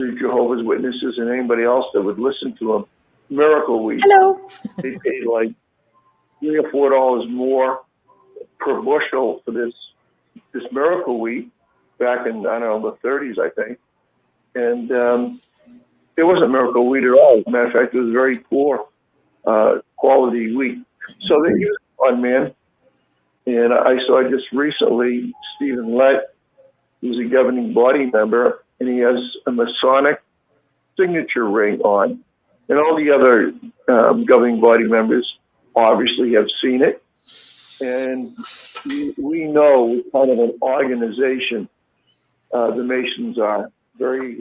the Jehovah's Witnesses and anybody else that would listen to them, Miracle Wheat. Hello. They paid like $3 or $4 more per bushel for this Miracle Wheat back in, I don't know, the 30s, I think. And it wasn't Miracle Wheat at all. As a matter of fact, it was very poor quality wheat. So they used it on man. And I saw just recently Stephen Lett, who's a governing body member, and he has a Masonic signature ring on. And all the other governing body members obviously have seen it. And we know what kind of an organization the Masons are. Very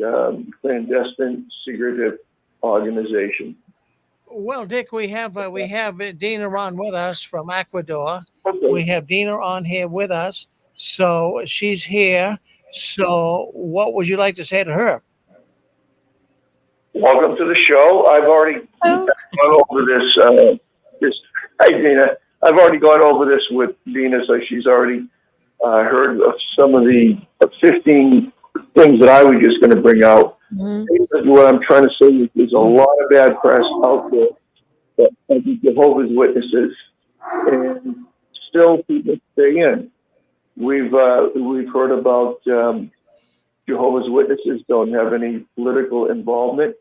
clandestine, secretive organization. Well, Dick, we have Dina on with us from Ecuador. Okay. We have Dina on here with us, so she's here. So, what would you like to say to her? Welcome to the show. I've already gone over this. Hi, Dina. I've already gone over this with Dina, so she's already heard of some of the 15 things that I was just going to bring out. Mm-hmm. What I'm trying to say is there's a lot of bad press out there that the Jehovah's Witnesses, and still people stay in. We've heard about Jehovah's Witnesses don't have any political involvement.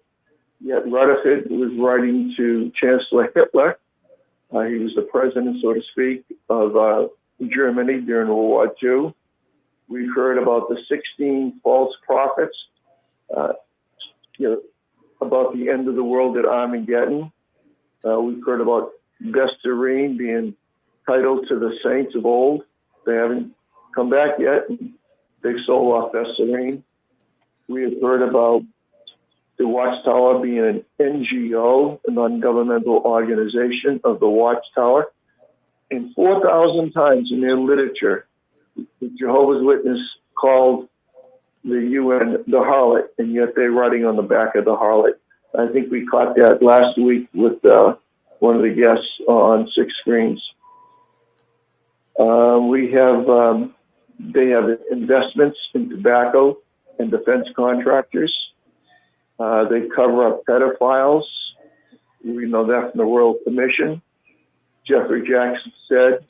Yet Rutherford was writing to Chancellor Hitler. He was the president, so to speak, of Germany during World War II. We've heard about the 16 false prophets, about the end of the world at Armageddon. We've heard about Besserine being titled to the saints of old. They haven't come back yet. They sold off Besserine. We have heard about the Watchtower being an NGO, a non-governmental organization of the Watchtower. And 4,000 times in their literature, the Jehovah's Witness called the UN the harlot, and yet they're writing on the back of the harlot. I think we caught that last week with one of the guests on 6 screens. They have investments in tobacco and defense contractors. They cover up pedophiles. We know that from the Royal Commission. Jeffrey Jackson said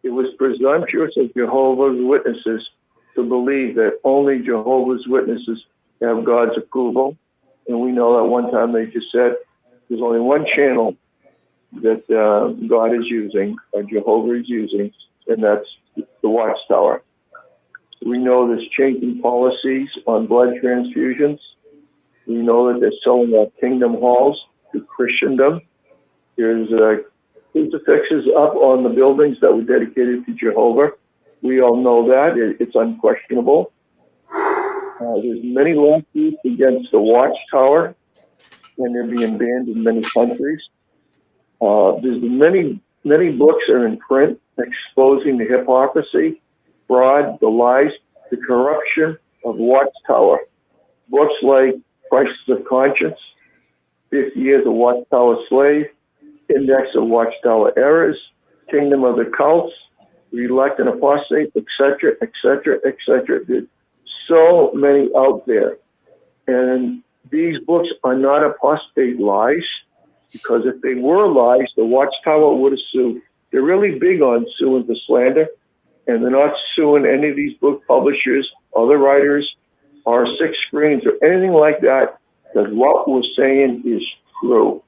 it was presumptuous of Jehovah's Witnesses to believe that only Jehovah's Witnesses have God's approval. And we know that one time they just said there's only one channel that God is using, or Jehovah is using, and that's the Watchtower. We know there's changing policies on blood transfusions. We know that they're selling our kingdom halls to Christendom. There's crucifixes up on the buildings that were dedicated to Jehovah. We all know that. It's unquestionable. There's many lawsuits against the Watchtower, and they're being banned in many countries. There's many books are in print exposing the hypocrisy, fraud, the lies, the corruption of Watchtower. Books like Crisis of Conscience, 50 Years of Watchtower Slave, Index of Watchtower Errors, Kingdom of the Cults, Elect and Apostate, etc., etc., etc. There's so many out there. And these books are not apostate lies, because if they were lies, the Watchtower would have sued. They're really big on suing for slander, and they're not suing any of these book publishers, other writers, or 6 screens, or anything like that, because what we're saying is true.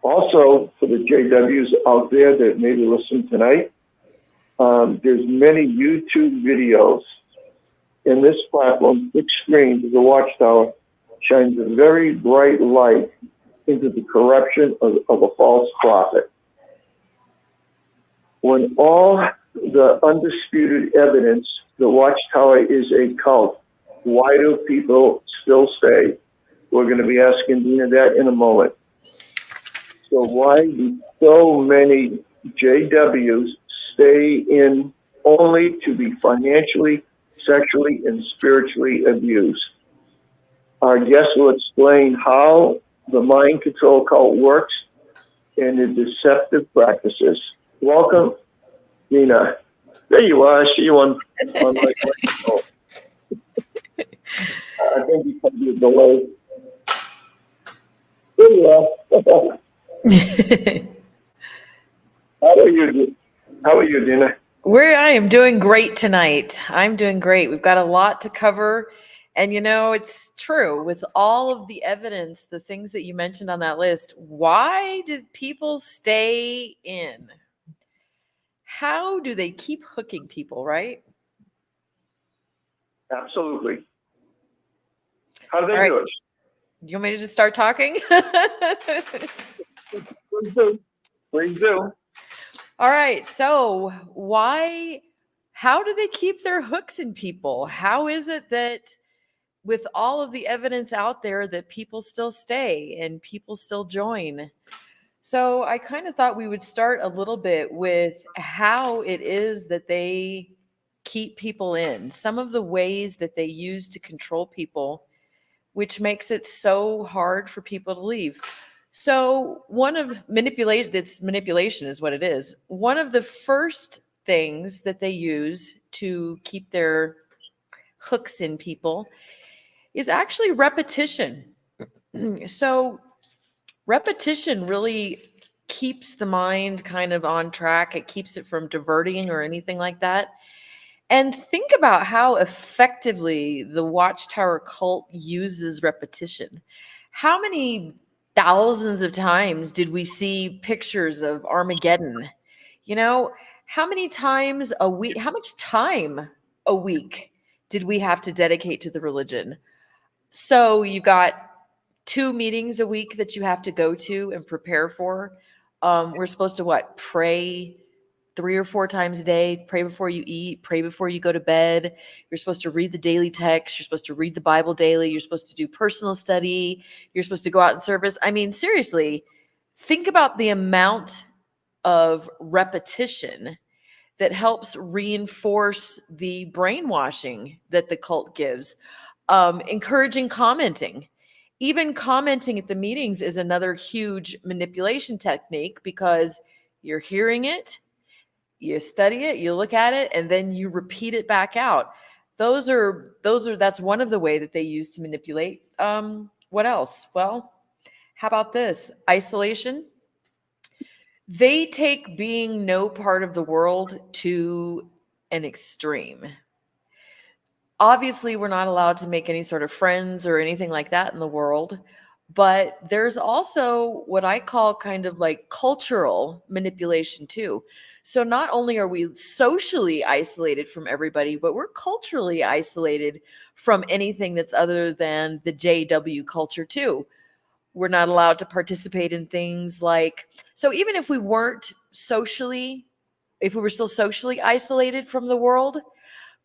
Also, for the JWs out there that maybe listen tonight, there's many YouTube videos. In this platform, 6 screens of the Watchtower shines a very bright light into the corruption of a false prophet. When all the undisputed evidence, the Watchtower is a cult, why do people still stay? We're going to be asking Dina that in a moment. So why do so many JWs stay in only to be financially, sexually, and spiritually abused? Our guest will explain how the mind control cult works and the deceptive practices. Welcome, Dina. There you are. I see you on my phone. I think because of the delay. Yeah. How are you? How are you, Dina? I am doing great tonight. I'm doing great. We've got a lot to cover. And it's true with all of the evidence, the things that you mentioned on that list. Why did people stay in? How do they keep hooking people, right? Absolutely. How do All they right. do it? You want me to just start talking? Please do. Please do. All right. So, how do they keep their hooks in people? How is it that with all of the evidence out there that people still stay and people still join? So, I kind of thought we would start a little bit with how it is that they keep people in, some of the ways that they use to control people, which makes it so hard for people to leave. So, one of manipulation is what it is. One of the first things that they use to keep their hooks in people is actually repetition. So, repetition really keeps the mind kind of on track. It keeps it from diverting or anything like that. And think about how effectively the Watchtower cult uses repetition. How many thousands of times did we see pictures of Armageddon? You know, how many times a week, how much time a week did we have to dedicate to the religion? So you've got 2 meetings a week that you have to go to and prepare for. We're supposed to what? Pray 3 or 4 times a day, pray before you eat, pray before you go to bed. You're supposed to read the daily text. You're supposed to read the Bible daily. You're supposed to do personal study. You're supposed to go out in service. I mean, seriously, think about the amount of repetition that helps reinforce the brainwashing that the cult gives. Encouraging commenting. Even commenting at the meetings is another huge manipulation technique because you're hearing it, you study it, you look at it, and then you repeat it back out. That's one of the way that they use to manipulate. What else? Well, how about this? Isolation. They take being no part of the world to an extreme. Obviously, we're not allowed to make any sort of friends or anything like that in the world, but there's also what I call kind of like cultural manipulation too. So not only are we socially isolated from everybody, but we're culturally isolated from anything that's other than the JW culture too. We're not allowed to participate in things like, so even if we weren't socially, if we were still socially isolated from the world,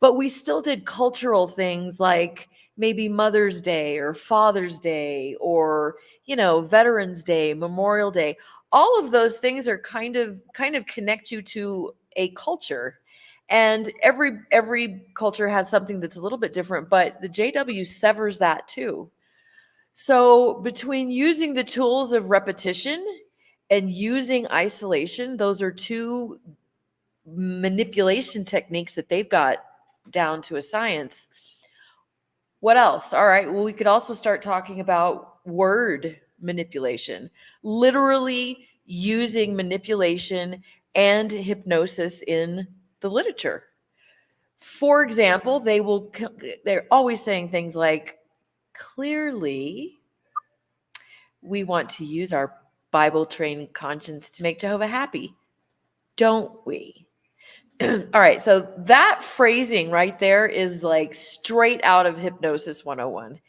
but we still did cultural things like maybe Mother's Day or Father's Day or, Veterans Day, Memorial Day. All of those things are kind of connect you to a culture. And every culture has something that's a little bit different, but the JW severs that too. So between using the tools of repetition and using isolation, those are two manipulation techniques that they've got down to a science. What else? All right. Well, we could also start talking about word manipulation, literally using manipulation and hypnosis in the literature. For example, they're always saying things like, clearly, we want to use our Bible trained conscience to make Jehovah happy, don't we? All right, so that phrasing right there is like straight out of Hypnosis 101.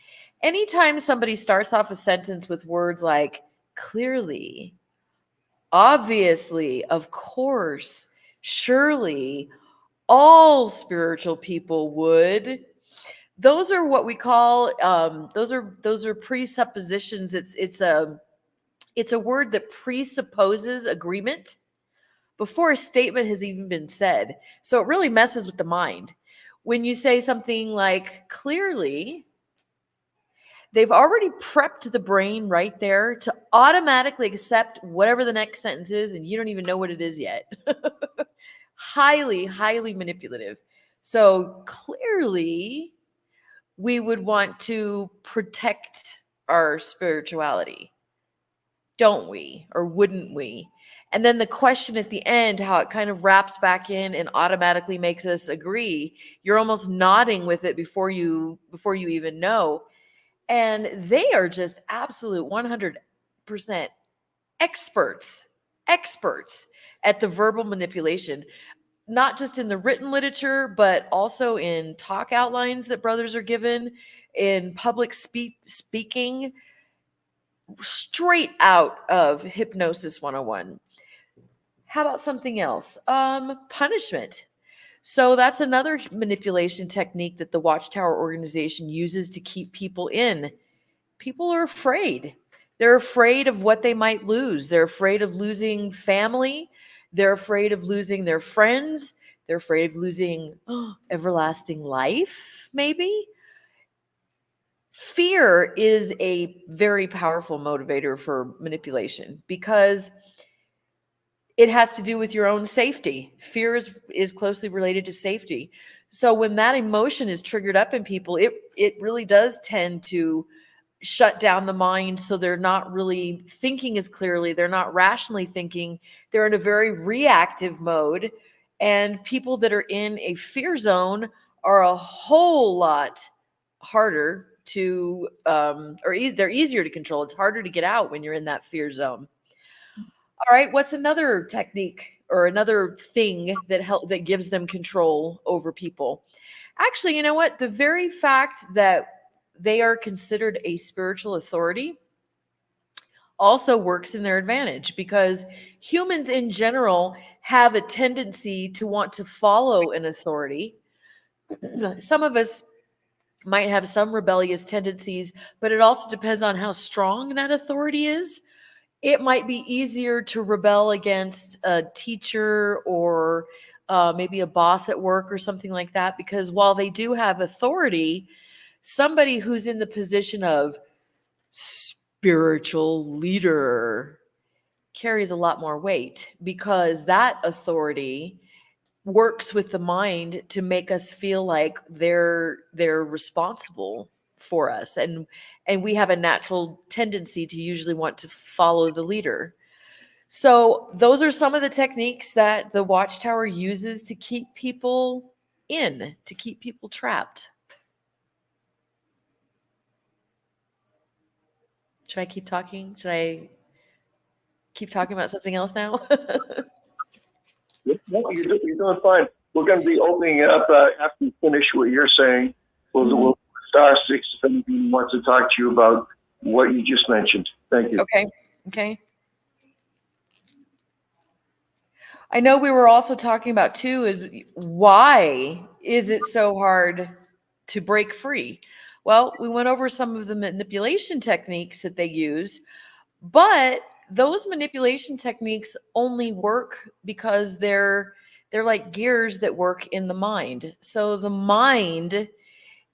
Anytime somebody starts off a sentence with words like clearly, obviously, of course, surely, all spiritual people would, those are what we call those are presuppositions. It's a word that presupposes agreement before a statement has even been said. So it really messes with the mind. When you say something like clearly, they've already prepped the brain right there to automatically accept whatever the next sentence is, and you don't even know what it is yet. Highly, highly manipulative. So clearly, we would want to protect our spirituality, don't we? Or wouldn't we? And then the question at the end, how it kind of wraps back in and automatically makes us agree. You're almost nodding with it before you even know. And they are just absolute 100% experts, experts at the verbal manipulation, not just in the written literature, but also in talk outlines that brothers are given, in public speaking, straight out of Hypnosis 101. How about something else? Punishment. So that's another manipulation technique that the Watchtower organization uses to keep people in. People are afraid. They're afraid of what they might lose. They're afraid of losing family. They're afraid of losing their friends. They're afraid of losing everlasting life, maybe. Fear is a very powerful motivator for manipulation because it has to do with your own safety. Fear is closely related to safety. So when that emotion is triggered up in people, it really does tend to shut down the mind, so they're not really thinking as clearly, they're not rationally thinking, they're in a very reactive mode. And people that are in a fear zone are a whole lot harder to they're easier to control. It's harder to get out when you're in that fear zone. All right, what's another technique or another thing that gives them control over people? Actually, you know what? The very fact that they are considered a spiritual authority also works in their advantage, because humans in general have a tendency to want to follow an authority. Some of us might have some rebellious tendencies, but it also depends on how strong that authority is. It might be easier to rebel against a teacher or maybe a boss at work or something like that, because while they do have authority, somebody who's in the position of spiritual leader carries a lot more weight, because that authority works with the mind to make us feel like they're responsible for us, and we have a natural tendency to usually want to follow the leader. So those are some of the techniques that the Watchtower uses to keep people to keep people trapped. Should I keep talking? Should I keep talking about something else now? No, you're doing fine. We're going to be opening it up after you finish what you're saying. We'll star six if anyone wants to talk to you about what you just mentioned. Thank you. Okay. I know we were also talking about too is why is it so hard to break free? Well, we went over some of the manipulation techniques that they use, but those manipulation techniques only work because they're like gears that work in the mind. So the mind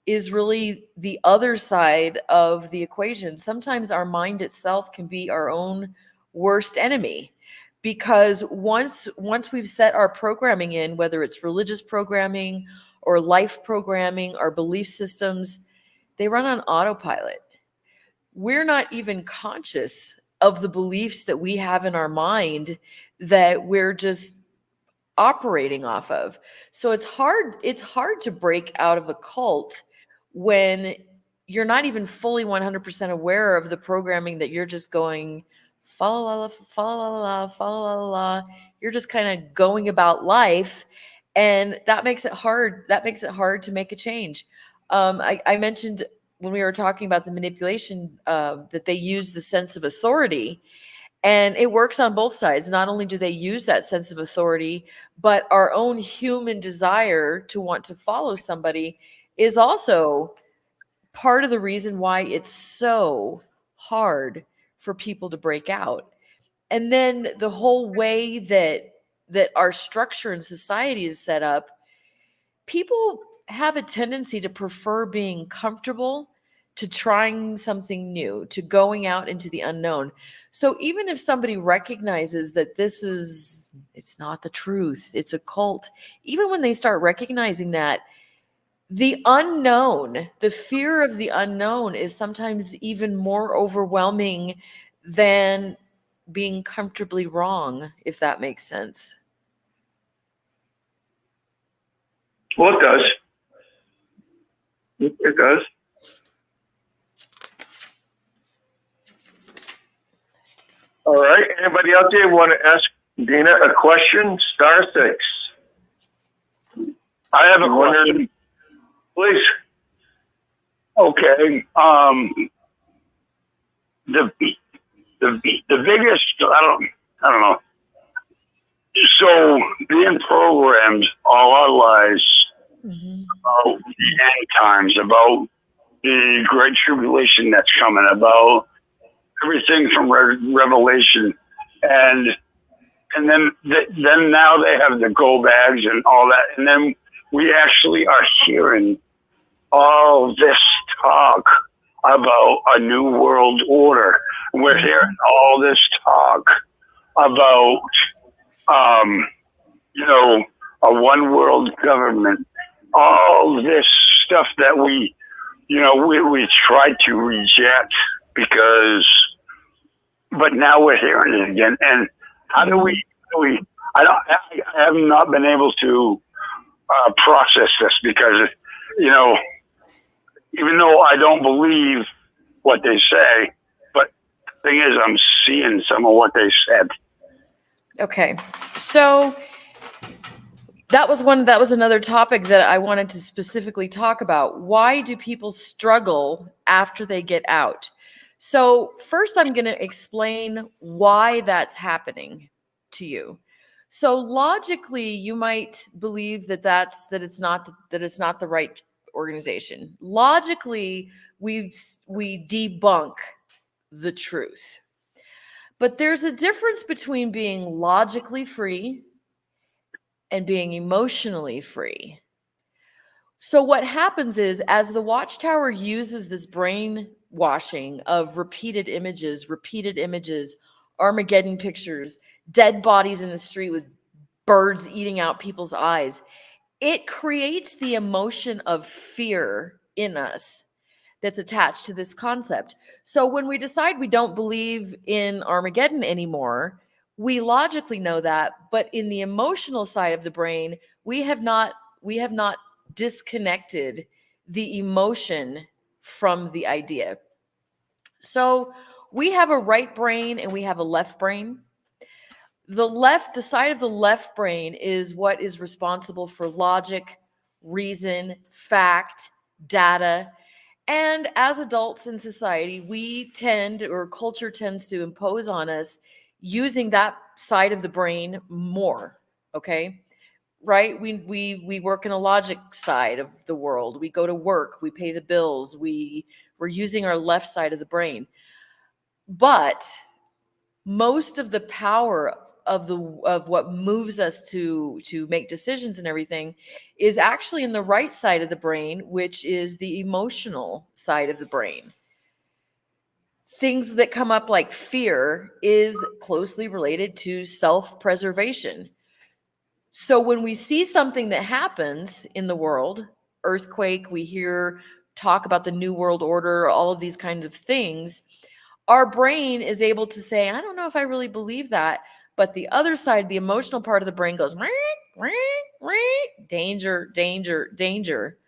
is really the other side of the equation. Sometimes our mind itself can be our own worst enemy, because once we've set our programming in, whether it's religious programming or life programming, our belief systems, they run on autopilot. We're not even conscious of the beliefs that we have in our mind that we're just operating off of. So it's hard to break out of a cult when you're not even fully 100% aware of the programming, that you're just going follow la la follow la la follow la la la. You're just kind of going about life, and that makes it hard. That makes it hard to make a change. I mentioned when we were talking about the manipulation that they use the sense of authority, and it works on both sides. Not only do they use that sense of authority, but our own human desire to want to follow somebody is also part of the reason why it's so hard for people to break out. And then the whole way that our structure and society is set up, people have a tendency to prefer being comfortable to trying something new, to going out into the unknown. So even if somebody recognizes that it's not the truth, it's a cult, even when they start recognizing that, The unknown, the fear of the unknown is sometimes even more overwhelming than being comfortably wrong, if that makes sense. Well, it does. It does. All right. Anybody out there want to ask Dina a question? Star 6. I have a question. Please. Okay. The biggest, I don't know. So being programmed all our lives about the end times, about the great tribulation that's coming, about everything from Revelation, and then now they have the go bags and all that, and then we actually are hearing all this talk about a new world order. We're hearing all this talk about, a one world government. All this stuff that we tried to reject but now we're hearing it again. And how do we? I have not been able to process this because, even though I don't believe what they say, but the thing is, I'm seeing some of what they said. Okay. So that was another topic that I wanted to specifically talk about. Why do people struggle after they get out? So first I'm going to explain why that's happening to you. So logically you might believe that it's not the right organization. Logically we debunk the truth. But there's a difference between being logically free and being emotionally free. So what happens is, as the Watchtower uses this brainwashing of repeated images, Armageddon pictures, dead bodies in the street with birds eating out people's eyes, it creates the emotion of fear in us that's attached to this concept. So when we decide we don't believe in Armageddon anymore, we logically know that, but in the emotional side of the brain, we have not disconnected the emotion from the idea. So we have a right brain and we have a left brain. The side of the left brain is what is responsible for logic, reason, fact, data. And as adults in society, culture tends to impose on us using that side of the brain more. Okay. Right? We work in a logic side of the world. We go to work, we pay the bills, we're using our left side of the brain. But most of the power of what moves us to make decisions and everything is actually in the right side of the brain, which is the emotional side of the brain. Things that come up like fear is closely related to self-preservation. So when we see something that happens in the world, earthquake, we hear talk about the new world order, all of these kinds of things, our brain is able to say, I don't know if I really believe that. But the other side, the emotional part of the brain goes, danger, danger, danger.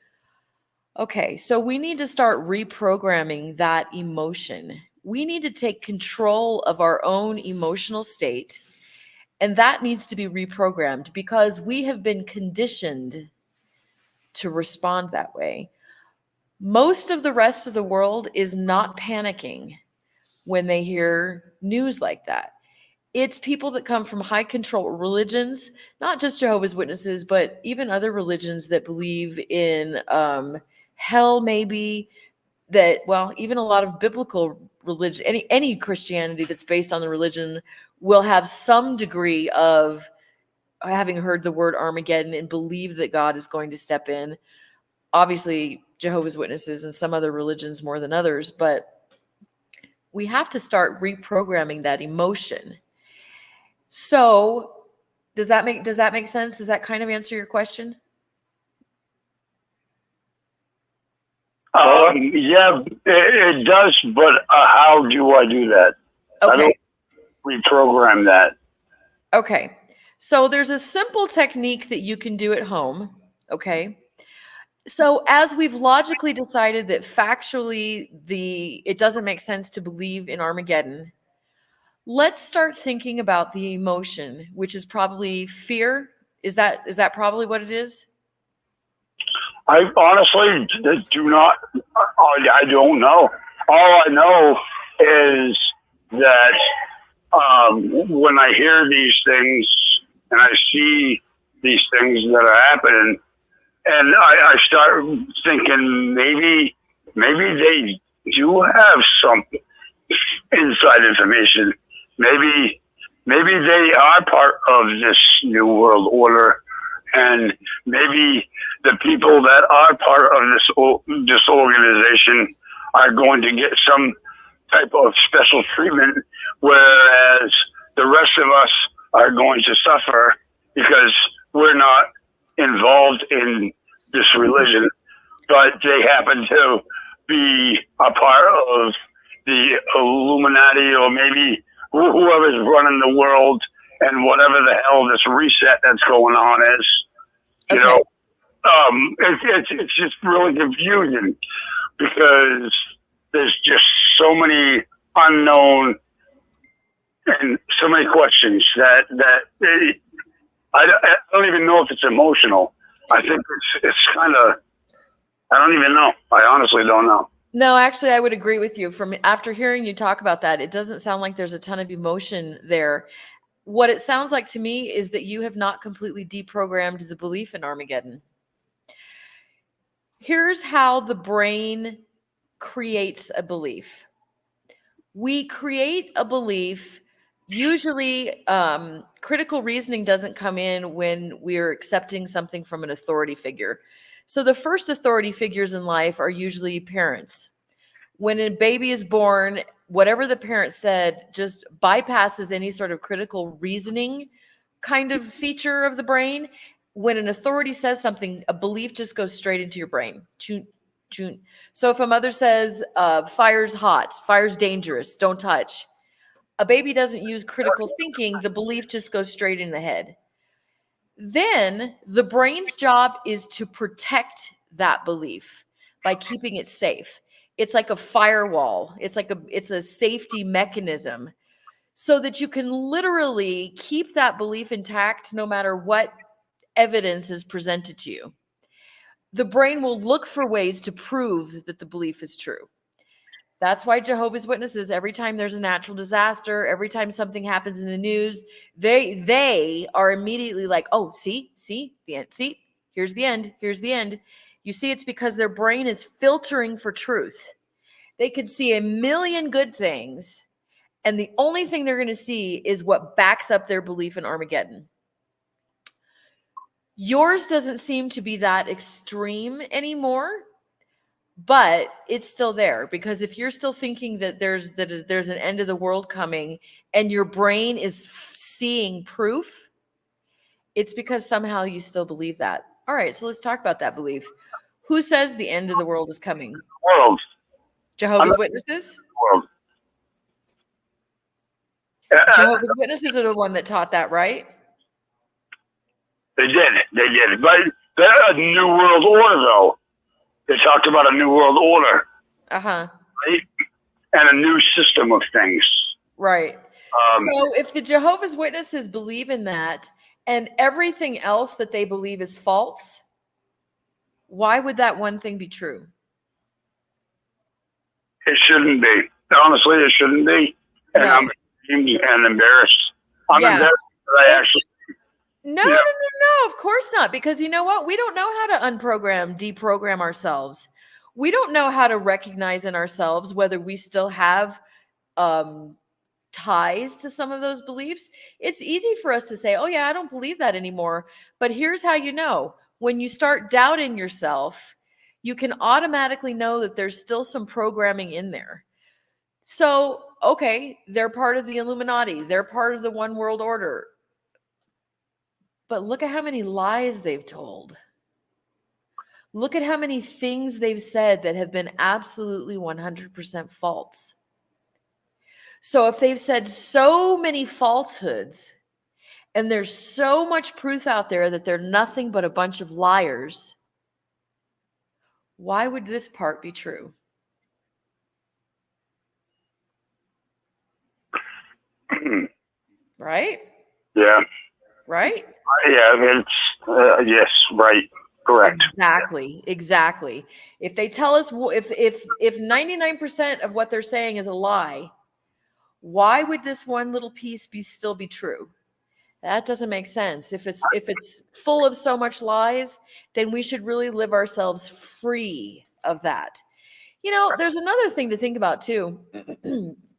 Okay, so we need to start reprogramming that emotion. We need to take control of our own emotional state, and that needs to be reprogrammed because we have been conditioned to respond that way. Most of the rest of the world is not panicking when they hear news like that. It's people that come from high control religions, not just Jehovah's Witnesses, but even other religions that believe in hell, maybe, even a lot of biblical religion, any Christianity that's based on the religion will have some degree of having heard the word Armageddon and believe that God is going to step in. Obviously, Jehovah's Witnesses and some other religions more than others, but we have to start reprogramming that emotion. So does that make sense? Does that kind of answer your question? Yeah, it does, but how do I do that? I Okay. don't reprogram that. Okay. So there's a simple technique that you can do at home. Okay. So as we've logically decided that factually it doesn't make sense to believe in Armageddon, let's start thinking about the emotion, which is probably fear. Is that probably what it is? I honestly do not. I don't know. All I know is that when I hear these things and I see these things that are happening, and I start thinking maybe they do have some inside information. Maybe they are part of this new world order, and maybe the people that are part of this organization are going to get some type of special treatment, whereas the rest of us are going to suffer because we're not involved in this religion, but they happen to be a part of the Illuminati, or maybe whoever's running the world, and whatever the hell this reset that's going on is. You Okay. know, it's just really confusing because there's just so many unknown and so many questions that I don't even know if it's emotional. I think it's kind of, I don't even know. I honestly don't know. No, actually, I would agree with you. From after hearing you talk about that, it doesn't sound like there's a ton of emotion there. What it sounds like to me is that you have not completely deprogrammed the belief in Armageddon. Here's how the brain creates a belief. We create a belief. Usually, critical reasoning doesn't come in when we're accepting something from an authority figure. So the first authority figures in life are usually parents. When a baby is born, whatever the parent said just bypasses any sort of critical reasoning kind of feature of the brain. When an authority says something, a belief just goes straight into your brain. Choon, choon. So if a mother says, fire's hot, fire's dangerous, don't touch, a baby doesn't use critical thinking. The belief just goes straight in the head. Then the brain's job is to protect that belief by keeping it safe. It's like a firewall. It's a safety mechanism so that you can literally keep that belief intact no matter what evidence is presented to you. The brain will look for ways to prove that the belief is true. That's why Jehovah's Witnesses, every time there's a natural disaster, every time something happens in the news, they are immediately like, oh, see, the end, see, here's the end, here's the end. You see, it's because their brain is filtering for truth. They could see a million good things, and the only thing they're going to see is what backs up their belief in Armageddon. Yours doesn't seem to be that extreme anymore, but it's still there, because if you're still thinking that there's an end of the world coming and your brain is seeing proof, it's because somehow you still believe that. All right, so let's talk about that belief. Who says the end of the world is coming? World. Jehovah's Witnesses? World. Jehovah's Witnesses are the one that taught that, right? They did. But they're a new world order, though. They talked about a new world order, Uh-huh. right? And a new system of things. Right. So if the Jehovah's Witnesses believe in that and everything else that they believe is false, why would that one thing be true? It shouldn't be. Honestly, it shouldn't be. And No. I'm ashamed and embarrassed. I'm Yeah. embarrassed that I actually. No, of course not. Because you know what? We don't know how to unprogram, deprogram ourselves. We don't know how to recognize in ourselves whether we still have ties to some of those beliefs. It's easy for us to say, oh yeah, I don't believe that anymore. But here's how you know. When you start doubting yourself, you can automatically know that there's still some programming in there. So, okay, they're part of the Illuminati. They're part of the One World Order. But look at how many lies they've told. Look at how many things they've said that have been absolutely 100% false. So if they've said so many falsehoods and there's so much proof out there that they're nothing but a bunch of liars, why would this part be true? Right? Yeah. Right? Yeah. It's yes. Right. Correct. Exactly. If they tell us, if 99% of what they're saying is a lie, why would this one little piece still be true? That doesn't make sense. If it's full of so much lies, then we should really live ourselves free of that. You know, there's another thing to think about too,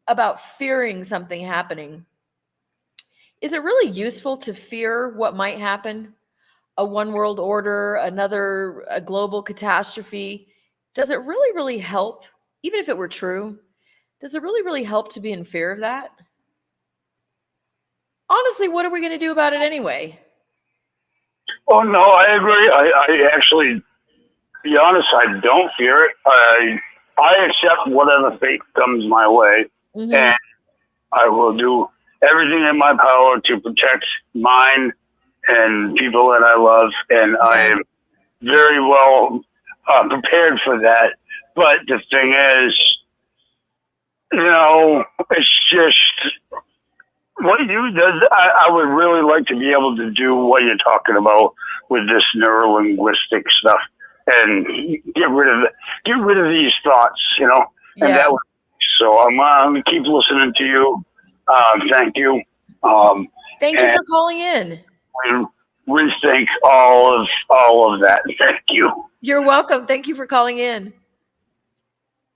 about fearing something happening. Is it really useful to fear what might happen? A one world order, a global catastrophe? Does it really help, even if it were true? Does it really help to be in fear of that? Honestly, what are we going to do about it anyway? Oh no, I agree. I actually, to be honest, I don't fear it. I accept whatever fate comes my way, and I will do everything in my power to protect mine and people that I love, and I am very well prepared for that. But the thing is, it's just what you does. I would really like to be able to do what you're talking about with this neurolinguistic stuff and get rid of these thoughts, and that. So I'm gonna keep listening to you. Thank you. Thank you for calling in. Rethink all of that. Thank you. You're welcome. Thank you for calling in.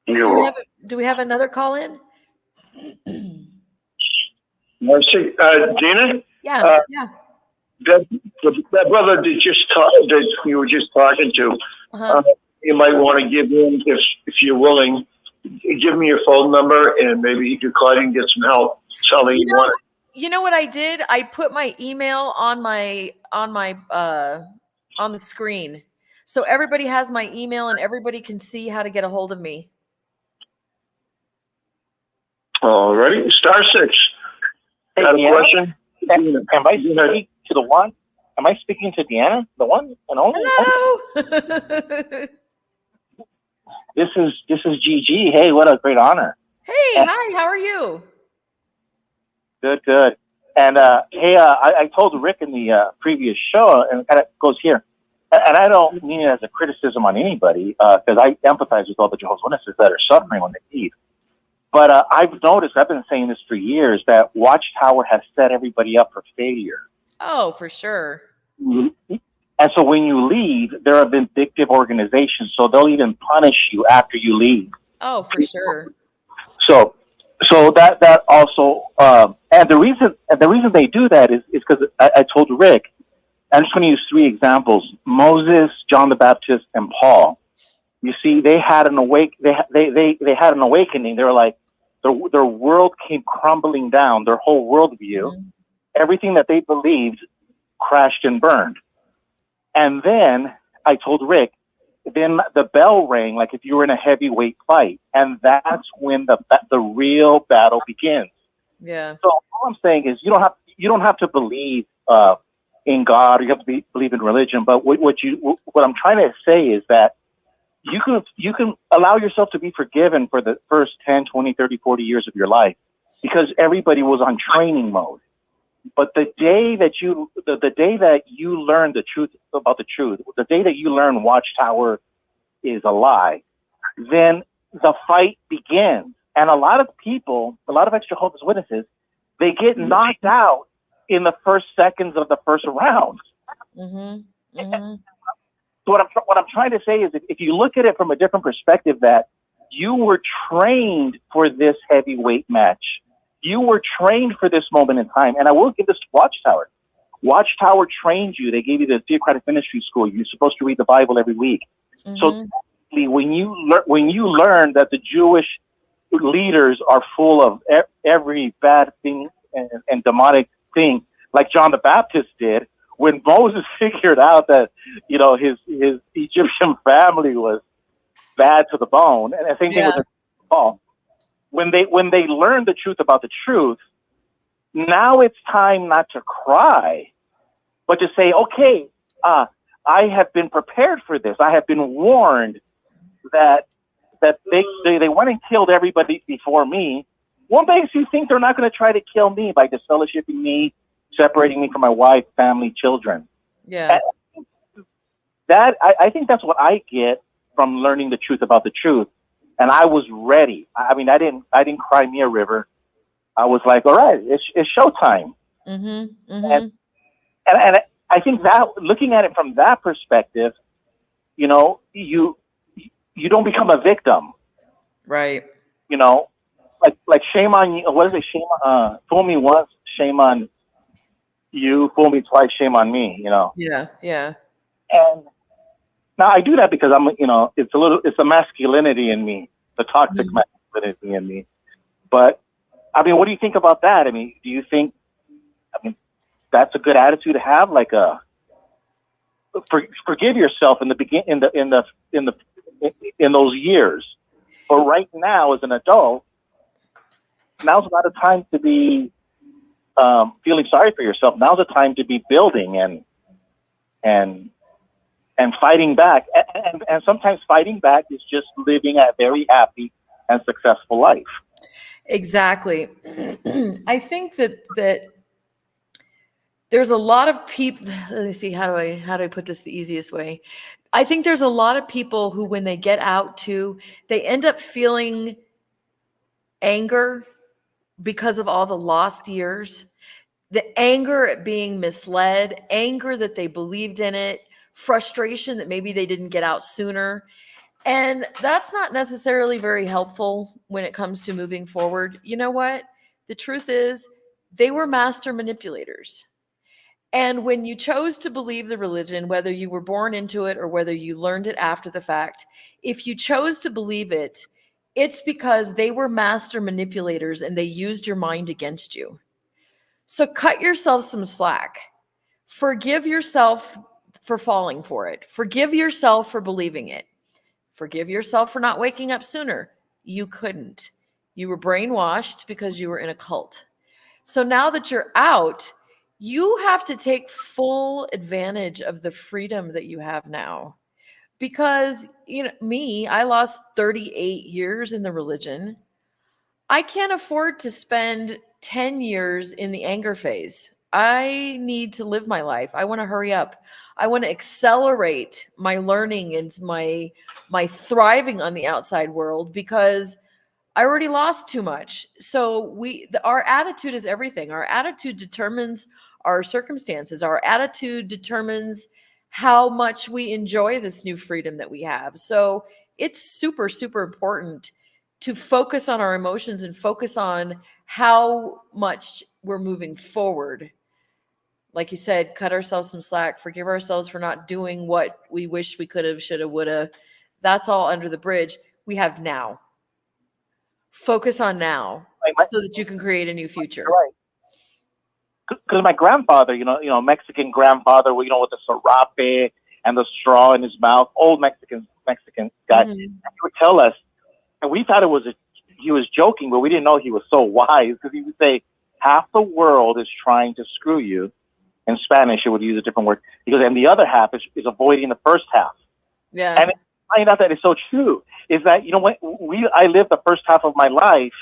Do we have another call in? Marcy, Dina? Yeah. That brother that you were just talking to, you might want to give him, if you're willing, give me your phone number and maybe he could call you and get some help. Tell me you know what I did? I put my email on the screen. So everybody has my email and everybody can see how to get a hold of me. Alrighty. *6. Hey, Got a question? Am I speaking to the one? Am I speaking to Deanna, the one and only? Hello. This is Gigi. Hey, what a great honor. Hey, hi. How are you? Good. And hey, I told Rick in the previous show, and it goes here. And I don't mean it as a criticism on anybody, because I empathize with all the Jehovah's Witnesses that are suffering when they leave. But I've noticed, I've been saying this for years, that Watchtower has set everybody up for failure. Oh, for sure. Mm-hmm. And so when you leave, they're a vindictive organization, so they'll even punish you after you leave. Oh, for sure. So that also, and the reason they do that is because I told Rick, I'm just going to use 3 examples: Moses, John the Baptist, and Paul. You see, they had an had an awakening. They were like, their world came crumbling down. Their whole worldview, everything that they believed, crashed and burned. And then I told Rick, then the bell rang, like if you were in a heavyweight fight, and that's when the real battle begins. Yeah. So all I'm saying is, you don't have to believe in God, or you have to believe in religion. But what I'm trying to say is that you can allow yourself to be forgiven for the first 10, 20, 30, 40 years of your life, because everybody was on training mode. But the day that you learn the truth about the truth, the day that you learn Watchtower is a lie, then the fight begins. And a lot of extra Jehovah's Witnesses, they get knocked out in the first seconds of the first round. Mm-hmm. Mm-hmm. So what I'm trying to say is, if you look at it from a different perspective, that you were trained for this heavyweight match. You were trained for this moment in time. And I will give this to Watchtower. Watchtower trained you. They gave you the theocratic ministry school. You're supposed to read the Bible every week. Mm-hmm. So when you learn that the Jewish leaders are full of every bad thing and demonic thing, like John the Baptist did, when Moses figured out that, his Egyptian family was bad to the bone, and the same thing with Paul, when they learned the truth about the truth, now it's time not to cry, but to say, okay, I have been prepared for this. I have been warned that they went and killed everybody before me. What makes you think they're not going to try to kill me by disfellowshipping me, separating me from my wife, family, children? Yeah. I think that's what I get from learning the truth about the truth. And I was ready. I mean, I didn't cry me a river. I was like, all right, it's showtime. Mm-hmm. Mm-hmm. And I think that, looking at it from that perspective, you don't become a victim. Right. Like shame on you. What is it? Fool me once, shame on you. Fool me twice, shame on me. Yeah. Yeah. And now I do that because it's a masculinity in me, the toxic masculinity in me. But I mean, what do you think about that? I mean, do you think, that's a good attitude to have? Like forgive yourself in those years. But right now, as an adult, now's not a time to be feeling sorry for yourself. Now's a time to be building and fighting back. And sometimes fighting back is just living a very happy and successful life. Exactly. I think that there's a lot of people. Let me see, how do I put this the easiest way? I think there's a lot of people who, when they get out too, they end up feeling anger because of all the lost years, the anger at being misled, anger that they believed in it, frustration that maybe they didn't get out sooner. And that's not necessarily very helpful when it comes to moving forward. You know what? The truth is, they were master manipulators. And when you chose to believe the religion, whether you were born into it or whether you learned it after the fact, if you chose to believe it, it's because they were master manipulators and they used your mind against you. So cut yourself some slack. Forgive yourself for falling for it. Forgive yourself for believing it. Forgive yourself for not waking up sooner. You couldn't. You were brainwashed because you were in a cult. So now that you're out, you have to take full advantage of the freedom that you have now. Because, I lost 38 years in the religion. I can't afford to spend 10 years in the anger phase. I need to live my life. I want to hurry up. I want to accelerate my learning and my thriving on the outside world, because I already lost too much. So our attitude is everything. Our attitude determines our circumstances. Our attitude determines how much we enjoy this new freedom that we have. So it's super, super important to focus on our emotions and focus on how much we're moving forward. Like you said, cut ourselves some slack, forgive ourselves for not doing what we wish we could have, should have, would have. That's all under the bridge. We have now. Focus on now so that you can create a new future. Right. Because my grandfather, Mexican grandfather, with the serape and the straw in his mouth, old Mexican guy, and he would tell us, and we thought he was joking, but we didn't know he was so wise, because he would say, half the world is trying to screw you. In Spanish, it would use a different word. Because, and the other half is avoiding the first half. Yeah. And I find out that it's so true. Is that, I lived the first half of my life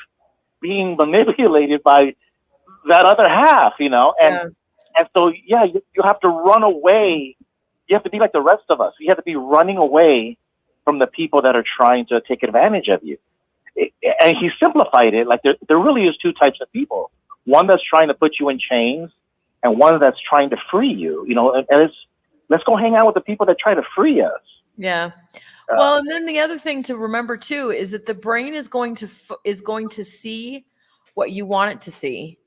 being manipulated by that other half, and so, you have to run away. You have to be like the rest of us. You have to be running away from the people that are trying to take advantage of you. And he simplified it. Like there really is two types of people. One that's trying to put you in chains, and one that's trying to free you. And let's go hang out with the people that try to free us. Yeah. Well, and then the other thing to remember too is that the brain is going to see what you want it to see,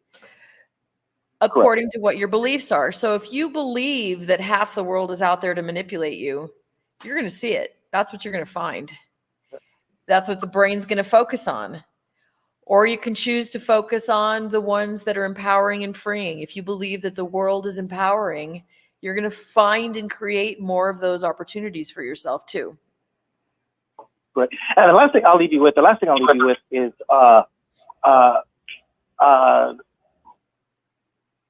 according to what your beliefs are. So if you believe that half the world is out there to manipulate you, you're going to see it. That's what you're going to find. That's what the brain's going to focus on. Or you can choose to focus on the ones that are empowering and freeing. If you believe that the world is empowering, you're going to find and create more of those opportunities for yourself too. Right. And the last thing I'll leave you with is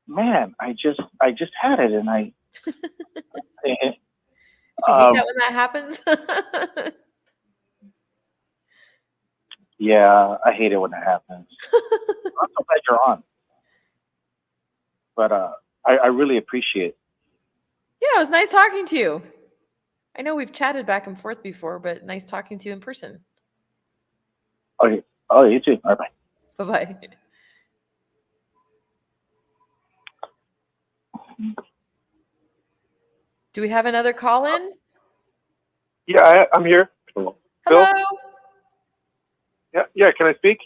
man, I just had it, and I. Do you hate that when that happens? Yeah, I hate it when it happens. I'm so glad you're on. But I really appreciate it. Yeah, it was nice talking to you. I know we've chatted back and forth before, but nice talking to you in person. Okay. Oh, you too. Bye bye. Bye-bye. Do we have another call in? Yeah, I'm here. Hello. Bill? Yeah. Can I speak?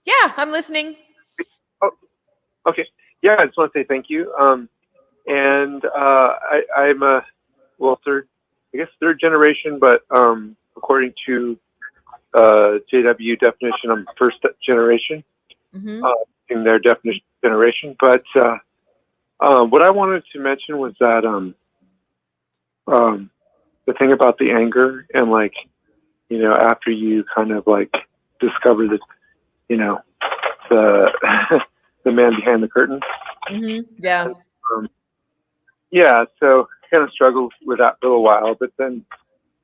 Yeah, I'm listening. Oh, okay. Yeah, I just want to say thank you. I'm a third generation, but according to JW definition, I'm first generation. Mm-hmm. In their definition generation. But what I wanted to mention was that the thing about the anger and like, you know, after you kind of like discover that, you know, the the man behind the curtain. Mm-hmm. Yeah. Yeah, so I kind of struggled with that for a while, but then,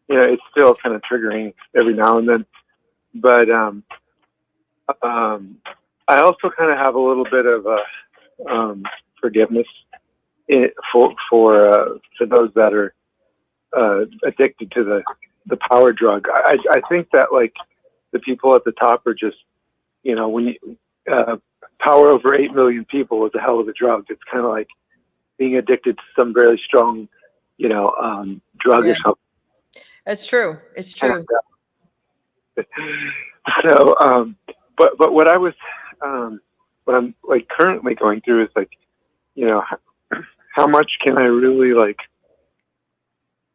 you know, it's still kind of triggering every now and then. But I also kind of have a little bit of forgiveness for those that are addicted to the power drug. I think that like the people at the top are just, you know, when you power over 8 million people is a hell of a drug. It's kind of like being addicted to some very strong, you know, drug or something. It's true. It's true. So, but what I was, what I'm like currently going through is like, you know, how much can I really like,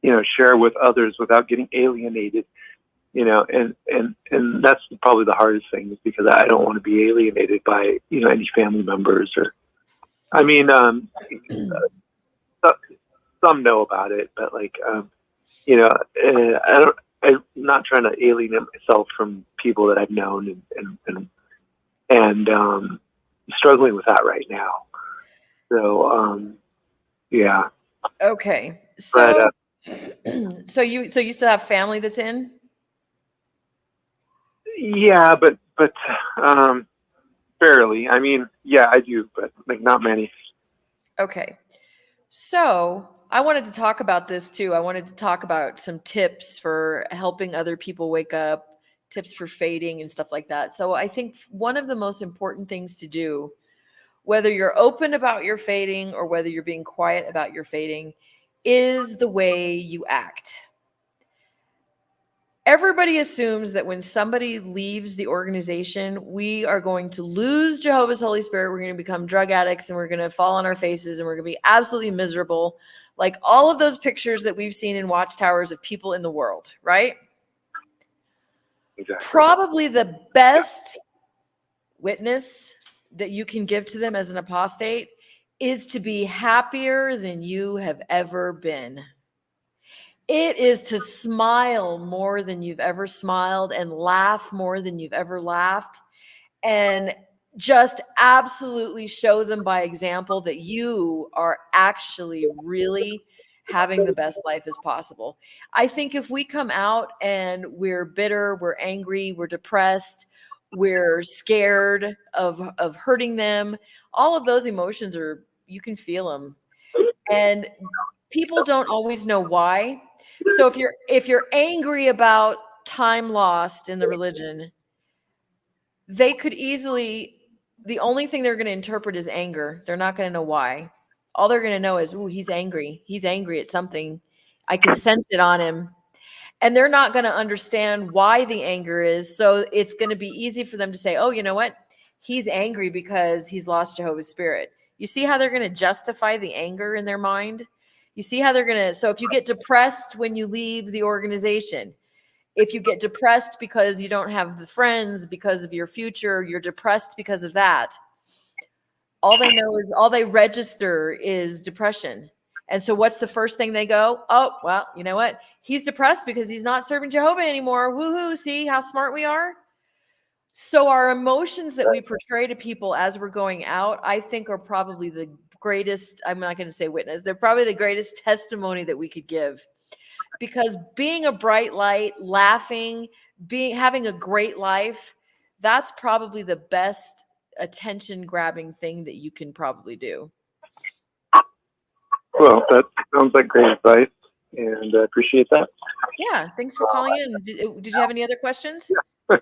you know, share with others without getting alienated, you know, and that's probably the hardest thing is because I don't want to be alienated by, you know, any family members or, I mean, some know about it, but like, you know, I'm not trying to alienate myself from people that I've known and struggling with that right now. So, yeah. Okay. So, But, so you still have family that's in? yeah, but barely. I mean, yeah, I do, but like not many. Okay. So I wanted to talk about this too. I wanted to talk about some tips for helping other people wake up, tips for fading and stuff like that. So I think one of the most important things to do, whether you're open about your fading or whether you're being quiet about your fading, is the way you act. Everybody assumes that when somebody leaves the organization, we are going to lose Jehovah's Holy Spirit. We're going to become drug addicts and we're going to fall on our faces and we're going to be absolutely miserable. Like all of those pictures that we've seen in Watchtowers of people in the world, right? Exactly. Probably the best witness that you can give to them as an apostate is to be happier than you have ever been. It is to smile more than you've ever smiled and laugh more than you've ever laughed and just absolutely show them by example that you are actually really having the best life as possible. I think if we come out and we're bitter, we're angry, we're depressed, we're scared of hurting them, all of those emotions are, you can feel them. And people don't always know why. So if you're angry about time lost in the religion, they could easily, the only thing they're going to interpret is anger. They're not going to know why. All they're going to know is, "Ooh, he's angry. He's angry at something. I can sense it on him." And they're not going to understand why the anger is. So it's going to be easy for them to say, "Oh, you know what? He's angry because he's lost Jehovah's Spirit." You see how they're going to justify the anger in their mind? You see how they're going to, so if you get depressed when you leave the organization, if you get depressed because you don't have the friends, because of your future, you're depressed because of that. All they know is, all they register is depression. And so what's the first thing they go? Oh, well, you know what? He's depressed because he's not serving Jehovah anymore. Woohoo. See how smart we are? So our emotions that we portray to people as we're going out, I think are probably the greatest, I'm not going to say witness, they're probably the greatest testimony that we could give. Because being a bright light, laughing, having a great life, that's probably the best attention grabbing thing that you can probably do. Well, that sounds like great advice, and I appreciate that. Yeah, thanks for calling in. Did you have any other questions? Yeah.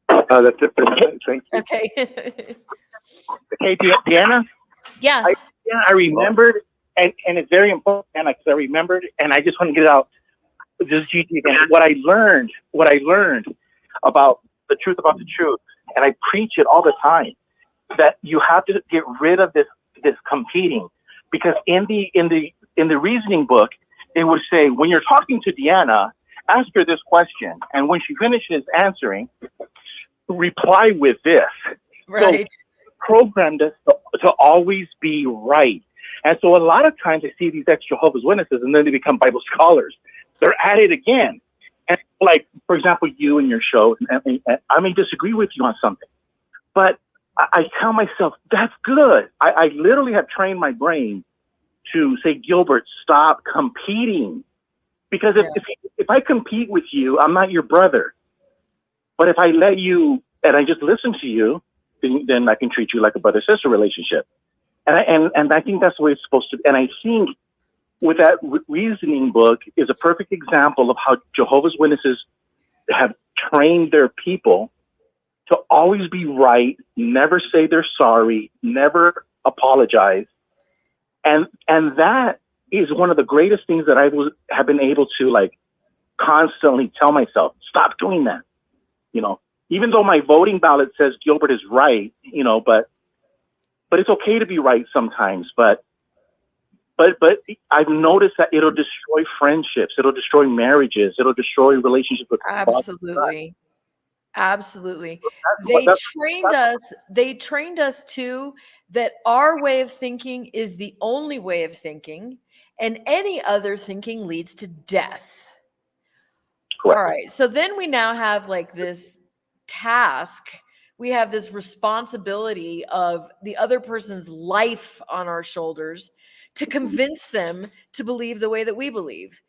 That's it for me. Thank you. Okay. Hey, Deanna? Yeah. I remembered, and it's very important, because I remembered, and I just want to get it out. Just GT again. What I learned about the truth about the truth, and I preach it all the time, that you have to get rid of this competing, because in the reasoning book, it would say when you're talking to Deanna, ask her this question, and when she finishes answering, reply with this. Right. So programmed us to always be right. And so a lot of times I see these ex-Jehovah's Witnesses, and then they become Bible scholars. They're at it again. And like, for example, you and your show, and I may disagree with you on something, but I tell myself, that's good. I literally have trained my brain to say, Gilbert, stop competing. Because if I compete with you, I'm not your brother. But if I let you, and I just listen to you, then I can treat you like a brother-sister relationship. And I think that's the way it's supposed to be. And I think with that reasoning book is a perfect example of how Jehovah's Witnesses have trained their people to always be right, never say they're sorry, never apologize. And that is one of the greatest things that I have been able to like constantly tell myself, stop doing that. You know, even though my voting ballot says Gilbert is right, you know, but it's okay to be right sometimes. But I've noticed that it'll destroy friendships, it'll destroy marriages, it'll destroy relationships with Absolutely. Absolutely. They trained us too that our way of thinking is the only way of thinking, and any other thinking leads to death. Correct. All right. So then we now have like this task. We have this responsibility of the other person's life on our shoulders to convince them to believe the way that we believe.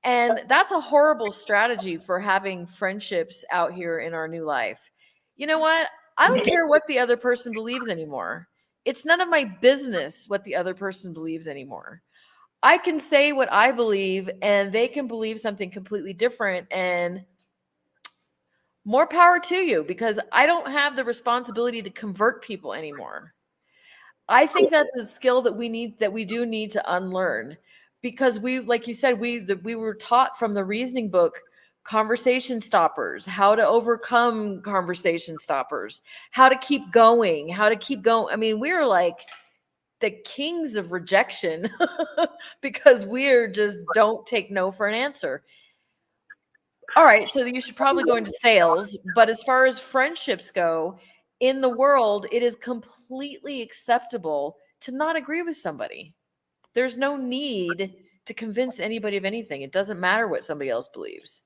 And that's a horrible strategy for having friendships out here in our new life. You know what? I don't care what the other person believes anymore. It's none of my business what the other person believes anymore. I can say what I believe and they can believe something completely different, and more power to you, because I don't have the responsibility to convert people anymore. I think that's a skill that we do need to unlearn, because we, like you said, we were taught from the reasoning book conversation stoppers, how to overcome conversation stoppers, how to keep going. I mean, we were like the kings of rejection because we're just don't take no for an answer. All right, so you should probably go into sales, but as far as friendships go, in the world, it is completely acceptable to not agree with somebody. There's no need to convince anybody of anything. It doesn't matter what somebody else believes.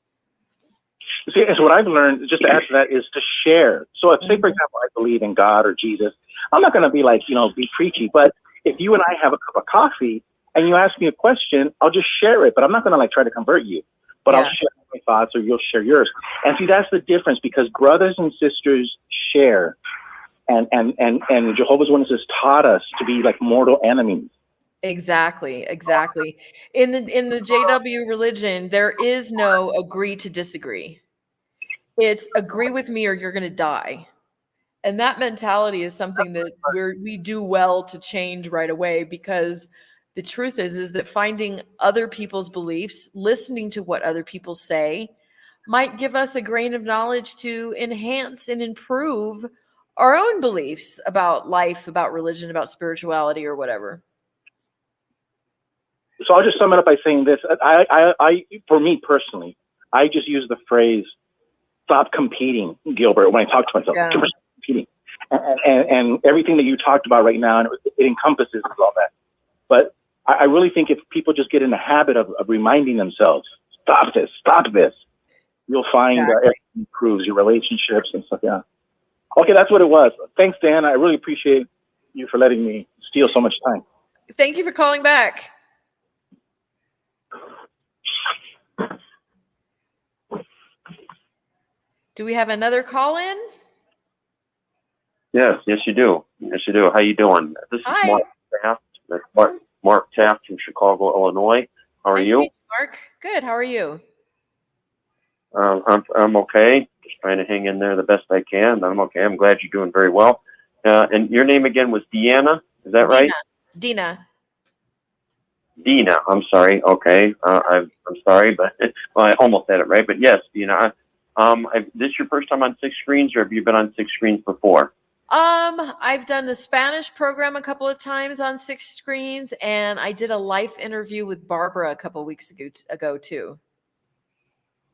See, so what I've learned, just to add to that, is to share. So if, say, for example, I believe in God or Jesus, I'm not going to be like, be preachy. But if you and I have a cup of coffee and you ask me a question, I'll just share it. But I'm not going to like try to convert you. But I'll share my thoughts, or you'll share yours. And see, that's the difference, because brothers and sisters share. And Jehovah's Witnesses taught us to be like mortal enemies. Exactly. In the JW religion, there is no agree to disagree. It's agree with me or you're going to die. And that mentality is something that we do well to change right away, because the truth is that finding other people's beliefs, listening to what other people say, might give us a grain of knowledge to enhance and improve our own beliefs about life, about religion, about spirituality, or whatever. So I'll just sum it up by saying this. I for me personally, I just use the phrase, stop competing, Gilbert, when I talk to myself. Yeah. Competing. And everything that you talked about right now, and it encompasses all that. But I really think if people just get in the habit of reminding themselves, stop this, you'll find Exactly. it improves your relationships and stuff. Yeah. Okay, that's what it was. Thanks, Dan. I really appreciate you for letting me steal so much time. Thank you for calling back. Do we have another call in? Yes, you do. Yes, you do. How you doing? This is Hi. Mark Taft. Mark Taft from Chicago, Illinois. How are Nice to you? meet you, Mark. Good. How are you? I'm okay. Just trying to hang in there the best I can. I'm okay. I'm glad you're doing very well. And your name again was Deanna. Is that right? Dina. Dina. I'm sorry. Okay. I'm sorry, but well, I almost had it right. But yes, Dina. This your first time on Six Screens, or have you been on Six Screens before? I've done the Spanish program a couple of times on Six Screens, and I did a live interview with Barbara a couple of weeks ago too.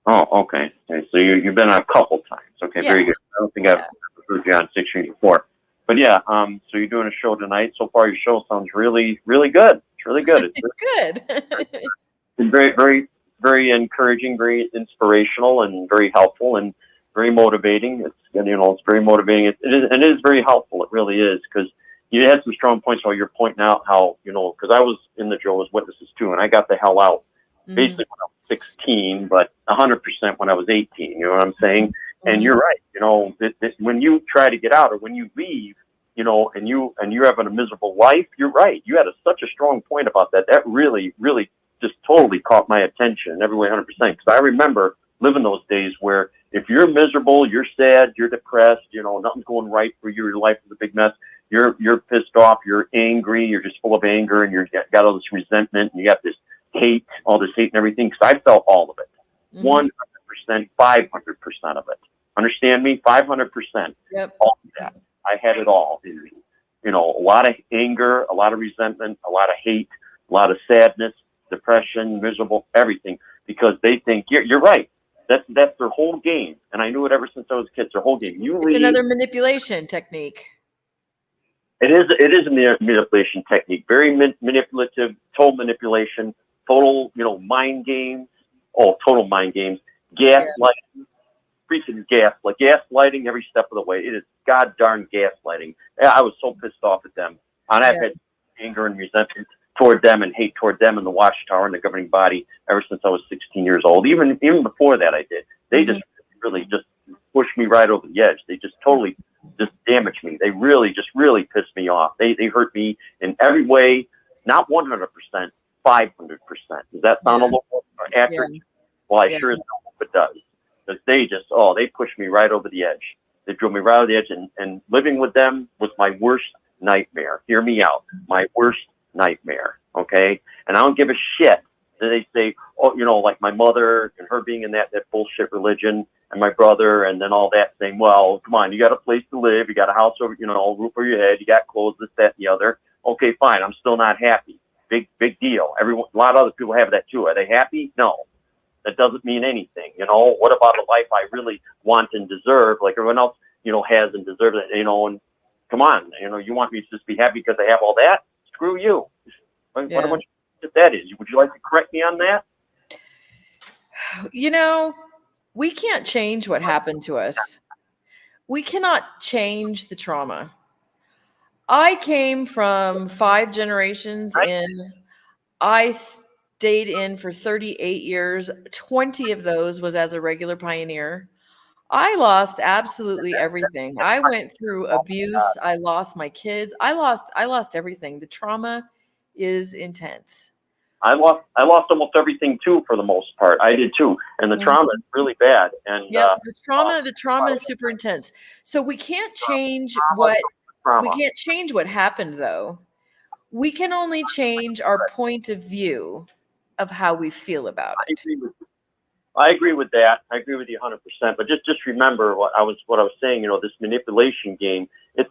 Oh, okay. Okay. So you've been on a couple times. Okay, Yeah. very good. I don't think I've heard you on Six Screens before. But yeah, so you're doing a show tonight. So far, your show sounds really, really good. It's really good. It's Good. been very, very, very encouraging, very inspirational, and very helpful, and very motivating. It's it's very motivating. It is very helpful. It really is, because you had some strong points while you're pointing out how because I was in the Jehovah's Witnesses too, and I got the hell out basically when I was 16, but 100% when I was 18. You know what I'm saying? And you're right. When you try to get out, or when you leave, and you're having a miserable life, you're right. You had such a strong point about that. That really, really just totally caught my attention every way, 100%. Because I remember living those days where if you're miserable, you're sad, you're depressed, nothing's going right for you, your life is a big mess. You're pissed off, you're angry, you're just full of anger, and you've got all this resentment, and you got this hate, all this hate and everything. Because I felt all of it, 100%, 500% of it. Understand me? 500%. Yep. All of that. I had it all in me. A lot of anger, a lot of resentment, a lot of hate, a lot of sadness, depression, miserable, everything, because they think you're right. That's their whole game, and I knew it ever since I was a kid. It's their whole game. It's another manipulation technique. It is a manipulation technique. Very manipulative, total manipulation, total mind games. Oh, total mind games. Gaslighting, freaking gaslighting every step of the way. It is god darn gaslighting. I was so pissed off at them, and I've had anger and resentment toward them and hate toward them and the Watchtower and the governing body ever since I was 16 years old. Even before that, I did. They just really just pushed me right over the edge. They just totally just damaged me. They really pissed me off. They hurt me in every way, not 100%, 500%. Does that sound a little more accurate? Yeah. Well, I sure as hell hope it does. Because they pushed me right over the edge. They drove me right over the edge, and living with them was my worst nightmare. Hear me out. My worst nightmare. Okay? And I don't give a shit that they say, like my mother and her being in that bullshit religion, and my brother, and then all that, saying, well, come on, you got a place to live, you got a house over, roof over your head, you got clothes, this, that, and the other. Okay, fine. I'm still not happy. Big deal. A lot of other people have that too. Are they happy? No. That doesn't mean anything. What about a life I really want and deserve, like everyone else, has and deserves it, and come on, you want me to just be happy because I have all that? Screw you. What that is? Would you like to correct me on that? We can't change what happened to us. We cannot change the trauma. I came from 5 generations in. I stayed in for 38 years. 20 of those was as a regular pioneer. I lost absolutely everything. I went through abuse. I lost my kids. I lost everything. The trauma is intense. I lost almost everything too, for the most part. I did too, and the trauma is really bad. And the trauma is super intense. So we can't change what happened, though. We can only change our point of view of how we feel about it. I agree with that. I agree with you 100%. But just remember what I was saying. This manipulation game. It's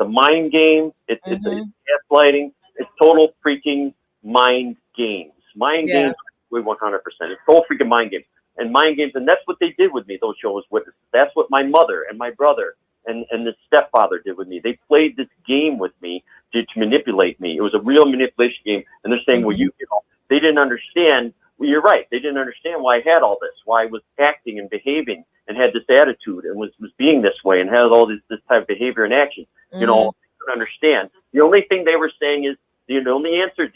a mind game. It's gaslighting. It's total freaking mind games. Mind games with 100%. It's total freaking mind games. And mind games, and that's what they did with me. Those Jehovah's Witnesses. That's what my mother and my brother and the stepfather did with me. They played this game with me to manipulate me. It was a real manipulation game. And they're saying, well, you know, they didn't understand. Well, you're right. They didn't understand why I had all this, why I was acting and behaving and had this attitude and was being this way and had all this type of behavior and action. You know, they couldn't understand. The only thing they were saying is the only answer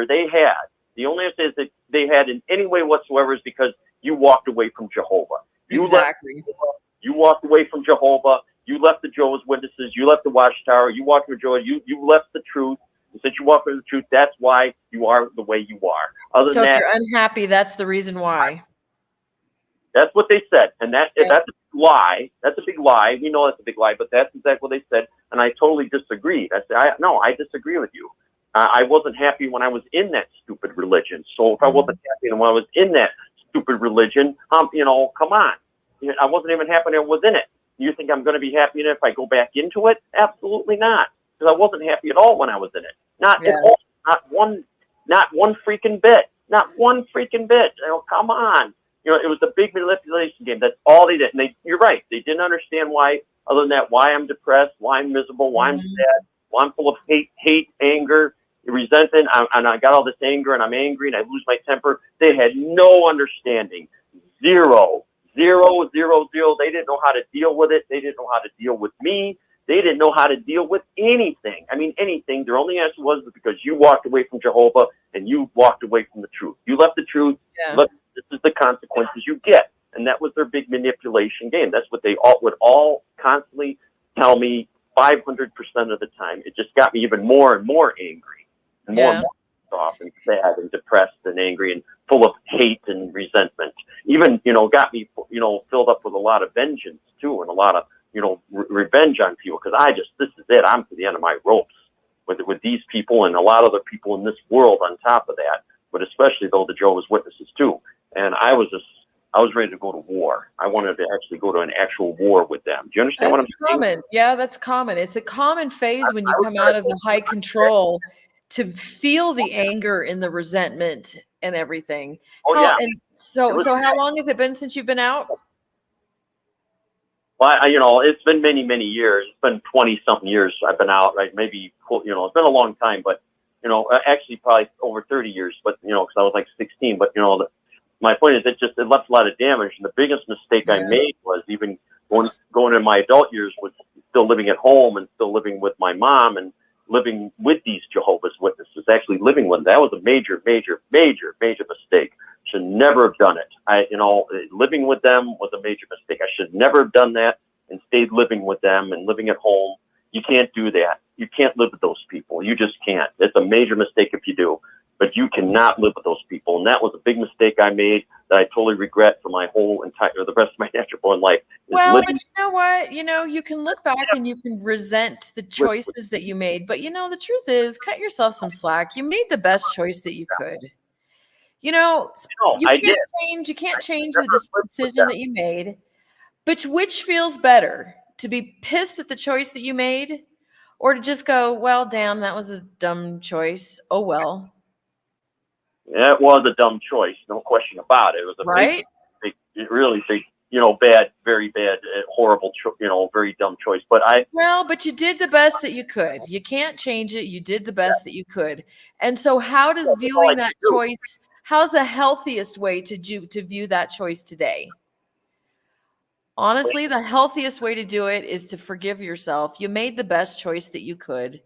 they had, the only answer is that they had in any way whatsoever is because you walked away from Jehovah. You walked away from Jehovah. You left the Jehovah's Witnesses. You left the Watchtower. You walked with Jehovah. You left the truth. And since you walked with the truth, that's why you are the way you are. Other So than if that, you're unhappy, that's the reason why. that's what they said. And that's a lie. That's a big lie. We know that's a big lie, but that's exactly what they said. And I totally disagreed. I said, I disagree with you. I wasn't happy when I was in that stupid religion. So if I wasn't happy when I was in that stupid religion, you know, come on. I wasn't even happy when I was in it. You think I'm going to be happy in it if I go back into it? Absolutely not. Because I wasn't happy at all when I was in it. Not at all. Not one freaking bit. Not one freaking bit. You know, come on. You know, it was a big manipulation game. That's all they did. And you're right. They didn't understand why, other than that, why I'm depressed, why I'm miserable, why I'm sad, why I'm full of hate, anger, resentment, and I got all this anger, and I'm angry, and I lose my temper. They had no understanding. Zero. They didn't know how to deal with it. They didn't know how to deal with me. They didn't know how to deal with anything. I mean, anything. Their only answer was because you walked away from Jehovah and you walked away from the truth. You left the truth. This is the consequences you get. And that was their big manipulation game. That's what they would all constantly tell me 500% of the time. It just got me even more and more angry. And more and more off and sad and depressed and angry and full of hate and resentment. Even, you know, got me, you know, filled up with a lot of vengeance too, and a lot of, you know, revenge on people. Because this is it. I'm to the end of my ropes with these people and a lot of other people in this world on top of that. But especially though the Jehovah's Witnesses too. And I was ready to go to war. I wanted to actually go to an actual war with them. Do you understand what I'm saying? Yeah, that's common. It's a common phase when you come out of the high control to feel the anger and the resentment and everything. So how long has it been since you've been out? Well, you know, it's been many, many years. It's been 20-something years I've been out, right? Maybe, you know, it's been a long time, but, you know, actually probably over 30 years, but, you know, because I was like 16. But, you know, my point is it left a lot of damage. And the biggest mistake I made was even going in my adult years was still living at home and still living with my mom and living with these Jehovah's Witnesses, actually living with them. That was a major mistake. Should never have done it. Living with them was a major mistake. I should never have done that and stayed living with them and living at home. You can't do that. You can't live with those people. You just can't. It's a major mistake if you do, but you cannot live with those people. And that was a big mistake I made that I totally regret for my the rest of my natural born life. Well, but you know what? You know, you can look back and you can resent the choices that you made. But, you know, the truth is, cut yourself some slack. You made the best choice that you could. You know, you can't change the decision that you made. But which feels better? To be pissed at the choice that you made, or to just go, well, damn, that was a dumb choice. Oh, well. Yeah, it was a dumb choice. No question about it. It was a big, really big, you know, bad, very bad, horrible, you know, very dumb choice. But but you did the best that you could. You can't change it. You did the best that you could. And so how does viewing that choice, how's the healthiest way to view that choice today? Honestly, the healthiest way to do it is to forgive yourself. You made the best choice that you could.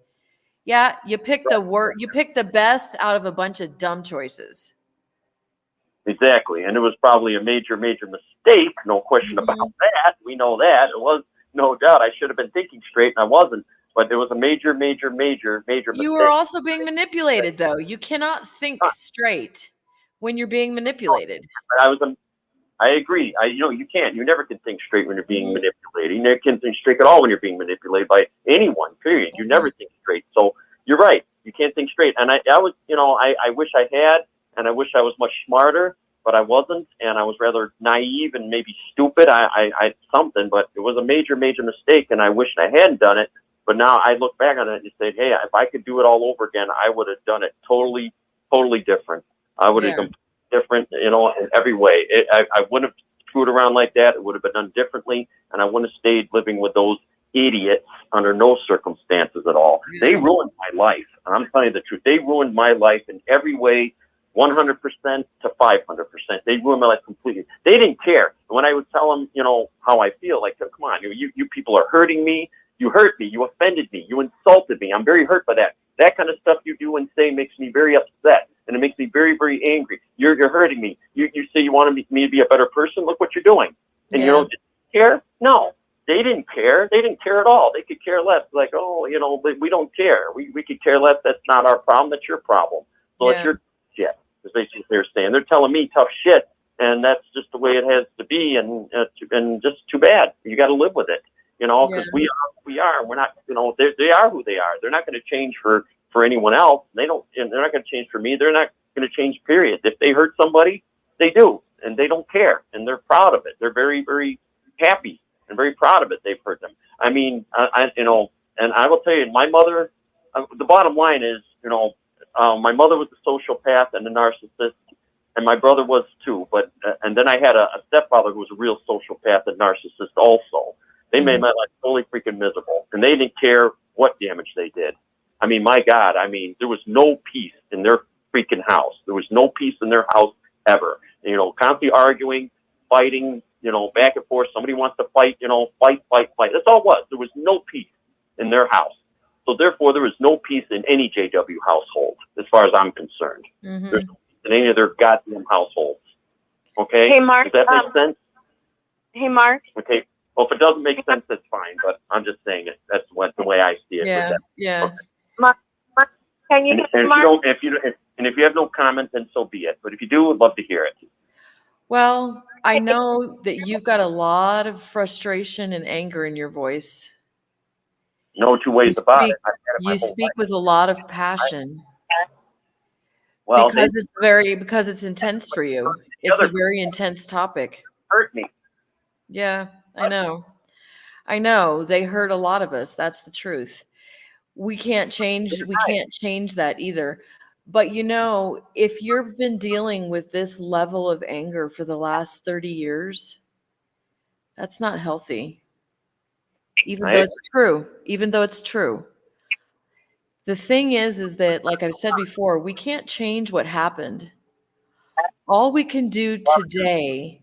Yeah, you picked the best out of a bunch of dumb choices. Exactly. And it was probably a major mistake. No question about that. We know that. It was no doubt. I should have been thinking straight and I wasn't. But there was a major mistake. You were also being manipulated, though. You cannot think straight when you're being manipulated. I agree. You can't. You never can think straight when you're being manipulated. You never can think straight at all when you're being manipulated by anyone, period. You never think straight. So you're right. You can't think straight. And I was, you know, I wish I had, and I wish I was much smarter, but I wasn't. And I was rather naive and maybe stupid. I something, but it was a major mistake. And I wish I hadn't done it. But now I look back on it and say, hey, if I could do it all over again, I would have done it totally different. I would have different, you know, in every way. I wouldn't have screwed around like that, it would have been done differently, and I wouldn't have stayed living with those idiots under no circumstances at all. They ruined my life, and I'm telling you the truth. They ruined my life in every way, 100% to 500%. They ruined my life completely. They didn't care. And when I would tell them, you know, how I feel, like, come on, you people are hurting me. You hurt me. You offended me. You insulted me. I'm very hurt by that. That kind of stuff you do and say makes me very upset, and it makes me very, very angry. You're hurting me. You say you want me to be a better person. Look what you're doing. And you don't care? No, they didn't care. They didn't care at all. They could care less. Like, oh, you know, we don't care. We could care less. That's not our problem. That's your problem. So it's your shit. As they're saying, they're telling me tough shit, and that's just the way it has to be. And just too bad. You got to live with it. You know, because we are. We're not. You know, they are who they are. They're not going to change for anyone else. They're not going to change for me. They're not going to change. Period. If they hurt somebody, they do, and they don't care, and they're proud of it. They're very, very happy and very proud of it. They've hurt them. I mean, you know, and I will tell you, my mother. The bottom line is, you know, my mother was a sociopath and a narcissist, and my brother was too. But and then I had a stepfather who was a real sociopath and narcissist also. They made my life totally freaking miserable, and they didn't care what damage they did. I mean, my God, I mean, there was no peace in their freaking house. There was no peace in their house ever. You know, constantly arguing, fighting, you know, back and forth. Somebody wants to fight, you know, fight. That's all it was. There was no peace in their house. So therefore, there was no peace in any JW household, as far as I'm concerned. There's no peace in any of their goddamn households. Okay? Hey, Mark. Does that make sense? Hey, Mark. Okay. Well, if it doesn't make sense, that's fine. But I'm just saying it. That's the way I see it. Yeah. Okay. Mark, can you hear me, Mark? If you have no comment, then so be it. But if you do, I'd love to hear it. Well, I know that you've got a lot of frustration and anger in your voice. No two ways about it. You speak with a lot of passion. Well, because it's intense for you. It's a very intense topic. Hurt me. Yeah, I know. They hurt a lot of us. That's the truth. We can't change that either. But you know, if you've been dealing with this level of anger for the last 30 years, that's not healthy. Even though it's true. The thing is that, like I've said before, we can't change what happened. All we can do today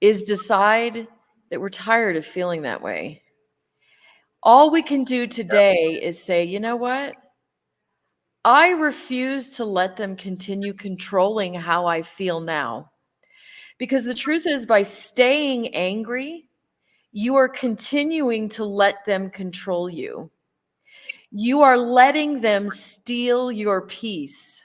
is decide that we're tired of feeling that way. All we can do today is say, you know what? I refuse to let them continue controlling how I feel now. Because the truth is, by staying angry, you are continuing to let them control you. You are letting them steal your peace.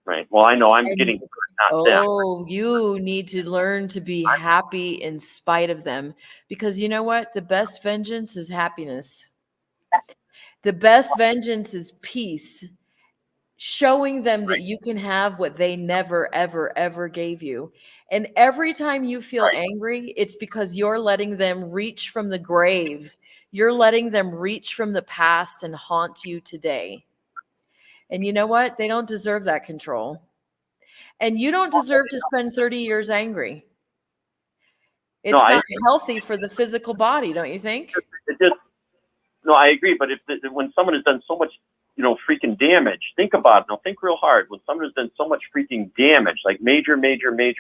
Right. Well, I know I'm getting hurt, not them. Oh, you need to learn to be happy in spite of them. Because you know what? The best vengeance is happiness. The best vengeance is peace. Showing them that you can have what they never, ever, ever gave you. And every time you feel angry, it's because you're letting them reach from the grave. You're letting them reach from the past and haunt you today. And you know what? They don't deserve that control. And you don't deserve to spend 30 years angry. It's not healthy for the physical body, don't you think? No, I agree. But when someone has done so much, you know, freaking damage, think about it. Now, think real hard. When someone has done so much freaking damage, like major damage,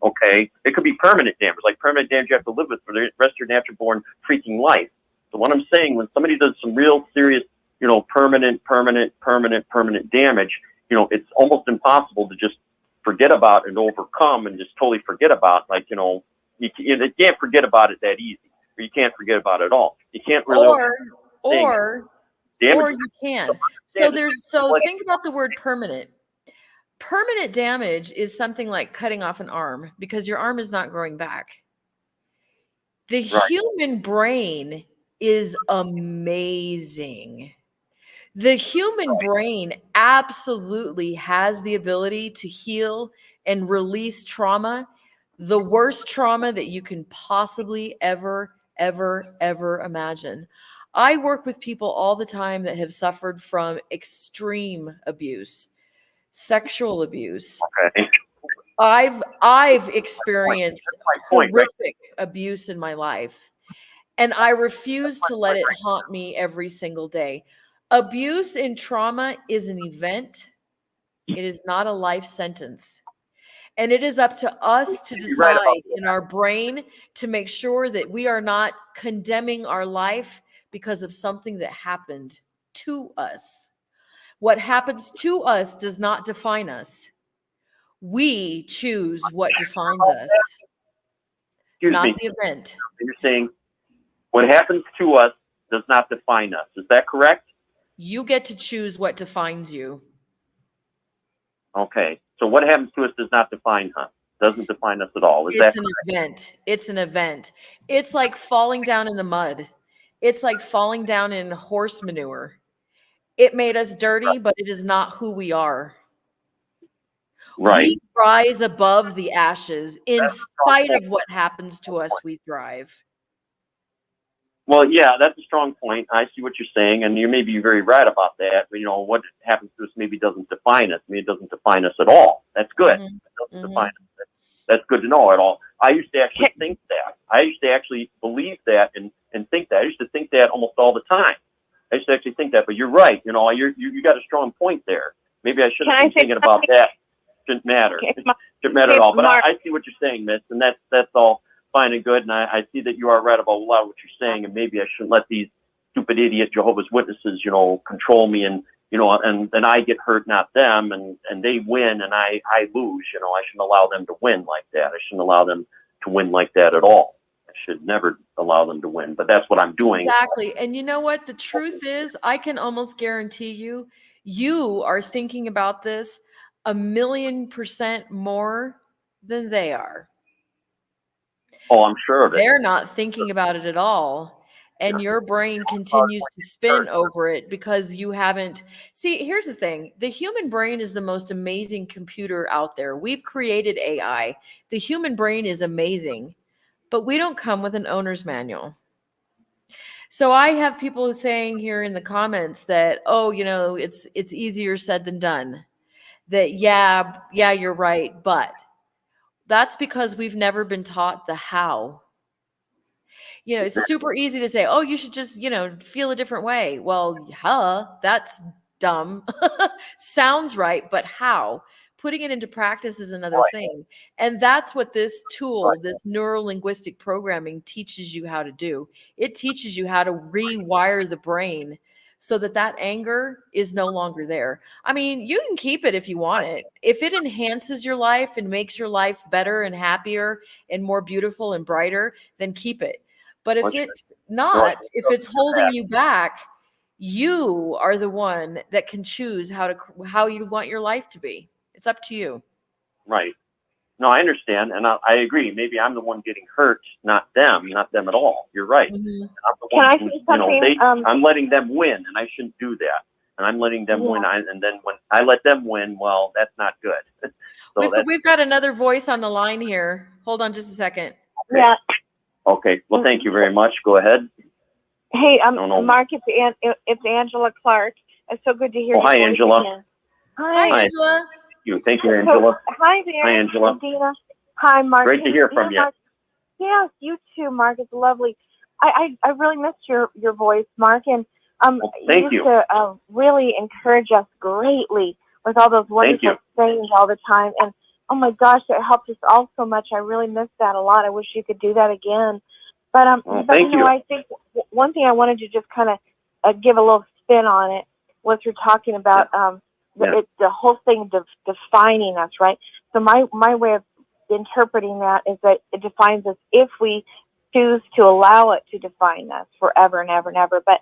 okay? It could be permanent damage, like permanent damage you have to live with for the rest of your natural-born freaking life. So what I'm saying, when somebody does some real serious, you know, permanent damage, you know, it's almost impossible to just forget about and overcome and just totally forget about. Like, you know, you can't forget about it that easy, or you can't forget about it at all. You can't really. Or you can. So think about the word permanent. Permanent damage is something like cutting off an arm because your arm is not growing back. The human brain is amazing. The human brain absolutely has the ability to heal and release trauma, the worst trauma that you can possibly ever imagine. I work with people all the time that have suffered from extreme abuse, sexual abuse, I've experienced my point, right? horrific abuse in my life, and I refuse to let it haunt me every single day. Abuse and trauma is an event. It is not a life sentence. And it is up to us to You're right about decide in our brain to make sure that we are not condemning our life because of something that happened to us. What happens to us does not define us. We choose what defines us, Excuse not me. the event. You're saying what happens to us does not define us. Is that correct? You get to choose what defines you. Okay. So what happens to us does not define us. Doesn't define us at all. Is that It's an event. It's an event. It's like falling down in the mud. It's like falling down in horse manure. It made us dirty, but it is not who we are. right? We rise above the ashes. In That's a strong spite point. of what happens to us, we thrive. Well, yeah, that's a strong point. I see what you're saying, and you may be very right about that. But, what happens to us maybe doesn't define us. Maybe it doesn't define us at all. That's good. Mhm. It doesn't Mhm. define us. That's good to know at all. I used to actually think that. I used to actually believe that and think that. I used to think that almost all the time. I used to actually think that. But you're right. You got a strong point there. Maybe I shouldn't be thinking about that. Shouldn't matter. Shouldn't matter at all. But I see what you're saying, Miss, and that's all fine and good. And I see that you are right about a lot of what you're saying. And maybe I shouldn't let these stupid idiot Jehovah's Witnesses, control me and and I get hurt, not them, and they win and I lose. I shouldn't allow them to win like that. I shouldn't allow them to win like that at all. I should never allow them to win. But that's what I'm doing. Exactly. And you know what? The truth is, I can almost guarantee you are thinking about this 1,000,000% more than they are. Oh, I'm sure of it. They're not thinking about it at all. And your brain continues to spin over it because you haven't. See, here's the thing, the human brain is the most amazing computer out there. We've created AI. The human brain is amazing, but we don't come with an owner's manual. So I have people saying here in the comments that, oh, it's easier said than done. That yeah, you're right, but that's because we've never been taught the how. It's super easy to say, oh, you should just, feel a different way. Well, that's dumb. Sounds right, but how? Putting it into practice is another thing. And that's what this tool, this neuro-linguistic programming, teaches you how to do. It teaches you how to rewire the brain so that anger is no longer there. I mean, you can keep it if you want it. If it enhances your life and makes your life better and happier and more beautiful and brighter, then keep it. But if it's not, if it's holding you back, you are the one that can choose how you want your life to be. It's up to you. Right. No, I understand, and I agree. Maybe I'm the one getting hurt, not them at all. You're right. Mhm. I'm the Can one I who, say something? I'm letting them win, and I shouldn't do that. And I'm letting them win, and then when I let them win, well, that's not good. So We've got another voice on the line here. Hold on just a second. Yeah. Okay. Well, thank you very much. Go ahead. Hey, No. Mark, it's Angela Clark. It's so good to hear you. Hi, Angela. Again. Hi, Angela. Thank you, Angela. Hi there. Hi, Angela. Dina. Hi, Mark. Great to hear from you. Mark. Yes, you too, Mark. It's lovely. I really missed your voice, Mark, and thank you used to really encourage us greatly with all those wonderful sayings all the time. And oh my gosh, it helped us all so much. I really missed that a lot. I wish you could do that again. But thank you. I think one thing I wanted to just kind of give a little spin on it was you're talking about the whole thing defining us, right? So my way of interpreting that is that it defines us if we choose to allow it to define us forever and ever and ever. But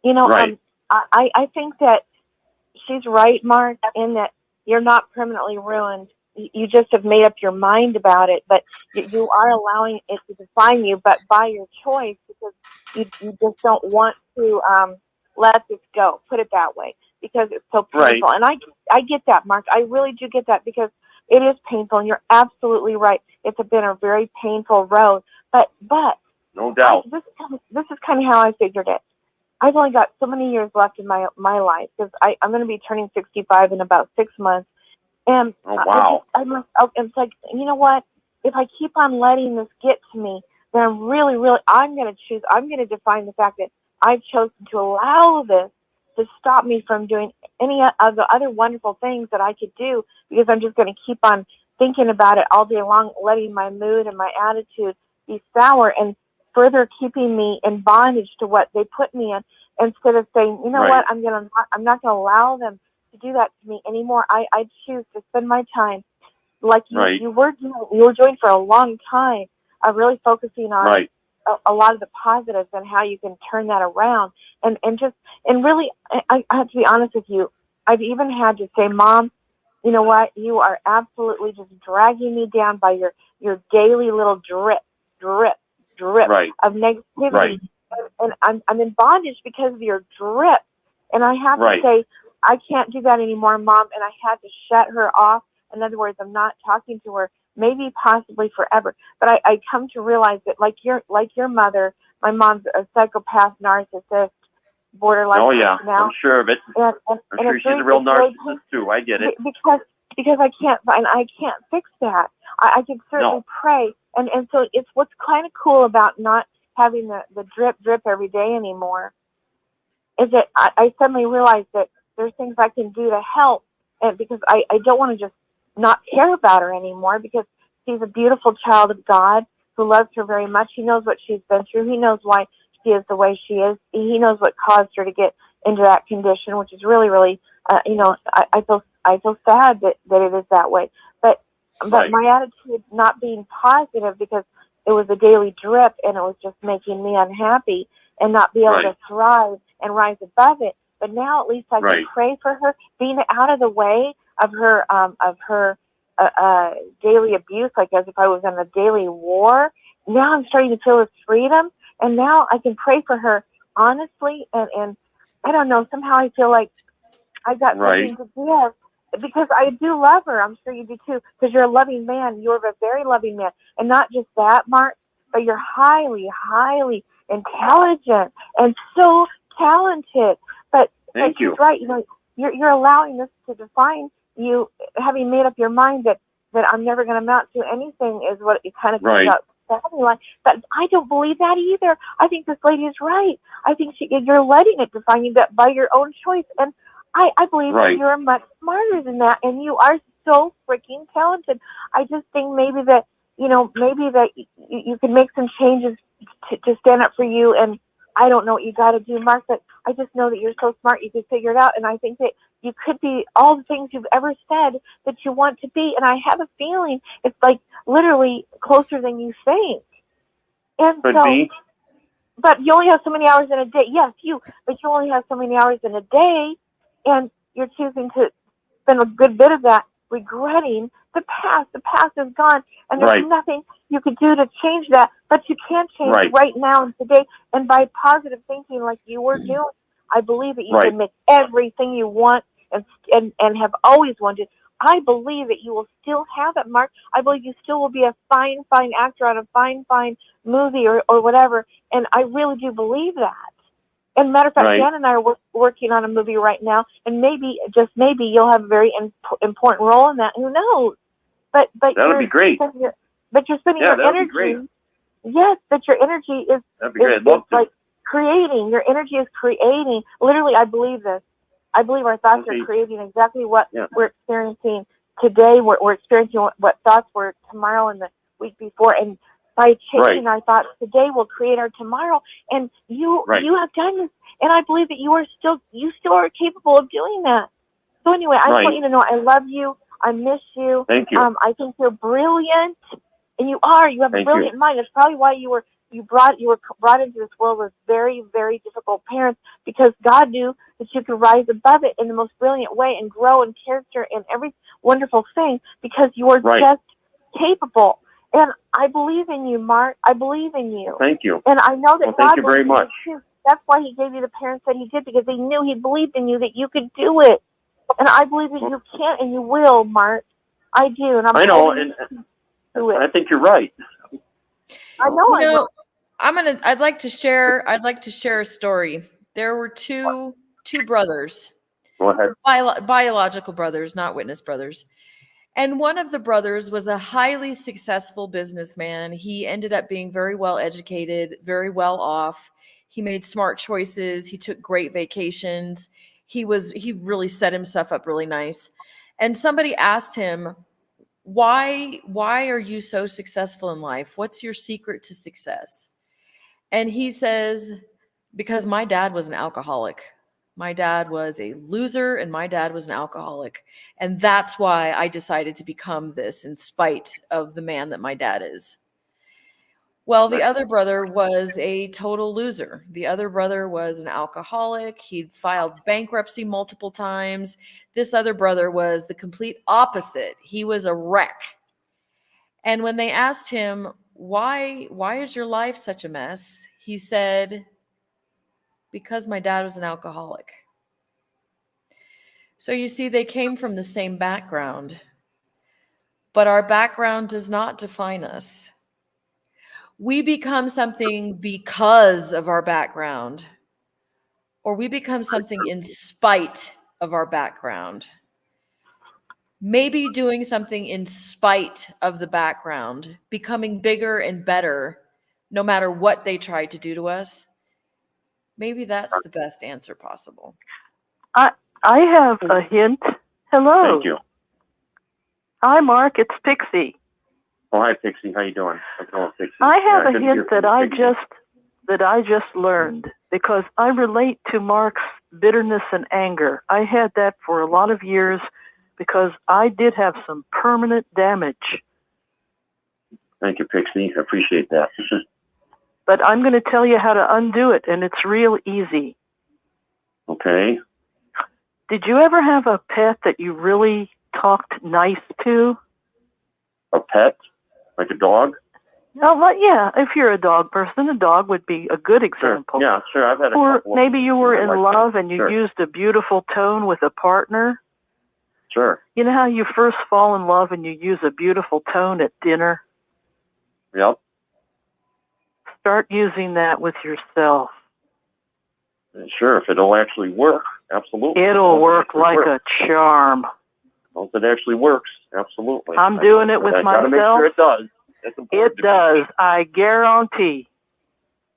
I think that she's right, Mark, in that you're not permanently ruined. You just have made up your mind about it, but you are allowing it to define you, but by your choice, because you just don't want to let this go. Put it that way, because it's so painful. Right. And I get that, Mark. I really do get that, because it is painful, and you're absolutely right. It's been a very painful road, but no doubt. This is kind of how I figured it. I've only got so many years left in my life, because I'm going to be turning 65 in about 6 months. And Oh, wow. it's like, you know what? If I keep on letting this get to me, then I'm really, I'm going to define the fact that I've chosen to allow this to stop me from doing any of the other wonderful things that I could do, because I'm just going to keep on thinking about it all day long, letting my mood and my attitude be sour and further keeping me in bondage to what they put me in, instead of saying, you know what, I'm not going to allow them to do that to me anymore. I choose to spend my time like you were doing for a long time, really focusing on a lot of the positives and how you can turn that around. And really, I have to be honest with you. I've even had to say, Mom, you know what? You are absolutely just dragging me down by your daily little drip of negativity. Right. And I'm in bondage because of your drip. And I have to say, I can't do that anymore, Mom. And I had to shut her off. In other words, I'm not talking to her, maybe possibly forever. But I come to realize that, like your mother, my mom's a psychopath, narcissist, borderline. Oh yeah, now. I'm sure of it. And I'm sure she's a real narcissist too. I get it. Because I can't fix that. I can certainly pray, and so it's what's kind of cool about not having the drip every day anymore, is that I suddenly realize that there's things I can do to help, and because I don't want to just not care about her anymore, because she's a beautiful child of God who loves her very much. He knows what she's been through. He knows why she is the way she is. He knows what caused her to get into that condition, which is really, really, I feel sad that it is that way. But my attitude not being positive, because it was a daily drip and it was just making me unhappy and not be able to thrive and rise above it. But now at least I can pray for her, being out of the way of her daily abuse, like as if I was in a daily war. Now I'm starting to feel this freedom, and now I can pray for her honestly, and I don't know, somehow I feel like I got something to give, because I do love her. I'm sure you do too, because you're a loving man. You're a very loving man. And not just that, Mark, but you're highly, highly intelligent and so talented. But thank you. Right, you're allowing this to define you, having made up your mind that I'm never going to amount to anything, is what it kind of comes out sounding like. But I don't believe that either. I think this lady is right. I think you're letting it define you that by your own choice. And I believe that you're much smarter than that, and you are so freaking talented. I just think maybe that you can make some changes to stand up for you. And I don't know what you got to do, Mark, but I just know that you're so smart you can figure it out. And I think that you could be all the things you've ever said that you want to be. And I have a feeling it's like literally closer than you think. And could so, be. But you only have so many hours in a day. Yes, but you only have so many hours in a day, and you're choosing to spend a good bit of that regretting the past. The past is gone, and there's nothing you could do to change that. But you can change right now and today, and by positive thinking, like you were doing. I believe that you can make everything you want and have always wanted. I believe that you will still have it, Mark. I believe you still will be a fine, fine actor on a fine, fine movie or whatever. And I really do believe that. And matter of fact, Dan and I are working on a movie right now, and maybe, just maybe, you'll have a very important role in that. Who knows? But that would be great. But you're spending your energy. Yes, but your energy is like creating. Your energy is creating. Literally, I believe this. I believe our thoughts are creating exactly what we're experiencing today. We're experiencing what thoughts were tomorrow and the week before. And by changing our thoughts today, we'll create our tomorrow. And you have done this. And I believe that you still are capable of doing that. So anyway, I want you to know I love you. I miss you. Thank you. I think you're brilliant. And you are. You have a brilliant mind. That's probably why you were brought into this world with very, very difficult parents, because God knew that you could rise above it in the most brilliant way and grow in character and every wonderful thing, because you are just capable. And I believe in you, Mark. I believe in you. Thank you. And I know that God thank you very much. Too. That's why He gave you the parents that He did, because He knew He believed in you, that you could do it. And I believe that you can and you will, Mark. I do. And I know. And I think you're right. I know. I'd like to share a story. There were two brothers. Go ahead. Biological brothers, not witness brothers. And one of the brothers was a highly successful businessman. He ended up being very well educated, very well off. He made smart choices. He took great vacations. He really set himself up really nice. And somebody asked him, why are you so successful in life? What's your secret to success? And he says, because my dad was an alcoholic. My dad was a loser and my dad was an alcoholic. And that's why I decided to become this in spite of the man that my dad is. Well, the other brother was a total loser. The other brother was an alcoholic. He'd filed bankruptcy multiple times. This other brother was the complete opposite. He was a wreck. And when they asked him, why is your life such a mess? He said, because my dad was an alcoholic. So you see, they came from the same background, but our background does not define us. We become something because of our background, or we become something in spite of our background. Maybe doing something in spite of the background, becoming bigger and better, no matter what they tried to do to us. Maybe that's the best answer possible. I have a hint. Hello. Thank you. Hi, Mark. It's Pixie. Oh, hi, Pixie. How you doing? Pixie. I have Yeah, a good to hear hint from that you, I just learned because I relate to Mark's bitterness and anger. I had that for a lot of years because I did have some permanent damage. Thank you, Pixie. I appreciate that. But I'm going to tell you how to undo it, and it's real easy. Okay. Did you ever have a pet that you really talked nice to? A pet? Like a dog? Oh, well, yeah, if you're a dog person, a dog would be a good example. Sure. Yeah, sure. I've had a Or couple maybe you were in love and you Sure. used a beautiful tone with a partner. Sure. You know how you first fall in love and you use a beautiful tone at dinner? Yep. Start using that with yourself. Sure, if it'll actually work, absolutely. It'll work like a charm. Well, if it actually works, absolutely. I'm doing it with I myself. gotta make sure it does. That's important It to me. does. I guarantee.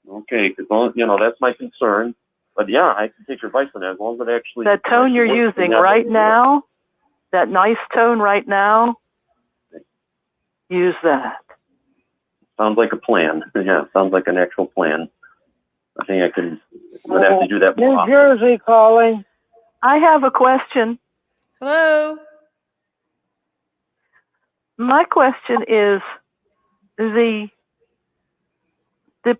Okay, because that's my concern. But yeah, I can take your advice on that as long as it actually. That tone you're works, using then right that'll now, that nice tone right now, use that. sounds like a plan. Yeah, sounds like an actual plan. I think would have to do that more New often. Jersey calling. I have a question. Hello. My question is the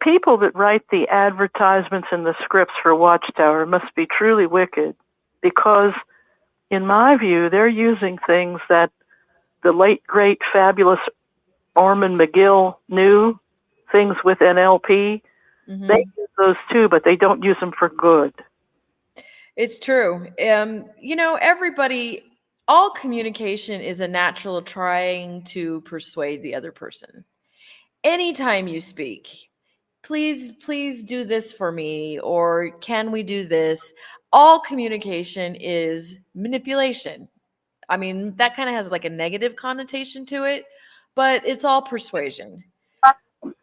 people that write the advertisements and the scripts for Watchtower must be truly wicked because, in my view, they're using things that the late, great, fabulous Orman McGill knew, things with NLP. Mm-hmm. They use those too, but they don't use them for good. It's true. All communication is a natural trying to persuade the other person. Anytime you speak, please do this for me, or can we do this? All communication is manipulation. I mean, that kind of has like a negative connotation to it, but it's all persuasion.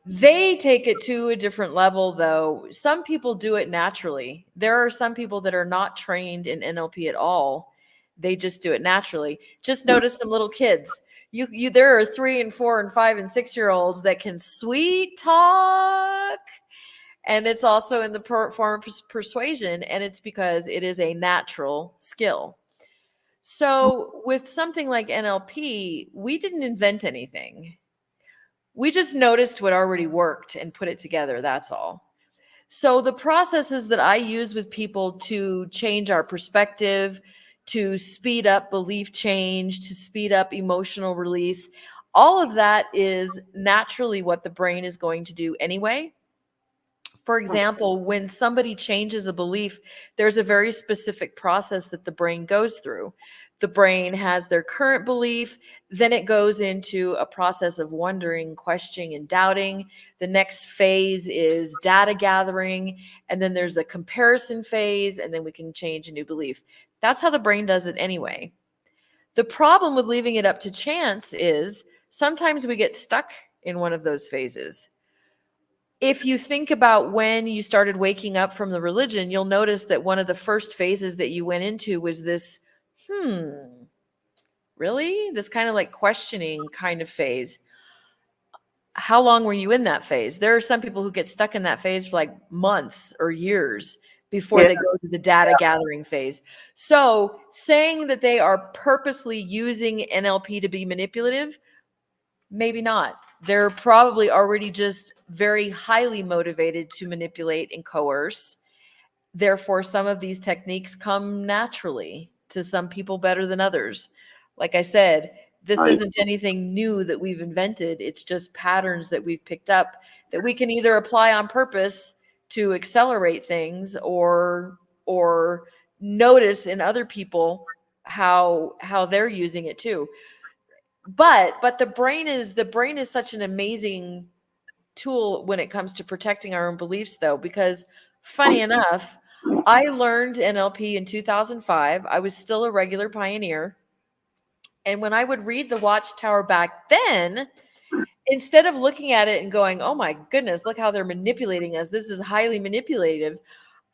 They take it to a different level, though. Some people do it naturally. There are some people that are not trained in NLP at all. They just do it naturally. Just notice some little kids. There are 3 and 4 and 5 and 6-year-olds that can sweet talk, and it's also in the form of persuasion, and it's because it is a natural skill. So with something like NLP, we didn't invent anything. We just noticed what already worked and put it together. That's all. So the processes that I use with people to change our perspective, to speed up belief change, to speed up emotional release, all of that is naturally what the brain is going to do anyway. For example, when somebody changes a belief, there's a very specific process that the brain goes through. The brain has their current belief, then it goes into a process of wondering, questioning, and doubting. The next phase is data gathering, and then there's the comparison phase, and then we can change a new belief. That's how the brain does it anyway. The problem with leaving it up to chance is sometimes we get stuck in one of those phases. If you think about when you started waking up from the religion, you'll notice that one of the first phases that you went into was this, really? This kind of like questioning kind of phase. How long were you in that phase? There are some people who get stuck in that phase for like months or years before they go to the data gathering phase. So saying that they are purposely using NLP to be manipulative, maybe not. They're probably already just very highly motivated to manipulate and coerce. Therefore, some of these techniques come naturally to some people better than others. Like I said, this isn't anything new that we've invented. It's just patterns that we've picked up that we can either apply on purpose to accelerate things or notice in other people how they're using it too. But the brain is such an amazing tool when it comes to protecting our own beliefs, though, because funny enough, I learned NLP in 2005. I was still a regular pioneer. And when I would read the Watchtower back then, instead of looking at it and going, oh my goodness, look how they're manipulating us, this is highly manipulative,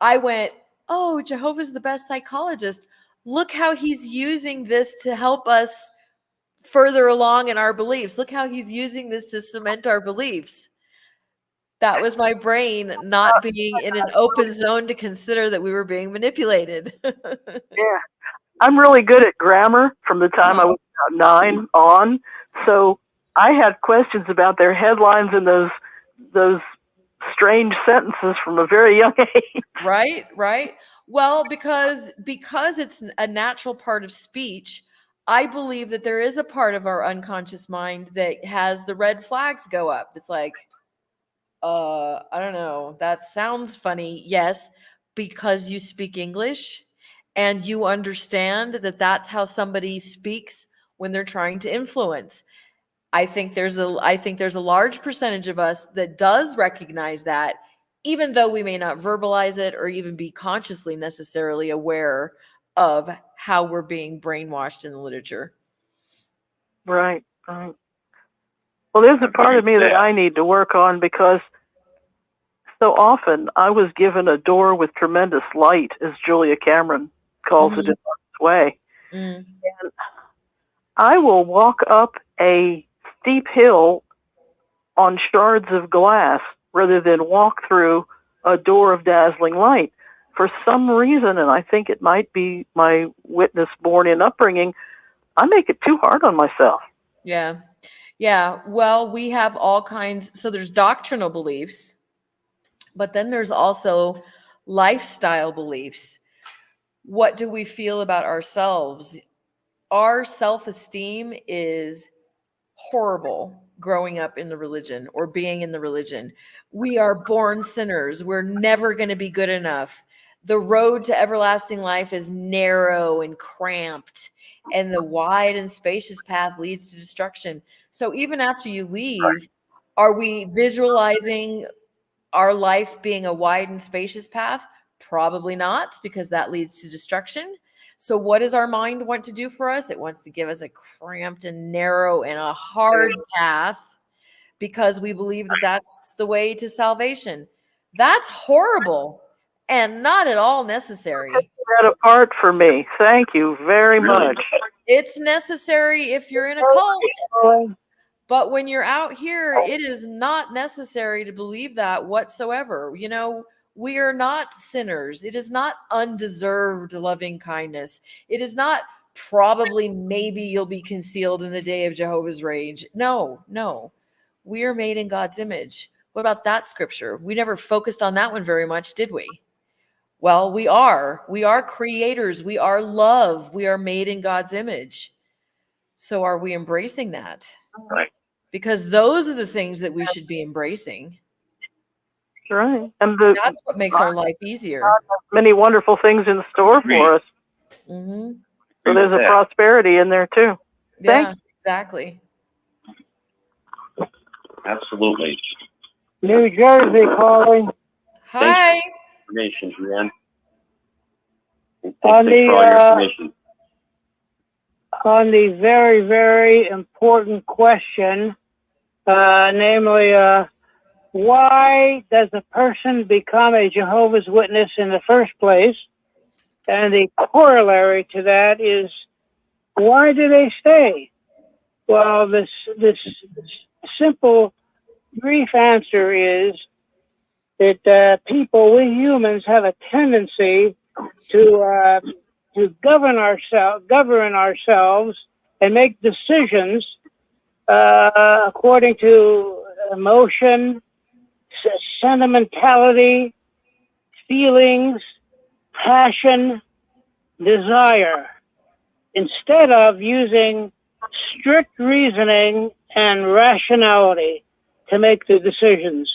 I went, oh, Jehovah's the best psychologist. Look how he's using this to help us further along in our beliefs. Look how he's using this to cement our beliefs. That was my brain not being in an open zone to consider that we were being manipulated. Yeah. I'm really good at grammar from the time I was about 9 on. So I had questions about their headlines and those strange sentences from a very young age. Right. Well, because it's a natural part of speech, I believe that there is a part of our unconscious mind that has the red flags go up. It's like, I don't know, that sounds funny. Yes, because you speak English and you understand that that's how somebody speaks when they're trying to influence. I think there's a large percentage of us that does recognize that, even though we may not verbalize it or even be consciously necessarily aware of how we're being brainwashed in the literature. Right. Well, there's a part of me that I need to work on, because so often I was given a door with tremendous light, as Julia Cameron calls it in this way. And I will walk up a steep hill on shards of glass rather than walk through a door of dazzling light. For some reason, and I think it might be my witness-born-in upbringing, I make it too hard on myself. Yeah. Well, we have all kinds. So there's doctrinal beliefs, but then there's also lifestyle beliefs. What do we feel about ourselves? Our self-esteem is horrible growing up in the religion or being in the religion. We are born sinners. We're never going to be good enough. The road to everlasting life is narrow and cramped, and the wide and spacious path leads to destruction. So even after you leave, are we visualizing our life being a wide and spacious path? Probably not, because that leads to destruction. So what does our mind want to do for us? It wants to give us a cramped and narrow and a hard path, because we believe that that's the way to salvation. That's horrible and not at all necessary. Take that apart for me. Thank you very much. It's necessary if you're in a cult. But when you're out here, it is not necessary to believe that whatsoever. You know, we are not sinners. It is not undeserved loving kindness. It is not probably maybe you'll be concealed in the day of Jehovah's rage. No. We are made in God's image. What about that scripture? We never focused on that one very much, did we? Well, we are. We are creators. We are love. We are made in God's image. So are we embracing that? Right. Because those are the things that we should be embracing. Right. And that's what makes our life easier. Many wonderful things in store for us. Mm-hmm. So there's a prosperity in there too. Yeah, exactly. Absolutely. New Jersey calling. Hi. Information, Jan. On the, on the very, very important question, namely, why does a person become a Jehovah's Witness in the first place? And the corollary to that is, why do they stay? Well, this simple, brief answer is that we humans, have a tendency to govern ourselves and make decisions according to emotion, sentimentality, feelings, passion, desire, instead of using strict reasoning and rationality to make the decisions.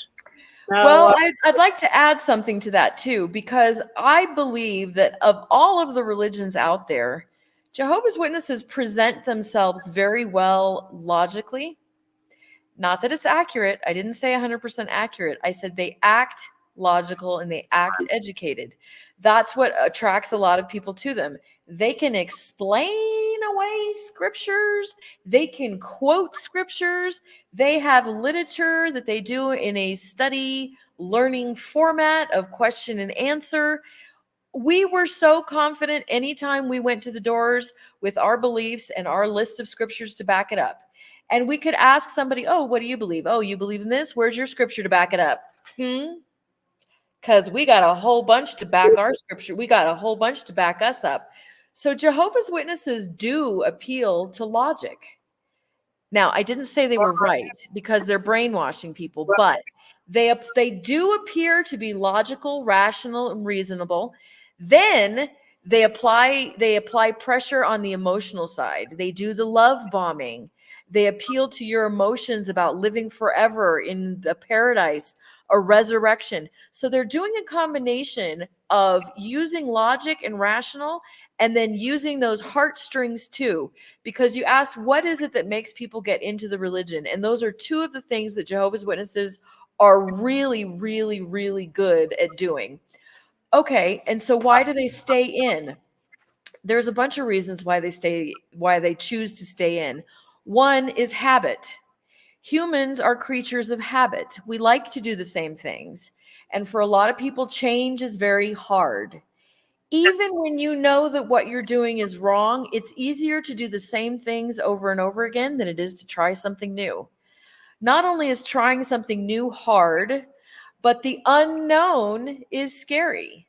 Now, Well, I'd like to add something to that too, because I believe that of all of the religions out there, Jehovah's Witnesses present themselves very well logically. Not that it's accurate. I didn't say 100% accurate. I said they act logical and they act educated. That's what attracts a lot of people to them. They can explain away scriptures. They can quote scriptures. They have literature that they do in a study learning format of question and answer. We were so confident anytime we went to the doors with our beliefs and our list of scriptures to back it up. And we could ask somebody, oh, what do you believe? Oh, you believe in this? Where's your scripture to back it up? Because we got a whole bunch to back our scripture. We got a whole bunch to back us up. So Jehovah's Witnesses do appeal to logic. Now, I didn't say they were right because they're brainwashing people, but they do appear to be logical, rational, and reasonable. Then they apply pressure on the emotional side. They do the love bombing. They appeal to your emotions about living forever in the paradise, a resurrection. So they're doing a combination of using logic and rational and then using those heartstrings too, because you asked, what is it that makes people get into the religion? And those are two of the things that Jehovah's Witnesses are really, really, really good at doing. Okay, and so why do they stay in? There's a bunch of reasons why they choose to stay in. One is habit. Humans are creatures of habit. We like to do the same things. And for a lot of people, change is very hard. Even when you know that what you're doing is wrong, it's easier to do the same things over and over again than it is to try something new. Not only is trying something new hard, but the unknown is scary.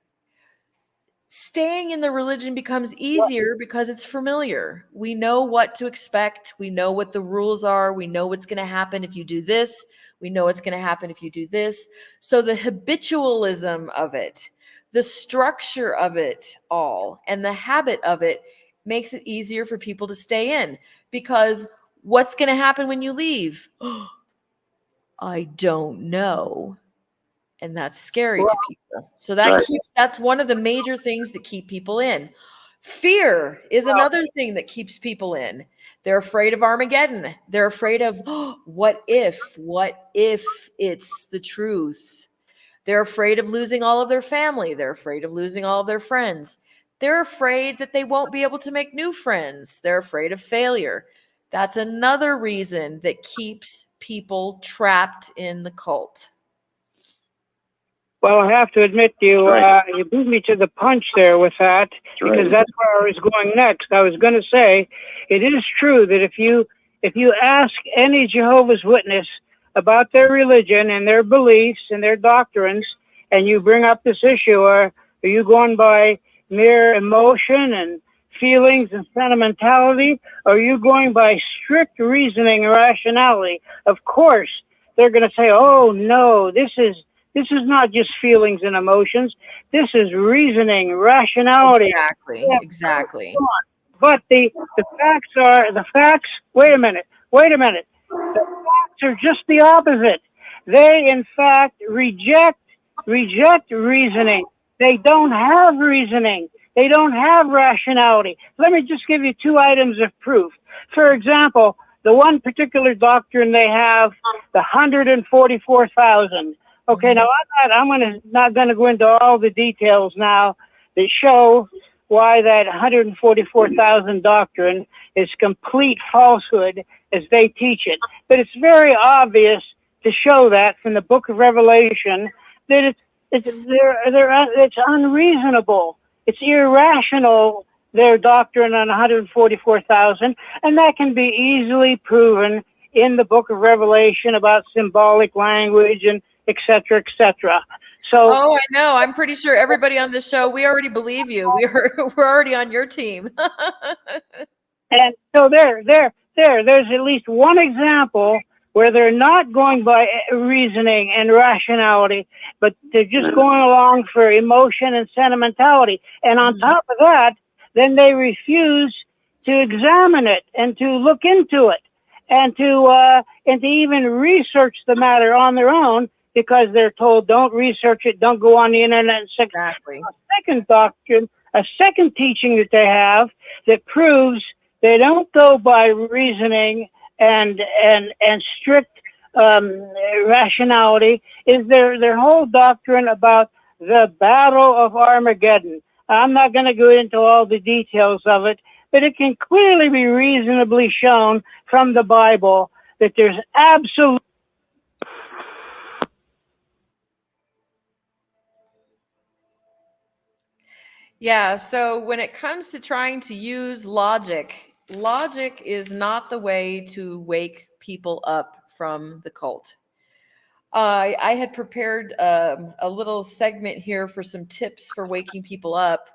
Staying in the religion becomes easier because it's familiar. We know what to expect. We know what the rules are. We know what's going to happen if you do this. We know what's going to happen if you do this. So the habitualism of it, the structure of it all, and the habit of it makes it easier for people to stay in, because what's going to happen when you leave? I don't know. And that's scary to people. So that's one of the major things that keep people in. Fear is another thing that keeps people in. They're afraid of Armageddon. They're afraid of what if it's the truth. They're afraid of losing all of their family. They're afraid of losing all of their friends. They're afraid that they won't be able to make new friends. They're afraid of failure. That's another reason that keeps people trapped in the cult. Well, I have to admit to you, you beat me to the punch there with that, because that's where I was going next. I was going to say, it is true that if you ask any Jehovah's Witness about their religion and their beliefs and their doctrines, and you bring up this issue, are you going by mere emotion and feelings and sentimentality, or are you going by strict reasoning and rationality? Of course, they're going to say, oh, no, this is not just feelings and emotions. This is reasoning, rationality. Exactly. But the facts, wait a minute. The facts are just the opposite. They, in fact, reject reasoning. They don't have reasoning. They don't have rationality. Let me just give you two items of proof. For example, the one particular doctrine they have, the 144,000. Okay, now I'm not going to go into all the details now that show why that 144,000 doctrine is complete falsehood as they teach it. But it's very obvious to show that from the book of Revelation that it's unreasonable. It's irrational, their doctrine on 144,000, and that can be easily proven in the book of Revelation about symbolic language and et cetera, et cetera. So, oh, I know. I'm pretty sure everybody on this show, we already believe you. We're already on your team. and so there's at least one example where they're not going by reasoning and rationality, but they're just going along for emotion and sentimentality. And on top of that, then they refuse to examine it and to look into it and to even research the matter on their own, because they're told don't research it, don't go on the internet. Exactly. A second doctrine, a second teaching that they have that proves they don't go by reasoning and strict rationality is their whole doctrine about the Battle of Armageddon. I'm not going to go into all the details of it, but it can clearly be reasonably shown from the Bible that there's absolute. Yeah, so when it comes to trying to use logic, logic is not the way to wake people up from the cult. I had prepared a little segment here for some tips for waking people up.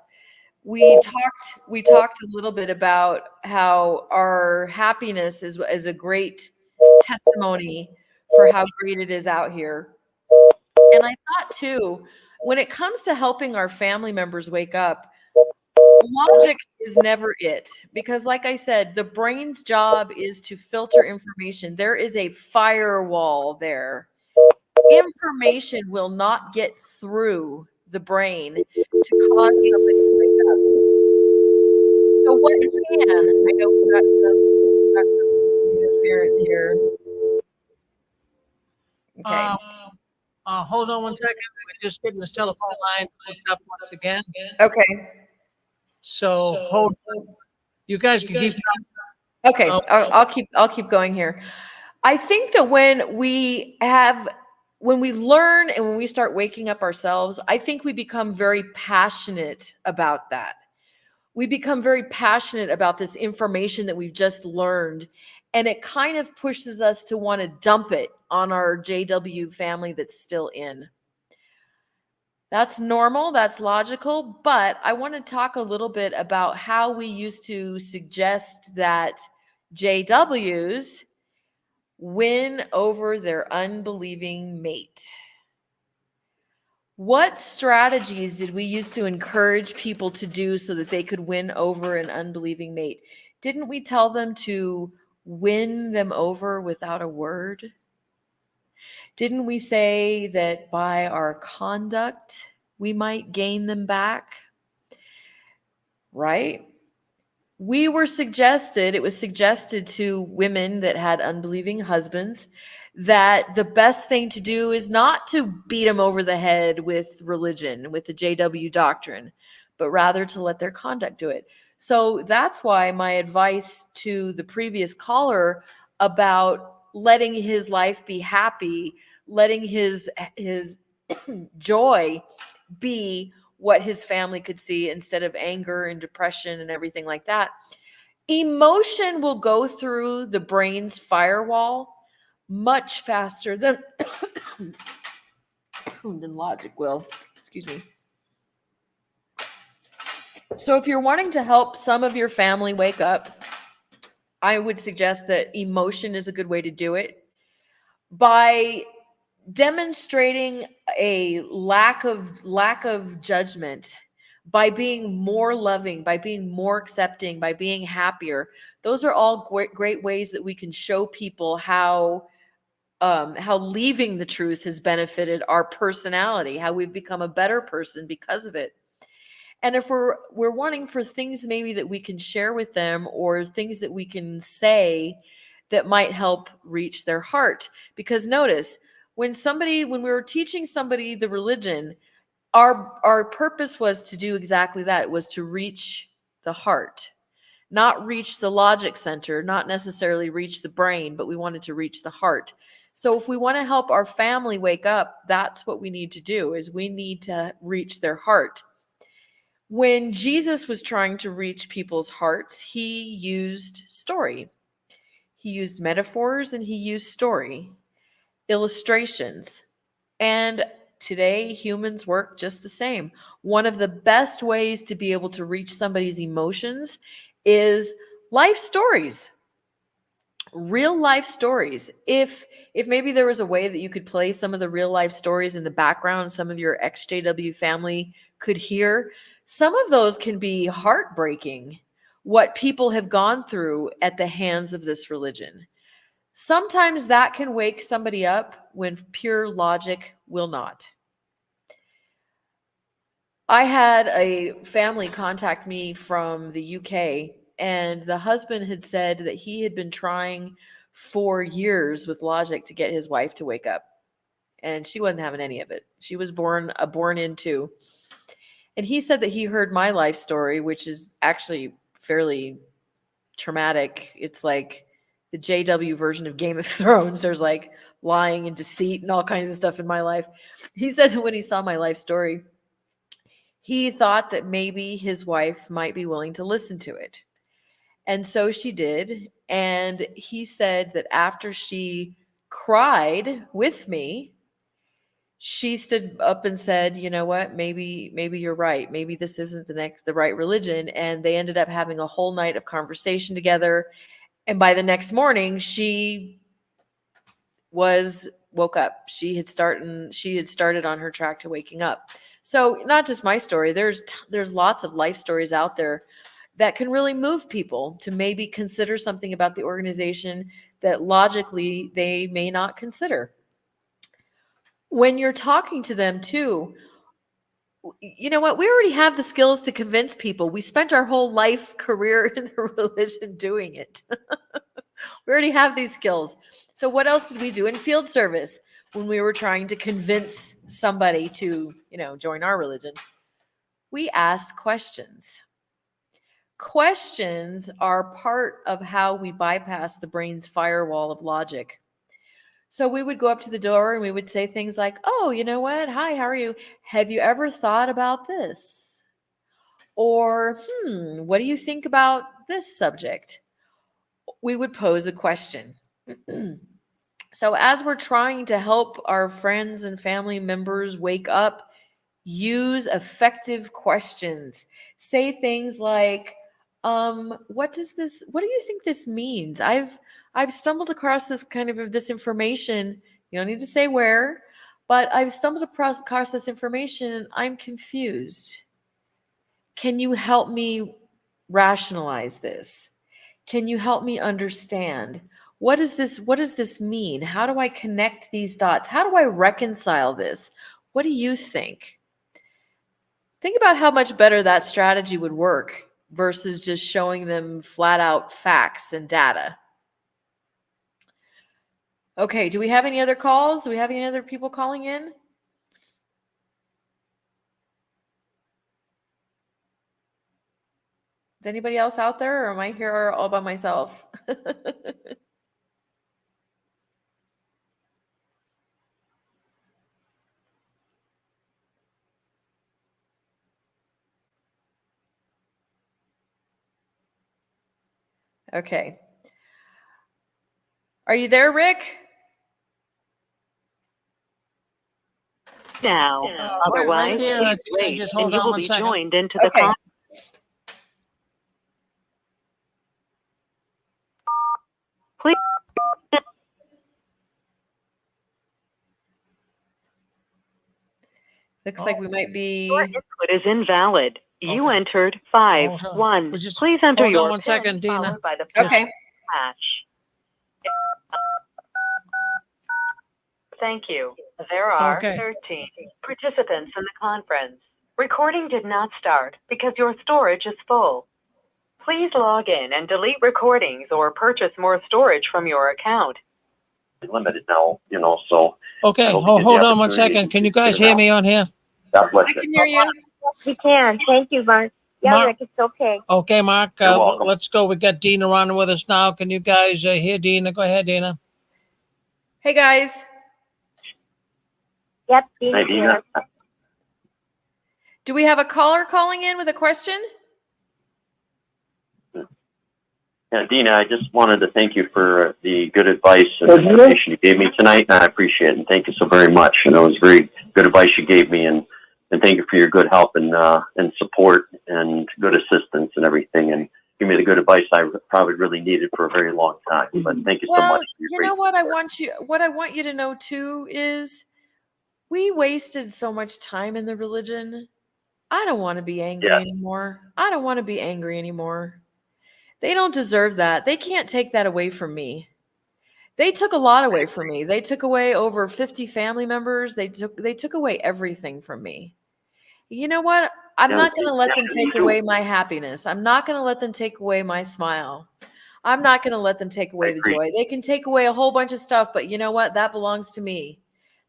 We talked a little bit about how our happiness is a great testimony for how great it is out here. And I thought too, when it comes to helping our family members wake up, logic is never it. Because, like I said, the brain's job is to filter information. There is a firewall there. Information will not get through the brain to cause somebody to wake up. So, what can, I know we've got some interference here. Okay. Hold on 1 second. We're just getting this telephone line hooked up once again. Okay. So hold on. You guys can keep. Okay. I'll keep going here. I think that when we learn and when we start waking up ourselves, I think we become very passionate about that. We become very passionate about this information that we've just learned. And it kind of pushes us to want to dump it on our JW family that's still in. That's normal, that's logical, but I want to talk a little bit about how we used to suggest that JWs win over their unbelieving mate. What strategies did we use to encourage people to do so that they could win over an unbelieving mate? Didn't we tell them to win them over without a word? Didn't we say that by our conduct, we might gain them back? Right? It was suggested to women that had unbelieving husbands that the best thing to do is not to beat them over the head with religion, with the JW doctrine, but rather to let their conduct do it. So that's why my advice to the previous caller about letting his life be happy, letting his joy be what his family could see instead of anger and depression and everything like that. Emotion will go through the brain's firewall much faster than logic will. Excuse me. So if you're wanting to help some of your family wake up, I would suggest that emotion is a good way to do it. By demonstrating a lack of judgment, by being more loving, by being more accepting, by being happier. Those are all great ways that we can show people how leaving the truth has benefited our personality, how we've become a better person because of it. And if we're wanting for things maybe that we can share with them or things that we can say that might help reach their heart. Because notice, when we were teaching somebody the religion, our purpose was to do exactly that. It was to reach the heart, not reach the logic center, not necessarily reach the brain, but we wanted to reach the heart. So if we want to help our family wake up, that's what we need to do, is we need to reach their heart. When Jesus was trying to reach people's hearts, he used story. He used metaphors and he used story, illustrations. And today, humans work just the same. One of the best ways to be able to reach somebody's emotions is life stories, real life stories. If maybe there was a way that you could play some of the real life stories in the background, some of your XJW family could hear, some of those can be heartbreaking, what people have gone through at the hands of this religion. Sometimes that can wake somebody up when pure logic will not. I had a family contact me from the UK, and the husband had said that he had been trying for years with logic to get his wife to wake up, and she wasn't having any of it. She was born into. And he said that he heard my life story, which is actually fairly traumatic. It's like the JW version of Game of Thrones. There's like lying and deceit and all kinds of stuff in my life. He said that when he saw my life story, he thought that maybe his wife might be willing to listen to it. And so she did. And he said that after she cried with me, she stood up and said, you know what, maybe you're right. Maybe this isn't the right religion. And they ended up having a whole night of conversation together. And by the next morning, she woke up. She had started on her track to waking up. So not just my story, there's lots of life stories out there that can really move people to maybe consider something about the organization that logically they may not consider. When you're talking to them too, you know what? We already have the skills to convince people. We spent our whole life career in the religion doing it. We already have these skills. So what else did we do in field service when we were trying to convince somebody to, join our religion? We asked questions. Questions are part of how we bypass the brain's firewall of logic. So we would go up to the door and we would say things like, oh, you know what? Hi, how are you? Have you ever thought about this? Or, what do you think about this subject? We would pose a question. So as we're trying to help our friends and family members wake up, use effective questions. Say things like, what do you think this means? I've stumbled across this information. You don't need to say where, but I've stumbled across this information and I'm confused. Can you help me rationalize this? Can you help me understand? What does this mean? How do I connect these dots? How do I reconcile this? What do you think? Think about how much better that strategy would work versus just showing them flat out facts and data. Okay, do we have any other calls? Do we have any other people calling in? Is anybody else out there, or am I here all by myself? Okay. Are you there, Rick? Now, otherwise, right wait, just and hold you on will one be second. joined into the Okay. conference. Please. Looks like we might be. Your input is invalid. You Okay. entered Hold on. 5-1. We just- Please enter hold on your one PIN second, Dina. followed by the Okay. hash. Thank you. There are Okay. 13 participants in the conference. Recording did not start because your storage is full. Please log in and delete recordings or purchase more storage from your account. Limited now, so. Okay, I don't think hold the on one opportunity second. Can you to guys get hear around. me on here? God bless I you. can hear you. We can. Thank you, Mark. Yeah, Mark- Rick, it's okay. Okay, Mark, You're welcome. let's go. We got Dina on with us now. Can you guys hear Dina? Go ahead, Dina. Hey guys. Yep, Hey, Dina. Dina. Do we have a caller calling in with a question? Yeah, Dina, I just wanted to thank you for the good advice and information you gave me tonight, and I appreciate it. And thank you so very much. And it was very good advice you gave me, and thank you for your good help and support and good assistance and everything. And give me the good advice I probably really needed for a very long time. But thank you so much. Well, you know what I want you to know too is we wasted so much time in the religion. I don't want to be angry anymore. I don't want to be angry anymore. They don't deserve that. They can't take that away from me. They took a lot away from me. They took away over 50 family members. They took away everything from me. You know what? I'm not going to let them take away my happiness. I'm not going to let them take away my smile. I'm not going to let them take away the joy. They can take away a whole bunch of stuff, but you know what? That belongs to me.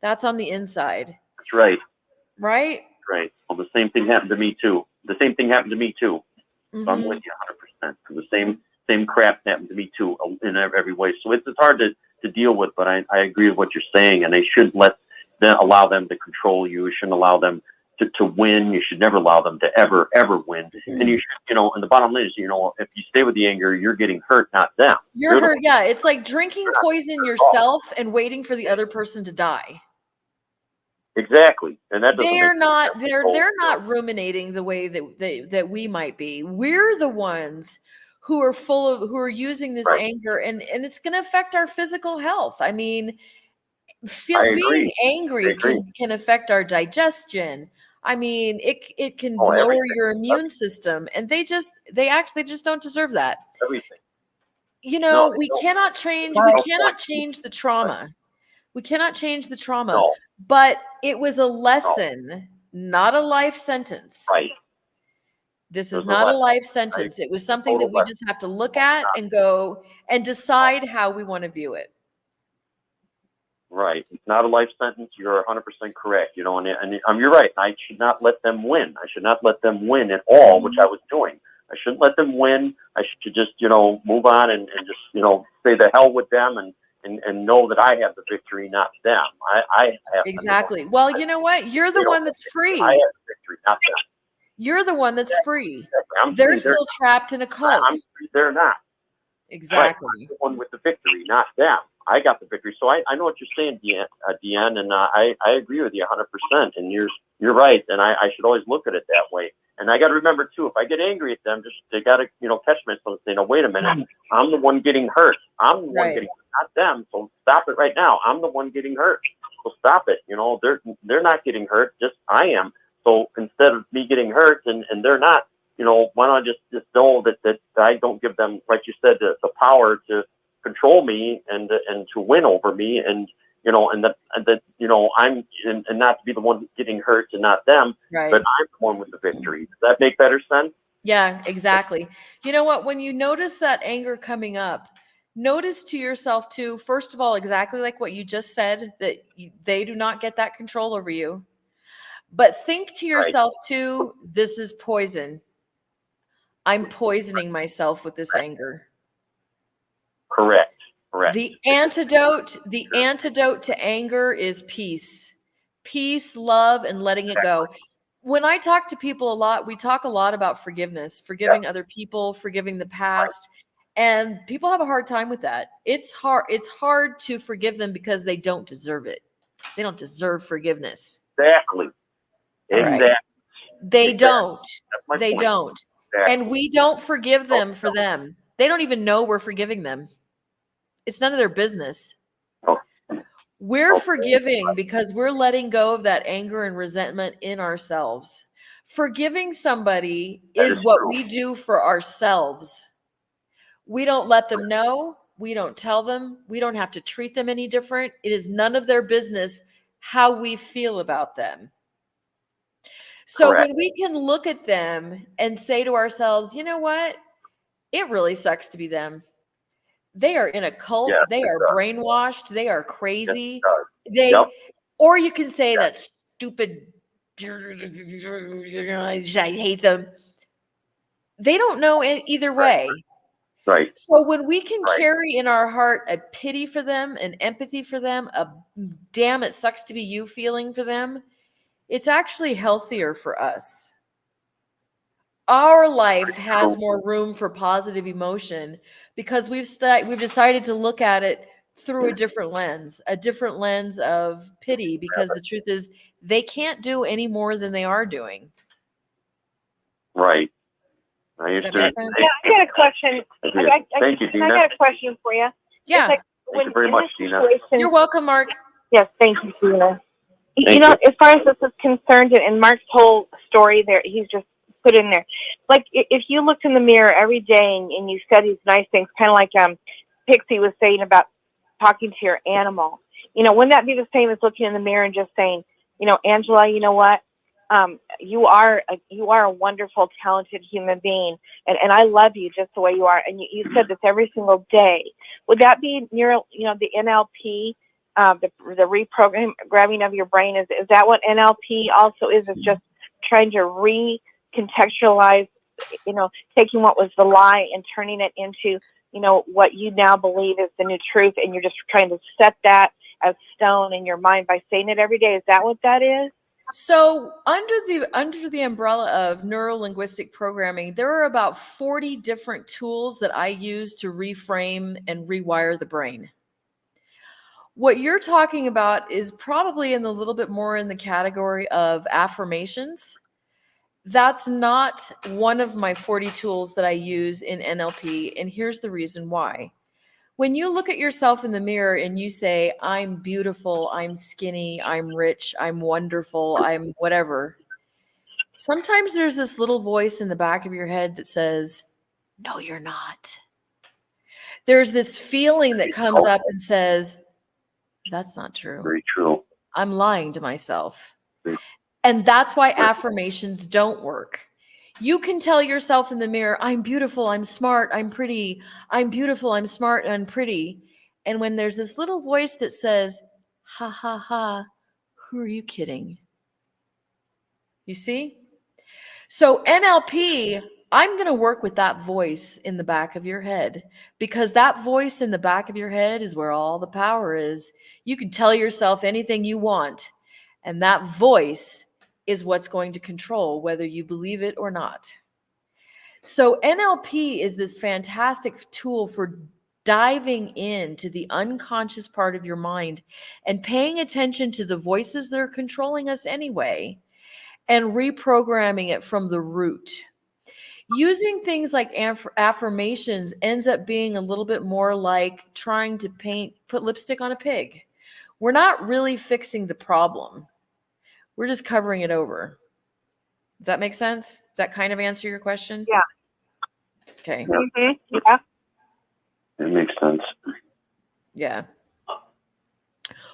That's on the inside. That's right. Right? Right. Well, the same thing happened to me too. So I'm with you 100%. The same crap happened to me too in every way. So it's hard to deal with, but I agree with what you're saying, and they shouldn't allow them to control you. You shouldn't allow them to win. You should never allow them to ever win. And you should, and the bottom line is, if you stay with the anger, you're getting hurt, not them. You're hurt. Yeah. It's like drinking poison yourself and waiting for the other person to die. Exactly. And that doesn't they're not ruminating the way that we might be. We're the ones who are using this anger, and it's going to affect our physical health. I mean, being angry can affect our digestion. I mean, it can lower your immune system, and they actually just don't deserve that. Everything. We cannot change the trauma. We cannot change the trauma. No. But it was a lesson, not a life sentence. Right. This is not a life sentence. It was something that we just have to look at and go and decide how we want to view it. Right. It's not a life sentence. You're 100% correct. And you're right. I should not let them win. I should not let them win at all, which I was doing. I shouldn't let them win. I should just, move on and just, say the hell with them and know that I have the victory, not them. I have exactly. Well, you know what? You're the one that's free. I have the victory, not them. You're the one that's free. I'm They're free. still trapped in a cult. I'm free. They're not. Exactly. Right. I'm the one with the victory, not them. I got the victory. So I know what you're saying, Deanne, and I agree with you 100%. And you're right. And I should always look at it that way. And I got to remember too, if I get angry at them, they got to catch myself and say, no, wait a minute, I'm the one getting hurt. I'm the one getting hurt, not them. So stop it right now. I'm the one getting hurt. So stop it. They're not getting hurt. Just I am. So instead of me getting hurt and they're not, why don't I just know that I don't give them, like you said, the power to control me and to win over me and that I'm and not to be the one getting hurt and not them, but I'm the one with the victory. Does that make better sense? Yeah, exactly. You know what? When you notice that anger coming up, notice to yourself too, first of all, exactly like what you just said, that they do not get that control over you. But think to yourself too, this is poison. I'm poisoning myself with this anger. Correct. The antidote to anger is peace. Peace, love, and letting it go. When I talk to people a lot, we talk a lot about forgiveness, forgiving other people, forgiving the past. And people have a hard time with that. It's hard to forgive them because they don't deserve it. They don't deserve forgiveness. Exactly. Right. They don't. They don't. Exactly. And we don't forgive them for them. They don't even know we're forgiving them. It's none of their business. We're forgiving because we're letting go of that anger and resentment in ourselves. Forgiving somebody is what we do for ourselves. We don't let them know. We don't tell them. We don't have to treat them any different. It is none of their business how we feel about them. So when we can look at them and say to ourselves, you know what? It really sucks to be them. They are in a cult. They are brainwashed. They are crazy. Or you can say that stupid I hate them. They don't know either way. Right. So when we can Right. carry in our heart a pity for them, an empathy for them, a damn it sucks to be you feeling for them, it's actually healthier for us. Our life has more room for positive emotion because we've decided to look at it through a different lens of pity, because the truth is they can't do any more than they are doing. Right. I Does that make understand. sense? Yeah, I got a question. Thank you, Dina. I got a question for you. Yeah. It's like Thank you very in much, this Dina. situation- You're welcome, Mark. Yes, thank you, Dina. Thank As you. far as this is concerned, and Mark's whole story there, he's just put in there. Like, if you looked in the mirror every day and you said these nice things, kind of like Pixie was saying about talking to your animal, wouldn't that be the same as looking in the mirror and just saying, Angela, you know what? You are a wonderful, talented human being, and I love you just the way you are. And you said this every single day. Would that be the NLP? The reprogramming of your brain, is that what NLP also is? It's just trying to recontextualize, taking what was the lie and turning it into, what you now believe is the new truth, and you're just trying to set that as stone in your mind by saying it every day. Is that what that is? So under the umbrella of neuro-linguistic programming, there are about 40 different tools that I use to reframe and rewire the brain. What you're talking about is probably in a little bit more in the category of affirmations. That's not one of my 40 tools that I use in NLP, and here's the reason why. When you look at yourself in the mirror and you say, I'm beautiful, I'm skinny, I'm rich, I'm wonderful, I'm whatever, sometimes there's this little voice in the back of your head that says, no, you're not. There's this feeling that comes up and says, that's not true. Very true. I'm lying to myself. And that's why affirmations don't work. You can tell yourself in the mirror, I'm beautiful, I'm smart, I'm pretty, I'm beautiful, I'm smart, and pretty. And when there's this little voice that says, ha, ha, ha, who are you kidding? You see? So NLP, I'm going to work with that voice in the back of your head, because that voice in the back of your head is where all the power is. You can tell yourself anything you want, and that voice is what's going to control whether you believe it or not. So NLP is this fantastic tool for diving into the unconscious part of your mind and paying attention to the voices that are controlling us anyway, and reprogramming it from the root. Using things like affirmations ends up being a little bit more like trying to put lipstick on a pig. We're not really fixing the problem. We're just covering it over. Does that make sense? Does that kind of answer your question? Yeah. Okay. Mm-hmm. Yeah. It makes sense. Yeah.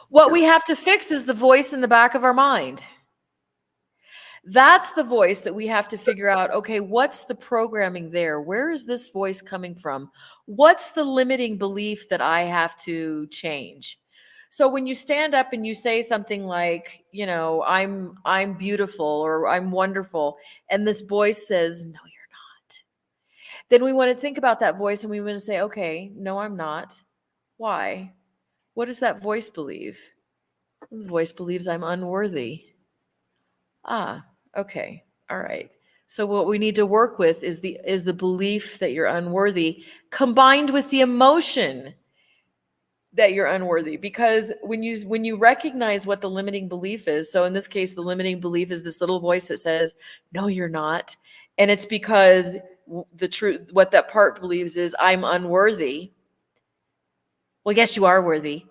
What we have to fix is the voice in the back of our mind. That's the voice that we have to figure out, okay, what's the programming there? Where is this voice coming from? What's the limiting belief that I have to change? So when you stand up and you say something like, I'm beautiful or I'm wonderful, and this voice says, no, you're not. Then we want to think about that voice and we want to say, okay, no, I'm not. Why? What does that voice believe? The voice believes I'm unworthy. Ah, okay. All right. So what we need to work with is the belief that you're unworthy, combined with the emotion that you're unworthy. Because when you recognize what the limiting belief is, so in this case, the limiting belief is this little voice that says, no, you're not. And it's because the truth, what that part believes is, I'm unworthy. Well, yes, you are worthy.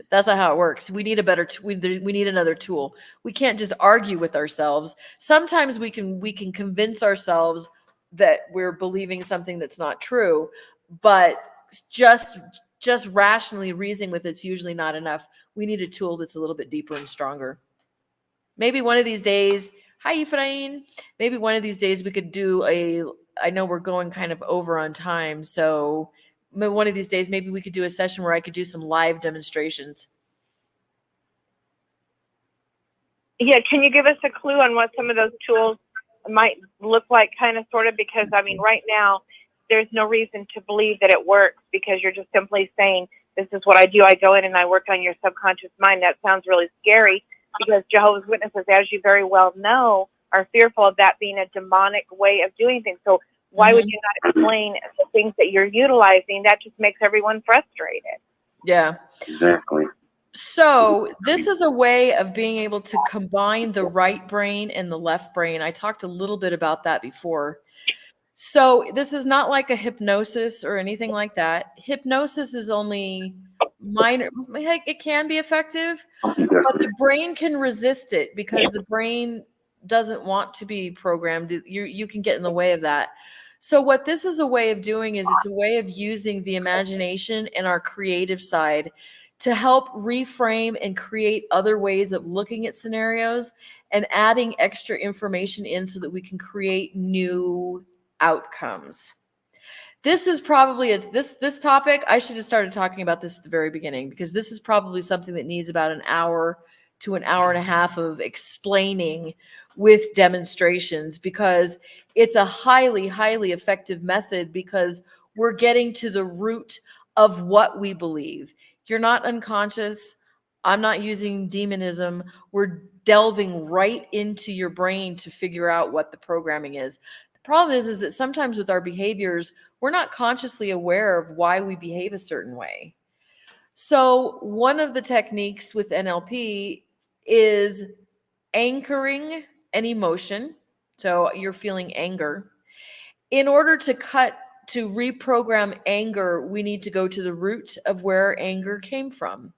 That's not how it works. We need we need another tool. We can't just argue with ourselves. Sometimes we can convince ourselves that we're believing something that's not true, but just rationally reasoning with it's usually not enough. We need a tool that's a little bit deeper and stronger. Maybe one of these days, hi Ephraim, maybe one of these days we could do I know we're going kind of over on time, so one of these days, maybe we could do a session where I could do some live demonstrations. Yeah, can you give us a clue on what some of those tools might look like, kind of, sort of? Because, I mean, right now, there's no reason to believe that it works because you're just simply saying, this is what I do. I go in and I work on your subconscious mind. That sounds really scary because Jehovah's Witnesses, as you very well know, are fearful of that being a demonic way of doing things. So why would you not explain the things that you're utilizing? That just makes everyone frustrated. Yeah. Exactly. So this is a way of being able to combine the right brain and the left brain. I talked a little bit about that before. So this is not like a hypnosis or anything like that. Hypnosis is only minor. It can be effective, but the brain can resist it because the brain doesn't want to be programmed. You can get in the way of that. So what this is a way of doing is it's a way of using the imagination and our creative side to help reframe and create other ways of looking at scenarios and adding extra information in so that we can create new outcomes. This is probably this topic. I should have started talking about this at the very beginning because this is probably something that needs about an hour to an hour and a half of explaining with demonstrations because it's a highly, highly effective method because we're getting to the root of what we believe. You're not unconscious. I'm not using demonism. We're delving right into your brain to figure out what the programming is. The problem is that sometimes with our behaviors, we're not consciously aware of why we behave a certain way. So one of the techniques with NLP is anchoring an emotion. So you're feeling anger. In order to reprogram anger, we need to go to the root of where anger came from.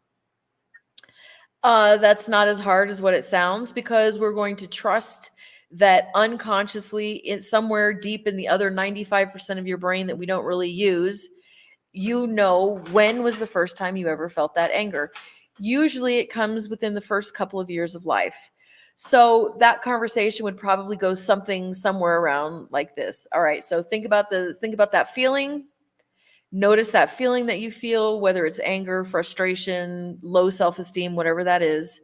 That's not as hard as what it sounds because we're going to trust that unconsciously, somewhere deep in the other 95% of your brain that we don't really use, you know when was the first time you ever felt that anger. Usually it comes within the first couple of years of life. So that conversation would probably go somewhere around like this. All right, so think about that feeling. Notice that feeling that you feel, whether it's anger, frustration, low self-esteem, whatever that is,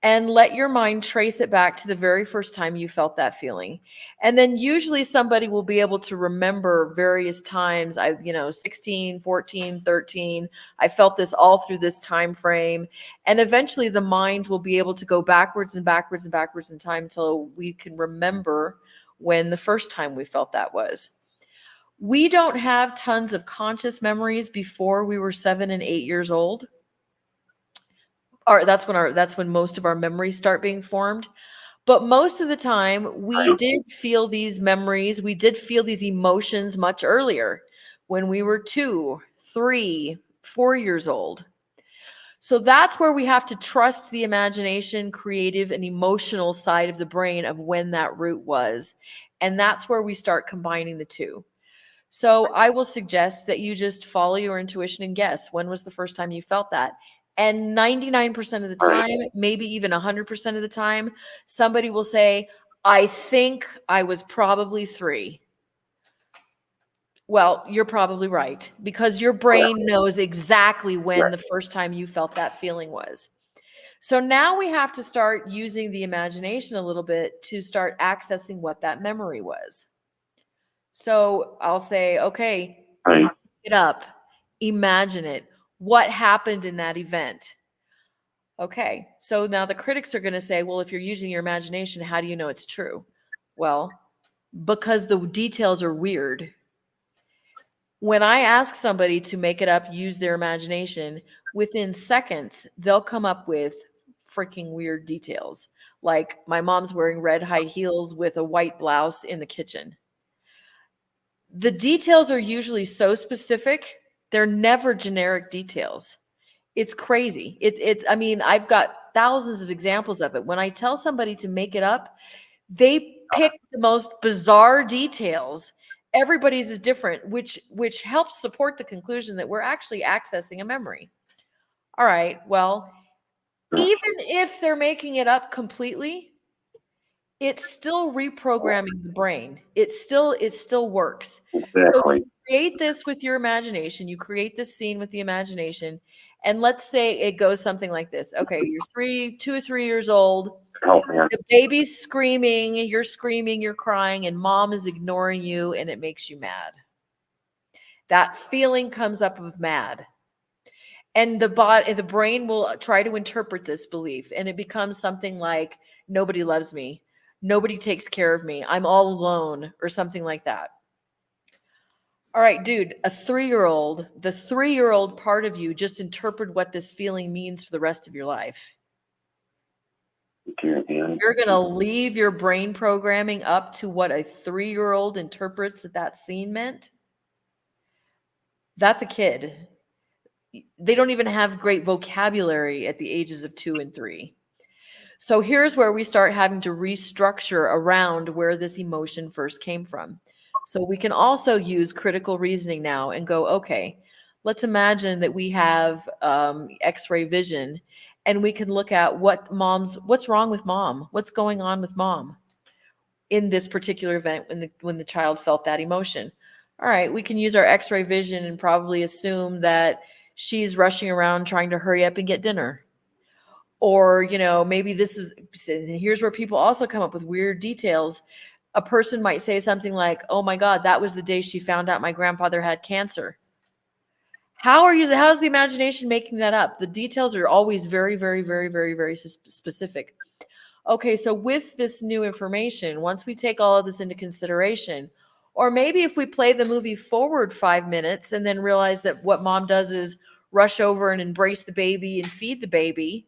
and let your mind trace it back to the very first time you felt that feeling. And then usually somebody will be able to remember various times. 16, 14, 13, I felt this all through this time frame. And eventually the mind will be able to go backwards and backwards and backwards in time until we can remember when the first time we felt that was. We don't have tons of conscious memories before we were 7 and 8 years old. That's when most of our memories start being formed. But most of the time, we did feel these memories, we did feel these emotions much earlier, when we were 2, 3, 4 years old. So that's where we have to trust the imagination, creative, and emotional side of the brain of when that root was. And that's where we start combining the two. So I will suggest that you just follow your intuition and guess when was the first time you felt that. And 99% of the time, maybe even 100% of the time, somebody will say, I think I was probably 3. Well, you're probably right because your brain knows exactly when the first time you felt that feeling was. So now we have to start using the imagination a little bit to start accessing what that memory was. So I'll say, okay, pick it up, imagine it. What happened in that event? Okay, so now the critics are going to say, well, if you're using your imagination, how do you know it's true? Well, because the details are weird. When I ask somebody to make it up, use their imagination, within seconds, they'll come up with freaking weird details. Like my mom's wearing red high heels with a white blouse in the kitchen. The details are usually so specific, they're never generic details. It's crazy. I mean, I've got thousands of examples of it. When I tell somebody to make it up, they pick the most bizarre details. Everybody's is different, which helps support the conclusion that we're actually accessing a memory. All right, well, even if they're making it up completely, it's still reprogramming the brain. It still works. Exactly. So create this with your imagination. You create this scene with the imagination. And let's say it goes something like this. Okay, you're 2 or 3 years old. Oh, man. The baby's screaming, you're crying, and mom is ignoring you, and it makes you mad. That feeling comes up of mad. And the brain will try to interpret this belief, and it becomes something like, nobody loves me, nobody takes care of me, I'm all alone, or something like that. All right, dude, the 3-year-old part of you just interpret what this feeling means for the rest of your life. You're going to leave your brain programming up to what a 3-year-old interprets that scene meant. That's a kid. They don't even have great vocabulary at the ages of 2 and 3. So here's where we start having to restructure around where this emotion first came from. So we can also use critical reasoning now and go, okay, let's imagine that we have X-ray vision, and we can look at what's wrong with mom, what's going on with mom in this particular event when the child felt that emotion. All right, we can use our X-ray vision and probably assume that she's rushing around trying to hurry up and get dinner. Or, maybe here's where people also come up with weird details. A person might say something like, oh my God, that was the day she found out my grandfather had cancer. How's the imagination making that up? The details are always very, very, very, very, very specific. Okay, so with this new information, once we take all of this into consideration, or maybe if we play the movie forward 5 minutes and then realize that what mom does is rush over and embrace the baby and feed the baby.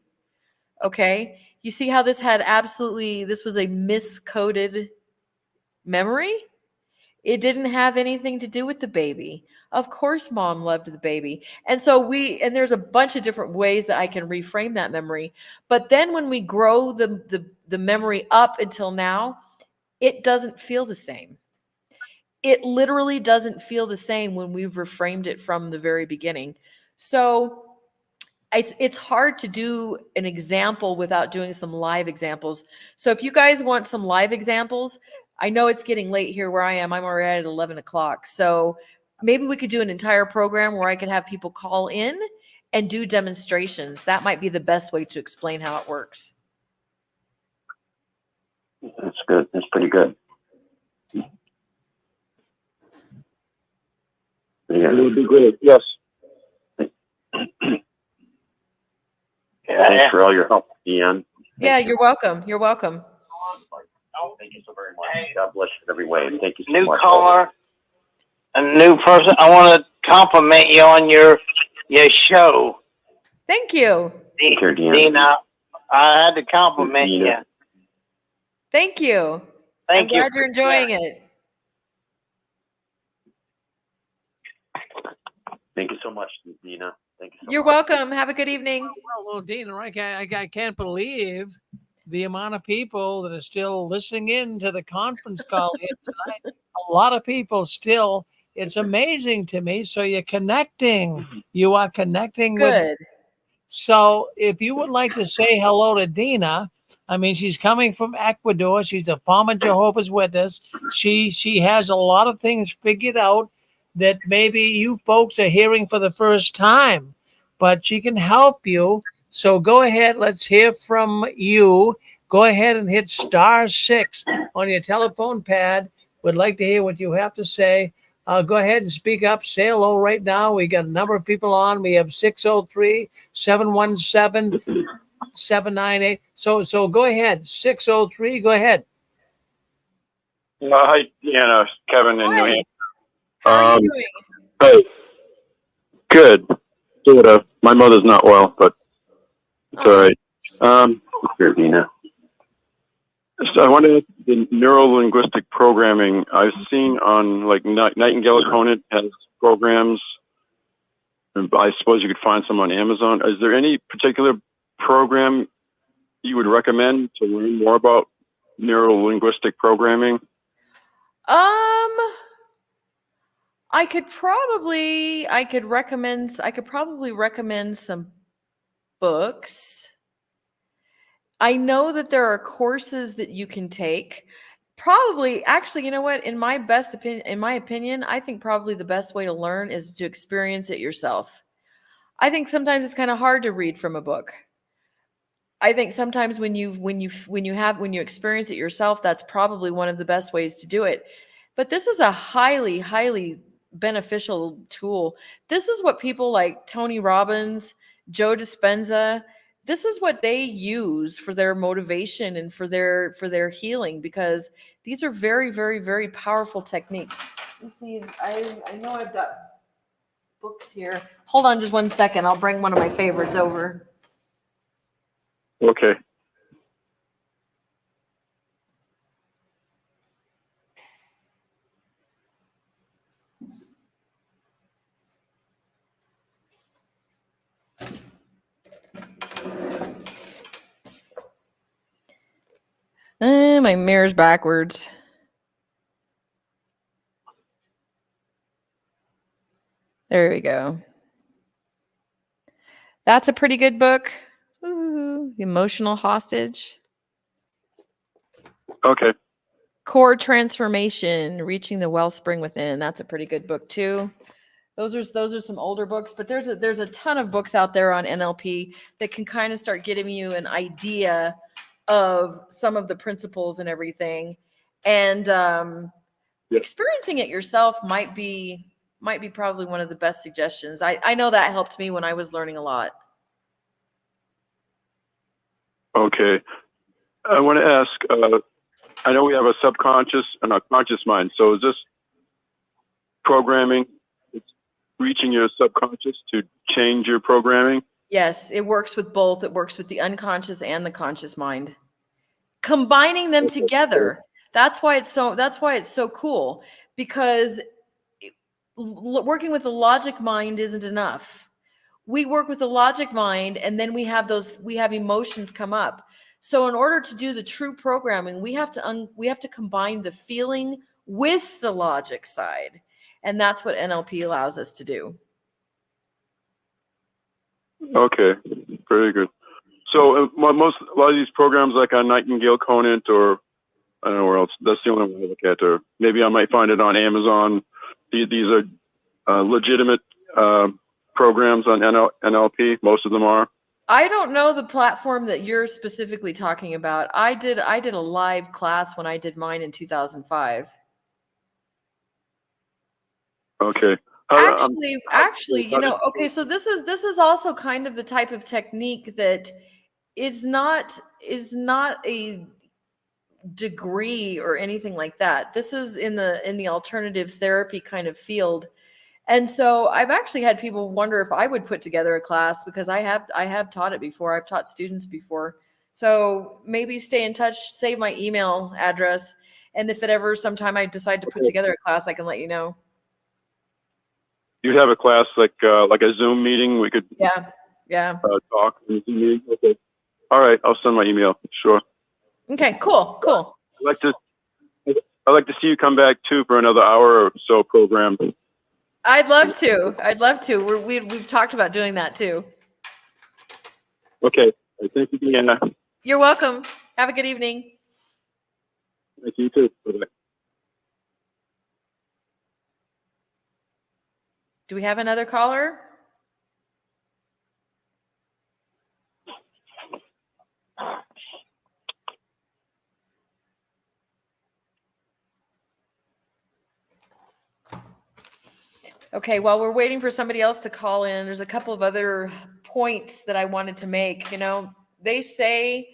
Okay, you see how this was a miscoded memory? It didn't have anything to do with the baby. Of course, mom loved the baby. And so there's a bunch of different ways that I can reframe that memory. But then when we grow the memory up until now, it doesn't feel the same. It literally doesn't feel the same when we've reframed it from the very beginning. So it's hard to do an example without doing some live examples. So if you guys want some live examples, I know it's getting late here where I am. I'm already at 11 o'clock. So maybe we could do an entire program where I could have people call in and do demonstrations. That might be the best way to explain how it works. That's good. That's pretty good. Yeah. It would be great. Yes. Thanks for all your help, Ian. Yeah, you're welcome. You're welcome. Thank you so very much. God bless you in every way. Thank you so New much. caller, a new person. I want to compliment you on your show. Thank you. Dina, I had to compliment you. Thank you. I'm glad you're enjoying it. Thank you so much, Dina. Thank you so You're much. welcome. Have a good evening. Well, Dina, I can't believe the amount of people that are still listening in to the conference call here tonight. A lot of people still. It's amazing to me. So you're connecting. You are connecting with. So if you would like to say hello to Dina, I mean, she's coming from Ecuador. She's a former Jehovah's Witness. She has a lot of things figured out that maybe you folks are hearing for the first time, but she can help you. So go ahead. Let's hear from you. Go ahead and hit *6 on your telephone pad. Would like to hear what you have to say. Go ahead and speak up. Say hello right now. We got a number of people on. We have 603-717-798. So go ahead. 603. Go ahead. Hi, Kevin in New Hampshire. How are you doing? Hey, good. Sort of. My mother's not well, but it's all right. Here, Dina. So I wanted the neuro-linguistic programming. I've seen on like Nightingale Conant has programs. And I suppose you could find some on Amazon. Is there any particular program you would recommend to learn more about neuro-linguistic programming? I could probably recommend some books. I know that there are courses that you can take. Probably, actually, you know what? In my opinion, I think probably the best way to learn is to experience it yourself. I think sometimes it's kind of hard to read from a book. I think sometimes when you experience it yourself, that's probably one of the best ways to do it. But this is a highly, highly beneficial tool. This is what people like Tony Robbins, Joe Dispenza, this is what they use for their motivation and for their healing, because these are very, very, very powerful techniques. Let me see. I know I've got books here. Hold on just one second. I'll bring one of my favorites over. Okay. My mirror's backwards. There we go. That's a pretty good book. Ooh, The Emotional Hostage. Okay. Core Transformation, Reaching the Wellspring Within. That's a pretty good book too. Those are some older books, but there's a ton of books out there on NLP that can kind of start getting you an idea of some of the principles and everything. And experiencing it yourself might be probably one of the best suggestions. I know that helped me when I was learning a lot. Okay. I want to ask, I know we have a subconscious and a conscious mind. So is this programming, it's reaching your subconscious to change your programming? Yes, it works with both. It works with the unconscious and the conscious mind. Combining them together. That's why it's so cool, because working with the logic mind isn't enough. We work with the logic mind, and then we have emotions come up. So in order to do the true programming, we have to combine the feeling with the logic side. And that's what NLP allows us to do. Okay, very good. So a lot of these programs, like on Nightingale Conant, or I don't know where else, that's the only one I look at, or maybe I might find it on Amazon. These are legitimate programs on NLP. Most of them are. I don't know the platform that you're specifically talking about. I did a live class when I did mine in 2005. Okay. Actually, okay, so this is also kind of the type of technique that is not a degree or anything like that. This is in the alternative therapy kind of field. And so I've actually had people wonder if I would put together a class, because I have taught it before. I've taught students before. So maybe stay in touch, save my email address, and if it ever sometime I decide to put together a class, I can let you know. You'd have a class like a Zoom meeting. We could talk in the Zoom meeting. Okay. All right, I'll send my email. Sure. Okay. Cool. I'd like to see you come back too for another hour or so program. I'd love to. We've talked about doing that too. Okay. Thank you, Deanna. You're welcome. Have a good evening. Thank you too. Bye-bye. Do we have another caller? Okay, while we're waiting for somebody else to call in, there's a couple of other points that I wanted to make. They say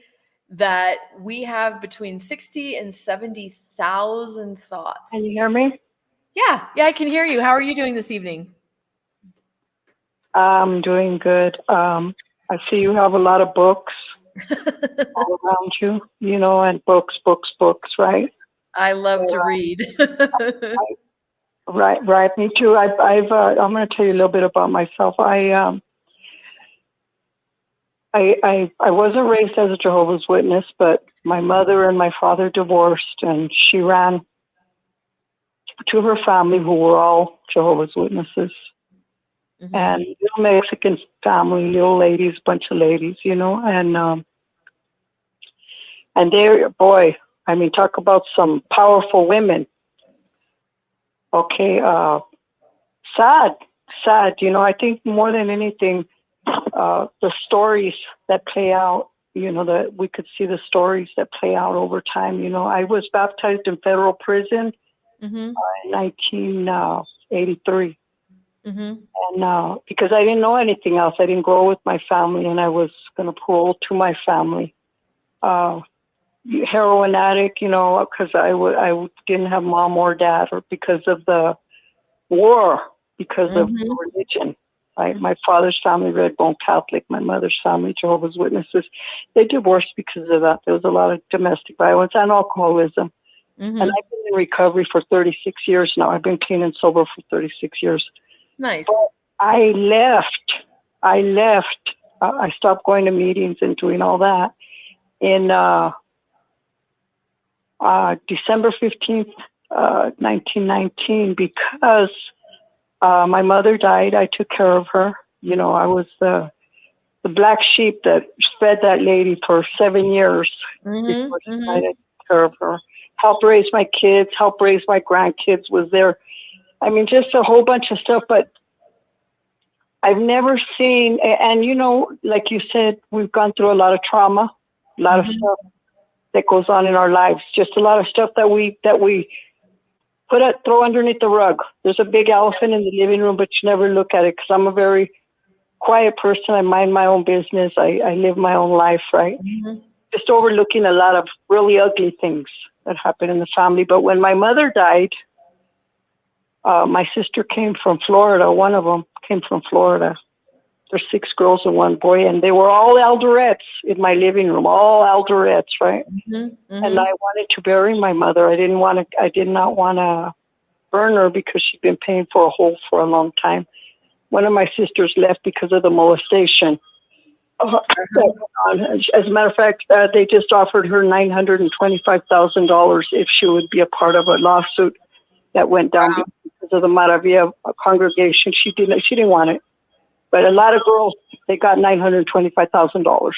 that we have between 60 and 70,000 thoughts. Can you hear me? Yeah, I can hear you. How are you doing this evening? I'm doing good. I see you have a lot of books all around you, and books, right? I love to read. Right. Me too. I'm going to tell you a little bit about myself. I wasn't raised as a Jehovah's Witness, but my mother and my father divorced, and she ran to her family, who were all Jehovah's Witnesses. Mm-hmm. And little Mexican family, little ladies, bunch of ladies, and they, boy, I mean, talk about some powerful women. Okay, sad. I think more than anything, the stories that play out, that we could see the stories that play out over time. I was baptized in federal prison in 1983. And because I didn't know anything else, I didn't grow with my family, and I was going to parole to my family. Heroin addict, because I didn't have mom or dad, or because of the war, because of religion. My father's family, Red Bone Catholic, my mother's family, Jehovah's Witnesses. They divorced because of that. There was a lot of domestic violence and alcoholism. And I've been in recovery for 36 years now. I've been clean and sober for 36 years. Nice. But I left. I stopped going to meetings and doing all that in December 15th, 1919, because my mother died. I took care of her. I was the black sheep that fed that lady for 7 years before she died. I took care of her. Helped raise my kids, helped raise my grandkids, was there. I mean, just a whole bunch of stuff, but I've never seen, and like you said, we've gone through a lot of trauma, a lot of stuff that goes on in our lives, just a lot of stuff that we throw underneath the rug. There's a big elephant in the living room, but you never look at it, because I'm a very quiet person. I mind my own business. I live my own life, right? Just overlooking a lot of really ugly things that happened in the family. But when my mother died, my sister came from Florida. One of them came from Florida. There's 6 girls and 1 boy, and they were all elderettes in my living room, all elderettes, right? And I wanted to bury my mother. I did not want to burn her because she'd been paying for a hole for a long time. One of my sisters left because of the molestation. As a matter of fact, they just offered her $925,000 if she would be a part of a lawsuit that went down because of the Maravilla congregation. She didn't want it. But a lot of girls, they got $925,000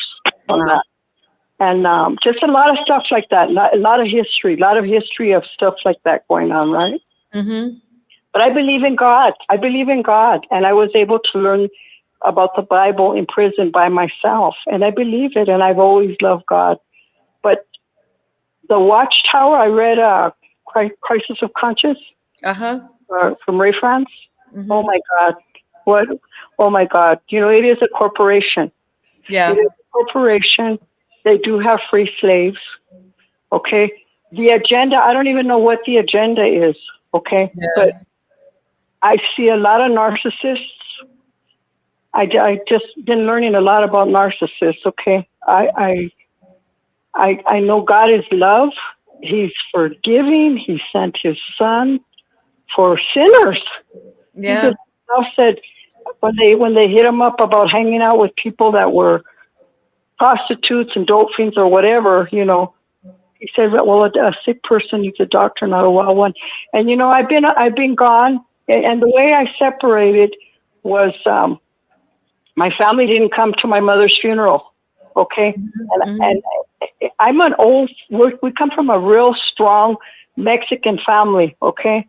on that. And just a lot of stuff like that, a lot of history of stuff like that going on, right? But I believe in God. And I was able to learn about the Bible in prison by myself. And I believe it, and I've always loved God. But the Watchtower, I read Crisis of Conscience from Ray France. Oh, my God. What? Oh, my God. It is a corporation. Yeah. It is a corporation. They do have free slaves. Okay. The agenda, I don't even know what the agenda is. Okay. Yeah. But I see a lot of narcissists. I just been learning a lot about narcissists. Okay. I know God is love. He's forgiving. He sent his son for sinners. Yeah. Jesus himself said when they hit him up about hanging out with people that were prostitutes and dope fiends or whatever, he said, well, a sick person needs a doctor, not a well one. And I've been gone, and the way I separated was my family didn't come to my mother's funeral. Okay. And I'm we come from a real strong Mexican family. Okay.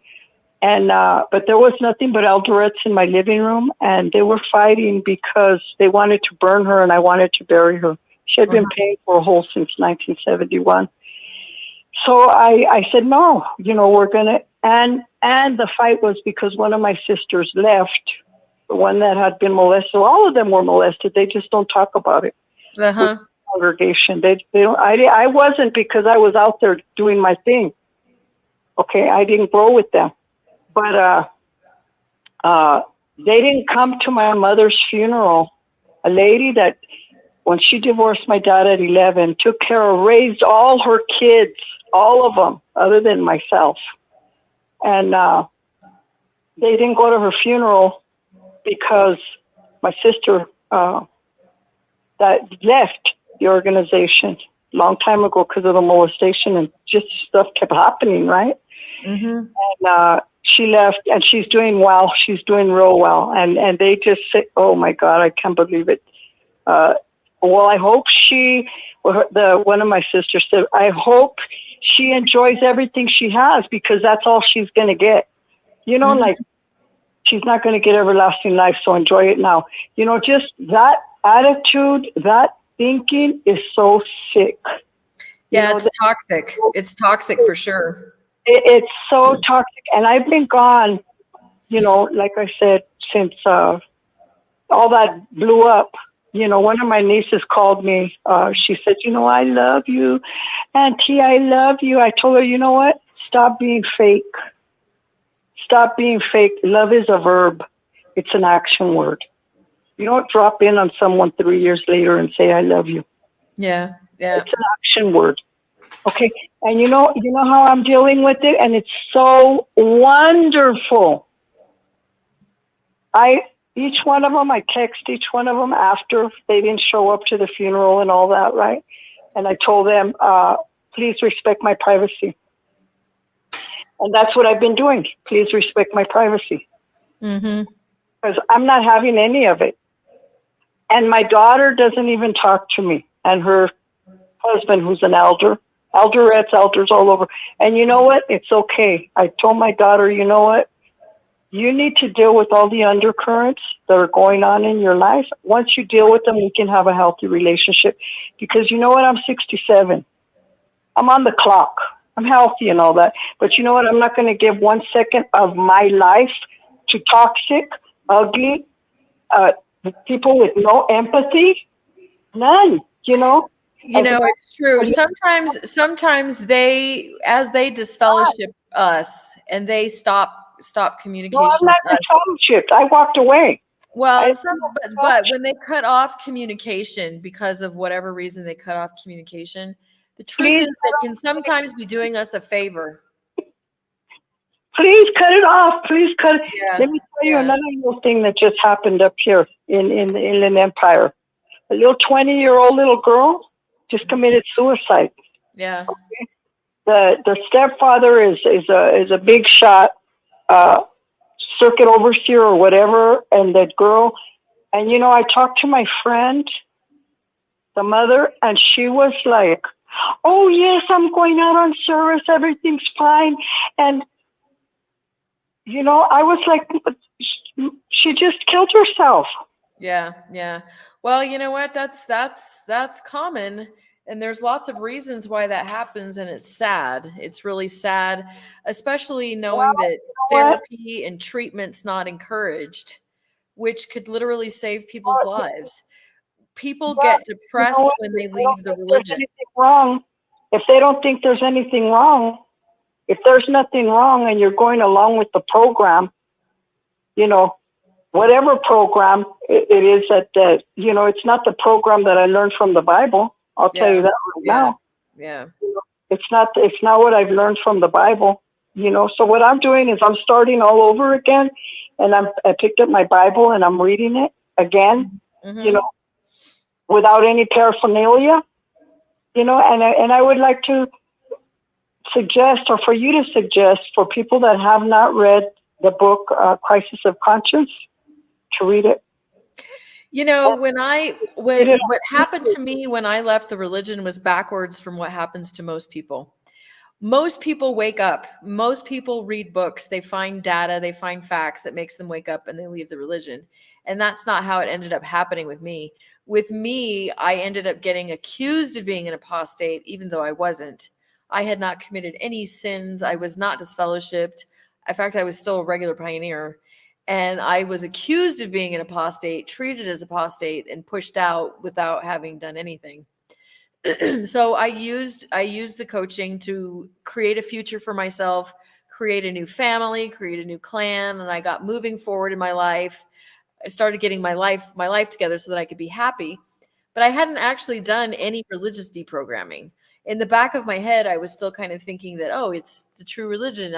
And, but there was nothing but elderettes in my living room, and they were fighting because they wanted to burn her and I wanted to bury her. She had been paying for a hole since 1971. So I said, no, we're going to, and the fight was because one of my sisters left, the one that had been molested. All of them were molested. They just don't talk about it. With the congregation. They don't, I wasn't, because I was out there doing my thing. Okay. I didn't grow with them. But they didn't come to my mother's funeral. A lady that, when she divorced my dad at 11, took care of, raised all her kids, all of them, other than myself. And they didn't go to her funeral because my sister that left the organization a long time ago because of the molestation, and just stuff kept happening, right? And she left, and she's doing well. She's doing real well. And they just say, oh my God, I can't believe it. Well, I hope one of my sisters said, I hope she enjoys everything she has because that's all she's going to get. You know, like she's not going to get everlasting life, so enjoy it now. You know, just that attitude, that thinking is so sick. Yeah, You know, it's toxic. It's toxic for sure. It's so toxic. And I've been gone, you know, like I said, since all that blew up. You know, one of my nieces called me. She said, you know, I love you, Auntie, I love you. I told her, you know what? Stop being fake. Stop being fake. Love is a verb. It's an action word. You don't drop in on someone 3 years later and say, I love you. Yeah, yeah. It's an action word. Okay. And you know how I'm dealing with it? And it's so wonderful. Each one of them, I text each one of them after they didn't show up to the funeral and all that, right? And I told them, please respect my privacy. And that's what I've been doing. Please respect my privacy. Because I'm not having any of it. And my daughter doesn't even talk to me. And her husband, who's an elder, elders all over. And you know what? It's okay. I told my daughter, you know what? You need to deal with all the undercurrents that are going on in your life. Once you deal with them, we can have a healthy relationship. Because you know what? I'm 67. I'm on the clock. I'm healthy and all that. But you know what? I'm not going to give 1 second of my life to toxic, ugly, people with no empathy. None, you know? You know, it's true. Sometimes they, as they disfellowship us and they stop communication. No, I'm not disfellowshipped. I walked away. Well, but when they cut off communication because of whatever reason they cut off communication, the truth is they can sometimes be doing us a favor. Please cut it off. Please cut it. Yeah. Let me tell you another little thing that just happened up here in the Inland Empire. A little 20-year-old little girl just committed suicide. Yeah. Okay? The stepfather is a big shot, circuit overseer or whatever, and that girl. And you know, I talked to my friend, the mother, and she was like, "Oh yes, I'm going out on service. Everything's fine." And you know, I was like, she just killed herself. Yeah, yeah. Well, you know what? That's common, and there's lots of reasons why that happens, and it's sad. It's really sad, especially knowing that therapy and treatment's not encouraged, which could literally save people's lives. People get depressed when they leave the religion. Wrong. If they don't think there's anything wrong, if there's nothing wrong and you're going along with the program, you know, whatever program it is that, you know, it's not the program that I learned from the Bible. I'll tell you that right now. Yeah. It's not what I've learned from the Bible, you know. So what I'm doing is I'm starting all over again, and I picked up my Bible and I'm reading it again, you know, without any paraphernalia, you know, and I would like to suggest, or for you to suggest, for people that have not read the book Crisis of Conscience, to read it. You know, what happened to me when I left the religion was backwards from what happens to most people. Most people wake up. Most people read books. They find data. They find facts that makes them wake up and they leave the religion. And that's not how it ended up happening with me. With me, I ended up getting accused of being an apostate, even though I wasn't. I had not committed any sins. I was not disfellowshipped. In fact, I was still a regular pioneer. And I was accused of being an apostate, treated as apostate, and pushed out without having done anything. So I used the coaching to create a future for myself, create a new family, create a new clan, and I got moving forward in my life. I started getting my life together so that I could be happy. But I hadn't actually done any religious deprogramming. In the back of my head, I was still kind of thinking that, oh, it's the true religion.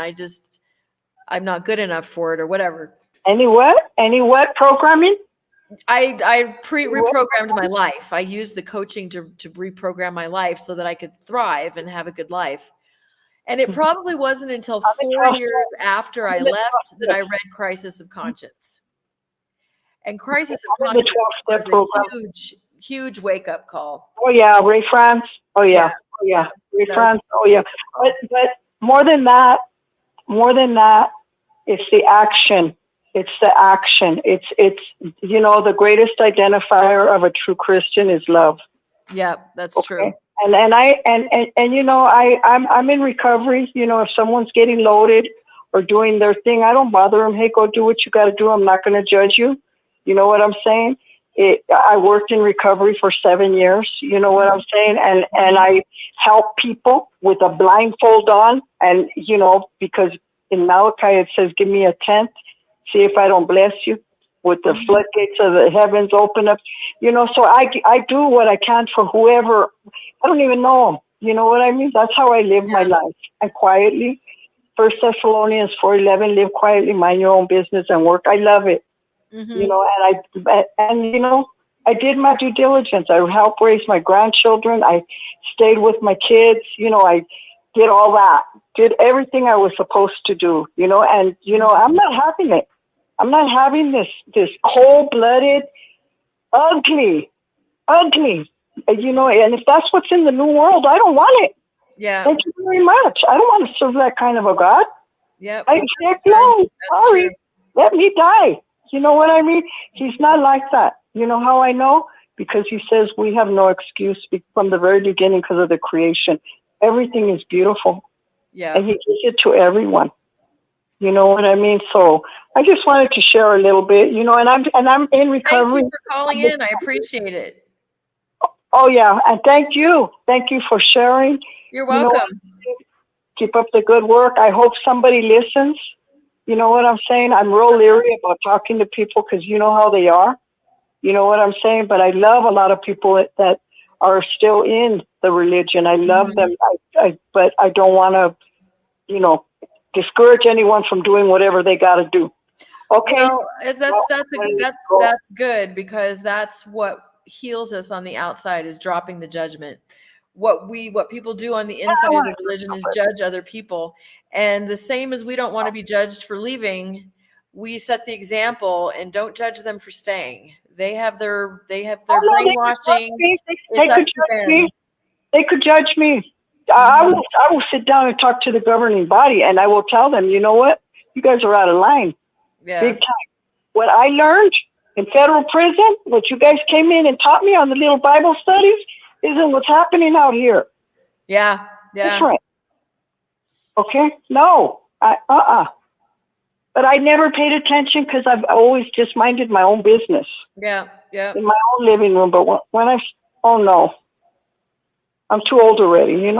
I'm not good enough for it or whatever. Any what programming? I reprogrammed my life. I used the coaching to reprogram my life so that I could thrive and have a good life. And it probably wasn't until 4 years after I left that I read Crisis of Conscience. And Crisis of Conscience was a huge wake-up call. Oh, yeah, Ray France. Oh, yeah. Oh, yeah. France. Oh yeah, but more than that, it's the action. It's the action. It's the greatest identifier of a true Christian is love. Yeah, that's true. And I'm in recovery. If someone's getting loaded or doing their thing, I don't bother them. Hey, go do what you got to do. I'm not going to judge you. You know what I'm saying? I worked in recovery for 7 years. You know what I'm saying? And I help people with a blindfold on, and because in Malachi it says, "Give me a tenth. See if I don't bless you." With the floodgates of the heavens open up, so I do what I can for whoever. I don't even know them. You know what I mean? That's how I live my life. And quietly, 1 Thessalonians 4:11, live quietly, mind your own business and work. I love it. I did my due diligence. I helped raise my grandchildren. I stayed with my kids. I did all that, did everything I was supposed to do, and I'm not having it. I'm not having this cold-blooded, ugly, and if that's what's in the new world, I don't want it. Yeah. Thank you very much. I don't want to serve that kind of a God. Yeah. I said, no, sorry, let me die. You know what I mean? He's not like that. You know how I know? Because he says we have no excuse from the very beginning because of the creation. Everything is beautiful. Yeah. And he gives it to everyone. You know what I mean? So I just wanted to share a little bit, and I'm in recovery. Thank you for calling in. I appreciate it. Oh yeah, and thank you for sharing. You're welcome. Keep up the good work. I hope somebody listens. You know what I'm saying? I'm real leery about talking to people because you know how they are. You know what I'm saying? But I love a lot of people that are still in the religion. I love them. But I don't want to, discourage anyone from doing whatever they got to do. Okay. Well, that's good, because that's what heals us on the outside, is dropping the judgment. What people do on the inside of the religion is judge other people. And the same as we don't want to be judged for leaving, we set the example and don't judge them for staying. They have their brainwashing. It's up to them. They could judge me. I will sit down and talk to the governing body, and I will tell them, you know what? You guys are out of line. Yeah. Big time. What I learned in federal prison, what you guys came in and taught me on the little Bible studies, isn't what's happening out here. Yeah. Yeah. Different. Okay? No. But I never paid attention because I've always just minded my own business. Yeah. Yeah. In my own living room. But when oh no. I'm too old already,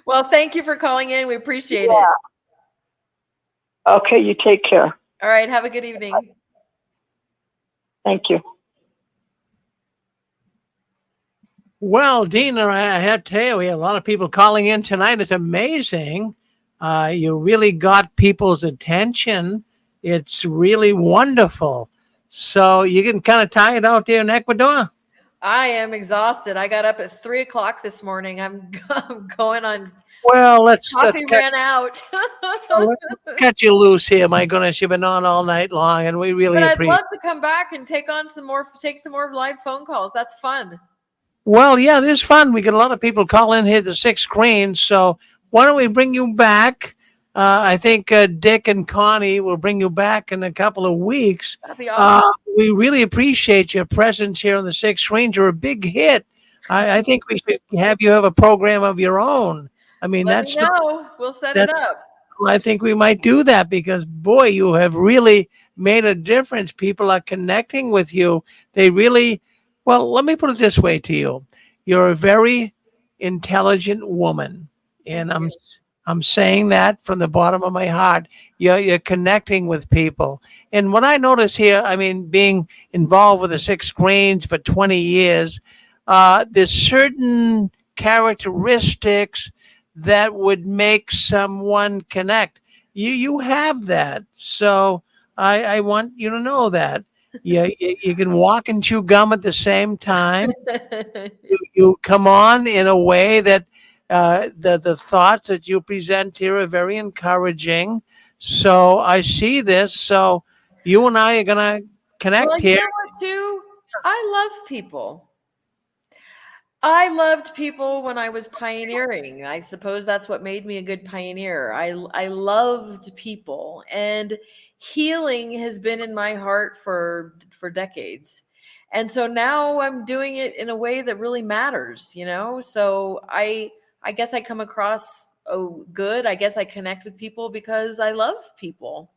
Well, thank you for calling in. We appreciate it. Okay, you take care. All right. Have a good evening. Thank you. Well, Dina, I have to tell you, we have a lot of people calling in tonight. It's amazing. You really got people's attention. It's really wonderful. So you can kind of tie it out there in Ecuador. I am exhausted. I got up at 3:00 this morning. I'm going on. Well, let's ran out. let's cut you loose here. My goodness, you've been on all night long, and we really But I'd appreciate. love to come back and take some more live phone calls. That's fun. Well, yeah, it is fun. We get a lot of people call in here to 6 screens. So why don't we bring you back? I think Dick and Connie will bring you back in a couple of weeks. That'd be awesome. We really appreciate your presence here on the 6 screens. You're a big hit. I think we should have you have a program of your own. I mean, Let me know. We'll set it up. I think we might do that because, boy, you have really made a difference. People are connecting with you. They really, well, let me put it this way to you. You're a very intelligent woman. And I'm saying that from the bottom of my heart. You're connecting with people. And what I notice here, I mean, being involved with the 6 screens for 20 years, there's certain characteristics that would make someone connect. You have that. So I want you to know that. You can walk and chew gum at the same time. You come on in a way that the thoughts that you present here are very encouraging. So I see this. So you and I are going to connect here. You know what, too? I love people. I loved people when I was pioneering. I suppose that's what made me a good pioneer. I loved people, and healing has been in my heart for decades. And so now I'm doing it in a way that really matters, you know? So I guess I come across good. I guess I connect with people because I love people.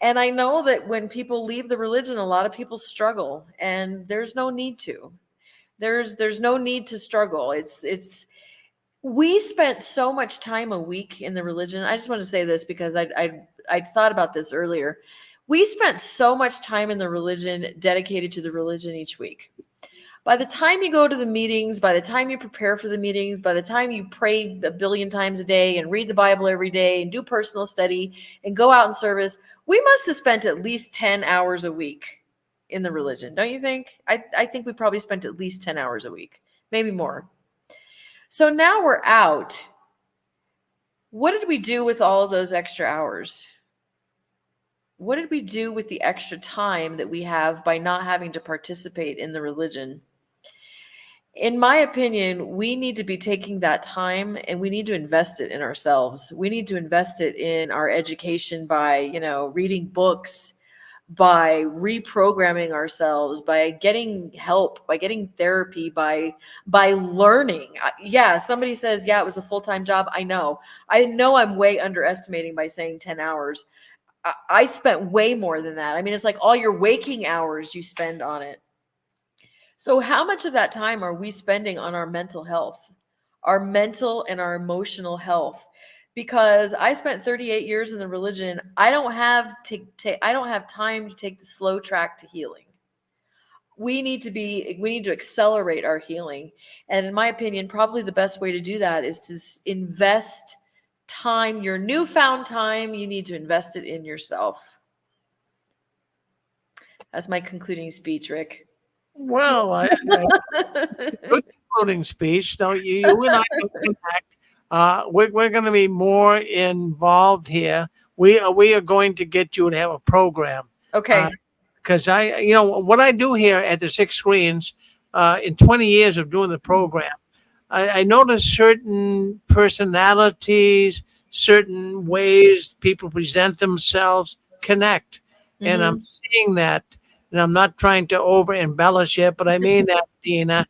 And I know that when people leave the religion, a lot of people struggle, and there's no need to. There's no need to struggle. It's we spent so much time a week in the religion. I just want to say this because I thought about this earlier. We spent so much time in the religion dedicated to the religion each week. By the time you go to the meetings, by the time you prepare for the meetings, by the time you pray a billion times a day and read the Bible every day and do personal study and go out in service, we must have spent at least 10 hours a week in the religion, don't you think? I think we probably spent at least 10 hours a week, maybe more. So now we're out. What did we do with all of those extra hours? What did we do with the extra time that we have by not having to participate in the religion? In my opinion, we need to be taking that time and we need to invest it in ourselves. We need to invest it in our education by, reading books, by reprogramming ourselves, by getting help, by getting therapy, by learning. Yeah, somebody says, yeah, it was a full-time job. I know I'm way underestimating by saying 10 hours. I spent way more than that. I mean, it's like all your waking hours you spend on it. So how much of that time are we spending on our mental health, our mental and our emotional health? Because I spent 38 years in the religion, I don't have time to take the slow track to healing. We need to accelerate our healing. And in my opinion, probably the best way to do that is to invest time, your newfound time, you need to invest it in yourself. That's my concluding speech, Rick. Well, good concluding speech. So you and I can connect. We're going to be more involved here. We are going to get you to have a program. Okay. Because what I do here at the Six Screens, in 20 years of doing the program, I notice certain personalities, certain ways people present themselves connect. And I'm seeing that. And I'm not trying to over embellish it, but I mean that, Dina.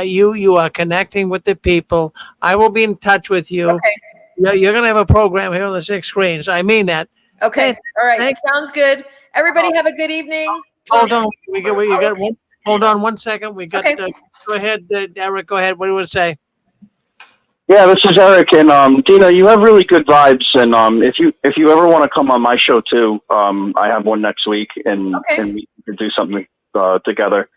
You are connecting with the people. I will be in touch with you. Okay. You're going to have a program here on the Six Screens. I mean that. Okay. All right. Sounds good. Everybody have a good evening. Hold on. Hold on 1 second. We got. Go ahead, Eric. Go ahead. What do you want to say? Yeah, this is Eric, and Dina, you have really good vibes, and if you ever want to come on my show too, I have one next week, and we can do something together.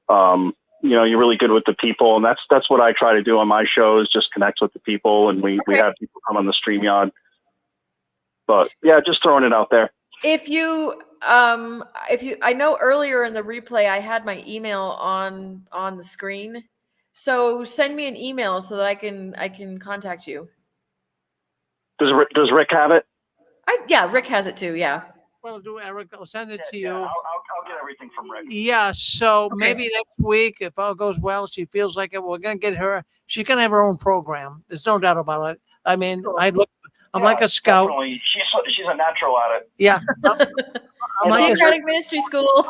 You're really good with the people, and that's what I try to do on my shows, just connect with the people, and we have people come on the StreamYard. But yeah, just throwing it out there. If you I know earlier in the replay I had my email on the screen. So send me an email so that I can contact you. Does Rick have it? Yeah, Rick has it too. Yeah. Well, do Eric? I'll send it to you. I'll get everything from Rick. Yeah. So maybe next week, if all goes well, she feels like it. We're gonna get her. She's gonna have her own program. There's no doubt about it. I mean, I'm like a scout. Definitely. She's a natural at it. Yeah. I'm like Theocratic Ministry School.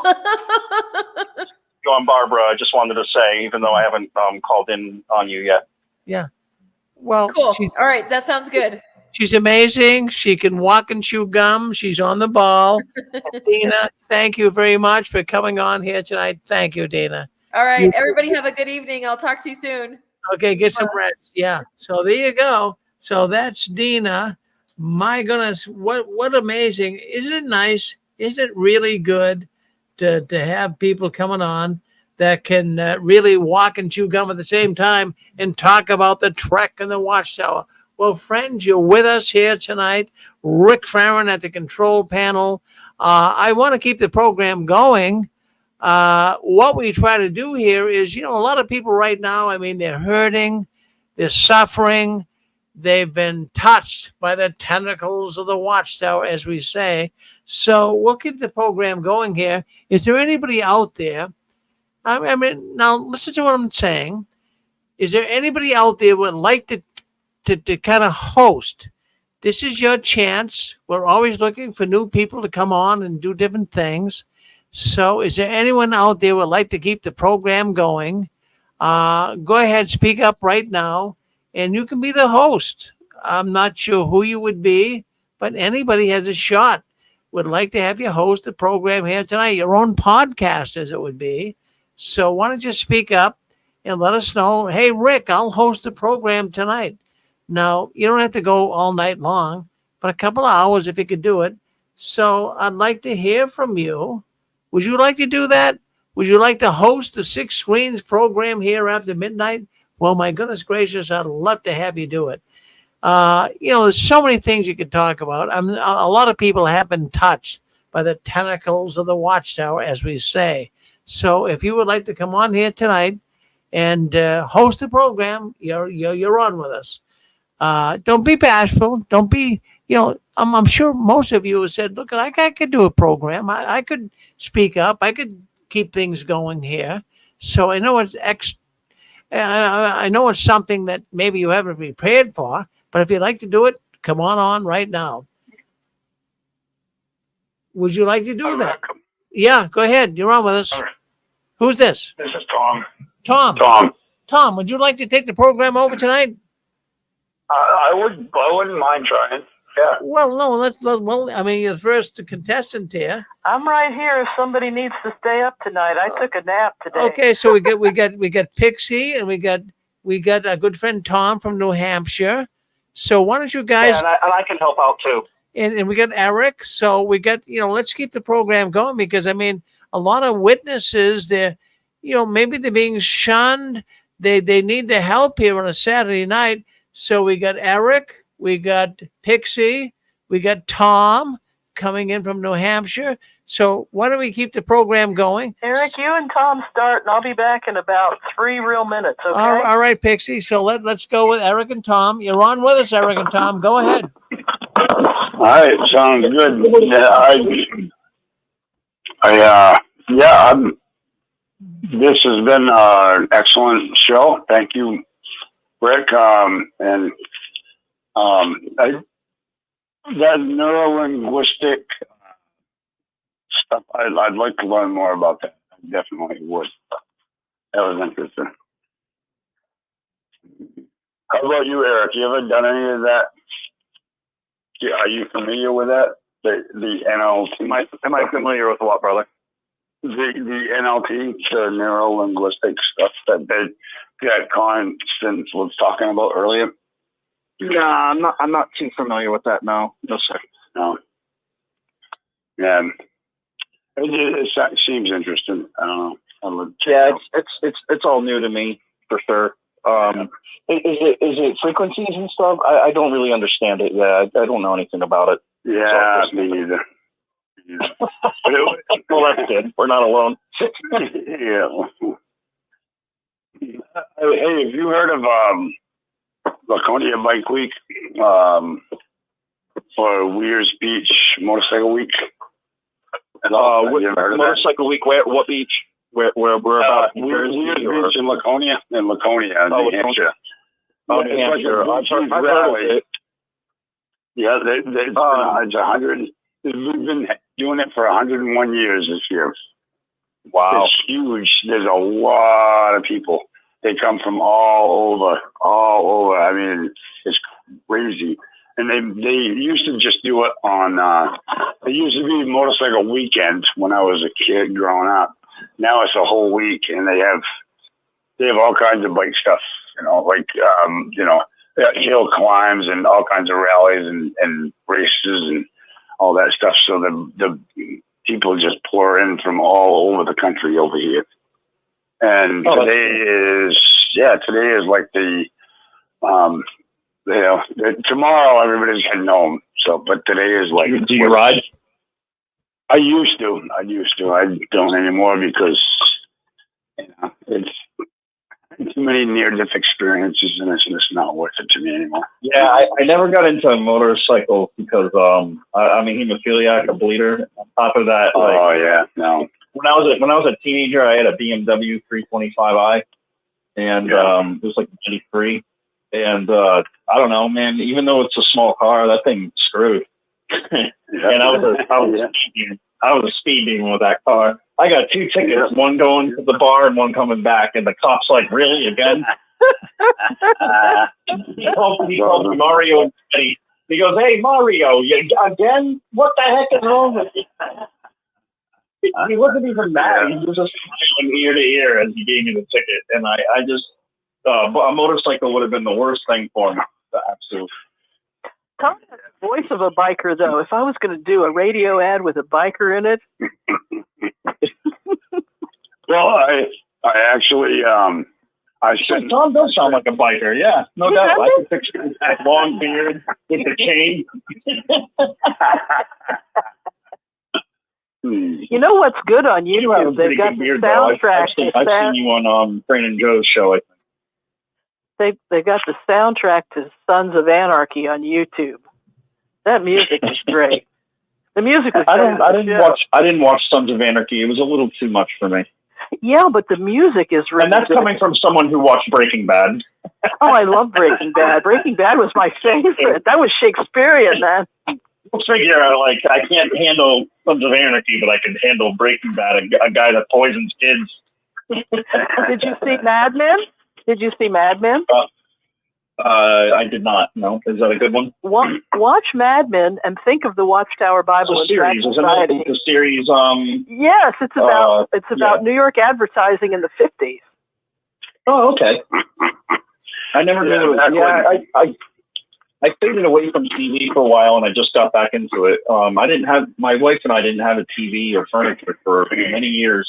On Barbara, I just wanted to say, even though I haven't called in on you yet. Yeah. Well, cool. All right. That sounds good. She's amazing. She can walk and chew gum. She's on the ball. Dina, thank you very much for coming on here tonight. Thank you, Dina. All right. Everybody have a good evening. I'll talk to you soon. Okay. Get some rest. Yeah. So there you go. So that's Dina. My goodness. What amazing. Isn't it nice? Isn't it really good to have people coming on that can really walk and chew gum at the same time and talk about the Trek and the Watchtower? Well, friends, you're with us here tonight. Rick Farron at the control panel. I want to keep the program going. What we try to do here is, a lot of people right now, I mean, they're hurting, they're suffering, they've been touched by the tentacles of the Watchtower, as we say. So we'll keep the program going here. Is there anybody out there? I mean, now listen to what I'm saying. is there anybody out there who would like to kind of host? This is your chance. We're always looking for new people to come on and do different things. So is there anyone out there who would like to keep the program going? Go ahead, speak up right now, and you can be the host. I'm not sure who you would be, but anybody has a shot. Would like to have you host the program here tonight, your own podcast as it would be. So why don't you speak up and let us know, hey, Rick, I'll host the program tonight. Now, you don't have to go all night long, but a couple of hours if you could do it. So I'd like to hear from you. Would you like to do that? Would you like to host the Six Screens program here after midnight? Well, my goodness gracious, I'd love to have you do it. There's so many things you could talk about. A lot of people have been touched by the tentacles of the Watchtower, as we say. So if you would like to come on here tonight and host the program, you're on with us. Don't be bashful. Don't be, I'm sure most of you have said, look, I could do a program. I could speak up. I could keep things going here. So I know I know it's something that maybe you haven't prepared for, but if you'd like to do it, come on right now. Would you like to do that? Yeah, go ahead. You're on with us. Right. Who's this? This is Tom. Tom, would you like to take the program over tonight? I wouldn't mind trying. Yeah. Well, no, you're the first contestant here. I'm right here if somebody needs to stay up tonight. I took a nap today. Okay, so we got Pixie, and we got our good friend Tom from New Hampshire. So why don't you guys? Yeah, and I can help out too. And we got Eric. So we got, let's keep the program going because a lot of witnesses, maybe they're being shunned. They need the help here on a Saturday night. So we got Eric, we got Pixie, we got Tom coming in from New Hampshire. So why don't we keep the program going? Eric, you and Tom start, and I'll be back in about 3 real minutes, okay? All right, Pixie. So let's go with Eric and Tom. You're on with us, Eric and Tom. Go ahead. All right, sounds good. This has been an excellent show. Thank you, Rick. That neuro-linguistic stuff, I'd like to learn more about that. I definitely would. That was interesting. How about you, Eric? You ever done any of that? Are you familiar with that? The NLT? Am I familiar with what, brother? The NLT, the neuro-linguistic stuff that Constance was talking about earlier. No, I'm not too familiar with that. No, sir. No. Yeah. It seems interesting. I don't know. Yeah, it's all new to me for sure. Is it frequencies and stuff? I don't really understand it. Yeah, I don't know anything about it. Yeah, me neither. Well, that's good. We're not alone. Yeah. Hey, have you heard of Laconia Bike Week or Weir's Beach Motorcycle Week? Motorcycle Week. What beach? Where about? Weir's Beach in Laconia, New Hampshire. Oh, New Hampshire. I've heard of it. Yeah, it's 100. We've been doing it for 101 years this year. Wow. It's huge. There's a lot of people. They come from all over. I mean, it's crazy. And they used to just do it on, it used to be motorcycle weekend when I was a kid growing up. Now it's a whole week, and they have all kinds of bike stuff, hill climbs and all kinds of rallies and races and all that stuff. So the people just pour in from all over the country over here. And today is like tomorrow everybody's heading home. So, but today is like. Do you ride? I used to. I don't anymore because it's too many near-death experiences, and it's just not worth it to me anymore. Yeah, I never got into motorcycles because I'm a hemophiliac, a bleeder. On top of that, no. When I was a teenager, I had a BMW 325i, and it was like 93. And I don't know, man. Even though it's a small car, that thing screwed. And I was a speed demon with that car. I got 2 tickets, one going to the bar and one coming back. And the cop's like, "Really, again?" He called me Mario and Eddie. He goes, "Hey, Mario, you again? What the heck is wrong with you?" He wasn't even mad. He was just smiling ear to ear as he gave me the ticket. And I just, a motorcycle would have been the worst thing for me. Absolutely. Tom has the voice of a biker, though. If I was going to do a radio ad with a biker in it. Well, I actually, Tom does sound like a biker, yeah. No doubt. I can picture that long beard with the chain. You know what's good on YouTube? They've got the soundtrack. I've seen you on Fran and Joe's show, I think. They got the soundtrack to Sons of Anarchy on YouTube. That music is great. The music was I didn't watch Sons of Anarchy. It was a little too much for me. Yeah, but the music is really And that's good. coming from someone who watched Breaking Bad. Oh, I love Breaking Bad. Breaking Bad was my favorite. That was Shakespearean, man. We'll figure out, like, I can't handle Sons of Anarchy, but I can handle Breaking Bad, a guy that poisons kids. Did you see Mad Men? Did you see Mad Men? I did not. No. Is that a good one? Watch Mad Men and think of the Watchtower Bible It's a series, isn't it? It's a series. Yes, it's about New York advertising in the 50s. Oh, okay. I never knew it was. I faded away from TV for a while, and I just got back into it. My wife and I didn't have a TV or furniture for many years.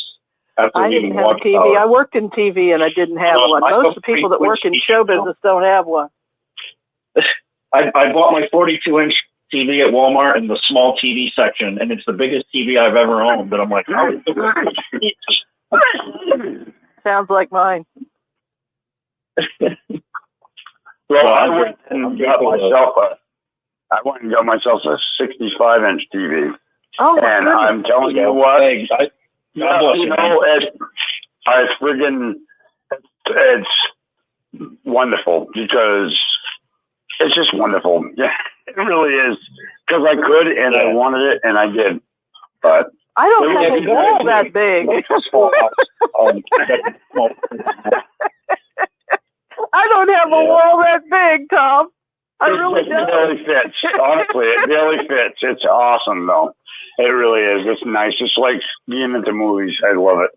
I didn't have a TV. I worked in TV and I didn't have one. Most of the people that work in show business don't have one. I bought my 42-inch TV at Walmart in the small TV section, and it's the biggest TV I've ever owned. And I'm like, how is it? Sounds like mine. Well, I went and got myself a 65-inch TV. Oh, and I'm telling you what, it's wonderful because it's just wonderful. Yeah, it really is. Because I could and I wanted it and I did. But I don't have a wall that big. I don't have a wall that big, Tom. I really don't. It really fits. Honestly, it really fits. It's awesome, though. It really is. It's nice. It's like being into movies. I love it.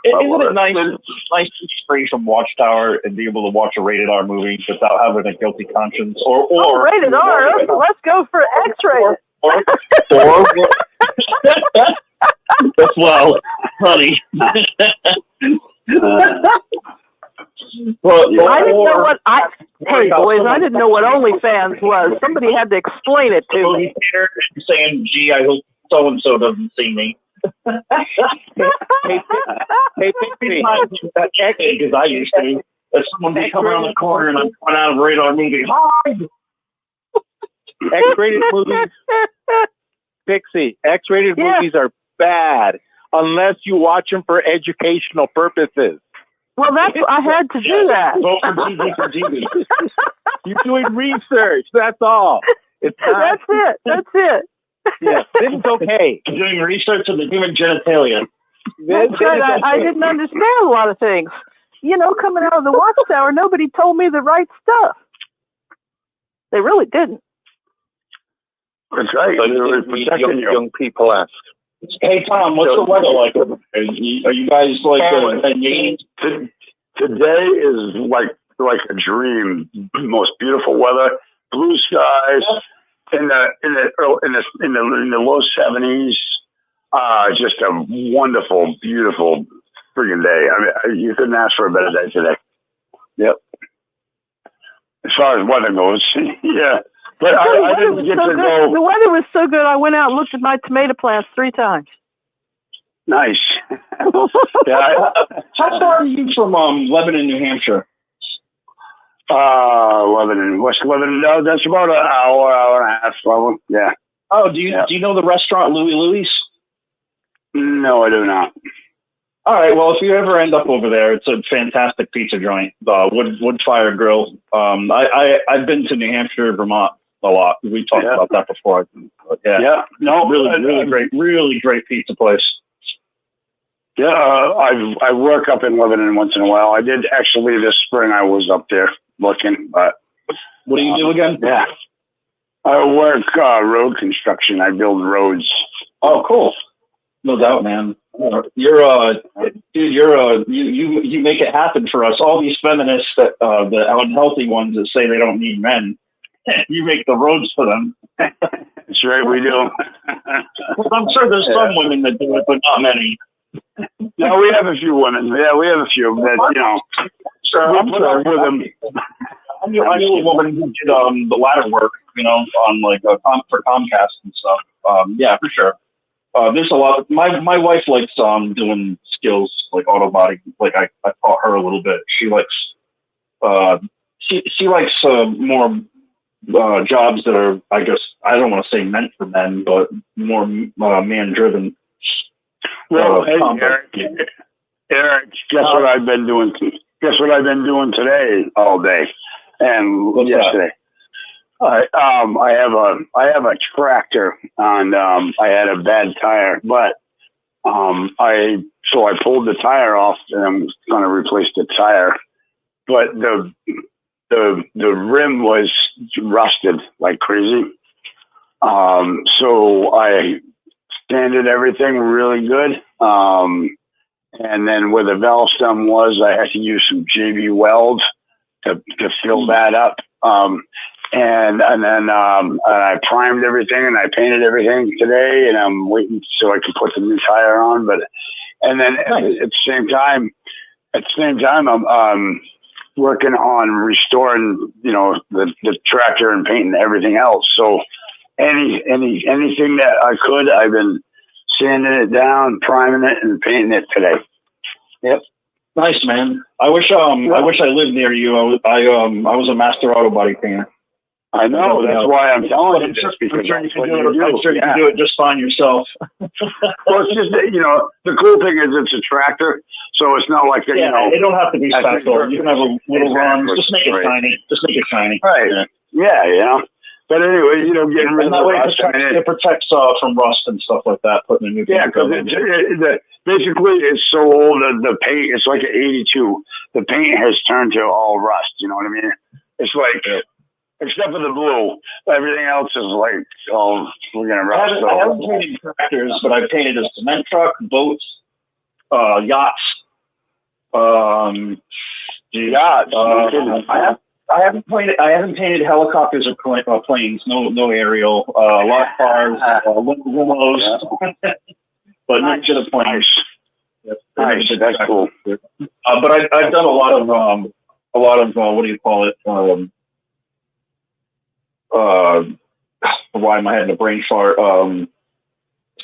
Isn't it nice to be free from Watchtower and be able to watch a rated R movie without having a guilty conscience? Or rated R. Let's go for X-rated. Well, honey. I didn't know what Hey boys, I didn't know what OnlyFans was. Somebody had to explain it to me. Saying, "Gee, I hope so and so doesn't see me." Hey, because I used to. If someone would come around the corner and I'm coming out of a radar movie, hi. X-rated movies, Pixie. X-rated movies are bad unless you watch them for educational purposes. Well, I had to do that. Vote for TV. You're doing research. That's all. That's it. Yeah, this is okay. I'm doing research on the human genitalia. That's right. I didn't understand a lot of things. You know, coming out of the Watchtower, nobody told me the right stuff. They really didn't. That's right. Young people ask. Hey Tom, what's the weather like? Are you guys like today is like a dream. Most beautiful weather, blue skies in the low 70s. Just a wonderful, beautiful freaking day. I mean, you couldn't ask for a better day today. Yep. As far as weather goes, yeah. But I didn't get to go. The weather was so good, I went out and looked at my tomato plants 3 times. Nice. Yeah. How far are you from Lebanon, New Hampshire? West Lebanon. No, that's about an hour and a half. Yeah. Oh, do you know the restaurant Louie Louie's? No, I do not. All right. Well, if you ever end up over there, it's a fantastic pizza joint, wood fire grill. I've been to New Hampshire, Vermont a lot. We talked about that before. Yeah. No, really great pizza place. Yeah, I work up in Lebanon once in a while. I did actually this spring. I was up there looking, but what do you do again? Yeah, I work road construction. I build roads. Oh, cool. No doubt, man. You're dude. You make it happen for us. All these feminists that the unhealthy ones that say they don't need men, you make the roads for them. That's right, we do. I'm sure there's some women that do it, but not many. No, we have a few women. Yeah, we have a few that I'm put up with them. I knew a woman who did the ladder work, on like for Comcast and stuff. Yeah, for sure. There's a lot. My wife likes doing skills like auto body. Like I taught her a little bit. She likes she likes more jobs that are, I guess, I don't want to say meant for men, but more man driven. Well, hey, Eric, guess what I've been doing? Guess what I've been doing today all day and yesterday. I have a tractor and I had a bad tire, but I pulled the tire off and I'm going to replace the tire, but the rim was rusted like crazy. So I sanded everything really good. And then where the valve stem was, I had to use some JB Weld to fill that up. And then I primed everything and I painted everything today, and I'm waiting so I can put the new tire on. And then at the same time, I'm working on restoring, the tractor and painting everything else. So anything that I could, I've been sanding it down, priming it, and painting it today. Yep. Nice, man. I wish I lived near you. I was a master auto body painter. I know. That's why I'm telling you this, because I'm sure you can do it just fine yourself. Well, it's just that, the cool thing is it's a tractor, so it's not like it don't have to be special. You can have a little run. Just make it tiny. Just make it tiny. Right. Yeah. But anyway, getting rid of the rust. It protects from rust and stuff like that. Putting a new because basically it's so old. The paint, it's like an 82. The paint has turned to all rust. You know what I mean? It's like, except for the blue, everything else is like, we're gonna rust. I haven't painted tractors, but I've painted a cement truck, boats, yachts. Yachts. I haven't painted helicopters or planes. No aerial. A lot of cars, limos, but not to the planes. Nice. That's cool. But I've done a lot of what do you call it? Why am I having a brain fart?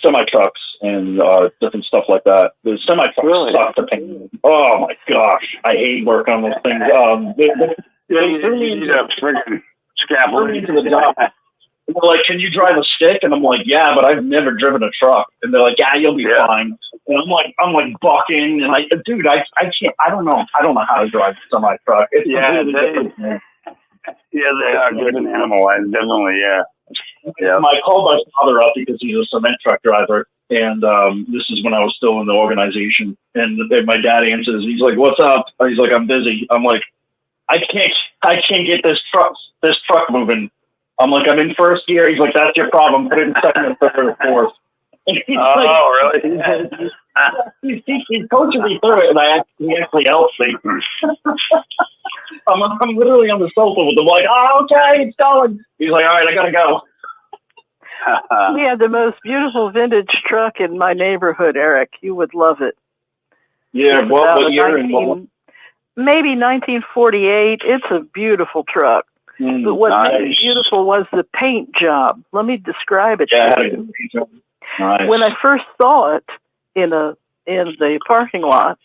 Semi trucks and different stuff like that. The semi trucks suck to paint. Oh my gosh, I hate working on those things. You need a freaking scaffolding to the job. They're like, "Can you drive a stick?" And I'm like, "Yeah, but I've never driven a truck." And they're like, "Yeah, you'll be fine." And I'm like bucking, and I can't. I don't know how to drive a semi truck. It's they are good animal. Definitely, yeah. I called my father up because he's a cement truck driver, and this is when I was still in the organization. And my dad answers. He's like, "What's up?" He's like, "I'm busy." I'm like, I can't get this truck moving. I'm like, I'm in first gear. He's like, that's your problem. Put it in second and third or fourth. Really? He's coaching me through it, and he actually helps me. I'm literally on the sofa with him, like, okay, it's going. He's like, all right, I gotta go. We had the most beautiful vintage truck in my neighborhood, Eric. You would love it. Yeah, what year? Maybe 1948. It's a beautiful truck. But what made it beautiful was the paint job. Let me describe it to you. Nice. When I first saw it in the parking lot,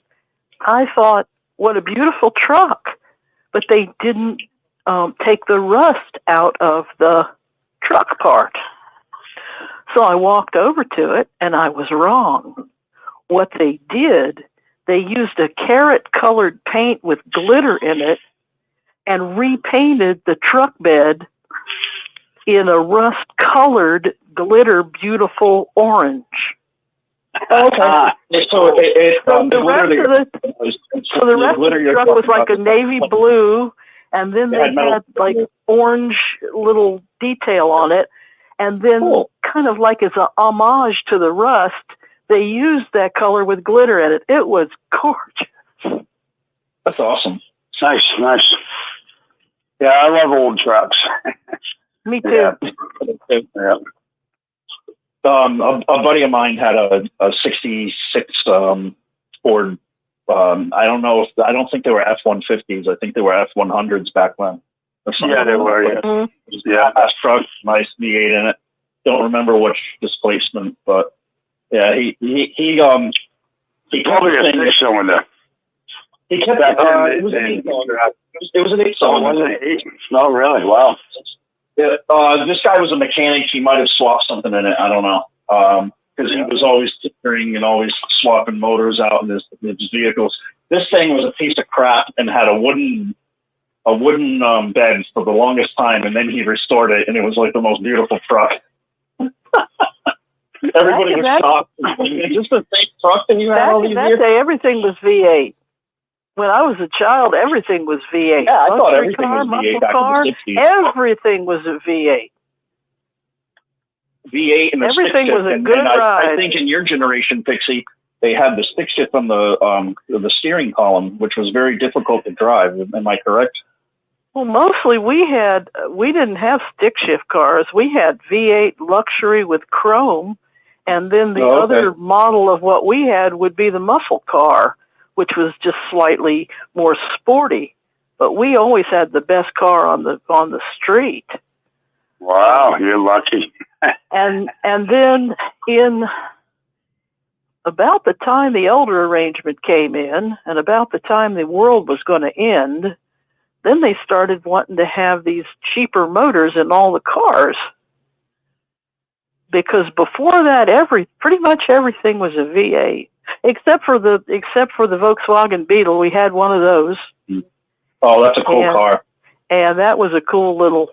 I thought, what a beautiful truck. But they didn't take the rust out of the truck part. So I walked over to it, and I was wrong. What they did they used a carrot-colored paint with glitter in it and repainted the truck bed in a rust-colored, glitter, beautiful orange. Okay. So the rest of the truck was like a navy blue, and then they had like orange little detail on it. And then kind of like as an homage to the rust, they used that color with glitter in it. It was gorgeous. That's awesome. Nice, nice. Yeah, I love old trucks. Me too. Yeah. A buddy of mine had a 66 Ford. I don't think they were F-150s. I think they were F-100s back then. Yeah, they were. Yeah. Yeah, fast truck, nice V8 in it. Don't remember which displacement, but yeah, he probably a 6-cylinder. He kept it. It was an 8-cylinder. It was an 8-cylinder. Oh, was it 8? No, really? Wow. Yeah, this guy was a mechanic. He might have swapped something in it. I don't know. Because he was always tinkering and always swapping motors out in his vehicles. This thing was a piece of crap and had a wooden bed for the longest time, and then he restored it, and it was like the most beautiful truck. Everybody was shocked. Is this the same truck that you had all these years? That day, everything was V8. When I was a child, everything was V8. Yeah, I thought everything was V8 back in the 60s. Everything was a V8. V8 and the everything stick was shift. a good ride. I think in your generation, Pixie, they had the stick shift on the steering column, which was very difficult to drive. Am I correct? Well, mostly we didn't have stick shift cars. We had V8 luxury with chrome, and then the other model of what we had would be the muscle car, which was just slightly more sporty. But we always had the best car on the street. Wow, you're lucky. and then in about the time the elder arrangement came in, and about the time the world was going to end, then they started wanting to have these cheaper motors in all the cars. Because before that, pretty much everything was a V8, except for the Volkswagen Beetle. We had one of those. Oh, that's a cool car. And that was a cool little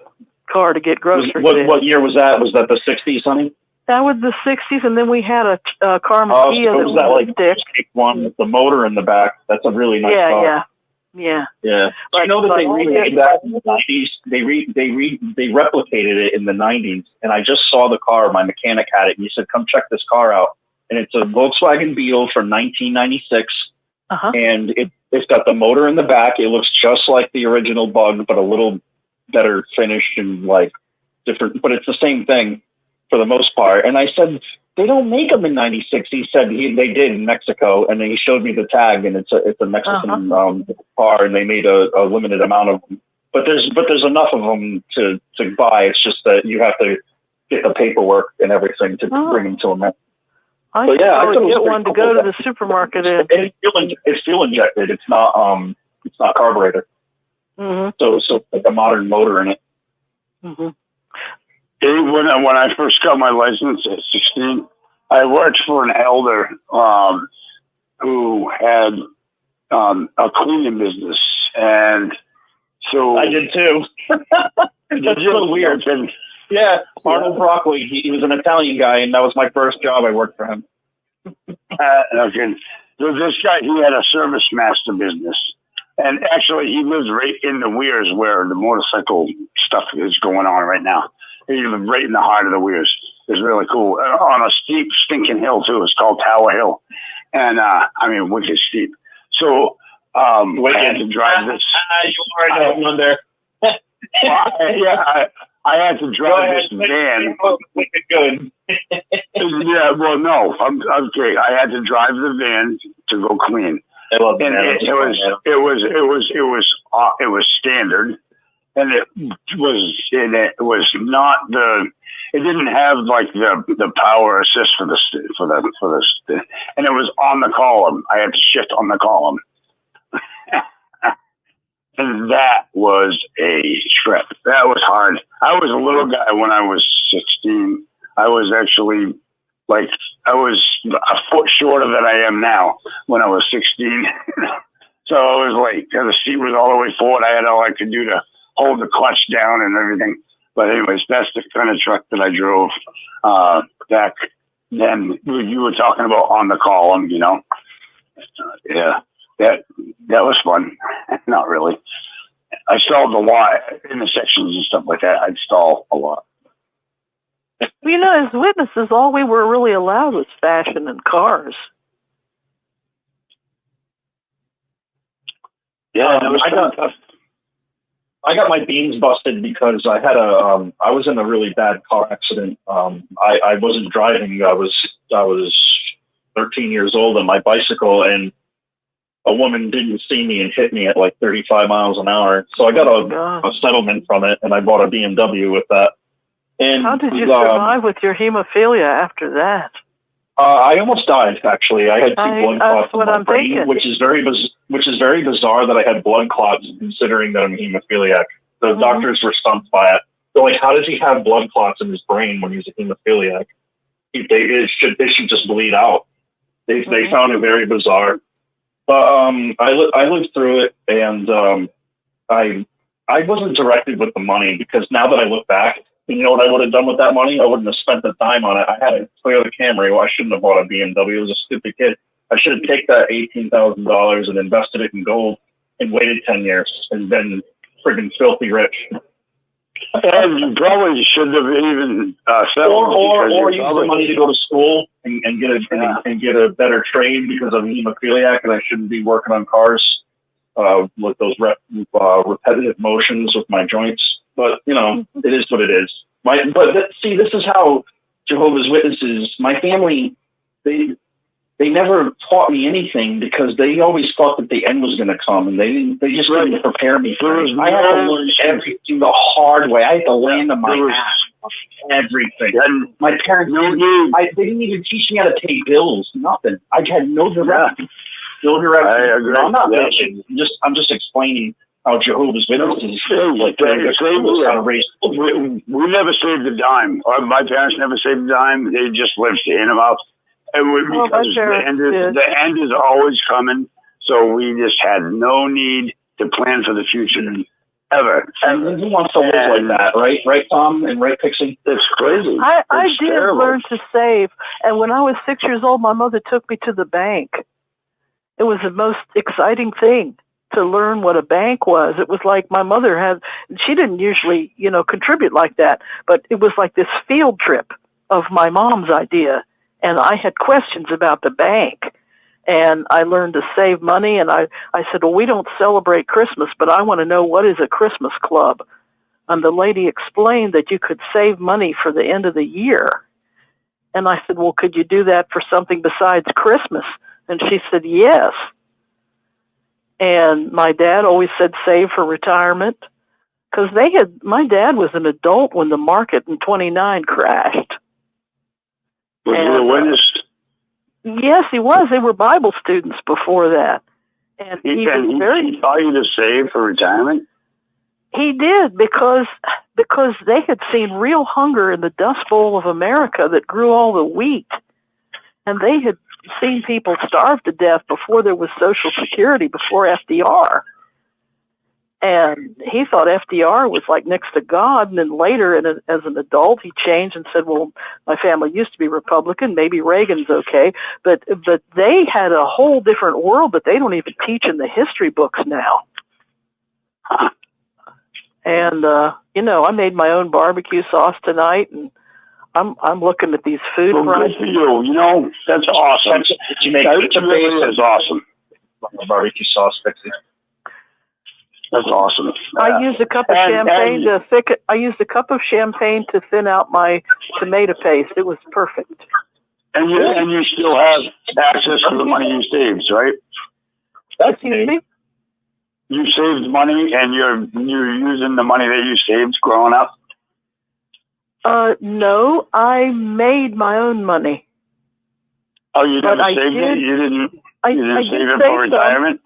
car to get groceries in. What year was that? Was that the 60s, honey? That was the 60s, and then we had a Carmakia that was that like stick one with the motor in the back. That's a really nice car. Yeah. I know that they remade that in the 90s. They replicated it in the 90s, and I just saw the car. My mechanic had it, and he said, "Come check this car out." And it's a Volkswagen Beetle from 1996, and it's got the motor in the back. It looks just like the original Bug, but a little better finished and like different. But it's the same thing for the most part. And I said, they don't make them in 96. He said they did in Mexico, and then he showed me the tag, and it's a Mexican car, and they made a limited amount of them. But there's enough of them to buy. It's just that you have to get the paperwork and everything to bring them to America. I would get one to go to the supermarket in. It's fuel injected. It's not carburetor. So like a modern motor in it. When I first got my license at 16, I worked for an elder who had a cleaning business, and so I did too. That's so weird. Yeah, Arnold Broccoli. He was an Italian guy, and that was my first job. I worked for him. Okay. So this guy, he had a service master business, and actually, he lives right in the Weirs where the motorcycle stuff is going on right now. He lives right in the heart of the Weirs. It's really cool. On a steep, stinking hill too. It's called Tower Hill, and wicked steep. So I had to drive this. You already know one there. I had to drive this van. Good. Yeah, well, no, I'm okay. I had to drive the van to go clean. It was standard, and it didn't have like the power assist for the and it was on the column. I had to shift on the column. And that was a trip. That was hard. I was a little guy when I was 16. I was actually like I was a foot shorter than I am now when I was 16. So I was like, the seat was all the way forward. I had all I could do to hold the clutch down and everything. But anyways, that's the kind of truck that I drove back then. You were talking about on the column, you know. Yeah, that was fun. Not really. I stalled a lot in the sections and stuff like that. I'd stall a lot. You know, as witnesses, all we were really allowed was fashion and cars. Yeah, I got my beans busted because I had I was in a really bad car accident. I wasn't driving. I was 13 years old on my bicycle, and a woman didn't see me and hit me at like 35 miles an hour. So I got a settlement from it, and I bought a BMW with that. And how did you survive with your hemophilia after that? I almost died, actually. I had two blood clots in my brain, thinking. which is very bizarre that I had blood clots, considering that I'm hemophiliac. The doctors were stumped by it. They're like, how does he have blood clots in his brain when he's a hemophiliac? They should just bleed out. They found it very bizarre. But I lived through it, and I wasn't directed with the money, because now that I look back, you know what I would have done with that money? I wouldn't have spent the time on it. I had a Toyota Camry. Well, I shouldn't have bought a BMW. I was a stupid kid. I should have taken that $18,000 and invested it in gold and waited 10 years and been friggin' filthy rich. And you probably should have even settled. Or use the money to go to school and get a better trade, because I'm hemophiliac and I shouldn't be working on cars with those repetitive motions with my joints. But, you know, it is what it is. See, this is how Jehovah's Witnesses, my family, they never taught me anything, because they always thought that the end was going to come, and they just didn't prepare me for it. I had to learn everything the hard way. I had to land on my ass, everything. And my parents, they didn't even teach me how to pay bills, nothing. I had no direction. No direction. I agree. No, I'm not bitching. I'm just explaining how Jehovah's Witnesses how to raise. We never saved a dime. My parents never saved a dime. They just lived in and out. And because the end is always coming, so we just had no need to plan for the future ever. And who wants to live like that, right? Right, Tom, and right, Pixie? It's crazy. I did learn to save, and when I was 6 years old, my mother took me to the bank. It was the most exciting thing to learn what a bank was. It was like my mother she didn't usually, contribute like that, but it was like this field trip of my mom's idea. And I had questions about the bank, and I learned to save money. And I said, well, we don't celebrate Christmas, but I want to know, what is a Christmas club? And the lady explained that you could save money for the end of the year. And I said, well, could you do that for something besides Christmas? And she said, yes. And my dad always said, save for retirement. Because my dad was an adult when the market in 29 crashed. Was he a witness? Yes, he was. They were Bible students before that. And he taught you to save for retirement? He did, because they had seen real hunger in the Dust Bowl of America that grew all the wheat. And they had seen people starve to death before there was Social Security, before FDR. And he thought FDR was like next to God. And then later, as an adult, he changed and said, well, my family used to be Republican. Maybe Reagan's okay. But they had a whole different world that they don't even teach in the history books now. And, I made my own barbecue sauce tonight, and I'm looking at these food prices. Good for you. That's awesome. That's awesome. Barbecue sauce, Pixie. That's awesome. I used a cup of champagne to thin out my tomato paste. It was perfect. And you still have access to the money you saved, right? Excuse me? You saved money, and you're using the money that you saved growing up? No, I made my own money. Oh, you never saved it? You didn't save it for retirement?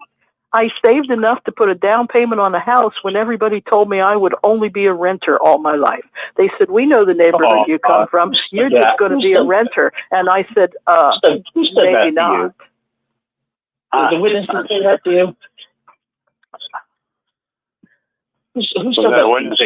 I saved enough to put a down payment on a house when everybody told me I would only be a renter all my life. They said, we know the neighborhood you come from. You're just going to be a renter. And I said, maybe not. Did the witness say that to you? Who said that witness?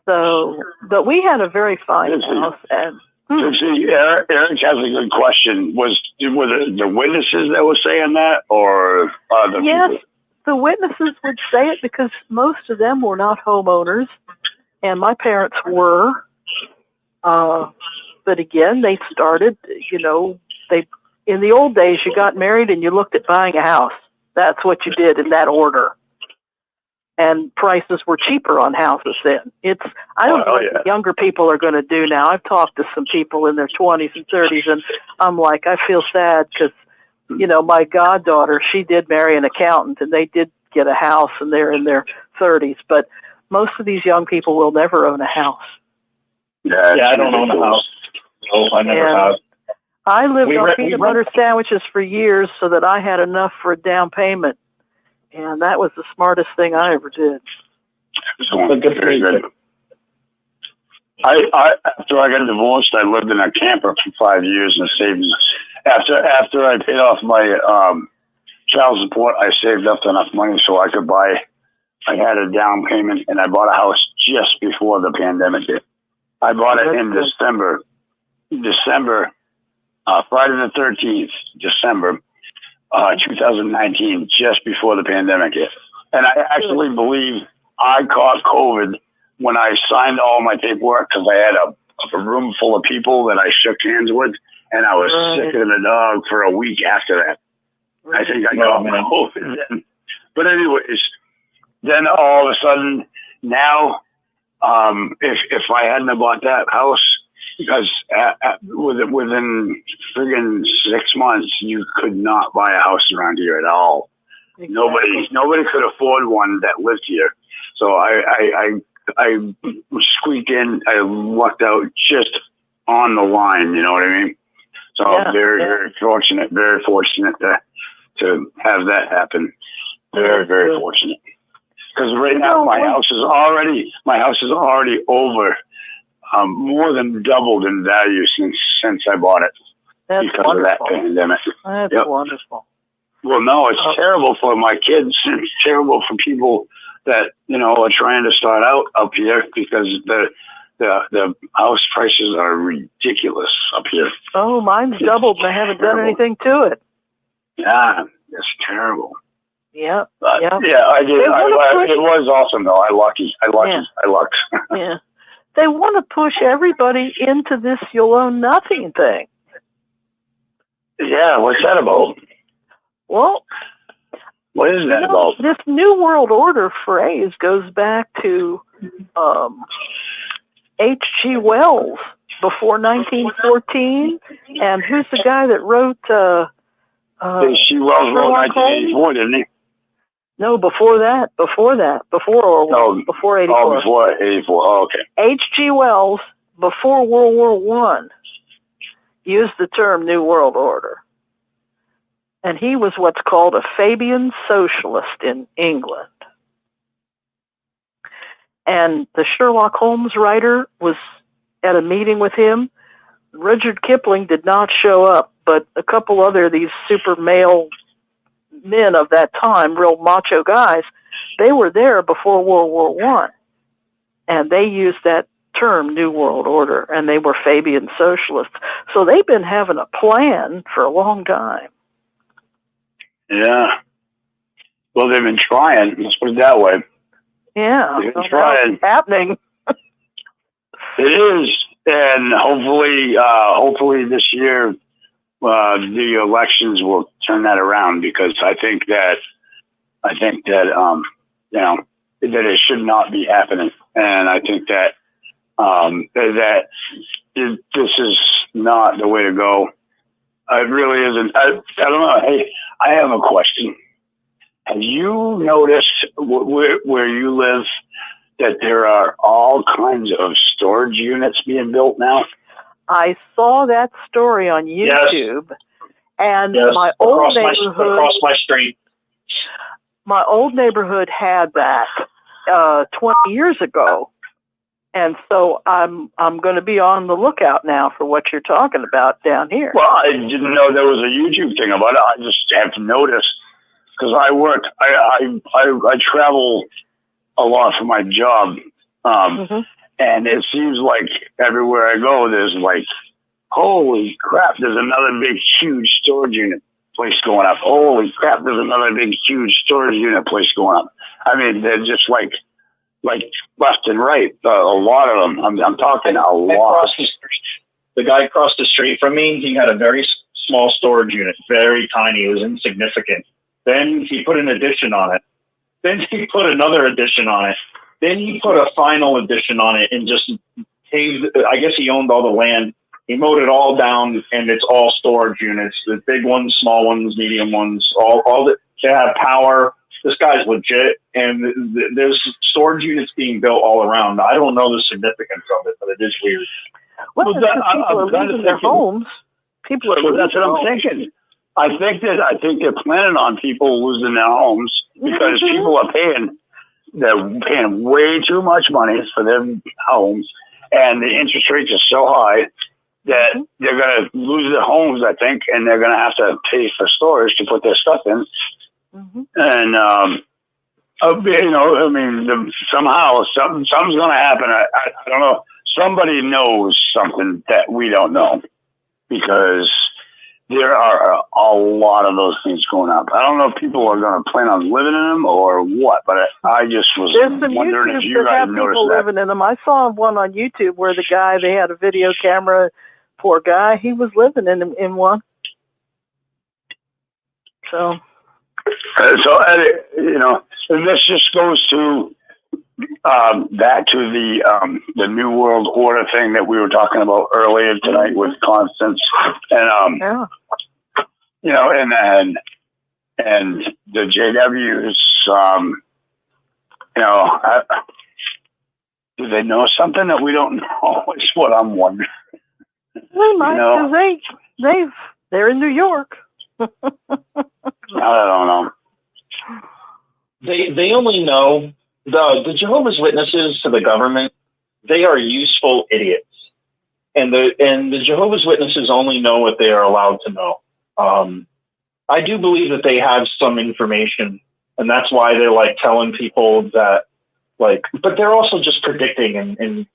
So, but we had a very fine house. And see, Eric has a good question. Were the witnesses that were saying that, or other yes, people? The witnesses would say it because most of them were not homeowners, and my parents were. But again, they started, in the old days, you got married and you looked at buying a house. That's what you did in that order. And prices were cheaper on houses then. I don't know what the younger people are going to do now. I've talked to some people in their 20s and 30s, and I'm like, I feel sad because, my goddaughter, she did marry an accountant, and they did get a house, and they're in their 30s. But most of these young people will never own a house. Yeah, I don't own a house. No, I never have. I lived on peanut butter sandwiches for years so that I had enough for a down payment. And that was the smartest thing I ever did. Very good. After I got divorced, I lived in a camper for 5 years and saved. After I paid off my child support, I saved up enough money so I could buy. I had a down payment, and I bought a house just before the pandemic hit. I bought it in December. Friday the 13th, December. 2019, just before the pandemic hit. And I actually believe I caught COVID when I signed all my paperwork because I had a room full of people that I shook hands with, and I was sicker than a dog for a week after that. I think I got COVID then. But anyways, then all of a sudden, now, if I hadn't have bought that house, because within friggin' 6 months, you could not buy a house around here at all. Exactly. Nobody could afford one that lived here. So I squeaked in. I lucked out just on the line. You know what I mean? So I'm very fortunate. Very fortunate to have that happen. Very fortunate. Because right now my house is already over. More than doubled in value since I bought it. That's because wonderful. of that pandemic. That's wonderful. Well, no, it's terrible for my kids. It's terrible for people that are trying to start out up here because the house prices are ridiculous up here. Oh, mine's doubled, and I haven't done anything to it. Yeah, it's terrible. Yeah, yeah, I did. It was awesome though. I lucked. Yeah. They want to push everybody into this you'll own nothing thing. Yeah, what's that about? Well, what is that about? This New World Order phrase goes back to H.G. Wells before 1914. And who's the guy that wrote H.G. Wells wrote 1984, didn't he? No, before that, before 84. Oh, before 84. Oh, okay. H.G. Wells, before World War I, used the term New World Order. And he was what's called a Fabian socialist in England. And the Sherlock Holmes writer was at a meeting with him. Rudyard Kipling did not show up, but a couple other these super male men of that time, real macho guys, they were there before World War I. And they used that term, New World Order, and they were Fabian socialists. So they've been having a plan for a long time. Yeah. Well, they've been trying. Let's put it that way. Yeah. They've been trying. It's happening. It is. And hopefully this year, the elections will turn that around because I think that that it should not be happening, and I think that that this is not the way to go. It really isn't. I don't know. Hey, I have a question. Have you noticed where you live that there are all kinds of storage units being built now? I saw that story on YouTube, And Yes, my old across my street. My old neighborhood had that 20 years ago. And so I'm going to be on the lookout now for what you're talking about down here. Well, I didn't know there was a YouTube thing about it. I just have noticed because I travel a lot for my job, and it seems like everywhere I go, there's like, holy crap, there's another big, huge storage unit place going up. Holy crap, there's another big, huge storage unit place going up. I mean, they're just like left and right. A lot of them. I'm talking a lot. The guy across the street from me, he had a very small storage unit, very tiny. It was insignificant. Then he put an addition on it. Then he put another addition on it. Then he put a final addition on it and just paved. I guess he owned all the land. He mowed it all down, and it's all storage units. The big ones, small ones, medium ones, all that. They have power. This guy's legit, and there's storage units being built all around. I don't know the significance of it, but it is weird. Well, people are losing their homes. People are losing that's what I'm thinking. I think they're planning on people losing their homes because people are paying way too much money for their homes, and the interest rates are so high that they're going to lose their homes, I think, and they're going to have to pay for storage to put their stuff in. And I mean, somehow something's going to happen. I don't know. Somebody knows something that we don't know because there are a lot of those things going up. I don't know if people are going to plan on living in them or what, but I just was wondering if you guys noticed that. Living in them. I saw one on YouTube where they had a video camera. Poor guy, he was living in one. So, and this just goes to back to the New World Order thing that we were talking about earlier tonight with Constance, and and the JWs, do they know something that we don't know? Is what I'm wondering. They might, because they're in New York. I don't know. They only know the Jehovah's Witnesses to the government. They are useful idiots, and the Jehovah's Witnesses only know what they are allowed to know. I do believe that they have some information, and that's why they're like telling people that, like, but they're also just predicting and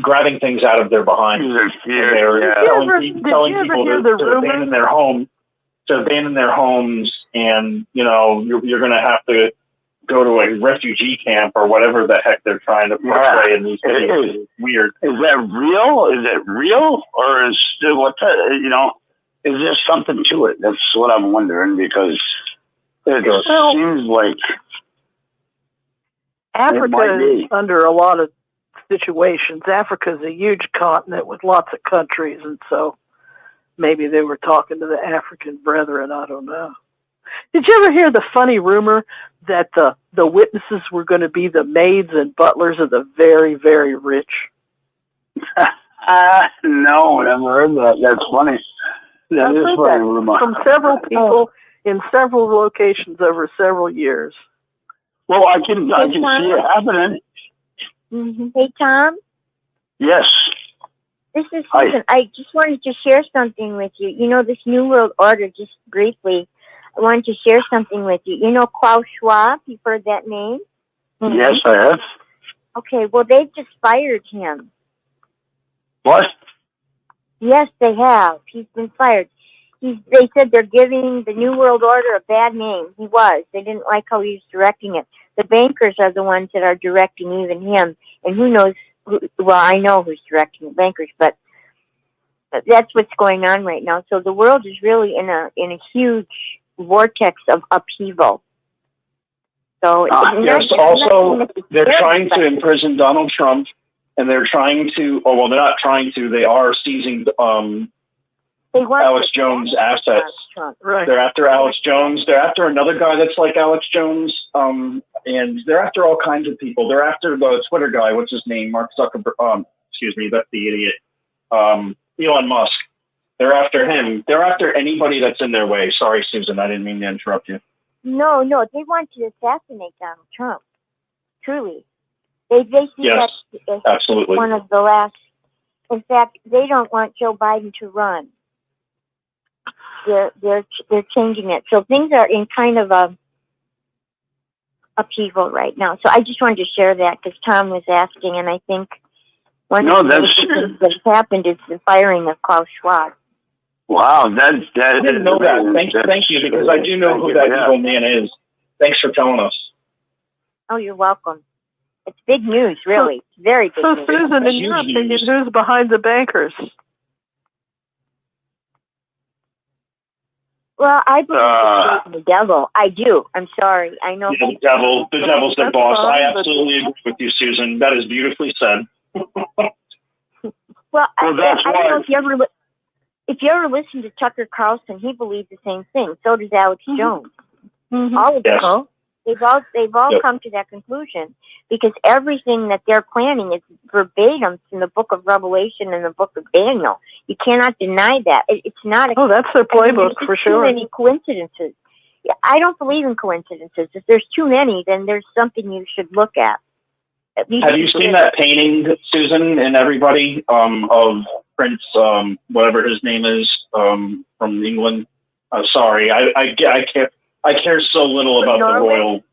grabbing things out of their behind. They're telling people to abandon their home, and you're going to have to go to a refugee camp or whatever the heck they're trying to portray in these videos. It's weird. Is that real? Is it real, or is is there something to it? That's what I'm wondering, because it seems like Africa is under a lot of situations. Africa is a huge continent with lots of countries, and so maybe they were talking to the African brethren. I don't know. Did you ever hear the funny rumor that the witnesses were going to be the maids and butlers of the very, very rich? No, never heard that. That's funny. That is funny rumor. From several people in several locations over several years. Well, I can see it happening. Hey, Tom? Yes. This is Susan. I just wanted to share something with you. You know, this New World Order, just briefly, I wanted to share something with you. You know Klaus Schwab? You've heard that name? Yes, I have. Okay, well, they've just fired him. What? Yes, they have. He's been fired. They said they're giving the New World Order a bad name. He was. They didn't like how he was directing it. The bankers are the ones that are directing even him. And who knows, well, I know who's directing the bankers, but that's what's going on right now. So the world is really in a huge vortex of upheaval. So yes, also, they're trying to imprison Donald Trump, and they're trying to, they're not trying to, they are seizing Alex Jones' assets. Right. They're after Alex Jones. They're after another guy that's like Alex Jones. And they're after all kinds of people. They're after the Twitter guy. What's his name? Mark Zuckerberg. Excuse me, that's the idiot. Elon Musk. They're after him. They're after anybody that's in their way. Sorry, Susan, I didn't mean to interrupt you. No, they want to assassinate Donald Trump. Truly. They see Yes, that as absolutely. one of the last. In fact, they don't want Joe Biden to run. They're changing it. So things are in kind of a upheaval right now. So I just wanted to share that because Tom was asking, and I think one of the things that's happened is the firing of Klaus Schwab. Wow, that I didn't know that. Thank you, because I do know who that evil man is. Thanks for telling us. Oh, you're welcome. It's big news, really. Very big news. So, Susan, in your opinion, who's behind the bankers? Well, I believe it's the devil. I do. I'm sorry. I know. Yeah, the devil's their boss. I absolutely agree with you, Susan. That is beautifully said. Well, I don't why. know if you ever listen to Tucker Carlson, he believes the same thing. So does Alex Jones. All of them. They've all come to that conclusion because everything that they're planning is verbatim from the book of Revelation and the book of Daniel. You cannot deny that. It's not. That's their playbook for sure. Too many coincidences. I don't believe in coincidences. If there's too many, then there's something you should look at. Have you seen that painting, Susan, and everybody, of Prince, whatever his name is, from England? Sorry, I care so little about the royal.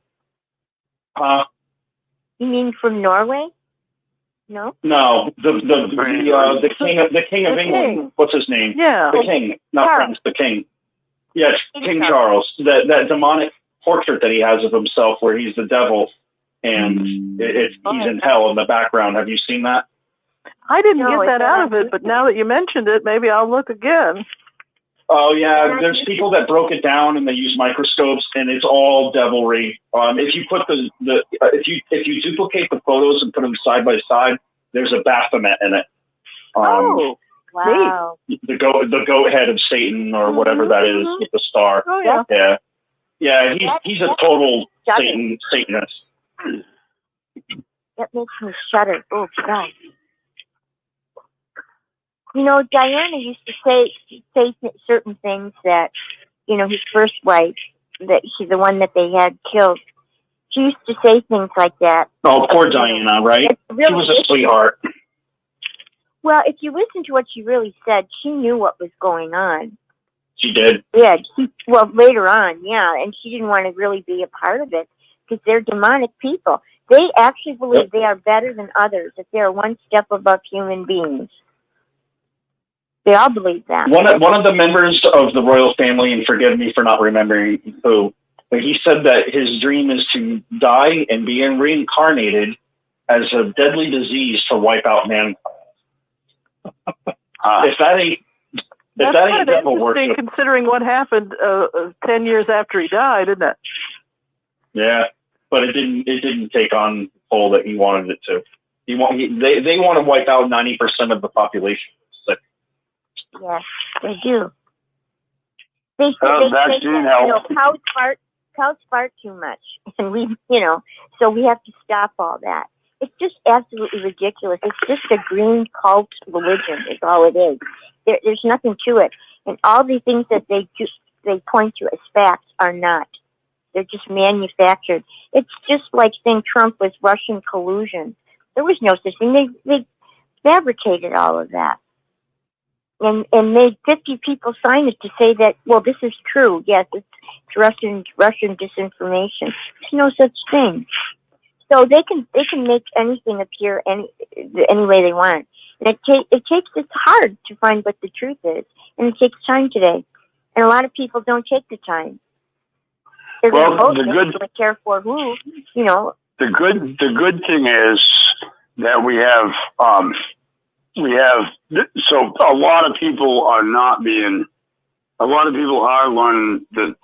You mean from Norway? No. No, the king of England. What's his name? Yeah, the king, not Charles. Prince. The king. Yes, King Charles. That demonic portrait that he has of himself, where he's the devil, and he's in hell in the background. Have you seen that? I didn't get that out of it, but now that you mentioned it, maybe I'll look again. Oh yeah, there's people that broke it down and they use microscopes, and it's all devilry. If you put if you duplicate the photos and put them side by side, there's a Baphomet in it. Wow! The goat head of Satan or whatever that is with the star. Oh yeah. He's a total Satanist. That makes me shudder. Oh God. You know, Diana used to say certain things that, his first wife, that she's the one that they had killed. She used to say things like that. Oh, poor Diana, right? Really, she was a sweetheart. Well, if you listen to what she really said, she knew what was going on. She did? Yeah. Later on, yeah. And she didn't want to really be a part of it because they're demonic people. They actually believe they are better than others, that they are one step above human beings. They all believe that. One of the members of the royal family, and forgive me for not remembering who, but he said that his dream is to die and be reincarnated as a deadly disease to wipe out mankind. If that ain't devil worship, considering what happened 10 years after he died, isn't it? Yeah, but it didn't take on the toll that he wanted it to. They want to wipe out 90% of the population. Yes, they do. Cows fart too much, and so we have to stop all that. It's just absolutely ridiculous. It's just a green cult religion, is all it is. There's nothing to it, and all the things that they point to as facts are not. They're just manufactured. It's just like saying Trump was Russian collusion. There was no such thing. They fabricated all of that. And made 50 people sign it to say that, well, this is true. Yes, it's Russian disinformation. There's no such thing. So they can make anything appear any way they want. And it's hard to find what the truth is, and it takes time today. And a lot of people don't take the time. They're going to care for who, The good thing is that we have so a lot of people are learning the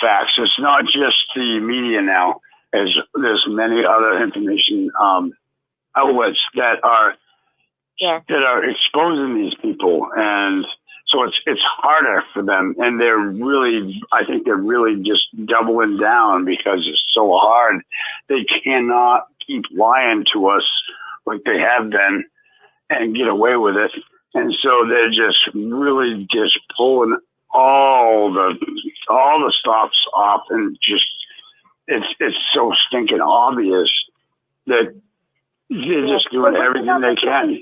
facts. It's not just the media now, as there's many other information outlets that are exposing these people, and so it's harder for them, and I think they're really just doubling down because it's so hard. They cannot keep lying to us like they have been and get away with it. and so they're just really just pulling all the stops off, and just it's so stinking obvious that they're just doing everything they can.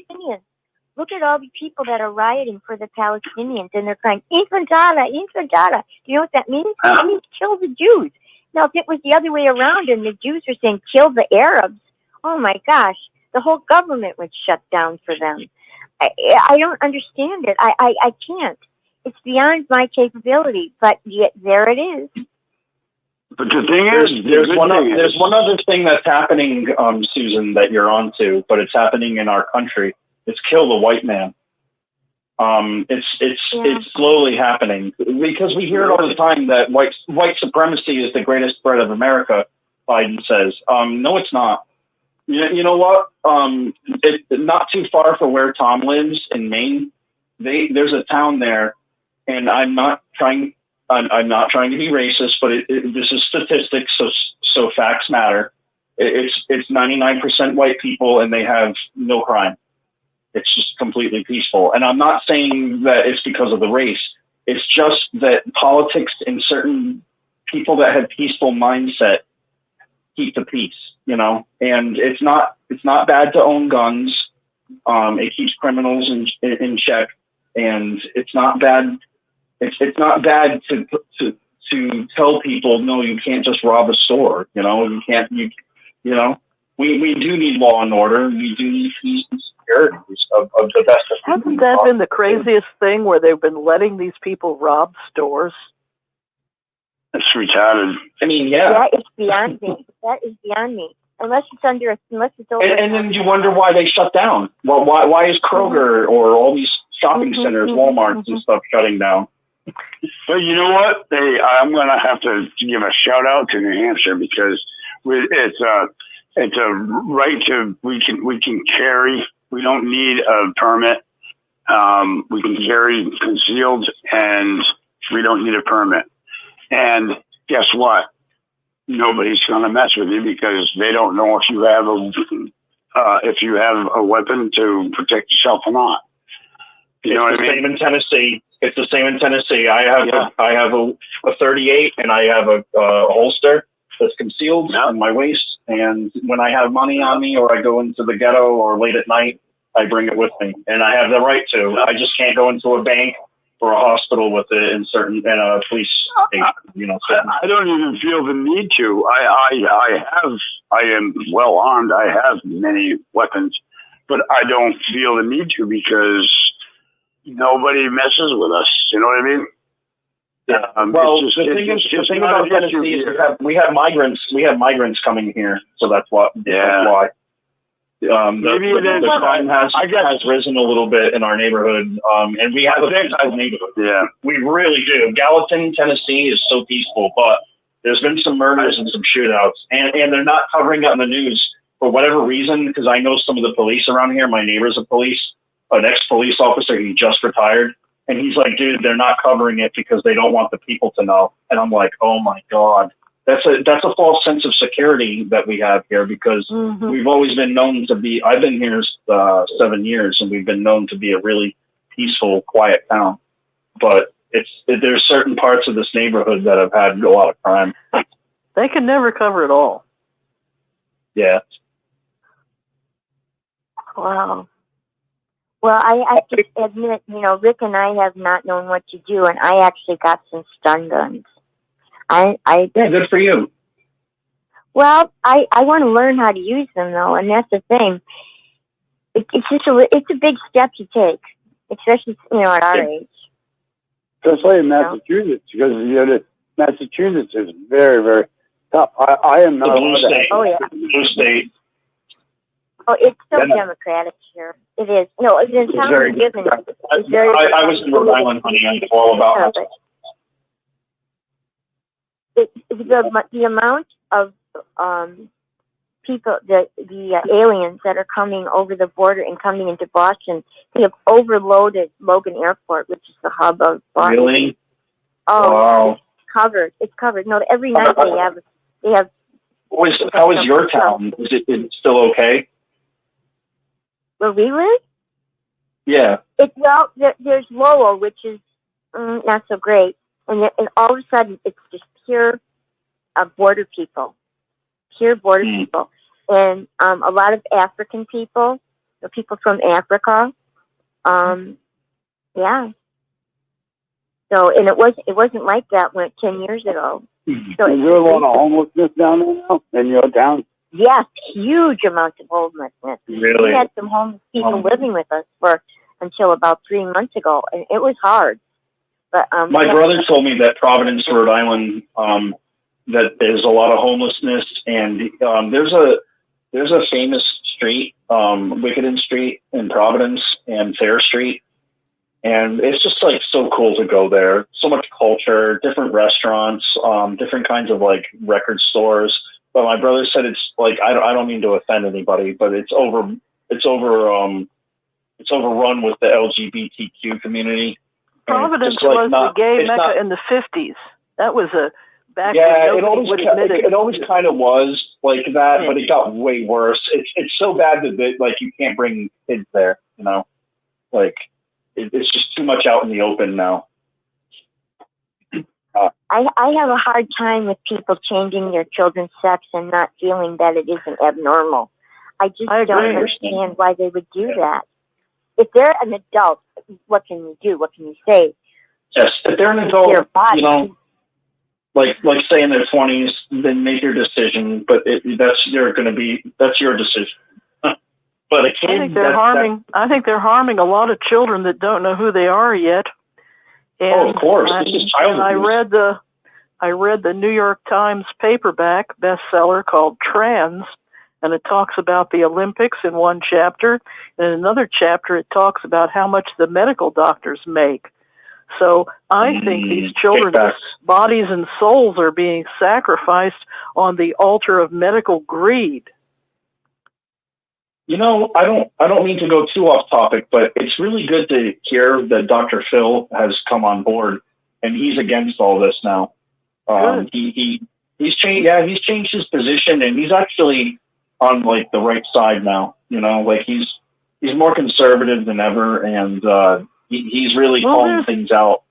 Look at all the people that are rioting for the Palestinians, and they're crying, Infantata, Infantata. Do you know what that means? It means kill the Jews. Now, if it was the other way around and the Jews were saying kill the Arabs, oh my gosh, the whole government would shut down for them. I don't understand it. I can't. It's beyond my capability, but yet there it is. But the thing is, there's one other thing that's happening, Susan, that you're onto, but it's happening in our country. It's kill the white man. It's slowly happening because we hear it all the time that white supremacy is the greatest threat of America. Biden says, no, it's not. You know what? Not too far from where Tom lives in Maine, there's a town there, and I'm not trying to be racist, but this is statistics, so facts matter. It's 99% white people, and they have no crime. It's just completely peaceful. And I'm not saying that it's because of the race. It's just that politics and certain people that have peaceful mindset keep the peace, you know? And it's not bad to own guns. It keeps criminals in check, and it's not bad. It's not bad to tell people, no, you can't just rob a store. You know, you know, we do need law and order. We do need peace and security of the best. Hasn't that been the craziest thing where they've been letting these people rob stores? It's retarded. I mean, yeah. That is beyond me. That is beyond me. Unless it's over. And then you wonder why they shut down. Well, why is Kroger or all these shopping centers, Walmarts and stuff shutting down? But you know what? I'm going to have to give a shout out to New Hampshire because it's a right to we can carry. We don't need a permit. We can carry concealed, and we don't need a permit. And guess what? Nobody's going to mess with you because they don't know if you have a weapon to protect yourself or not. You know what I mean? Same in Tennessee. It's the same in Tennessee. I have a 38, and I have a holster that's concealed on my waist. And when I have money on me, or I go into the ghetto, or late at night, I bring it with me, and I have the right to. I just can't go into a bank or a hospital with it in a police station. You know, I don't even feel the need to. I am well armed. I have many weapons, but I don't feel the need to because nobody messes with us. You know what I mean? Well, the thing about Tennessee is we have migrants. We have migrants coming here, so that's why. The crime has risen a little bit in our neighborhood, and we have a peaceful neighborhood. Yeah, we really do. Gallatin, Tennessee is so peaceful, but there's been some murders and some shootouts, and they're not covering it in the news for whatever reason. Because I know some of the police around here. My neighbor's an ex-police officer. He just retired. And he's like, dude, they're not covering it because they don't want the people to know. And I'm like, oh my God, that's a false sense of security that we have here because we've always been known to be. I've been here 7 years, and we've been known to be a really peaceful, quiet town. But there's certain parts of this neighborhood that have had a lot of crime. They can never cover it all. Yeah. Wow. Well, I have to admit, you know, Rick and I have not known what to do, and I actually got some stun guns. Yeah, good for you. Well, I want to learn how to use them, though, and that's the thing. It's a big step to take, especially, you know, at our age. Especially in Massachusetts, because Massachusetts is very, very tough. I am not. Blue state. Oh yeah. Blue state. Oh, it's so democratic here. It is. No, it's very given. It's very. I was in Rhode Island, honey. I know all about it. The amount of people, the aliens that are coming over the border and coming into Boston, they have overloaded Logan Airport, which is the hub of Boston. Really? Oh, wow. It's covered. It's covered. No, every night they have. How is your town? Is it still okay? Where we live? Yeah. Well, there's Lowell, which is not so great, and all of a sudden it's just pure border people, people, and a lot of African people, the people from Africa. Yeah. So, and it wasn't like that 10 years ago. So is there a lot of homelessness down there now in your town? Yes, huge amounts of homelessness. Really? We had some homeless people living with us until about 3 months ago, and it was hard. But my brother told me that Providence, Rhode Island, that there's a lot of homelessness, and there's a famous street, Wickeden Street in Providence and Fair Street, and it's just like so cool to go there. So much culture, different restaurants, different kinds of like record stores. But my brother said it's like I don't mean to offend anybody, but it's overrun with the LGBTQ community. Providence like was the gay Mecca in the 50s. That was back yeah, when nobody would admit it. It always kind of was like that, but it got way worse. It's so bad that like you can't bring kids there, you know, like it's just too much out in the open now. I have a hard time with people changing their children's sex and not feeling that it isn't abnormal. I just don't understand why they would do that. If they're an adult, what can you do? What can you say? Yes, if they're an adult, you know, like say in their 20s, then make your decision. But that's your decision. But a kid, I think they're harming. I think they're harming a lot of children that don't know who they are yet. And, of course, this is child abuse. I read the New York Times paperback bestseller called Trans, and it talks about the Olympics in one chapter. And in another chapter, it talks about how much the medical doctors make. So I think these children's bodies and souls are being sacrificed on the altar of medical greed. You know, I don't mean to go too off topic, but it's really good to hear that Dr. Phil has come on board and he's against all this now. He's changed. Yeah, he's changed his position and he's actually on like the right side now. You know, like he's more conservative than ever, and he's really calling things out.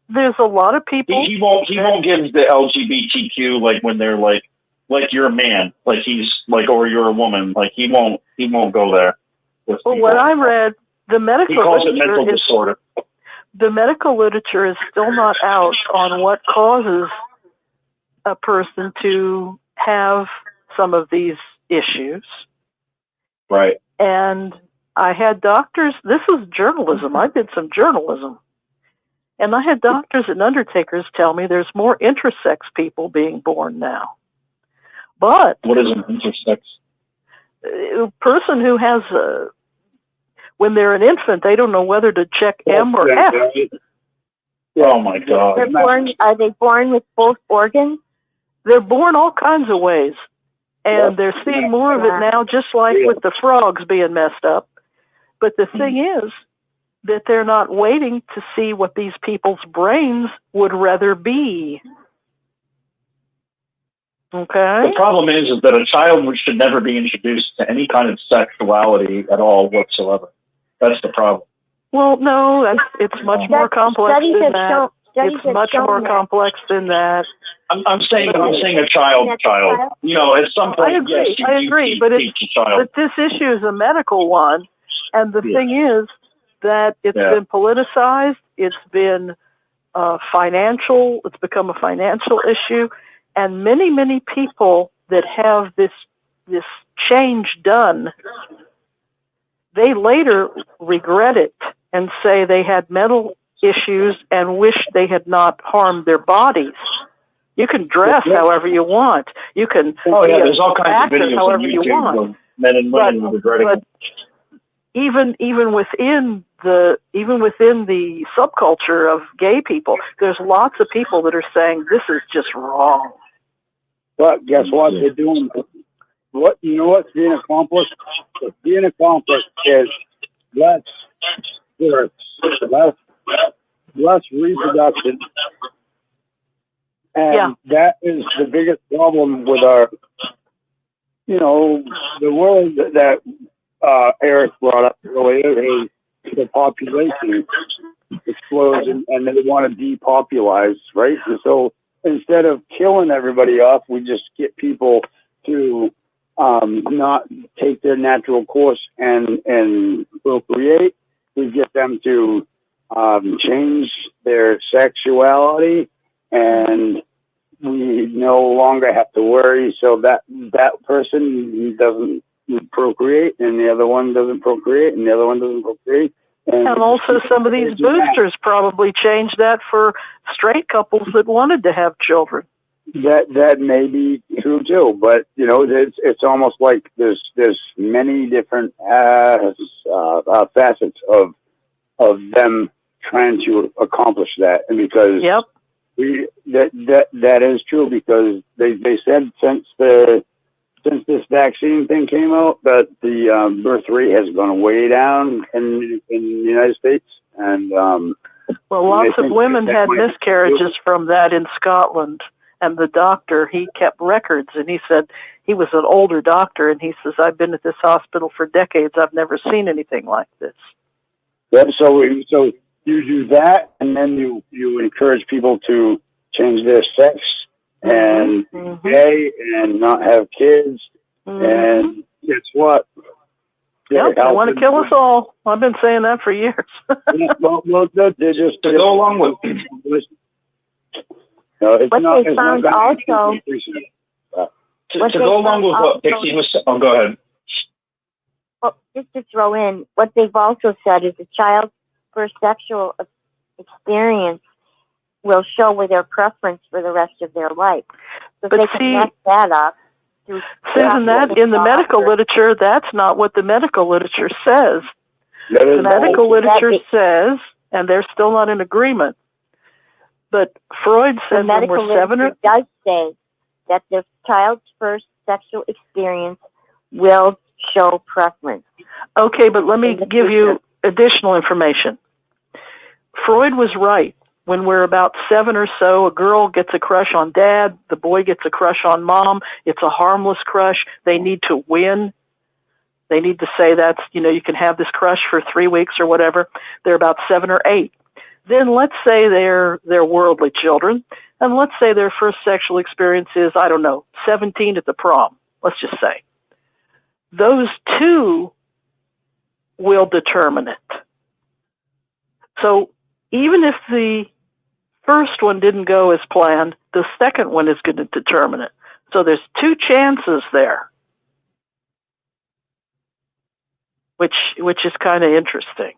There's a lot of people. He won't give the LGBTQ like when they're like you're a man, like he's like, or you're a woman, like he won't go there. Well, what I read, the medical he calls it mental disorder. The medical literature is still not out on what causes a person to have some of these issues. Right. And I had doctors, this is journalism. I did some journalism. And I had doctors and undertakers tell me there's more intersex people being born now. But what is an intersex? A person who has when they're an infant, they don't know whether to check M or F. Oh my God! Are they born with both organs? They're born all kinds of ways, and they're seeing more of it now, just like with the frogs being messed up. But the thing is that they're not waiting to see what these people's brains would rather be. Okay. The problem is that a child should never be introduced to any kind of sexuality at all whatsoever. That's the problem. Well, no, it's much more complex than that. It's much more complex than that. I'm saying a child. You know, at some point, I agree, but this issue is a medical one, and the thing is that it's been politicized. It's been financial. It's become a financial issue. And many, many people that have this change done, they later regret it and say they had mental issues and wish they had not harmed their bodies. You can dress however you want. You can there's all kinds of videos however on you YouTube want. of men and women regretting it. Even within the subculture of gay people, there's lots of people that are saying this is just wrong. But guess what? They're doing what's being accomplished? What's being accomplished is less reproduction. And that is the biggest problem with our, the world that Eric brought up earlier is the population explodes and they want to depopulize, right? And so instead of killing everybody off, we just get people to not take their natural course and procreate. We get them to change their sexuality, and we no longer have to worry. So that person doesn't procreate, and the other one doesn't procreate, and the other one doesn't procreate. And also some of these boosters probably changed that for straight couples that wanted to have children. That may be true too, but you know, it's almost like there's many different facets of them trying to accomplish that, and because that is true, because they said since this vaccine thing came out that the birth rate has gone way down in the United States, and well, lots of women had miscarriages from that in Scotland. And the doctor, he kept records, and he said he was an older doctor, and he says, I've been at this hospital for decades. I've never seen anything like this. Yep. So you do that, and then you encourage people to change their sex and be gay and not have kids. And guess what? Yep, they want to kill us all. I've been saying that for years. well, they're just to go along with. No, it's what not, they found also. To go along with what Dixie was saying. Oh, go ahead. Well, just to throw in, what they've also said is a child's first sexual experience will show with their preference for the rest of their life. So if but they see, can mess that up. Susan, that in the medical literature, that's not what the medical literature says. The medical literature says, and they're still not in agreement, but Freud said when we're 7 or... does say that the child's first sexual experience will show preference. Okay, but let me give you additional information. Freud was right. When we're about 7 or so, a girl gets a crush on dad, the boy gets a crush on mom. It's a harmless crush. They need to win. They need to say that's, you can have this crush for 3 weeks or whatever. They're about 7 or 8. Then let's say they're worldly children, and let's say their first sexual experience is, 17 at the prom, let's just say. Those two will determine it. So even if the first one didn't go as planned, the second one is going to determine it. So there's 2 chances there, which is kind of interesting.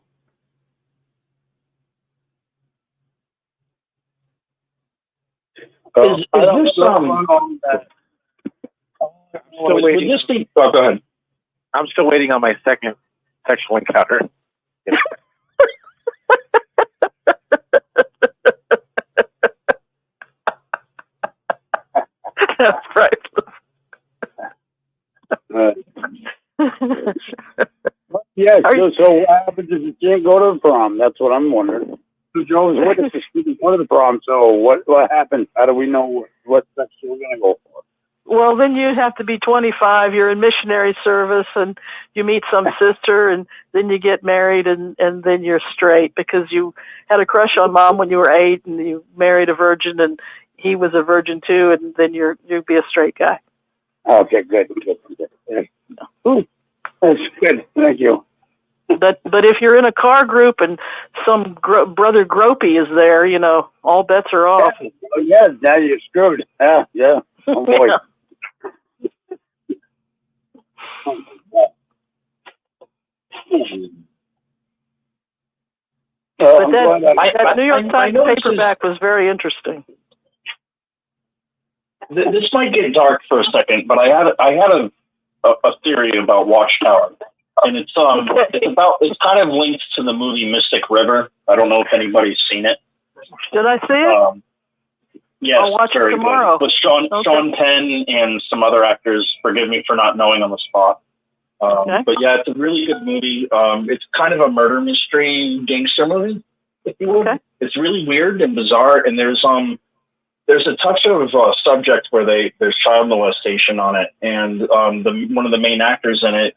Is this would this be? Oh, go ahead. I'm still waiting on my second sexual encounter. That's right. So what happens if you can't go to the prom? That's what I'm wondering. So Jones, what if the student go to the prom? So what happens? How do we know what sex we're going to go for? Well, then you have to be 25. You're in missionary service, and you meet some sister, and then you get married, and then you're straight because you had a crush on mom when you were 8, and you married a virgin, and he was a virgin too, and then you'd be a straight guy. Okay, good. Ooh, that's good. Thank you. But if you're in a car group and some brother gropey is there, all bets are off. Oh, yeah, now you're screwed. Yeah. Oh boy. But that New York Times paperback was very interesting. This might get dark for a second, but I had a theory about Watchtower, and it's kind of linked to the movie Mystic River. I don't know if anybody's seen it. Did I see it? Yes, I'll watch it tomorrow. Good. With Sean Penn and some other actors. Forgive me for not knowing on the spot. But yeah, it's a really good movie. It's kind of a murder mystery gangster movie, if you will. It's really weird and bizarre, and there's a touch of a subject where there's child molestation on it, and one of the main actors in it,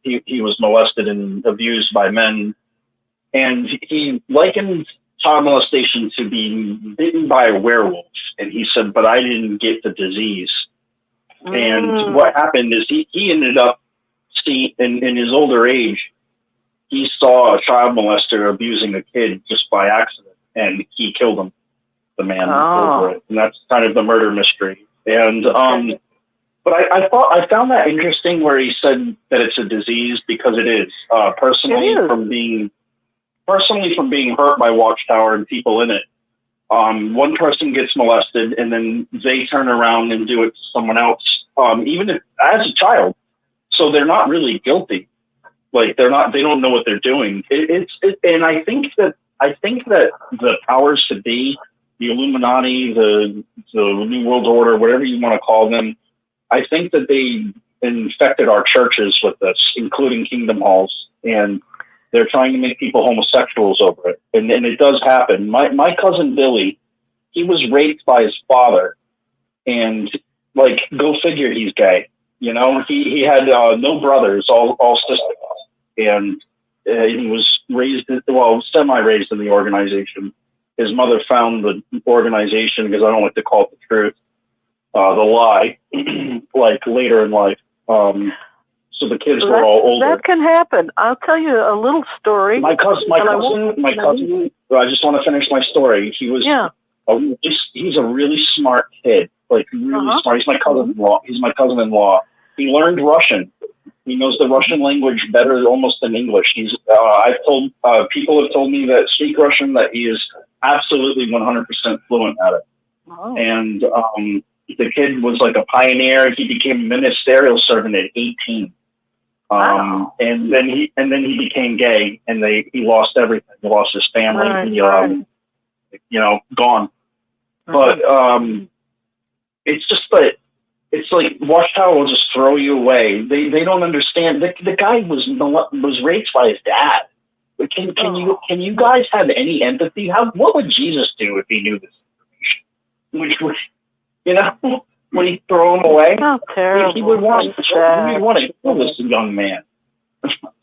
he was molested and abused by men And he likened child molestation to being bitten by a werewolf. And he said, but I didn't get the disease. And what happened is he ended up in his older age, he saw a child molester abusing a kid just by accident, and he killed him, the man over it. And that's kind of the murder mystery. And but I found that interesting where he said that it's a disease, because it is. Personally, from being hurt by Watchtower and people in it. One person gets molested, and then they turn around and do it to someone else, even if, as a child. So they're not really guilty. Like they don't know what they're doing. And I think that the powers to be, the Illuminati, the New World Order, whatever you want to call them, I think that they infected our churches with this, including Kingdom Halls, and they're trying to make people homosexuals over it. And it does happen. My cousin Billy, he was raped by his father, and like, go figure, he's gay. You know, he had no brothers, all sisters, and he was semi-raised in the organization. His mother found the organization, because I don't like to call it the truth, the lie, like later in life. So the kids were all older. That can happen. I'll tell you a little story. My cousin. I just want to finish my story. He was. He's a really smart kid. Like really smart. He's my cousin-in-law. He learned Russian. He knows the Russian language better almost than English. I've told people have told me that speak Russian that he is absolutely 100% fluent at it. And the kid was like a pioneer. He became a ministerial servant at 18. And then he became gay, and he lost everything. He lost his family. Gone. But it's just that it's like Watchtower will just throw you away. They don't understand. The guy was raped by his dad. But can you guys have any empathy? What would Jesus do if he knew this information? Would he throw him away? How terrible. He would want to kill this young man.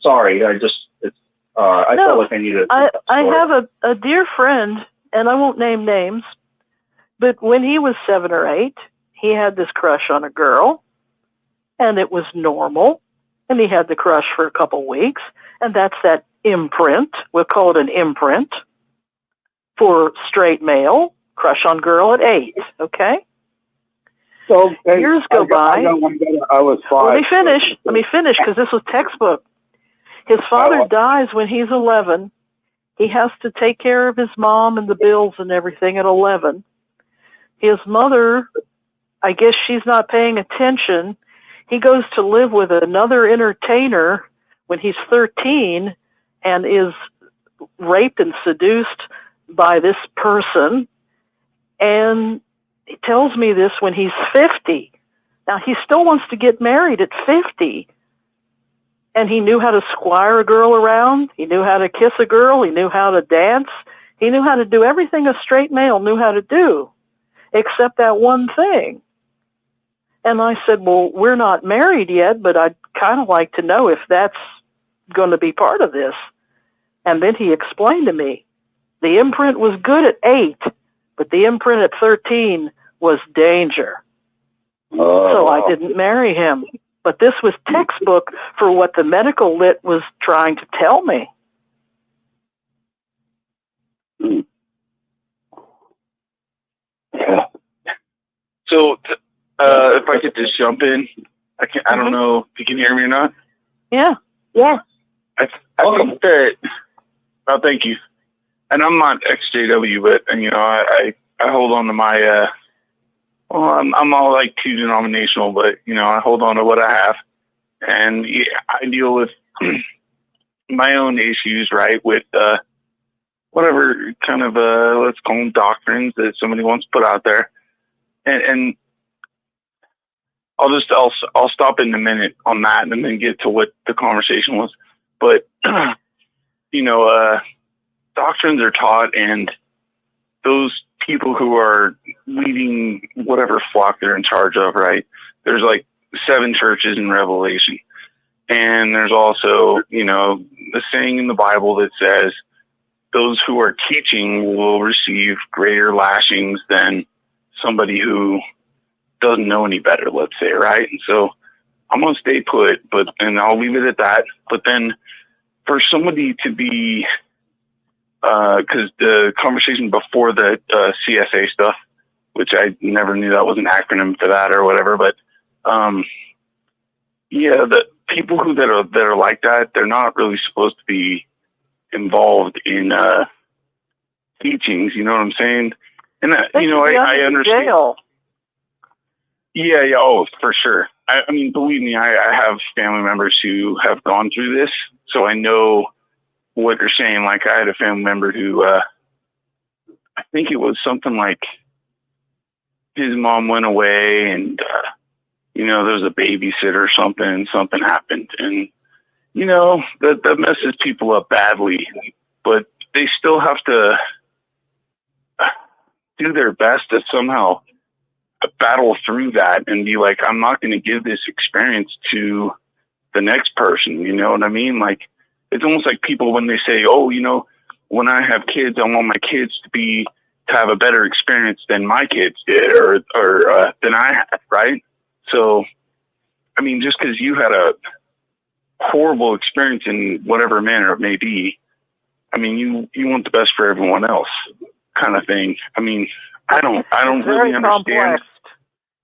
Sorry, I felt like I needed. I have a dear friend, and I won't name names, but when he was 7 or 8, he had this crush on a girl, and it was normal, and he had the crush for a couple weeks, and that's that imprint. We'll call it an imprint for straight male, crush on girl at 8, okay? So years go by. I was 5. Let me finish, because this was textbook. His father dies when he's 11. He has to take care of his mom and the bills and everything at 11. His mother, I guess she's not paying attention. He goes to live with another entertainer when he's 13 and is raped and seduced by this person. And he tells me this when he's 50. Now, he still wants to get married at 50. And he knew how to squire a girl around. He knew how to kiss a girl. He knew how to dance. He knew how to do everything a straight male knew how to do, except that one thing. And I said, well, we're not married yet, but I'd kind of like to know if that's going to be part of this. And then he explained to me, the imprint was good at 8, but the imprint at 13 was danger. So I didn't marry him. But this was textbook for what the medical lit was trying to tell me. So, if I could just jump in, I don't know if you can hear me or not. Yeah. Yeah. I think that, well, thank you. And I'm not XJW, but, I hold on to my, I'm all like too denominational, but, I hold on to what I have. And I deal with my own issues, right, with whatever kind of, let's call them doctrines that somebody wants to put out there. And I'll stop in a minute on that and then get to what the conversation was. But, doctrines are taught, and those people who are leading whatever flock they're in charge of, right? There's like 7 churches in Revelation. And there's also, the saying in the Bible that says, those who are teaching will receive greater lashings than somebody who doesn't know any better, let's say, right? And so I'm going to stay put, and I'll leave it at that. But then for somebody to be, because the conversation before the CSA stuff, which I never knew that was an acronym for that or whatever, but yeah, the people that are like that, they're not really supposed to be involved in teachings. You know what I'm saying? And I understand. Jail. Yeah, oh, for sure. I mean, believe me, I have family members who have gone through this, so I know what you're saying. Like, I had a family member who, I think it was something like his mom went away and, there was a babysitter or something, and something happened. And, that messes people up badly, but they still have to do their best to somehow battle through that and be like, I'm not going to give this experience to the next person. You know what I mean? Like, it's almost like people when they say, oh, when I have kids, I want my kids to have a better experience than my kids did or than I had. Right. So, I mean, just because you had a horrible experience in whatever manner it may be, I mean, you want the best for everyone else, kind of thing. I mean, I don't really understand. Complex.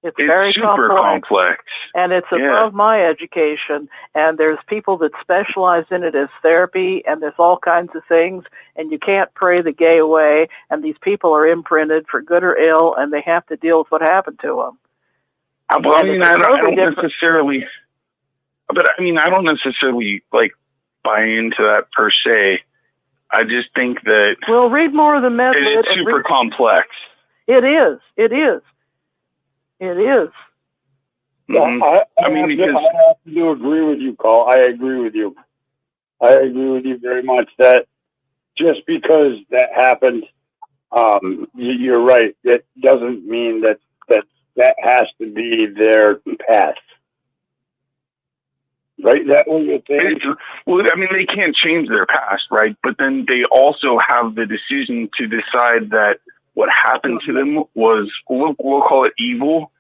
It's very super complex. And it's above my education. And there's people that specialize in it as therapy, and there's all kinds of things. And you can't pray the gay away. And these people are imprinted for good or ill, and they have to deal with what happened to them. Well, I mean, I don't necessarily, but I mean, I don't necessarily like buy into that per se. I just think that. Well, read more of the method. It's super complex. It is. It is. It is. Mm-hmm. I have to agree with you, Carl. I agree with you. I agree with you very much that just because that happened, you're right. It doesn't mean that has to be their past. Right? That what you're saying? Well, I mean, they can't change their past, right? But then they also have the decision to decide that what happened to them was, we'll call it evil,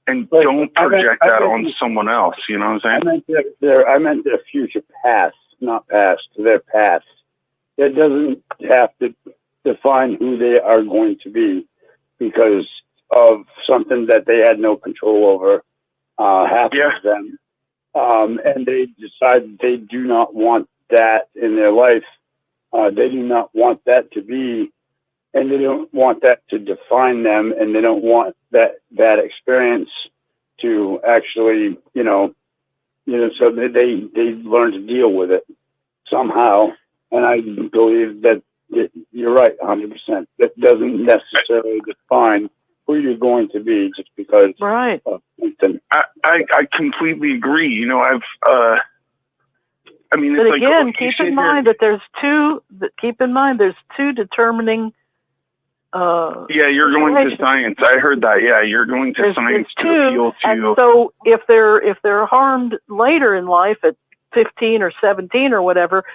and don't project that on someone else. You know what I'm saying? I meant their future past, not past, their past. It doesn't have to define who they are going to be because of something that they had no control over happened to them. And they decide they do not want that in their life. They do not want that to be, and they don't want that to define them, and they don't want that experience to actually, so they learn to deal with it somehow. And I believe that you're right, 100%. That doesn't necessarily define who you're going to be just because of something. I completely agree. I've I mean, but it's again, like, keep in mind that there's two. Keep in mind there's two determining. Yeah, you're going to science. I heard that. Yeah, you're going to science to appeal to. And so if they're harmed later in life at 15 or 17 or whatever,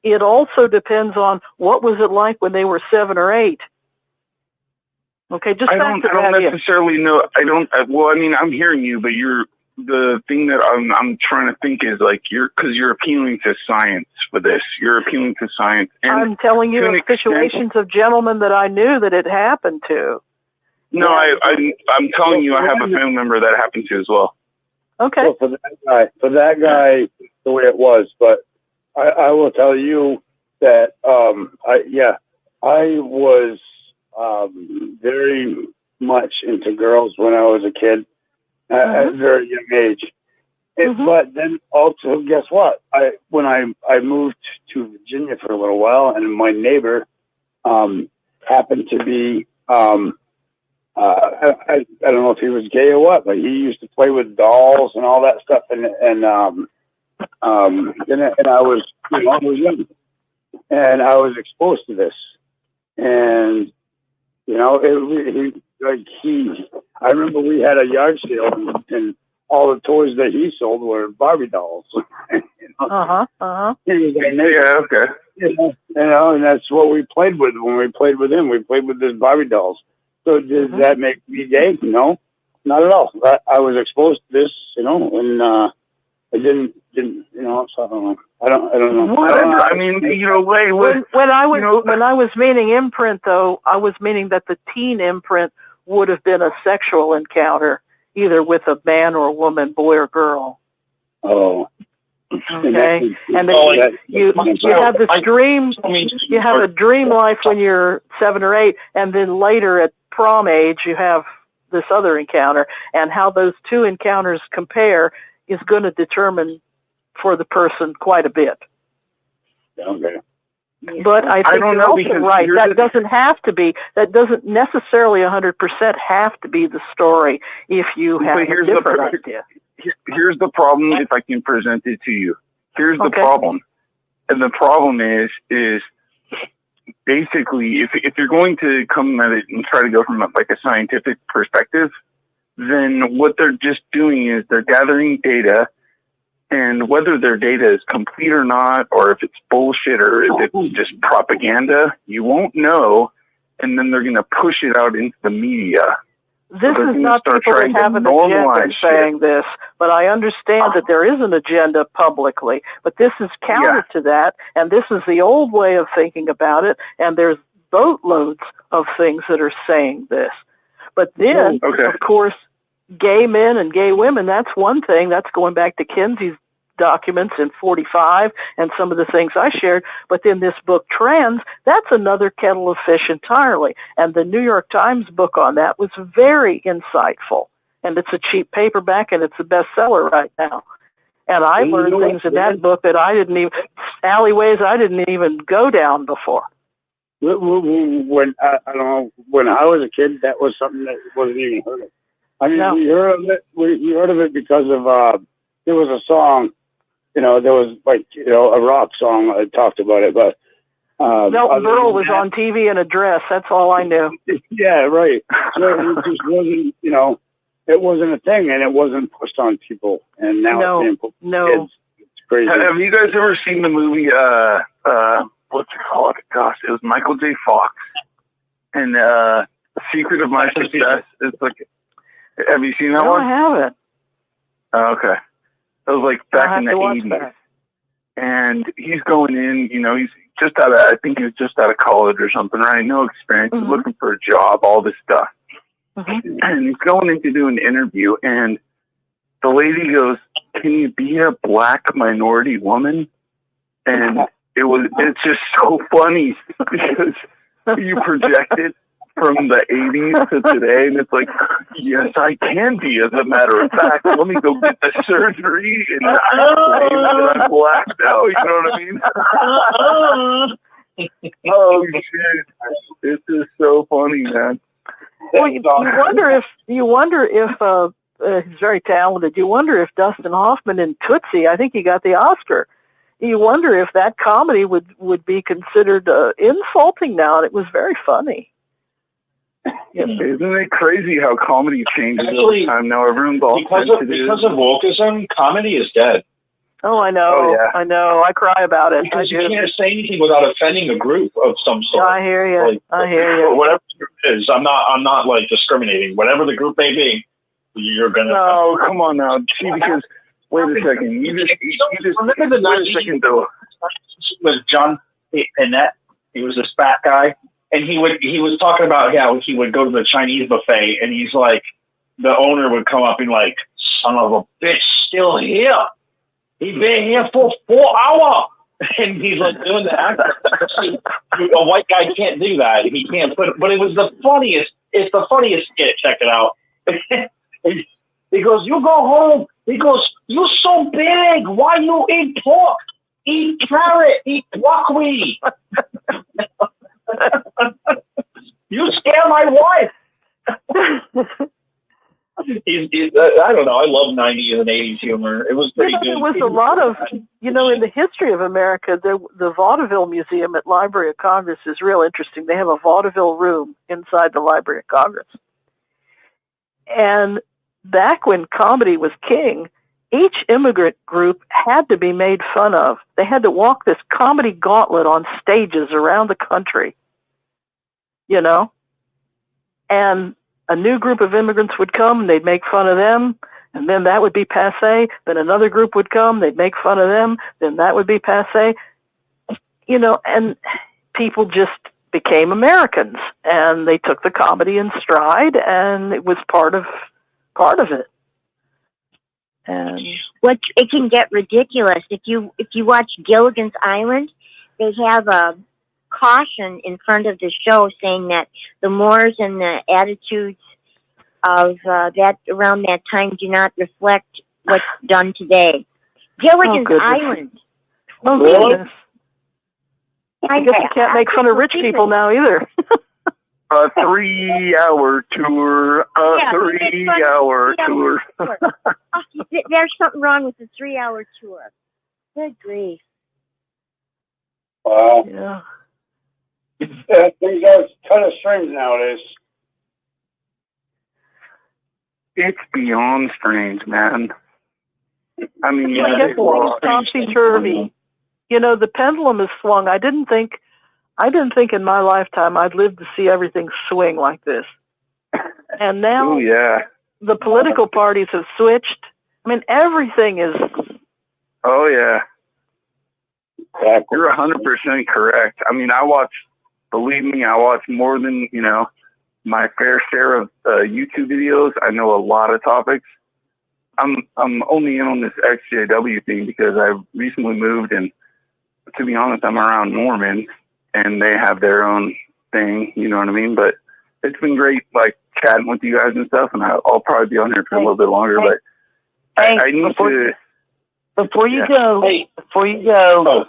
it also depends on what was it like when they were 7 or 8. Okay, just I don't necessarily know. Well, I mean, I'm hearing you, but the thing that I'm trying to think is like because you're appealing to science with this. You're appealing to science. And I'm telling you of situations of gentlemen that I knew that it happened to. No, I'm telling you, I have a family member that happened to as well. Okay. So for that guy, the way it was, but I will tell you that I was very much into girls when I was a kid at a very young age. But then also, guess what? When I moved to Virginia for a little while, and my neighbor happened to be I don't know if he was gay or what, but he used to play with dolls and all that stuff, and I was young, and I was exposed to this, and I remember we had a yard sale, and all the toys that he sold were Barbie dolls. Uh-huh. Yeah, okay. and that's what we played with when we played with him. We played with his Barbie dolls. So does that make me gay? No, not at all. I was exposed to this, and it didn't, so I don't know. I don't know. Whatever. I mean, when I was meaning imprint, though, I was meaning that the teen imprint would have been a sexual encounter, either with a man or woman, boy or girl. Oh. Okay, and then you have this dream. You have a dream life when you're 7 or 8, and then later at prom age, you have this other encounter, and how those two encounters compare is going to determine for the person quite a bit. Okay. But I think you're also right. That doesn't have to be. That doesn't necessarily 100% have to be the story if you have a different idea. Here's the problem, if I can present it to you. Here's the problem. And the problem is basically, if you're going to come at it and try to go from like a scientific perspective, then what they're just doing is they're gathering data, and whether their data is complete or not, or if it's bullshit or if it's just propaganda, you won't know, and then they're going to push it out into the media. This is not people that have an agenda saying this, but I understand that there is an agenda publicly. But this is counter to that, and this is the old way of thinking about it, and there's boatloads of things that are saying this. But then, of course, gay men and gay women, that's one thing. That's going back to Kinsey's documents in 45 and some of the things I shared. But then this book, Trans, that's another kettle of fish entirely. And the New York Times book on that was very insightful. And it's a cheap paperback, and it's a bestseller right now. And I learned things in that book that alleyways I didn't even go down before. When I don't know, when I was a kid, that was something that wasn't even heard of. I mean, we heard of it. We heard of it because of there was a song, there was a rock song that talked about it, but Melton Berle was on TV in a dress. That's all I knew. Yeah, right. So it just wasn't, it wasn't a thing, and it wasn't pushed on people, and now it's being pushed on kids. It's crazy. Have you guys ever seen the movie? What's it called? Gosh, it was Michael J. Fox, and The Secret of My Success. It's like, have you seen that one? I haven't. Oh, okay. It was like back in the 80s. And he's going in, he's just I think he was just out of college or something, right? No experience, he's looking for a job, all this stuff. And he's going in to do an interview, and the lady goes, "Can you be a black minority woman?" And it's just so funny because you project it from the 80s to today, and it's like, yes, I can be, as a matter of fact. Let me go get the surgery, and I claim that I'm black now, you know what I mean? Oh, shit. This is so funny, man. Well, you wonder if he's very talented. You wonder if Dustin Hoffman in Tootsie, I think he got the Oscar. You wonder if that comedy would be considered insulting now, and it was very funny. Isn't it crazy how comedy changes over time now? Everyone's all because of wokeism, comedy is dead. Oh, I know. Oh, yeah. I know. I cry about it. Because you can't say anything without offending a group of some sort. I hear you. I hear you. Whatever the group is, I'm not like discriminating. Whatever the group may be, you're gonna. No, come on now. See, because wait a second. You just remember the 90s though with John Pinette. He was this fat guy, and he was talking about how he would go to the Chinese buffet, and he's like, the owner would come up and like, "Son of a bitch, still here. He been here for 4 hours." And he's like doing the act. A white guy can't do that. He can't put it, but it was the funniest. It's the funniest skit. Check it out. He goes, "You go home." He goes, "You so big. Why you eat pork? Eat carrot. Eat broccoli." You scare my wife. I don't know. I love 90s and 80s humor. It was pretty good. There was a lot of, in the history of America, the Vaudeville Museum at Library of Congress is real interesting. They have a vaudeville room inside the Library of Congress. And back when comedy was king, each immigrant group had to be made fun of. They had to walk this comedy gauntlet on stages around the country, you know? And a new group of immigrants would come, and they'd make fun of them, and then that would be passé. Then another group would come, they'd make fun of them, then that would be passé. You know, and people just became Americans, and they took the comedy in stride, and it was part of it. And it can get ridiculous if you watch Gilligan's Island. They have a caution in front of the show saying that the mores and the attitudes of that around that time do not reflect what's done today. Gilligan's Island. Oh, goodness. I guess you can't make fun of rich people now either. A 3-hour tour. 3-hour tour. There's something wrong with the 3-hour tour. Good grief. Wow. Yeah. Things are kind of strange nowadays. It's beyond strange, man. I mean, It's topsy-turvy. You know, the pendulum has swung. I didn't think in my lifetime I'd live to see everything swing like this. And now the political parties have switched. I mean, everything is... Oh, yeah. You're 100% correct. I mean, believe me, I watch more than, you know, my fair share of YouTube videos. I know a lot of topics. I'm only in on this XJW thing because I recently moved, and to be honest, I'm around Mormons, and they have their own thing, you know what I mean? But it's been great, like, chatting with you guys and stuff, and I'll probably be on here for a little bit longer, but I need to... Before you go,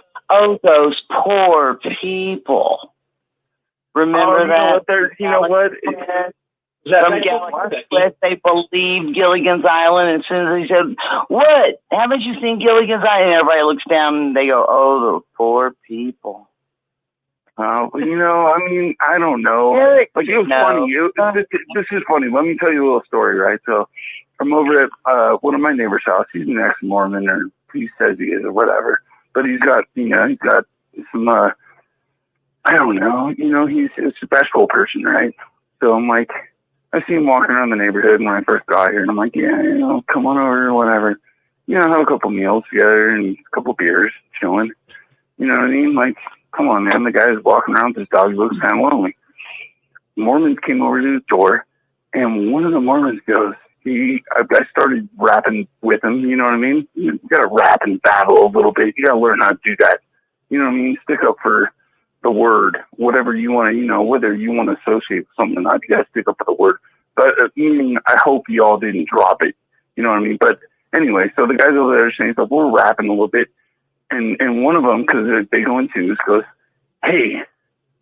those poor people. Remember that? You know what? From Gilligan's Quest, they believed Gilligan's Island, and as soon as they said, "What? Haven't you seen Gilligan's Island?" And everybody looks down and they go, "Oh, those poor people." You know, I mean, I don't know. Like, it was funny. This is funny. Let me tell you a little story, right? So, I'm over at one of my neighbor's house. He's an ex-Mormon, or he says he is, or whatever. But he's got some, I don't know. You know, he's a special person, right? So I'm like, I see him walking around the neighborhood when I first got here, and I'm like, yeah, you know, come on over, or whatever. You know, have a couple meals together and a couple beers, chilling. You know what I mean? Like, come on, man. The guy's walking around with his dog. He looks kind of lonely. Mormons came over to his door, and one of the Mormons goes, I started rapping with him, you know what I mean? You got to rap and babble a little bit. You got to learn how to do that. You know what I mean? Stick up for the word, whatever you want to, you know, whether you want to associate with something or not, you got to stick up for the word. But I hope you all didn't drop it. You know what I mean? But anyway, so the guys over there are saying stuff. We're rapping a little bit. And one of them, because they go in twos, goes, "Hey,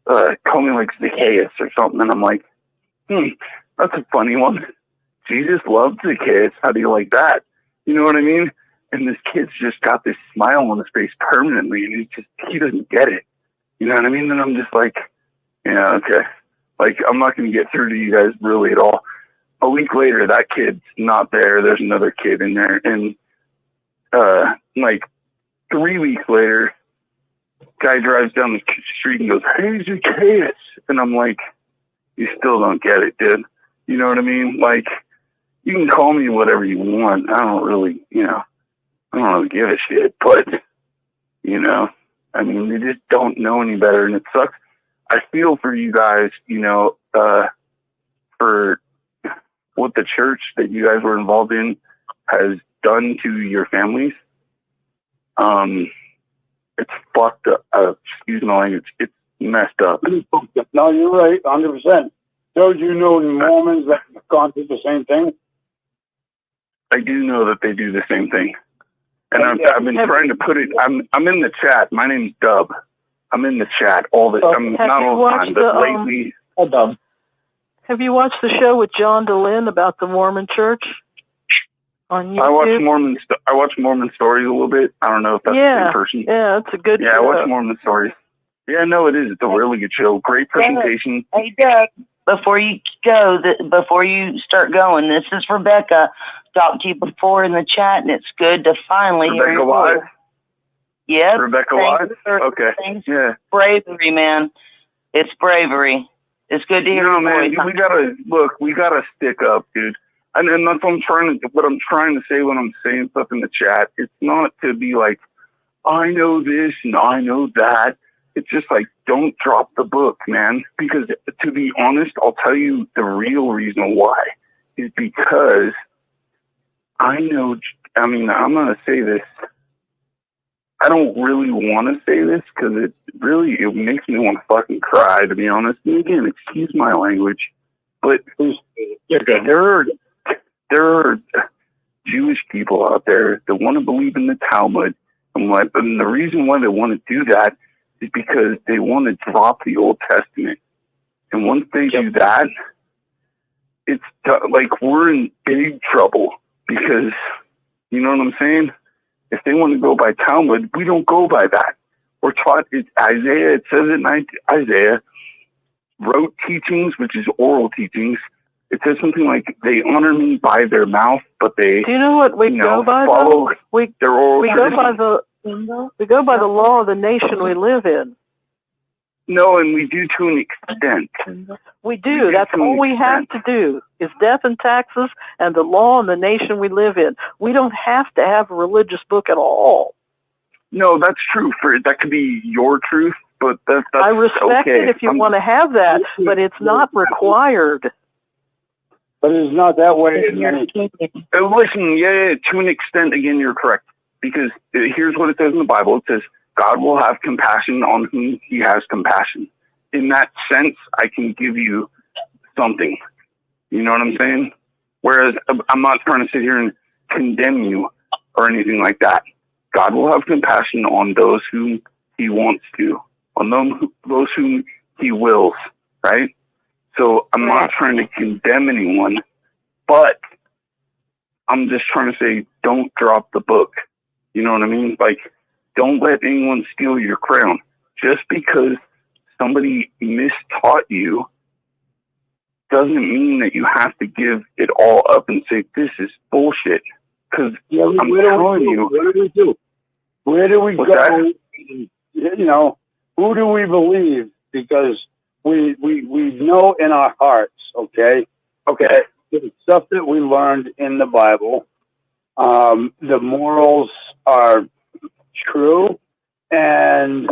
call me like Zacchaeus or something." And I'm like, that's a funny one. Jesus loved Zacchaeus. How do you like that? You know what I mean? And this kid's just got this smile on his face permanently, and he doesn't get it. You know what I mean? And I'm just like, yeah, okay. Like, I'm not going to get through to you guys really at all. A week later, that kid's not there. There's another kid in there. And like 3 weeks later, guy drives down the street and goes, "Hey, Zacchaeus." And I'm like, you still don't get it, dude. You know what I mean? Like, you can call me whatever you want. I don't really, you know, I don't really give a shit. But, you know, I mean, they just don't know any better, and it sucks. I feel for you guys, you know, for what the church that you guys were involved in has done to your families. It's fucked up. Excuse my language. It's messed up. No, you're right, 100%. So do you know Mormons that have gone through the same thing? I do know that they do the same thing. And I've been trying to put it, I'm in the chat. My name's Dub. I'm in the chat all the time. Not all the time, but lately. Dub. Have you watched the show with John DeLynn about the Mormon Church on YouTube? I watch Mormon Stories a little bit. I don't know if that's the same person. Yeah, it's a good show. Yeah, I watch Mormon Stories. Yeah, no, it is. It's a really good show. Great presentation. Hey, Doug, before you go, before you start going, this is Rebecca. talked to you before in the chat, and it's good to finally hear Rebecca your Wise? voice. Yep. Rebecca Thank Wise? you for- Okay. thanks. Yeah. Bravery, man. It's bravery. It's good to hear No, your man, voice. we gotta stick up, dude. And that's what I'm trying to say when I'm saying stuff in the chat. It's not to be like, I know this and I know that. It's just like, don't drop the book, man. Because to be honest, I'll tell you the real reason why is because I'm going to say this. I don't really want to say this because it makes me want to fucking cry, to be honest. And again, excuse my language, but there are Jewish people out there that want to believe in the Talmud. And the reason why they want to do that is because they want to drop the Old Testament. And once they do that, it's like we're in big trouble because, you know what I'm saying? If they want to go by Talmud, we don't go by that. We're taught, it's Isaiah, it says it, Isaiah wrote teachings, which is oral teachings. It says something like, they honor me by their mouth, but they, Do you know what we go by? follow their oral We go by traditions. we go by the law of the nation we live in. No, and we do to an extent. We do. That's all we have to do is death and taxes and the law and the nation we live in. We don't have to have a religious book at all. No, that's true. That could be your truth, but that's I respect okay. it if you want to have that, but it's not required. But it's not that way. Listen, yeah, to an extent, again, you're correct. Because here's what it says in the Bible. It says, God will have compassion on whom he has compassion. In that sense, I can give you something. You know what I'm saying? Whereas I'm not trying to sit here and condemn you or anything like that. God will have compassion on those whom he wants to, on those whom he wills, right? So I'm not trying to condemn anyone, but I'm just trying to say, don't drop the book. You know what I mean? Like, don't let anyone steal your crown. Just because somebody mistaught you doesn't mean that you have to give it all up and say, this is bullshit. Because I'm telling you. What do we do? Where do we go? You know, who do we believe? Because we know in our hearts, okay, the stuff that we learned in the Bible, the morals are true, and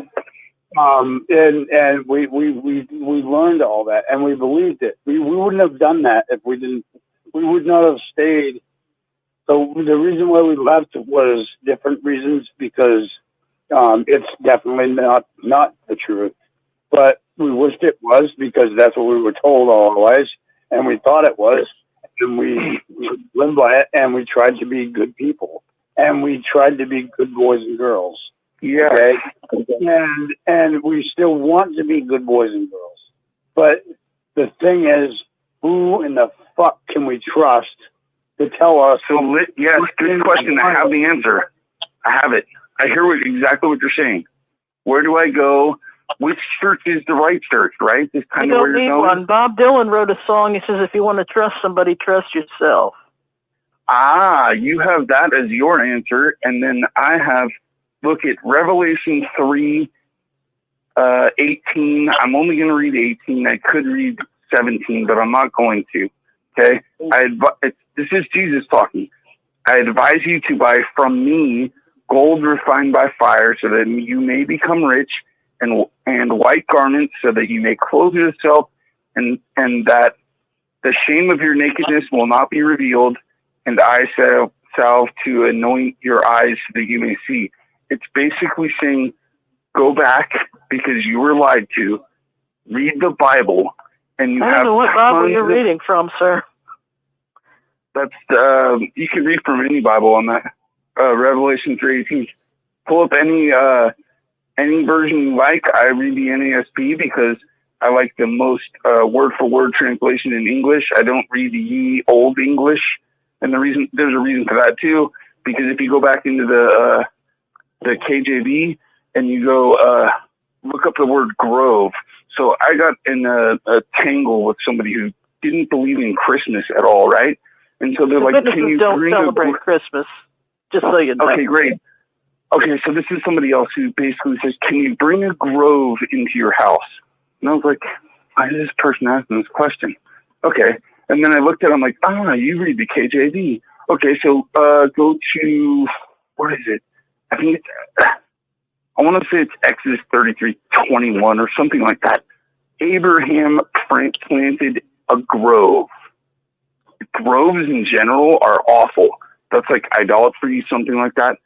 we learned all that, and we believed it. We wouldn't have done that if we didn't. We would not have stayed. So the reason why we left was different reasons, because it's definitely not the truth. But we wished it was, because that's what we were told all our lives, and we thought it was, and we lived by it, and we tried to be good people, and we tried to be good boys and girls. Yeah. Okay? And we still want to be good boys and girls. But the thing is, who in the fuck can we trust to tell us? So, yes, good question. I have the answer. I have it. I hear exactly what you're saying. Where do I go? Which church is the right church, right? This kind You of don't where need you're going. one. Bob Dylan wrote a song. He says, if you want to trust somebody, trust yourself. Ah, you have that as your answer. And then I have, look at Revelation 3, 18. I'm only going to read 18. I could read 17, but I'm not going to. Okay? This is Jesus talking. I advise you to buy from me gold refined by fire, so that you may become rich, and white garments, so that you may clothe yourself, and that the shame of your nakedness will not be revealed, and eye salve to anoint your eyes, so that you may see. It's basically saying, go back, because you were lied to, read the Bible, and you I don't know what Bible you're reading from, sir. That's you can read from any Bible on that. Revelation 3:18. Pull up any version you like. I read the NASB because I like the most word for word translation in English. I don't read the ye old English, and there's a reason for that too. Because if you go back into the KJV and you go look up the word grove. So I got in a tangle with somebody who didn't believe in Christmas at all, right? And so they're The like, witnesses can you don't bring celebrate Christmas, just so you know. Okay, great. Okay, so this is somebody else who basically says, can you bring a grove into your house? And I was like, why is this person asking this question? Okay. And then I looked at it, I'm like, you read the KJV. Okay, so go to, what is it? I think it's, I want to say it's Exodus 33:21 or something like that. Abraham planted a grove. Groves in general are awful. That's like idolatry, something like that.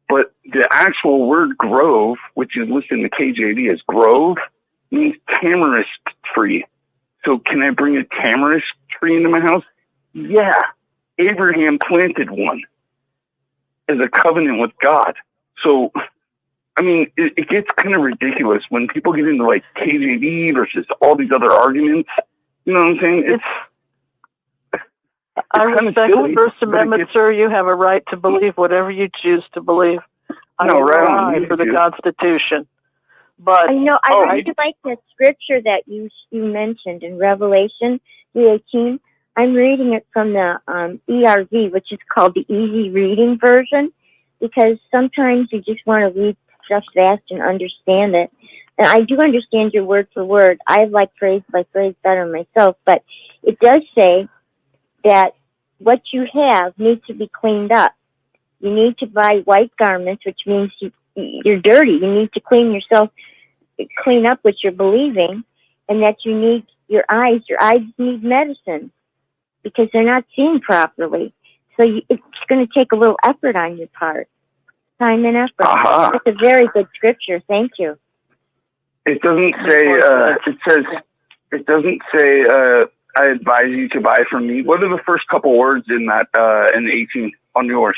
But the actual word grove, which is listed in the KJV as grove, means tamarisk tree. So can I bring a tamarisk tree into my house? Yeah. Abraham planted one as a covenant with God. So, I mean, it gets kind of ridiculous when people get into like KJV versus all these other arguments. You know what I'm saying? I respect the First Amendment, sir. You have a right to believe whatever you choose to believe. I have no eye for the Constitution. But I really like that scripture that you mentioned in Revelation 3:18. I'm reading it from the ERV, which is called the Easy Reading Version, because sometimes you just want to read stuff fast and understand it. And I do understand your word for word. I like phrase by phrase better myself, but it does say that what you have needs to be cleaned up. You need to buy white garments, which means you're dirty. You need to clean yourself, clean up what you're believing, and that you need your eyes need medicine because they're not seeing properly. So it's going to take a little effort on your part, time and effort. That's a very good scripture. Thank you. It doesn't say, it doesn't say, I advise you to buy from me. What are the first couple words in that, in 18 on yours?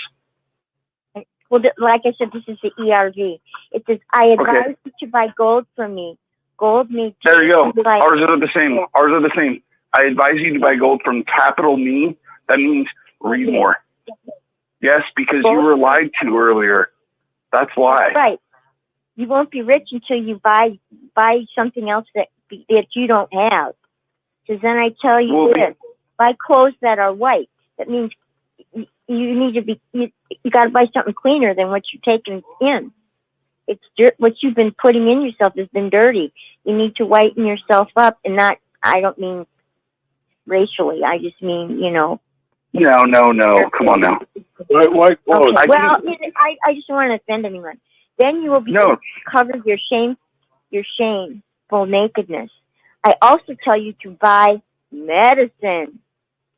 Well, like I said, this is the ERV. It says, I advise you to buy gold from me. Gold means... There you go. Ours are the same. Yeah. Ours are the same. I advise you to buy gold from capital me. That means read more. Yes, because you were lied to earlier. That's why. Right. You won't be rich until you buy something else that you don't have. Because then I tell you this, buy clothes that are white. That means you need to you got to buy something cleaner than what you're taking in. It's dirt. What you've been putting in yourself has been dirty. You need to whiten yourself up, and not. I don't mean racially. I just mean No. Come on now. Okay. Well, I just don't want to offend anyone. Then you will be able to cover your shameful nakedness. I also tell you to buy medicine.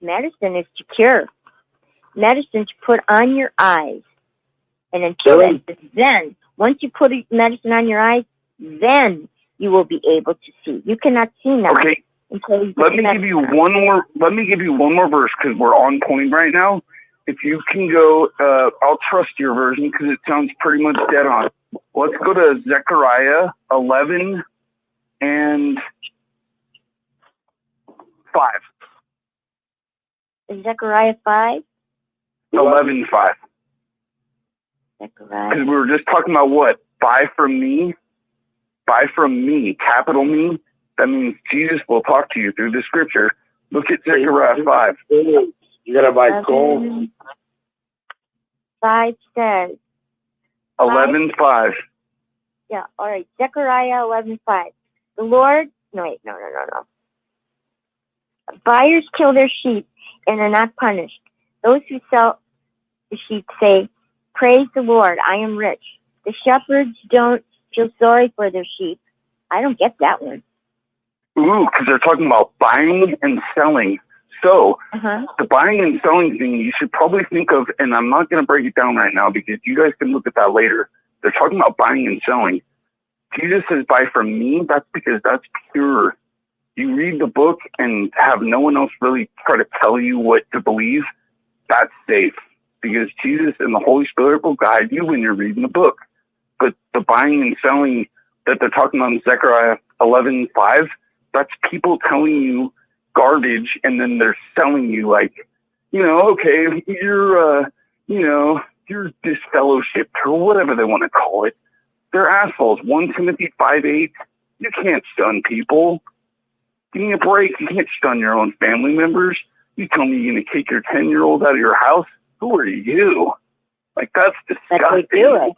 Medicine is to cure. Medicine to put on your eyes. And until then, once you put medicine on your eyes, then you will be able to see. You cannot see now. Okay. Let me give you one more verse because we're on point right now. If you can go, I'll trust your version because it sounds pretty much dead on. Let's go to Zechariah 11 and 5. Zechariah 5? 11:5. Zechariah. Because we were just talking about what? Buy from me, capital me. That means Jesus will talk to you through the scripture. Look at Zechariah 5. You gotta buy gold. 5 says. 11:5. Yeah, all right. Zechariah 11:5. The Lord. No. Buyers kill their sheep and are not punished. Those who sell the sheep say, "Praise the Lord, I am rich." The shepherds don't feel sorry for their sheep. I don't get that one. Ooh, because they're talking about buying and selling. So the buying and selling thing, you should probably think of, and I'm not going to break it down right now because you guys can look at that later. They're talking about buying and selling. Jesus says, buy from me. That's because that's pure. You read the book and have no one else really try to tell you what to believe. That's safe because Jesus and the Holy Spirit will guide you when you're reading the book. But the buying and selling that they're talking about in Zechariah 11:5, that's people telling you garbage and then they're selling you like, okay, you're disfellowshipped or whatever they want to call it. They're assholes. 1 Timothy 5:8. You can't stun people. Give me a break. You can't stun your own family members. You tell me you're going to kick your 10-year-old out of your house? Who are you? Like, that's disgusting. But they do it.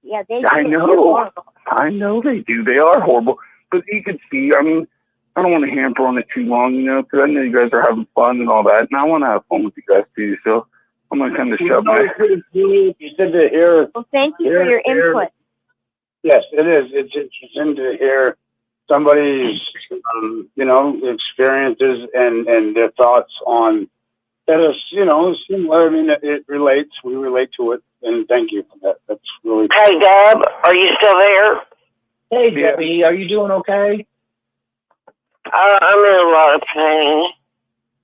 Yeah, they do. I know. I know they do. They are horrible. But you can see, I mean, I don't want to hamper on it too long, you know, because I know you guys are having fun and all that, and I want to have fun with you guys too. So I'm going to kind of shove my... You said to hear... Well, thank you for your input. Yes, it is. It's interesting to hear somebody's, you know, experiences and their thoughts on that is, you know, similar. I mean, it relates. We relate to it, and thank you for that. That's really. Hey, Deb, are you still there? Hey, Debbie, are you doing okay? I'm in a lot of pain.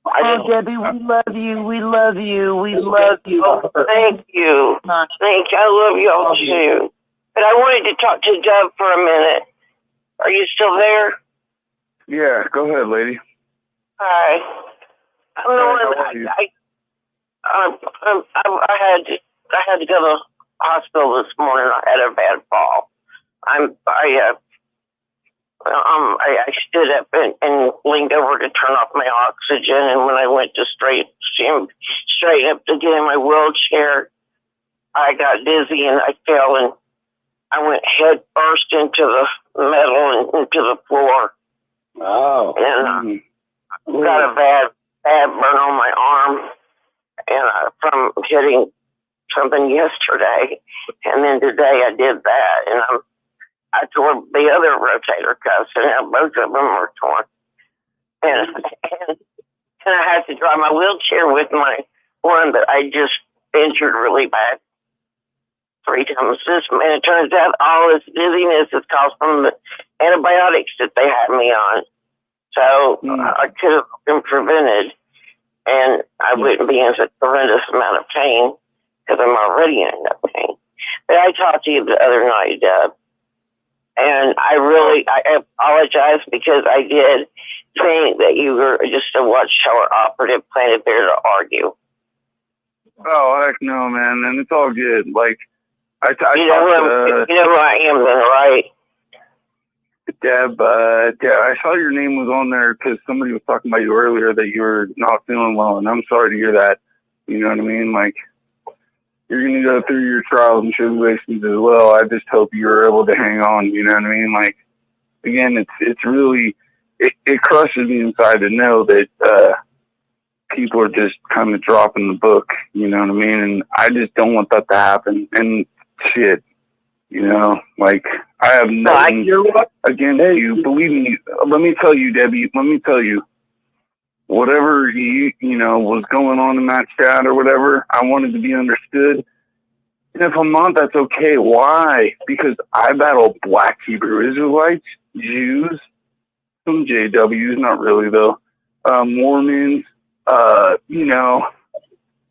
Oh, Debbie, we love you. We love you. We love you. Oh, thank you. Thank you. I love y'all too. But I wanted to talk to Deb for a minute. Are you still there? Yeah, go ahead, lady. Hi. I had to go to the hospital this morning. I had a bad fall. I stood up and leaned over to turn off my oxygen, and when I went to straighten up to get in my wheelchair, I got dizzy and I fell, and I went head first into the metal and into the floor. Wow. And got a bad burn on my arm, and from hitting something yesterday, and then today I did that, and I tore the other rotator cuffs, and now both of them are torn. And I had to drive my wheelchair with my one that I just injured really bad 3 times. And it turns out all this dizziness is caused from the antibiotics that they had me on. So I could have been prevented, and I wouldn't be in such a horrendous amount of pain because I'm already in enough pain. But I talked to you the other night, Deb, and I apologize because I did think that you were just a Watchtower operative planted there to argue. Oh, heck no, man. And it's all good. Like, you know who I am then, right? Deb, I saw your name was on there because somebody was talking about you earlier that you were not feeling well, and I'm sorry to hear that. You know what I mean? Like, you're going to go through your trials and tribulations as well. I just hope you're able to hang on. You know what I mean? Like, again, it's really, it crushes me inside to know that people are just kind of dropping the book. You know what I mean? And I just don't want that to happen. And shit. You know, like, I have nothing against you. Believe me, let me tell you, Debbie, whatever you know, was going on in that chat or whatever, I wanted to be understood. And if I'm not, that's okay. Why? Because I battle Black Hebrew Israelites, Jews, some JWs, not really though, Mormons, you know,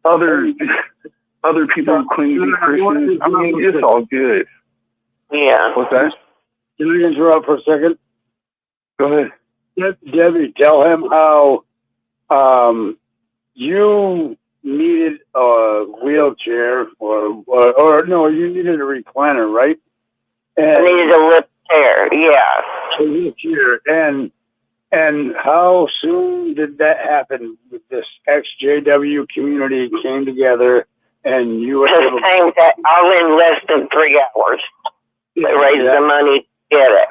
other people who claim to be Christians. I mean, it's all good. Yeah. What's that? Can I interrupt for a second? Go ahead. Debbie, tell him how you needed a wheelchair or no, you needed a recliner, right? And I needed a lift chair, yeah. A wheelchair. And how soon did that happen with this XJW community came together and you were able to... Came all in less than 3 hours. They raised the money to get it.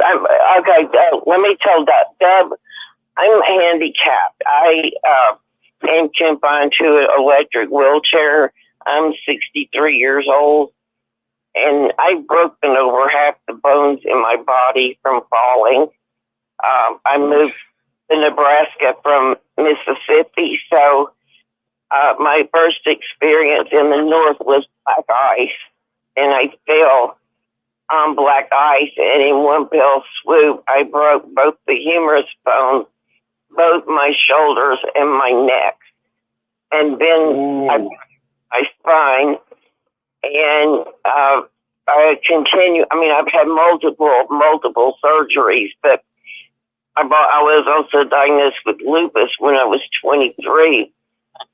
Okay, let me tell Deb, I'm handicapped. I am confined to an electric wheelchair. I'm 63 years old, and I've broken over half the bones in my body from falling. I moved to Nebraska from Mississippi, so my first experience in the north was black ice, and I fell on black ice, and in one fell swoop, I broke both the humerus bone, both my shoulders, and my neck. And then I broke my spine, and I continue. I mean, I've had multiple surgeries, but I was also diagnosed with lupus when I was 23,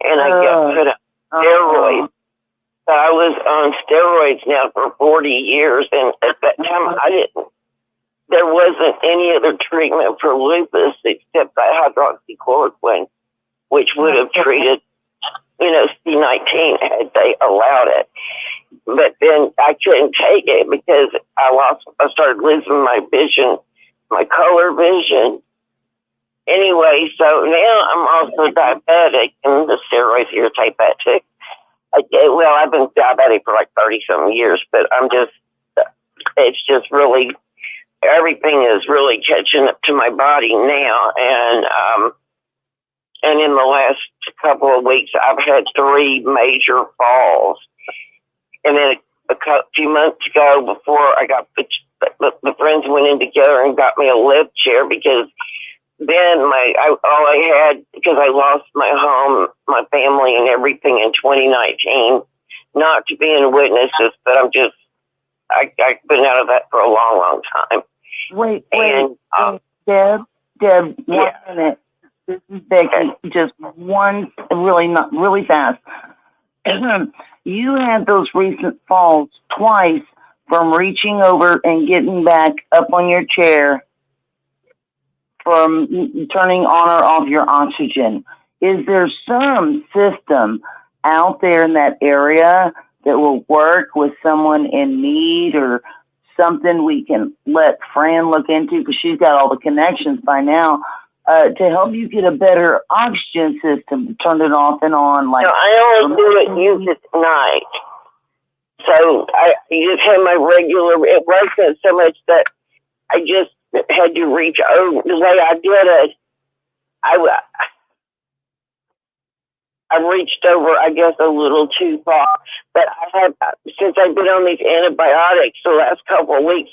and I got put on steroids. So I was on steroids now for 40 years, and at that time there wasn't any other treatment for lupus except hydroxychloroquine. which would have treated, C-19 had they allowed it. But then I couldn't take it because I started losing my vision, my color vision. Anyway, so now I'm also diabetic, and the steroids irritate that too. Well, I've been diabetic for like 30-some years, but it's just really, everything is really catching up to my body now. And in the last couple of weeks, I've had 3 major falls. And then a few months ago, before I got the friends went in together and got me a lift chair, because then all I had, because I lost my home, my family, and everything in 2019. Not to be in witnesses, but I've been out of that for a long, long time. Wait, Deb, 1 minute. This is Becky. Just one, really fast. You had those recent falls twice from reaching over and getting back up on your chair, from turning on or off your oxygen. Is there some system out there in that area that will work with someone in need, or something we can let Fran look into, because she's got all the connections by now, to help you get a better oxygen system to turn it off and on? Like, no, I only use it at night. So I just had my regular, it wasn't so much that I just had to reach over. The way I did it, I reached over, I guess, a little too far. But since I've been on these antibiotics the last couple of weeks,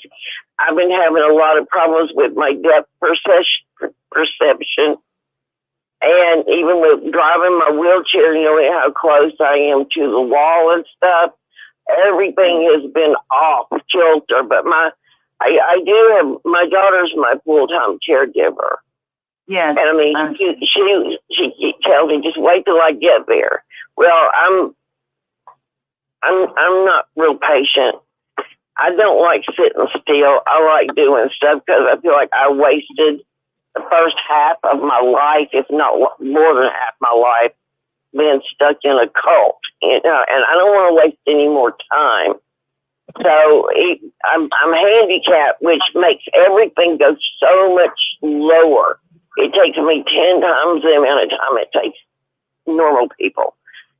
I've been having a lot of problems with my depth perception. And even with driving my wheelchair, how close I am to the wall and stuff, everything has been off kilter. But I do have, my daughter's my full-time caregiver. Yes. And I mean, she tells me, just wait till I get there. Well, I'm not real patient. I don't like sitting still. I like doing stuff because I feel like I wasted the first half of my life, if not more than half my life, being stuck in a cult. And I don't want to waste any more time. So I'm handicapped, which makes everything go so much lower. It takes me 10 times the amount of time it takes normal people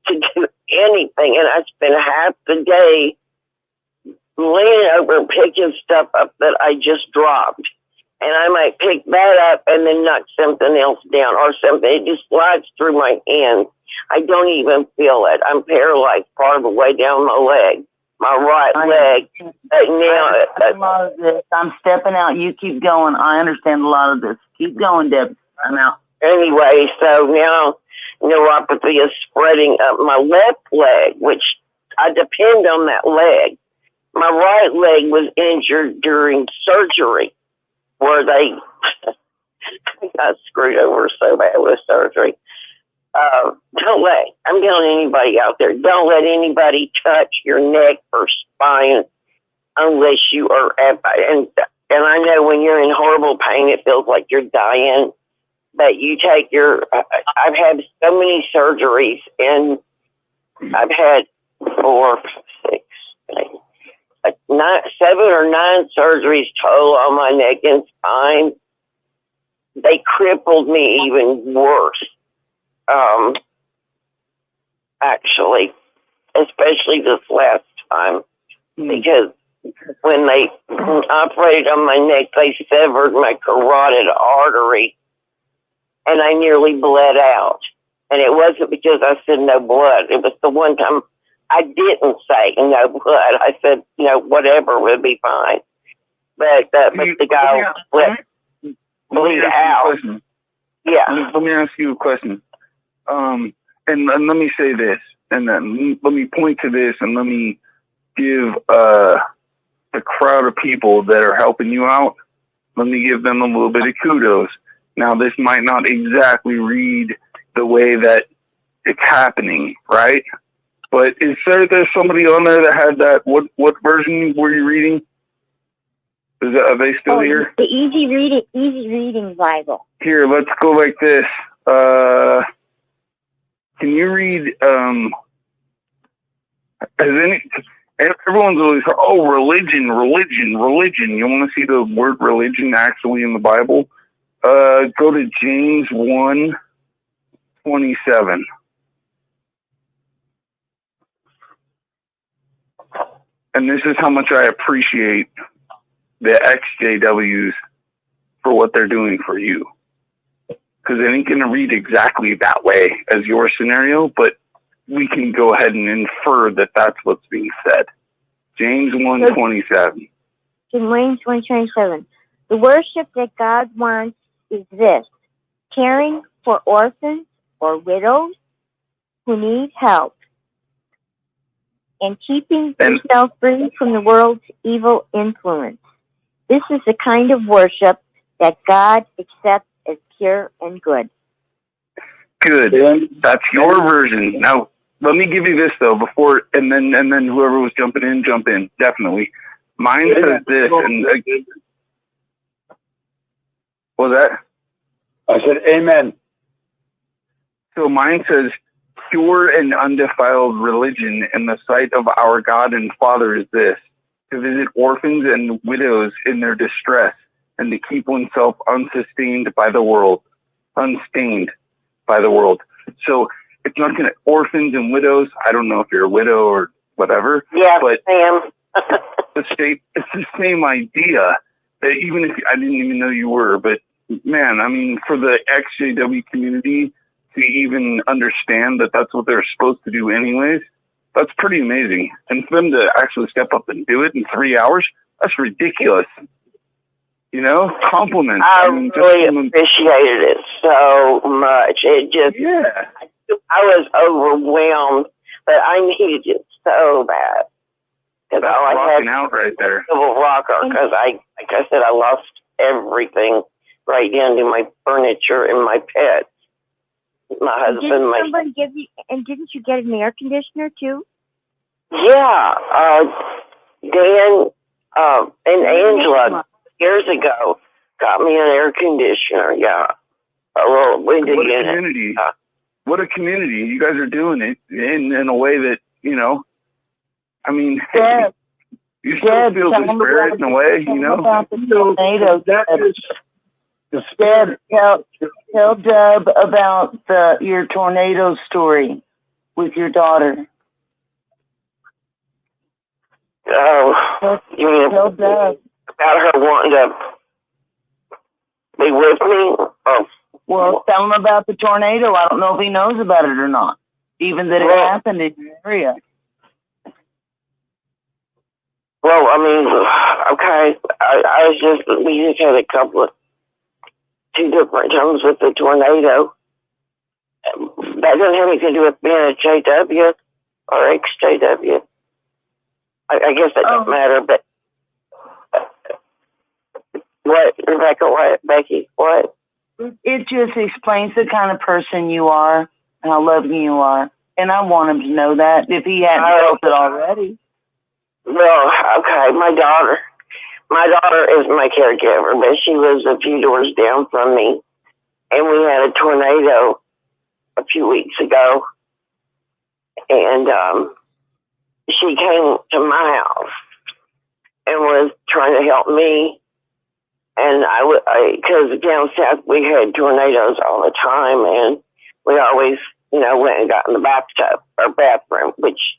to do anything. And I spend half the day leaning over and picking stuff up that I just dropped. And I might pick that up and then knock something else down or something. It just slides through my hands. I don't even feel it. I'm paralyzed part of the way down my leg, my right leg. But now, a lot of this. I'm stepping out. You keep going. I understand a lot of this. Keep going, Deb. I'm out. Anyway, so now neuropathy is spreading up my left leg, which I depend on that leg. My right leg was injured during surgery, where they got screwed over so bad with surgery. I'm telling anybody out there, don't let anybody touch your neck or spine unless you are and I know when you're in horrible pain, it feels like you're dying. But you take I've had so many surgeries, and I've had 4, 6, 8, 7 or 9 surgeries total on my neck and spine. They crippled me even worse. Actually, especially this last time, because when they operated on my neck, they severed my carotid artery, and I nearly bled out. And it wasn't because I said no blood. It was the one time I didn't say no blood. I said, whatever would be fine. But the guy bleed out. Yeah. Let me ask you a question. And let me say this, and then let me point to this, and let me give the crowd of people that are helping you out, let me give them a little bit of kudos. Now, this might not exactly read the way that it's happening, right? But is there's somebody on there that had that? What version were you reading? Are they still here? The easy reading Bible. Here, let's go like this. Can you read? Everyone's always, oh, religion. You want to see the word religion actually in the Bible? Go to James 1:27. And this is how much I appreciate the XJWs for what they're doing for you. Because it ain't going to read exactly that way as your scenario, but we can go ahead and infer that that's what's being said. James 1:27. James 1:27. The worship that God wants is this: caring for orphans or widows who need help, and keeping yourself free from the world's evil influence. This is the kind of worship that God accepts as pure and good. Good. That's your version. Now, let me give you this though before, and then whoever was jumping in, jump in. Definitely. Mine says this, and what was that? I said, amen. So mine says, pure and undefiled religion in the sight of our God and Father is this: to visit orphans and widows in their distress, and to keep oneself unstained by the world. So it's not going to orphans and widows. I don't know if you're a widow or whatever. Yeah, but I am. it's the same idea that even if I didn't even know you were, but man, I mean, for the XJW community to even understand that that's what they're supposed to do anyways, that's pretty amazing. And for them to actually step up and do it in 3 hours, that's ridiculous. You know, compliments. I really appreciated it so much. It just, I was overwhelmed, but I needed it so bad. Because all I had out right there. Civil rocker. Because like I said, I lost everything right down to my furniture and my pets. My husband, Didn't somebody give you? And didn't you get an air conditioner too? Yeah, Dan and Angela years ago got me an air conditioner. Yeah, a little window What a unit. community! What a community! You guys are doing it in a way that, you know. I mean, you still feel the spirit in a way, you know. Deb, tell Deb about your tornado story with your daughter. Oh, you mean tell Deb about her wanting to be with me? Oh, well, tell him about the tornado. I don't know if he knows about it or not, even that it happened in your area. Well, I mean, okay. We just had a couple of 2 different times with the tornado. That doesn't have anything to do with being a JW or XJW. I guess that doesn't matter, but what, Rebecca, what, Becky, what? It just explains the kind of person you are, how loving you are. And I want him to know that if he hadn't felt it already. Well, okay, my daughter is my caregiver, but she lives a few doors down from me. And we had a tornado a few weeks ago. And she came to my house and was trying to help me. And because down south we had tornadoes all the time, and we always, went and got in the bathtub or bathroom, which,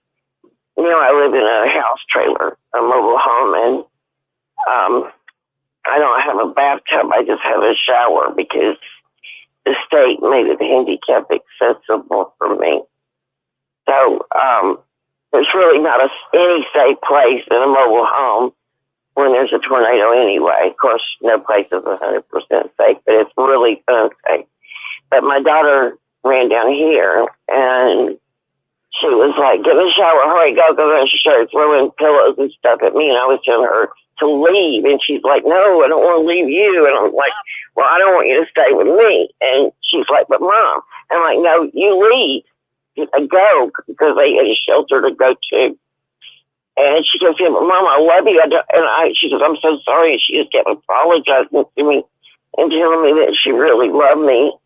I live in a house trailer, a mobile home, and I don't have a bathtub. I just have a shower because the state made it handicap accessible for me. So there's really not any safe place in a mobile home when there's a tornado anyway. Of course, no place is 100% safe, but it's really unsafe. But my daughter ran down here, and she was like, "Get in the shower, hurry, go." And she started throwing pillows and stuff at me, and I was telling her to leave, and she's like, "No, I don't want to leave you." And I'm like, "Well, I don't want you to stay with me." And she's like, "But Mom," I'm like, "No, you leave. Go," because they had a shelter to go to. And she goes, "Yeah, but Mom, I love you." She goes, "I'm so sorry." And she just kept apologizing to me and telling me that she really loved me.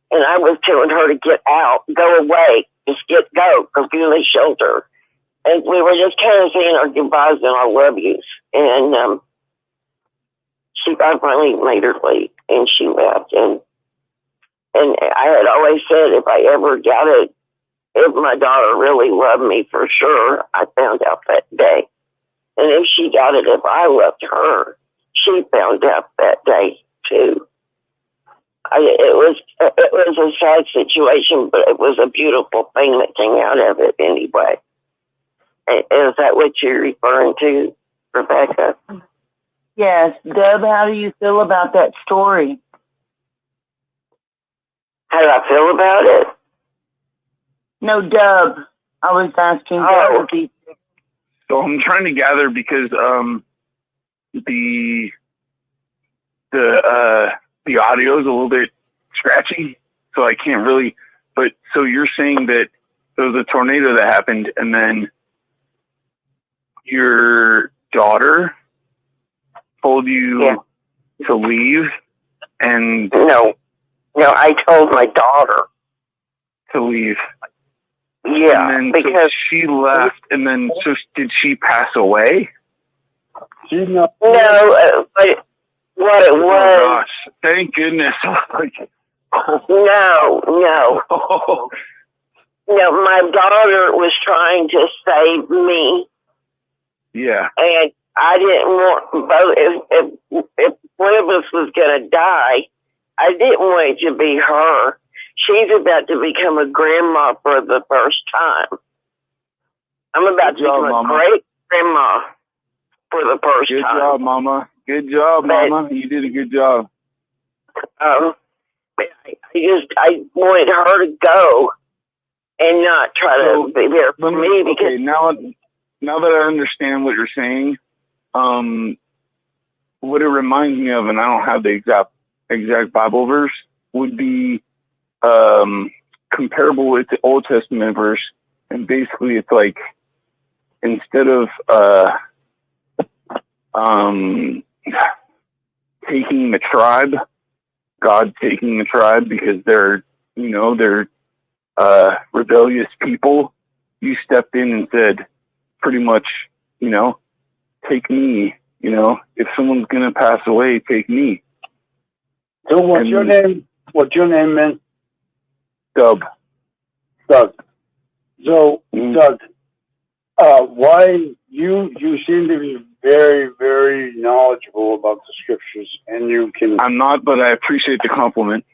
And I was telling her to get out, go away, just go to the shelter. And we were just kind of saying our goodbyes and our love yous. And I finally made her leave, and she left. And I had always said if I ever got it, if my daughter really loved me for sure, I found out that day. And if she got it, if I loved her, she found out that day too. It was a sad situation, but it was a beautiful thing that came out of it anyway. Is that what you're referring to, Rebecca? Yes. Deb, how do you feel about that story? How do I feel about it? No, Dub. I was asking Dub if he... So I'm trying to gather because the audio is a little bit scratchy, so I can't really. But so you're saying that there was a tornado that happened, and then your daughter told you to leave, and no, I told my daughter to leave. Yeah, and then because so she left, and then so did she pass away? No, but what it was. Oh gosh! Thank goodness. No. No, my daughter was trying to save me. Yeah. And I didn't want both. If one of us was going to die, I didn't want it to be her. She's about to become a grandma for the first time. I'm about to become a great grandma for the first time. Good job, Mama. Good job, Mama. You did a good job. I wanted her to go and not try to be there for me because now that I understand what you're saying, what it reminds me of, and I don't have the exact Bible verse, would be comparable with the Old Testament verse, and basically it's like instead of taking the tribe, God taking the tribe because they're rebellious people, you stepped in and said pretty much, take me, if someone's gonna pass away, take me. So what's your name, man? Doug. So, Doug, why you seem to be very, very knowledgeable about the scriptures, and you can. I'm not, but I appreciate the compliment.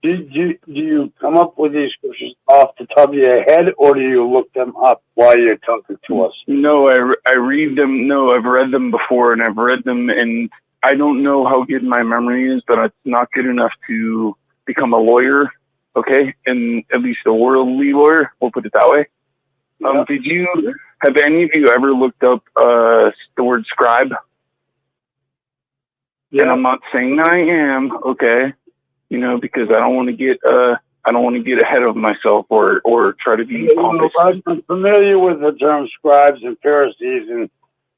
Do you come up with these scriptures off the top of your head, or do you look them up while you're talking to us? No, I read them. No, I've read them before, and I've read them, and I don't know how good my memory is, but it's not good enough to become a lawyer. Okay, and at least a worldly lawyer. We'll put it that way. Yeah. Have any of you ever looked up the word scribe? Yeah. And I'm not saying I am, okay, because I don't want to get ahead of myself or try to be pompous. I'm familiar with the term scribes and Pharisees, and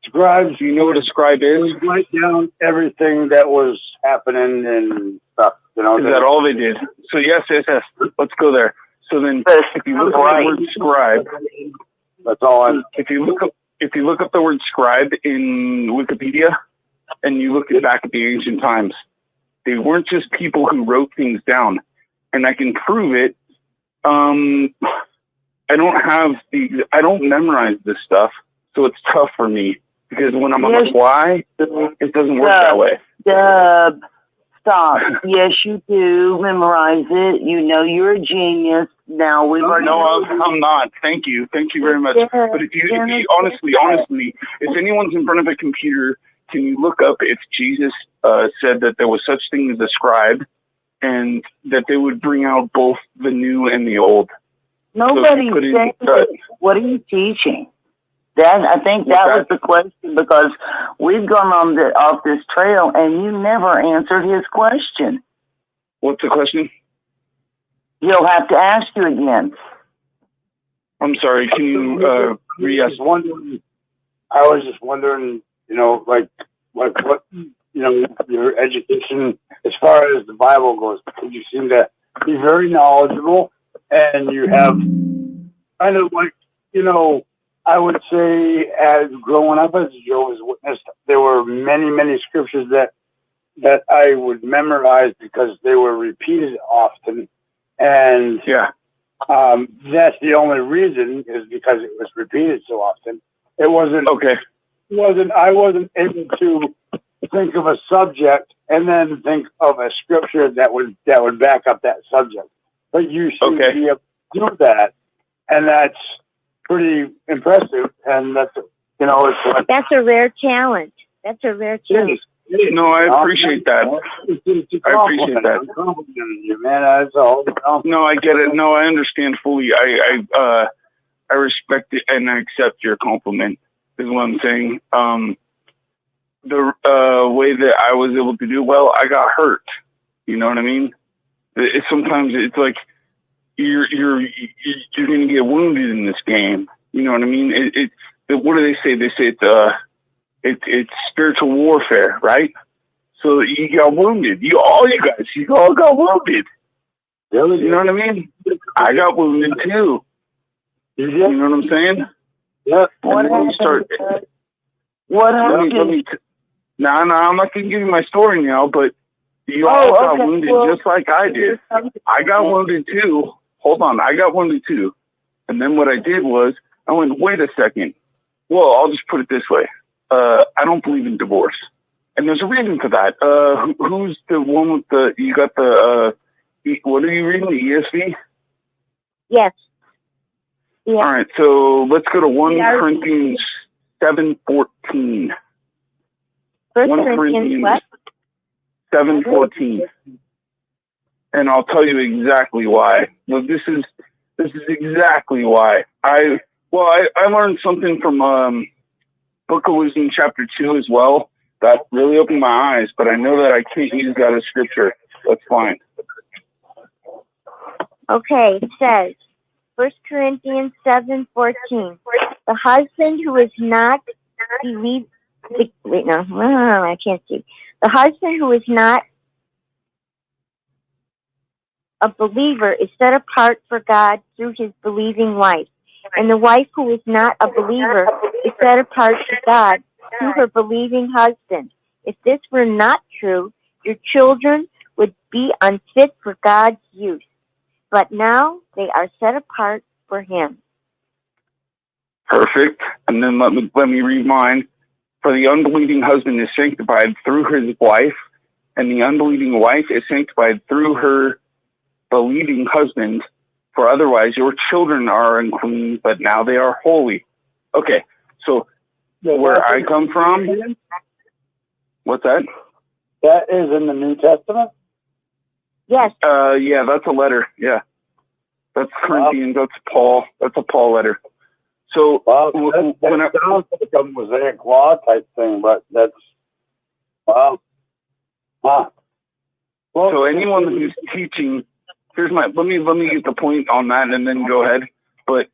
scribes. Do you know what a scribe is? Write down everything that was happening and stuff. Is that all they did? So yes. Let's go there. So then, if you look up the word scribe, that's all. If you look up the word scribe in Wikipedia, and you look back at the ancient times, they weren't just people who wrote things down, and I can prove it. I don't memorize this stuff, so it's tough for me because when I'm on the fly, it doesn't work that way. Stop. Yes, you do memorize it. You're a genius. Now we've already. No, I'm not. Thank you very much. But if you honestly, if anyone's in front of a computer, can you look up if Jesus said that there was such thing as a scribe, and that they would bring out both the new and the old? Nobody said. What are you teaching? I think that was the question, because we've gone off this trail and you never answered his question. What's the question? He'll have to ask you again. I'm sorry. Can you re-ask? I was just wondering, like what, your education as far as the Bible goes. You seem to be very knowledgeable, and you have kind of like, you know, I would say as growing up as a Jehovah's Witness, there were many, many scriptures that I would memorize because they were repeated often. And that's the only reason is because it was repeated so often. It wasn't I wasn't able to think of a subject and then think of a scripture that would back up that subject. But you seem to be able to do that, and that's pretty impressive. And that's, you know, it's like, That's a rare talent. That's a rare talent. No, I appreciate that. I appreciate that. I'm complimenting you, man. That's all. No, I get it. No, I understand fully. I respect it and I accept your compliment. Is what I'm saying. The way that I was able to do well, I got hurt. You know what I mean? Sometimes it's like you're going to get wounded in this game. You know what I mean? What do they say? They say it's spiritual warfare, right? So you got wounded. You all got wounded. Really? You know what I mean? I got wounded too. You know what I'm saying? Yeah. What happened? What happened? No, I'm not going to give you my story now, but you all got wounded just like I did. I got wounded too. Hold on. I got wounded too. And then what I did was I went, wait a second. Well, I'll just put it this way. I don't believe in divorce. And there's a reason for that. Who's the one with you got the, what are you reading, the ESV? Yes. Yeah. All right, so let's go to 1 Corinthians 7:14. 1 Corinthians what? 7:14. And I'll tell you exactly why. Well, this is exactly why. I learned something from Book of Wisdom chapter 2 as well that really opened my eyes, but I know that I can't use that as scripture. That's fine. Okay, it says 1 Corinthians 7:14. The husband who is not I can't see. The husband who is not a believer is set apart for God through his believing wife. And the wife who is not a believer is set apart for God through her believing husband. If this were not true, your children would be unfit for God's use. But now they are set apart for him. Perfect. And then let me read mine. For the unbelieving husband is sanctified through his wife, and the unbelieving wife is sanctified through her believing husband. For otherwise your children are unclean, but now they are holy. Okay, so where I come from, what's that? That is in the New Testament? Yes. Yeah, that's a letter. Yeah. That's Corinthians. That's Paul. That's a Paul letter. So that sounds like a Mosaic law type thing, but that's wow. Huh. Well, so anyone who's teaching, let me get the point on that and then go ahead. But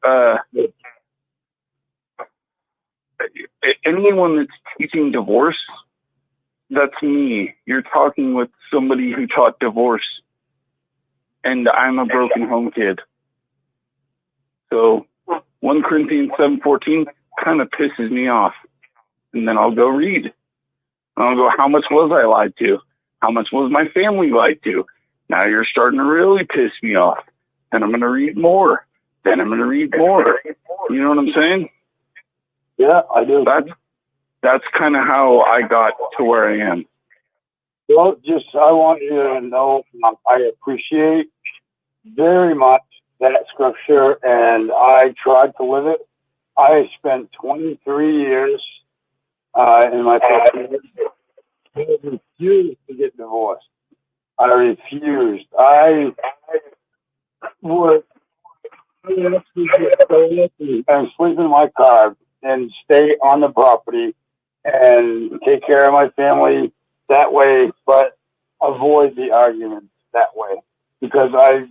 anyone that's teaching divorce, that's me. You're talking with somebody who taught divorce, and I'm a broken home kid. So 1 Corinthians 7:14 kind of pisses me off. And then I'll go read. And I'll go, how much was I lied to? How much was my family lied to? Now you're starting to really piss me off. Then I'm going to read more. Then I'm going to read more. You know what I'm saying? Yeah, I do. That's kind of how I got to where I am. Well, I want you to know I appreciate very much that scripture, and I tried to live it. I spent 23 years in my family. I refused to get divorced. I refused. I would actually get so lucky and sleep in my car and stay on the property and take care of my family that way, but avoid the arguments that way because I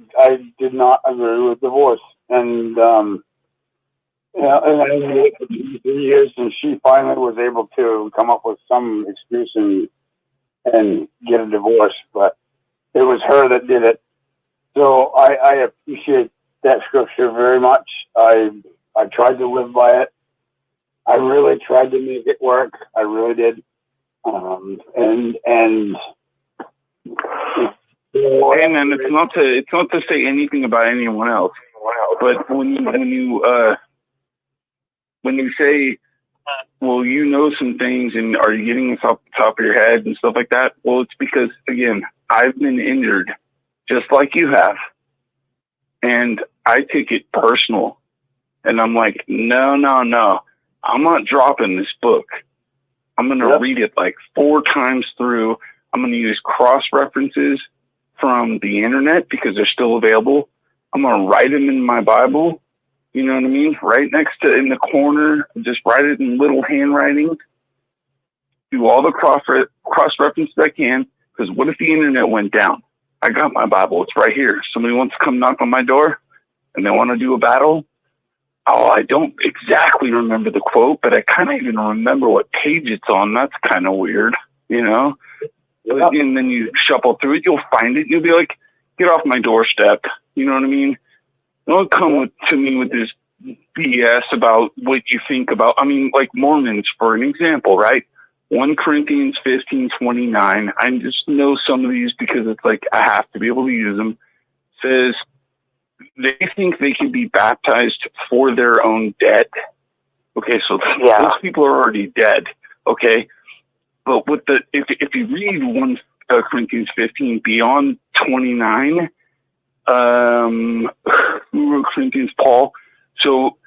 did not agree with divorce. And and I waited for 3 years, and she finally was able to come up with some excuse and get a divorce. But it was her that did it. So I appreciate that scripture very much. I tried to live by it. I really tried to make it work. I really did. And hey man, it's not to say anything about anyone else, but when you say, well, you know some things, and are you getting this off the top of your head and stuff like that? Well, it's because, again, I've been injured just like you have, and I take it personal, and I'm like, no, I'm not dropping this book. I'm going to read it like 4 times through. I'm going to use cross references from the internet because they're still available. I'm going to write them in my Bible. You know what I mean? Right next to, in the corner, just write it in little handwriting. Do all the cross references I can, because what if the internet went down? I got my Bible. It's right here. Somebody wants to come knock on my door and they want to do a battle. Oh, I don't exactly remember the quote, but I kind of even remember what page it's on. That's kind of weird, you know? And then you shuffle through it. You'll find it. And you'll be like, get off my doorstep. You know what I mean? Don't come to me with this BS about what you think about. I mean, like Mormons, for an example, right? 1 Corinthians 15:29. I just know some of these because it's like I have to be able to use them. Says they think they can be baptized for their own dead. Okay, so those people are already dead. Okay, but with the if you read 1 Corinthians 15 beyond 29. Who wrote Corinthians? Paul. So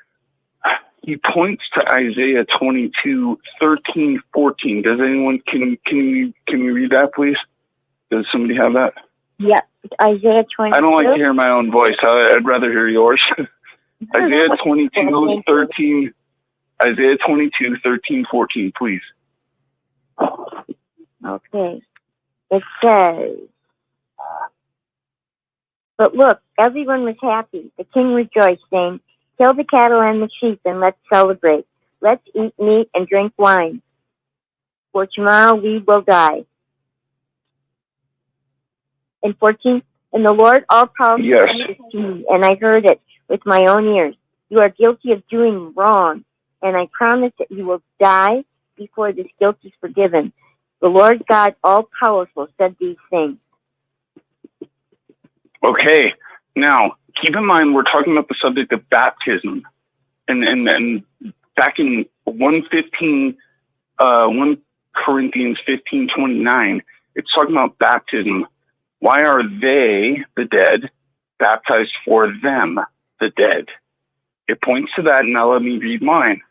he points to Isaiah 22:13-14. Does anyone can you read that, please? Does somebody have that? Yeah, Isaiah 22. I don't like to hear my own voice. I'd rather hear yours. Isaiah 22:13. Isaiah 22:13-14, please. Okay. It says, but look, everyone was happy. The king rejoiced, saying, kill the cattle and the sheep and let's celebrate. Let's eat meat and drink wine. For tomorrow we will die. And 14, and the Lord all-powerful said to me, and I heard it with my own ears. You are guilty of doing wrong, and I promise that you will die before this guilt is forgiven. The Lord God all-powerful said these things. Okay, now keep in mind we're talking about the subject of baptism, and back in 1 Corinthians 15:29, it's talking about baptism. Why are they, the dead, baptized for them, the dead? It points to that. Now let me read mine,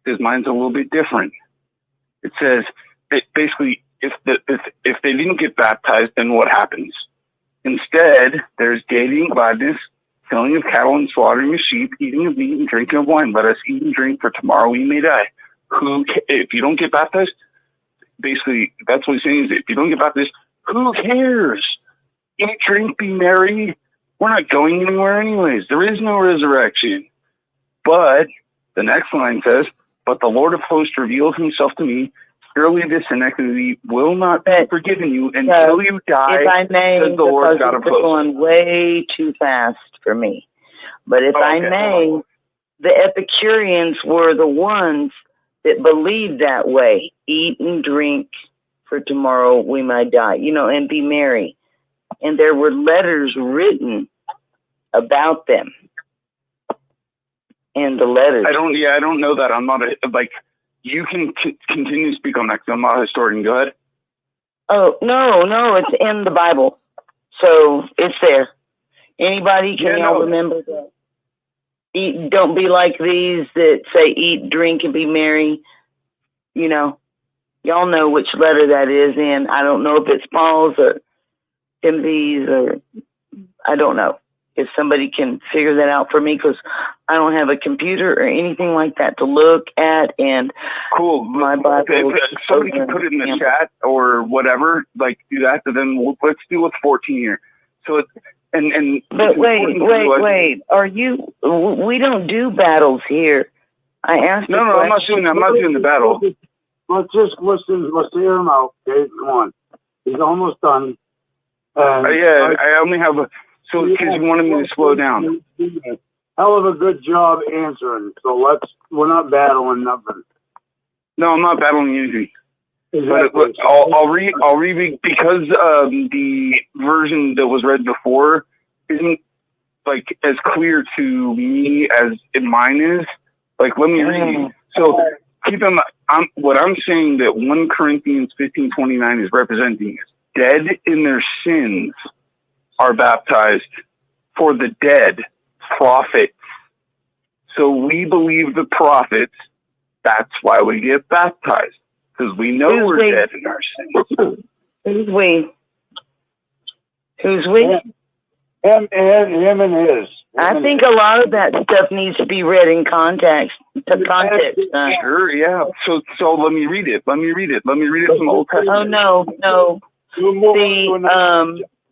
because mine's a little bit different. It says that basically, if they didn't get baptized, then what happens? Instead, there's dating, gladness, killing of cattle and slaughtering of sheep, eating of meat and drinking of wine. Let us eat and drink, for tomorrow we may die. If you don't get baptized, basically, that's what he's saying, is if you don't get baptized, who cares? Eat, drink, be merry. We're not going anywhere anyways. There is no resurrection. But the next line says, but the Lord of hosts revealed himself to me. Surely this iniquity will not be forgiven you until you die. If I may, says the Lord God of you're hosts. going way too fast for me. But if I may, the Epicureans were the ones that believed that way. Eat and drink, for tomorrow we might die, and be merry. And there were letters written about them. And the letters. I don't know that. I'm not you can continue to speak on that, because I'm not a historian. Go ahead. Oh, no, it's in the Bible. So it's there. Anybody can remember that. Don't be like these that say eat, drink, and be merry. Y'all know which letter that is in. I don't know if it's Paul's or Timothy's, or I don't know. If somebody can figure that out for me, because I don't have a computer or anything like that to look at. And cool, my Bible. If somebody can put it in the chat or whatever, do that. But then let's deal with 14 here. So it's But wait. Are you? We don't do battles here. I asked. No, I'm not doing. I'm not doing the battle. Let's just listen. Let's hear him out. Okay, come on. He's almost done. I only have So because you wanted me to slow down. Hell of a good job answering. So we're not battling nothing. No, I'm not battling anything. Exactly. But I'll read because the version that was read before isn't like as clear to me as mine is. Like, let me read. So keep in mind, what I'm saying that 1 Corinthians 15:29 is representing is dead in their sins are baptized, for the dead prophets. So we believe the prophets. That's why we get baptized, because we know we're dead in our sins. Who's we? Who's we? Him and his. I think a lot of that stuff needs to be read in context. Sure, yeah. So let me read it. Let me read it from the Old Testament. Oh no. See,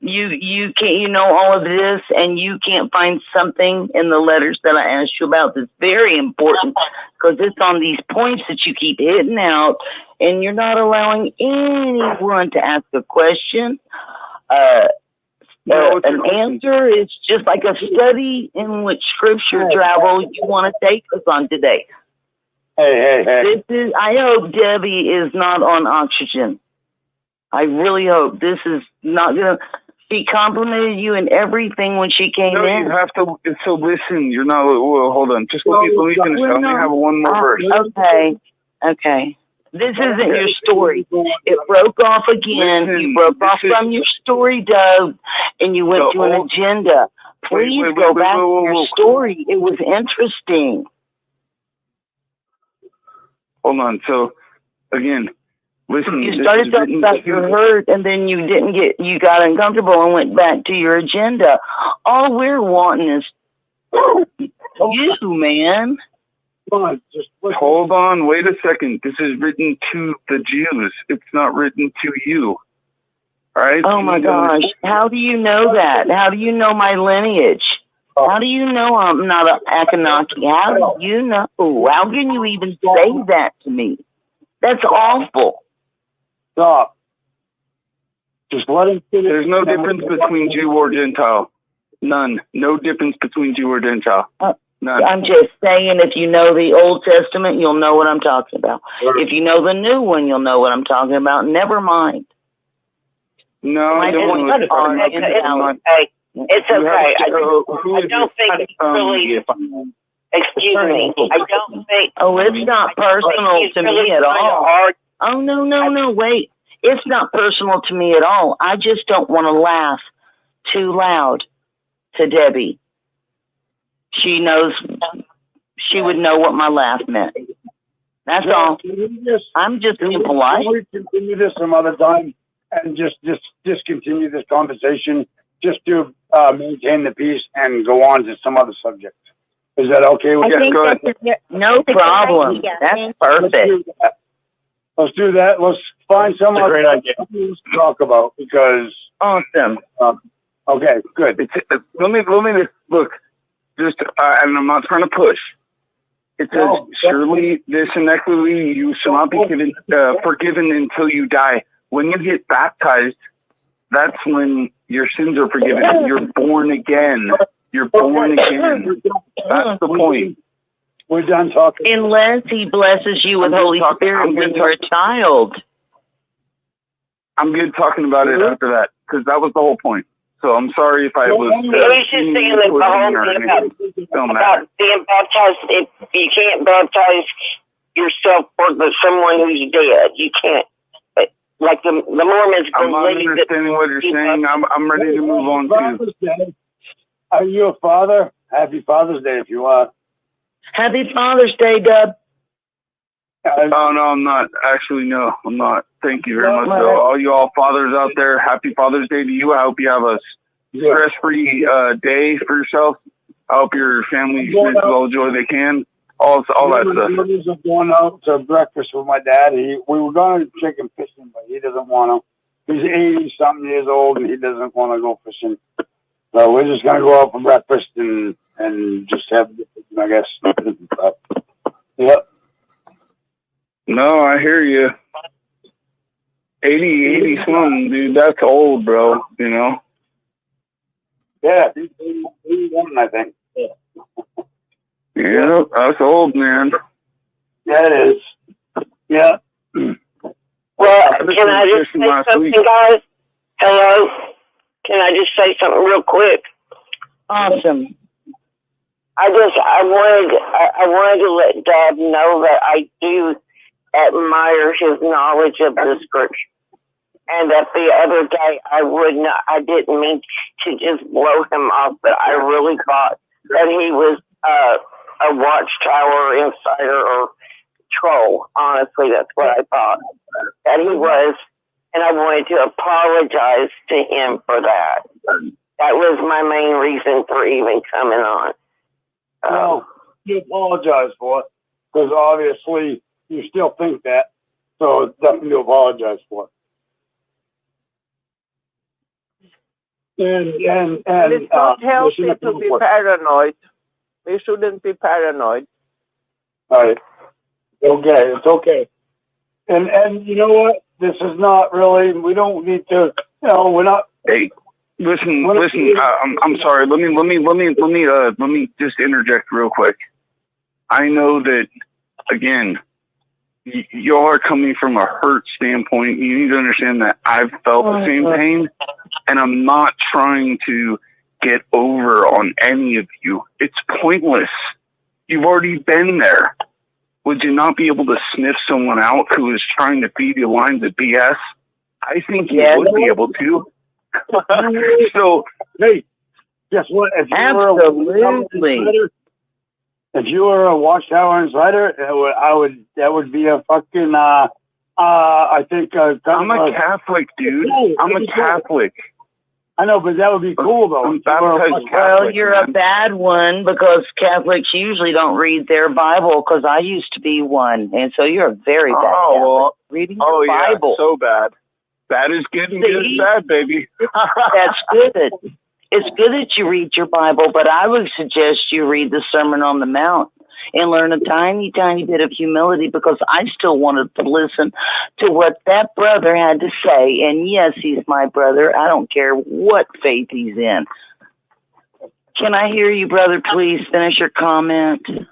you can't. You know all of this, and you can't find something in the letters that I asked you about that's very important, because it's on these points that you keep hitting out, and you're not allowing anyone to ask a question. An answer is just like a study in which scripture travel you want to take us on today. Hey. I hope Debbie is not on oxygen. I really hope this is not going to. She complimented you in everything when she came in. No, you have to. So listen, you're not. Well, hold on. Just let me finish. Let me have one more verse. Okay. This isn't your story. It broke off again. You broke off from your story, Doug, and you went to an agenda. Please go back to your story. It was interesting. Hold on. So, again, listen. You started talking about your hurt, and then you got uncomfortable and went back to your agenda. All we're wanting is you, man. Hold on, wait a second. This is written to the Jews. It's not written to you. All right? Oh my gosh. How do you know that? How do you know my lineage? How do you know I'm not an Akanaki? How do you know? How can you even say that to me? That's awful. Stop. Just let him finish. There's no difference between Jew or Gentile. None. No difference between Jew or Gentile. None. I'm just saying, if you know the Old Testament, you'll know what I'm talking about. If you know the new one, you'll know what I'm talking about. Never mind. No, I don't want to. It's okay. I don't think it's really. Excuse me. I don't think. Oh, it's not personal to me at all. Oh, no, wait. It's not personal to me at all. I just don't want to laugh too loud to Debbie. She knows, she would know what my laugh meant. That's all. I'm just being polite. Can we continue this some other time and just discontinue this conversation just to maintain the peace and go on to some other subject? Is that okay with you? Go ahead. No problem. That's perfect. Let's do that. Let's find some other things to talk about because. Awesome. Okay, good. Let me look. Just, and I'm not trying to push. It says, surely this inequity you shall not be forgiven until you die. When you get baptized, that's when your sins are forgiven. You're born again. You're born again. That's the point. We're done talking. Unless he blesses you with Holy Spirit when you're a child. I'm good talking about it after that, because that was the whole point. So I'm sorry if I was. He's just saying that the whole thing about being baptized. If you can't baptize yourself for someone who's dead, you can't. Like the Mormons I'm understanding what you're saying. I'm ready to move on to. Are you a father? Happy Father's Day if you are. Happy Father's Day, Dub. Oh, no, I'm not. Actually, no, I'm not. Thank you very much. So, all you all fathers out there, happy Father's Day to you. I hope you have a stress-free day for yourself. I hope your family experiences all the joy they can. All that stuff. I'm going out to breakfast with my dad. We were going to chicken fishing, but he doesn't want to. He's 80-something years old, and he doesn't want to go fishing. So we're just going to go out for breakfast and just have, I guess. Yep. No, I hear you. 80 something, dude. That's old, bro. You know. Yeah, 81, I think. Yeah. Yeah, that's old, man. Yeah, it is. Yeah. Well, can I just say something, guys? Hello? Can I just say something real quick? Awesome. I wanted to let Dad know that I do admire his knowledge of the scripture. And that the other day I didn't mean to just blow him off, but I really thought that he was a Watchtower insider or troll. Honestly, that's what I thought that he was. And I wanted to apologize to him for that. That was my main reason for even coming on. Well, you apologize for it, because obviously you still think that, so definitely apologize for it. And it's not healthy to be paranoid. We shouldn't be paranoid. Right. Okay, it's okay. And you know what? This is not really. We don't need to. We're not. Hey, listen. I'm sorry. Let me just interject real quick. I know that again. Y'all are coming from a hurt standpoint. You need to understand that I've felt the same pain, and I'm not trying to get over on any of you. It's pointless. You've already been there. Would you not be able to sniff someone out who is trying to feed you lines of BS? I think you would be able to. So, hey, guess what? If you were a Watchtower insider, that would be a fucking. I think. I'm a Catholic, dude. I'm a Catholic. I know, but that would be cool, though. Well, you're a bad one, because Catholics usually don't read their Bible, because I used to be one. And so you're a very bad Catholic. Reading your Bible. Yeah, so bad. Bad is good and good is bad, baby. That's good. It's good that you read your Bible, but I would suggest you read the Sermon on the Mount and learn a tiny, tiny bit of humility, because I still wanted to listen to what that brother had to say. And yes, he's my brother. I don't care what faith he's in. Can I hear you, brother, please finish your comment? As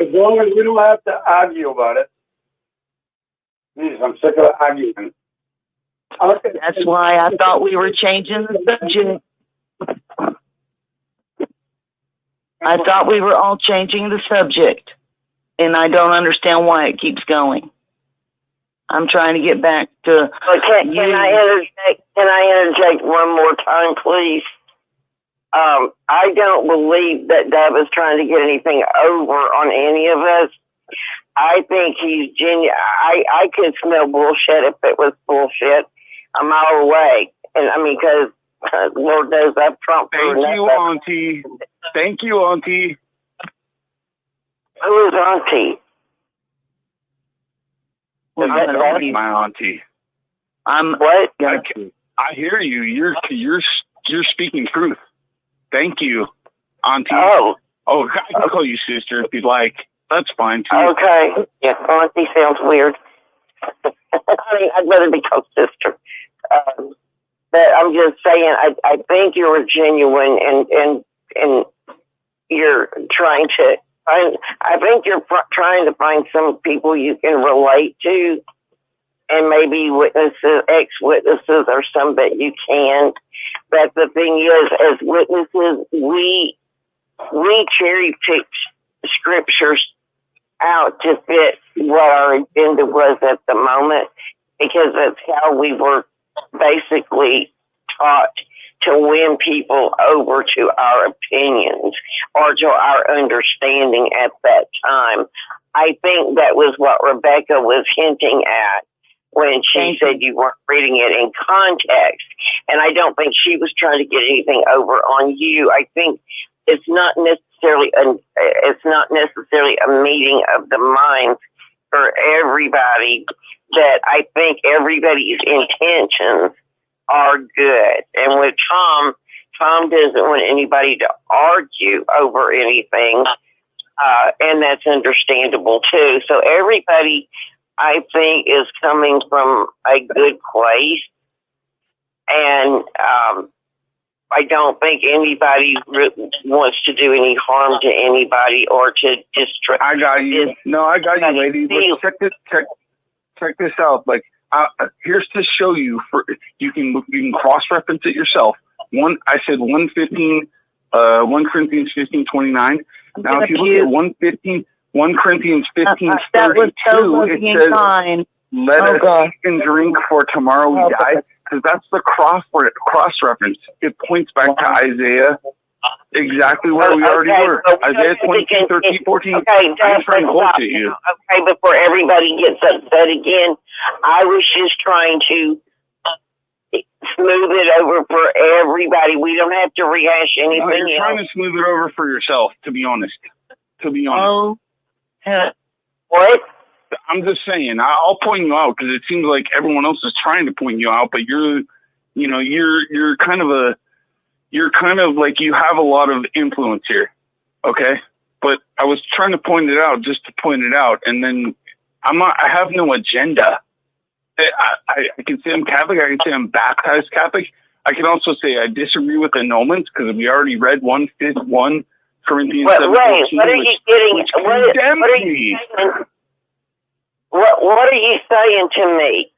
long as we don't have to argue about it. Please, I'm sick of arguing. That's why I thought we were changing the subject. I thought we were all changing the subject, and I don't understand why it keeps going. I'm trying to get back to. Okay, can I interject one more time, please? I don't believe that Deb is trying to get anything over on any of us. I think he's genuine. I could smell bullshit if it was bullshit a mile away. And I mean, because Lord knows I've trumped her. Thank you, Auntie. Thank you, Auntie. Who is Auntie? My Auntie. What? I hear you. You're speaking truth. Thank you, Auntie. Oh, I can call you sister if you'd like. That's fine too. Okay. Yeah, Auntie sounds weird. I mean, I'd rather be called sister. But I'm just saying, I think you're genuine, and you're trying to find. I think you're trying to find some people you can relate to, and maybe witnesses, ex-witnesses, or some that you can't. But the thing is, as witnesses, we cherry pick scriptures out to fit what our agenda was at the moment, because that's how we were basically taught to win people over to our opinions or to our understanding at that time. I think that was what Rebecca was hinting at when she said you weren't reading it in context. And I don't think she was trying to get anything over on you. I think it's not necessarily a meeting of the minds for everybody. That I think everybody's intentions are good. And with Tom doesn't want anybody to argue over anything, and that's understandable too. So everybody, I think, is coming from a good place. and I don't think anybody wants to do any harm to anybody or to destroy. I got you. No, I got you, lady. Look, check this out. Like, here's to show you. You can cross-reference it yourself. I said 1:15, 1 Corinthians 15:29. Now, if you look at 1:15, 1 Corinthians 15:32, it says, "Let us eat and drink, for tomorrow we die." Because that's the cross-reference. It points back to Isaiah, exactly where we already were. Isaiah 22, 13, 14. Okay, I'm trying to bullshit you. Okay, before everybody gets upset again, I was just trying to smooth it over for everybody. We don't have to rehash anything No, you're else. trying to smooth it over for yourself, to be honest. What? I'm just saying. I'll point you out because it seems like everyone else is trying to point you out, but you're kind of like you have a lot of influence here. Okay, but I was trying to point it out just to point it out, and then I have no agenda. I can say I'm Catholic. I can say I'm baptized Catholic. I can also say I disagree with annulments because we already read 1 Corinthians 7:14, what are you getting? which What are condemns you me. saying? What are you saying to me?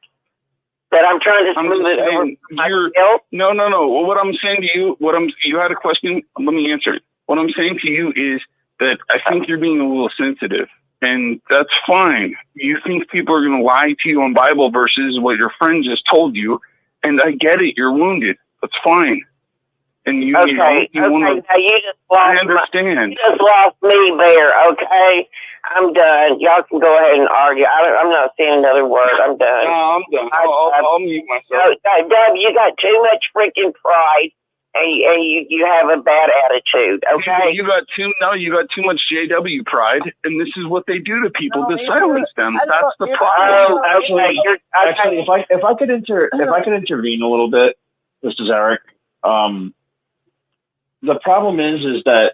That I'm trying to smooth it over myself? No. Well, what I'm saying to you, you had a question. Let me answer it. What I'm saying to you is that I think you're being a little sensitive, and that's fine. You think people are going to lie to you on Bible verses, what your friend just told you, and I get it. You're wounded. That's fine. And you want to. Now you just lost. I understand. You just lost me there. Okay, I'm done. Y'all can go ahead and argue. I'm not saying another word. I'm done. No, I'm done. I'll mute myself. Dub, you got too much freaking pride, and you have a bad attitude. Okay. You got too much JW pride, and this is what they do to people to silence them. That's the problem. Actually, if I could intervene a little bit, this is Eric. The problem is that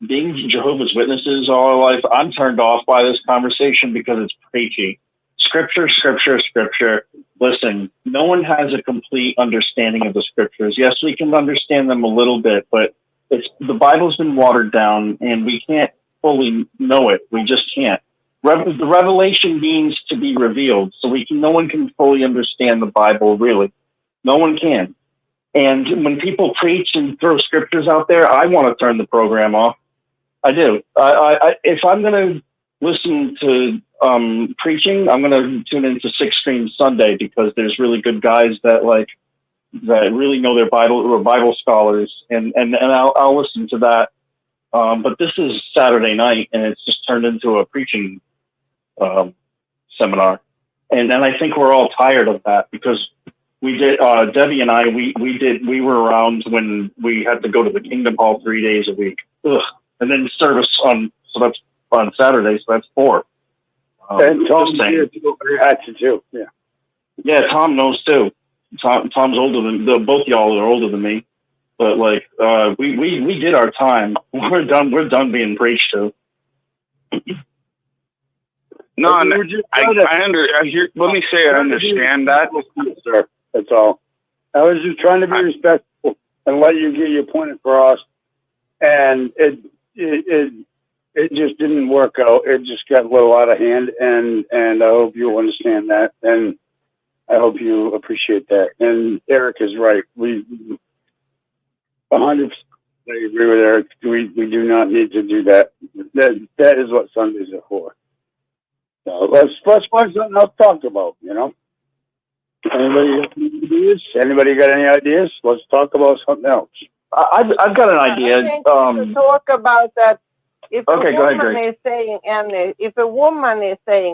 being Jehovah's Witnesses all our life, I'm turned off by this conversation because it's preachy. Scripture. Listen, no one has a complete understanding of the scriptures. Yes, we can understand them a little bit, but the Bible's been watered down, and we can't fully know it. We just can't. The revelation means to be revealed, so no one can fully understand the Bible, really. No one can. And when people preach and throw scriptures out there, I want to turn the program off. I do. If I'm going to listen to preaching, I'm going to tune into Six Stream Sunday because there's really good guys that really know their Bible, who are Bible scholars, and I'll listen to that. But this is Saturday night, and it's just turned into a preaching seminar, and I think we're all tired of that because. We did, Debbie and I, we were around when we had to go to the Kingdom Hall 3 days a week. Ugh. And then service on Saturday, so that's 4. And Tom's here too. Yeah. Yeah, Tom knows too. Tom's older than, both y'all are older than me. But we did our time. We're done being preached to. No, let me say I understand that. Sir. That's all. I was just trying to be respectful and let you get your point across, and it just didn't work out. It just got a little out of hand, and I hope you understand that, and I hope you appreciate that. And Eric is right. We 100% agree with Eric. We do not need to do that. That is what Sundays are for. So let's find something else to talk about. Anybody got any ideas? Let's talk about something else. I've got an idea. I think to talk about that. If okay, a woman is saying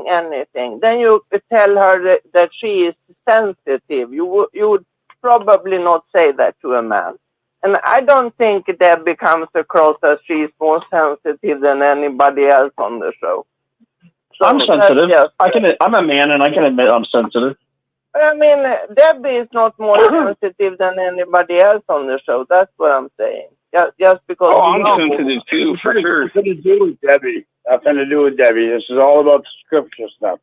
anything, then you tell her that she is sensitive. You would probably not say that to a man. And I don't think Debbie comes across as she's more sensitive than anybody else on the show. So I'm sensitive. I'm a man, and I can admit I'm sensitive. I mean, Debbie is not more sensitive than anybody else on the show. That's what I'm saying. Just because. Oh, I'm sensitive too, for sure. Nothing to do with Debbie. Nothing to do with Debbie. This is all about the scripture stuff.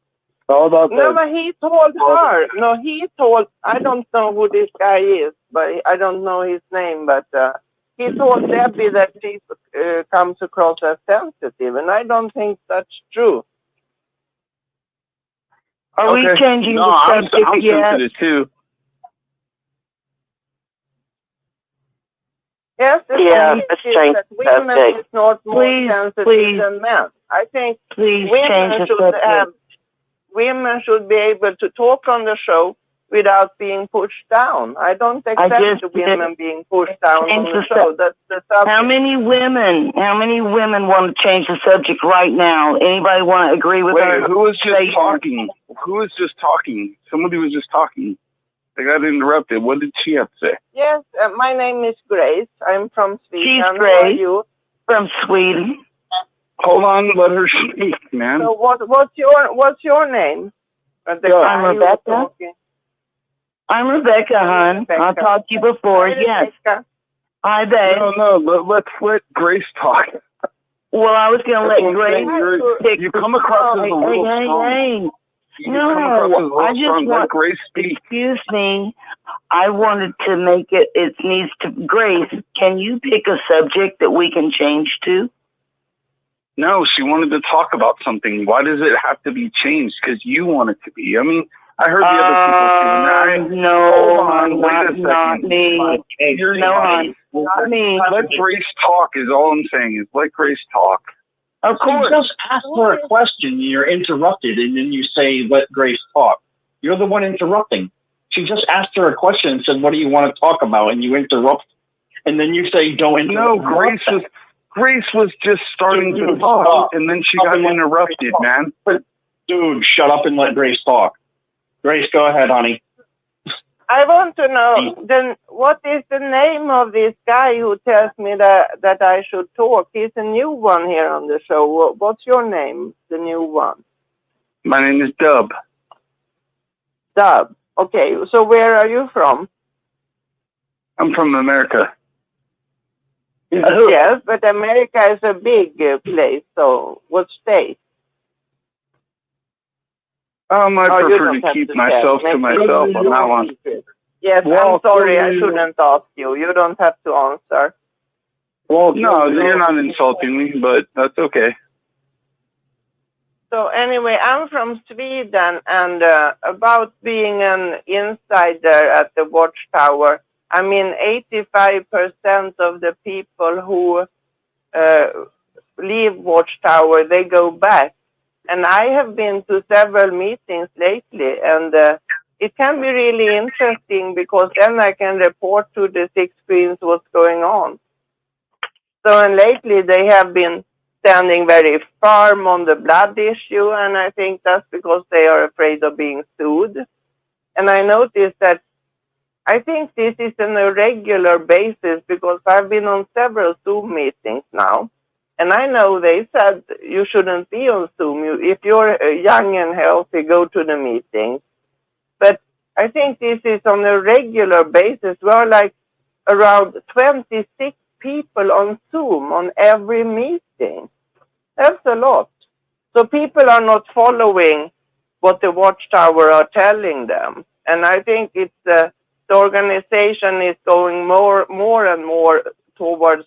All about No, the. but he told her. No, he told. I don't know who this guy is, but I don't know his name. But he told Debbie that she comes across as sensitive, and I don't think that's true. Are we changing No, the I'm subject yet? sensitive too. Yes, the Yeah, thing let's is change that the women subject. is not more Please, sensitive please. than men. I think Please change women the should subject. have women should be able to talk on the show without being pushed down. I don't accept just women being pushed down change on the the show. That's the subject. How many women want to change the subject right now? Anybody want to agree with her? Wait, who was just Say- talking? Who was just talking? Somebody was just talking. They got interrupted. What did she have to say? Yes, my name is Grace. I'm from Sweden. She's How are Grace. you? From Sweden. Hold on, let her speak, man. So what's your name? I'm Rebecca. I'm Rebecca, hon. Rebecca. I've talked to you before. Hi, Yes. Rebecca. Hi, babe. No, let's let Grace talk. Well, I was going to let Grace pick. You come across as a little strong. You come across as a little I just strong. want. Let Grace speak. Excuse me. I wanted to make it. It needs to. Grace, can you pick a subject that we can change to? No, she wanted to talk about something. Why does it have to be changed? Because you want it to be. I mean, I heard the other people too. No, hold on, wait a second. not me. Not me. Let Grace talk is all I'm saying. Is let Grace talk. Of course. You just ask her a question, you're interrupted, and then you say, let Grace talk. You're the one interrupting. She just asked her a question and said, what do you want to talk about? And you interrupt. And then you say, don't interrupt. No, Grace was just starting to talk, and then she got interrupted, man. Dude, shut up and let Grace talk. Grace, go ahead, honey. I want to know then what is the name of this guy who tells me that I should talk? He's a new one here on the show. What's your name? The new one. My name is Dub. Dub. Okay. So where are you from? I'm from America. Yes, but America is a big place. So what state? I you prefer don't to have keep to myself tell. to Make myself sure on you that don't one. keep it. Yes, I'm sorry. I shouldn't ask you. You don't have to answer. No, you're not insulting me, but that's okay. So anyway, I'm from Sweden, and about being an insider at the Watchtower, I mean, 85% of the people who leave Watchtower, they go back. And I have been to several meetings lately, and it can be really interesting because then I can report to the 6 screens what's going on. So, and lately they have been standing very firm on the blood issue, and I think that's because they are afraid of being sued. And I noticed that I think this is on a regular basis because I've been on several Zoom meetings now. And I know they said you shouldn't be on Zoom. If you're young and healthy, go to the meeting. But I think this is on a regular basis. We're like around 26 people on Zoom on every meeting. That's a lot. So people are not following what the Watchtower are telling them. And I think it's the organization is going more and more towards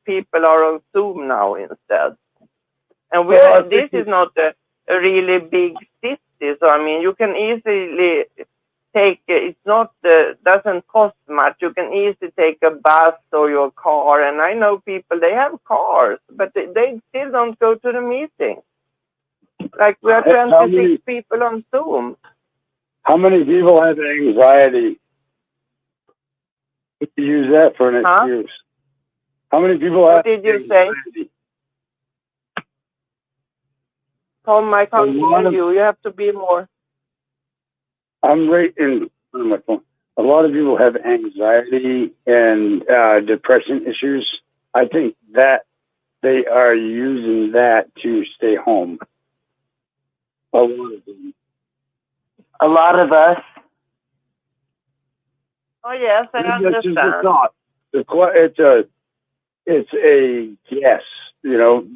people are on Zoom now instead. And this is not a really big city. So, I mean, you can easily take, it's not, doesn't cost much. You can easily take a bus or your car. And I know people, they have cars, but they still don't go to the meeting. Like we are 26 people on Zoom. How many people have anxiety? Use that for an excuse. How many people have anxiety? What did you say? Tom, I can't hear you. You have to be more. I'm right on my phone. A lot of people have anxiety and depression issues. I think that they are using that to stay home. A lot of them. A lot of us. Oh yes, I understand. Just a thought. It's a guess. You know,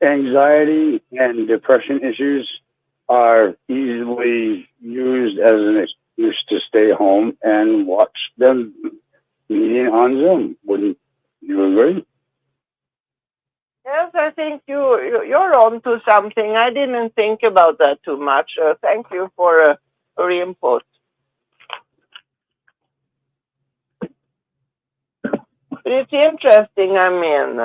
anxiety and depression issues are easily used as an excuse to stay home and watch them meeting on Zoom. Wouldn't you agree? Yes, I think you're on to something. I didn't think about that too much. Thank you for your input. But it's interesting. I mean,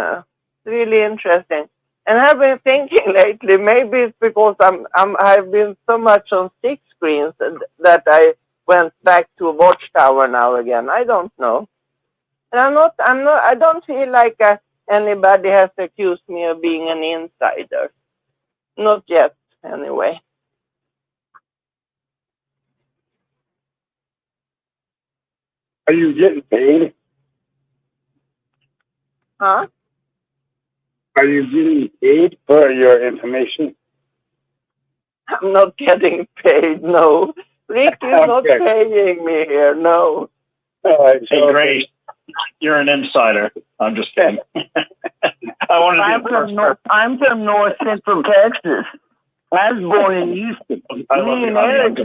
really interesting. And I've been thinking lately. Maybe it's because I've been so much on 6 screens that I went back to Watchtower now again. I don't know. And I don't feel like anybody has accused me of being an insider. Not yet, anyway. Are you getting paid? Huh? Are you getting paid for your information? I'm not getting paid, no. Rick is not paying me here, no. Right, Hey, Grace, you're an insider. I'm just kidding. I wanted to I'm from North Central Texas. I was born in Houston. Me and Eric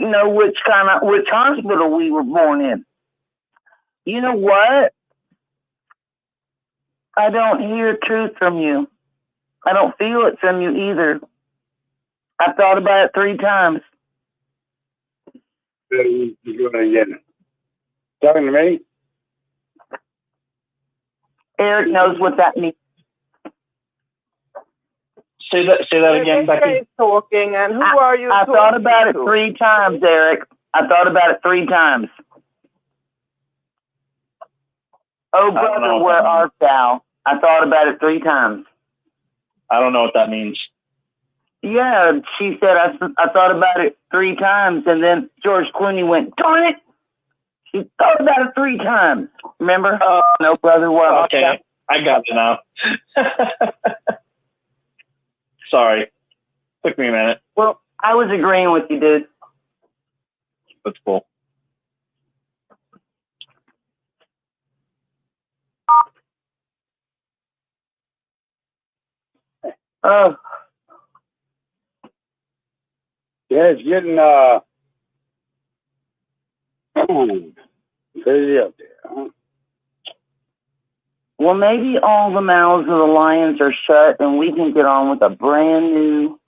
know which hospital we were born in. You know what? I don't hear truth from you. I don't feel it from you either. I thought about it 3 times. You're doing it again. Talking to me? Eric knows what that means. Say that again, Becky. Talking, and who are you? I thought about it 3 times, Eric. I thought about it 3 times. Oh, brother, where art thou? I thought about it 3 times. I don't know what that means. Yeah, she said I thought about it 3 times, and then George Clooney went, darn it! She thought about it 3 times. Remember? No, brother, where art thou? Okay, I got it now. Sorry. Took me a minute. Well, I was agreeing with you, dude. That's cool. Oh. Yeah, it's getting crazy up there, huh? Well, maybe all the mouths of the lions are shut and we can get on with a brand new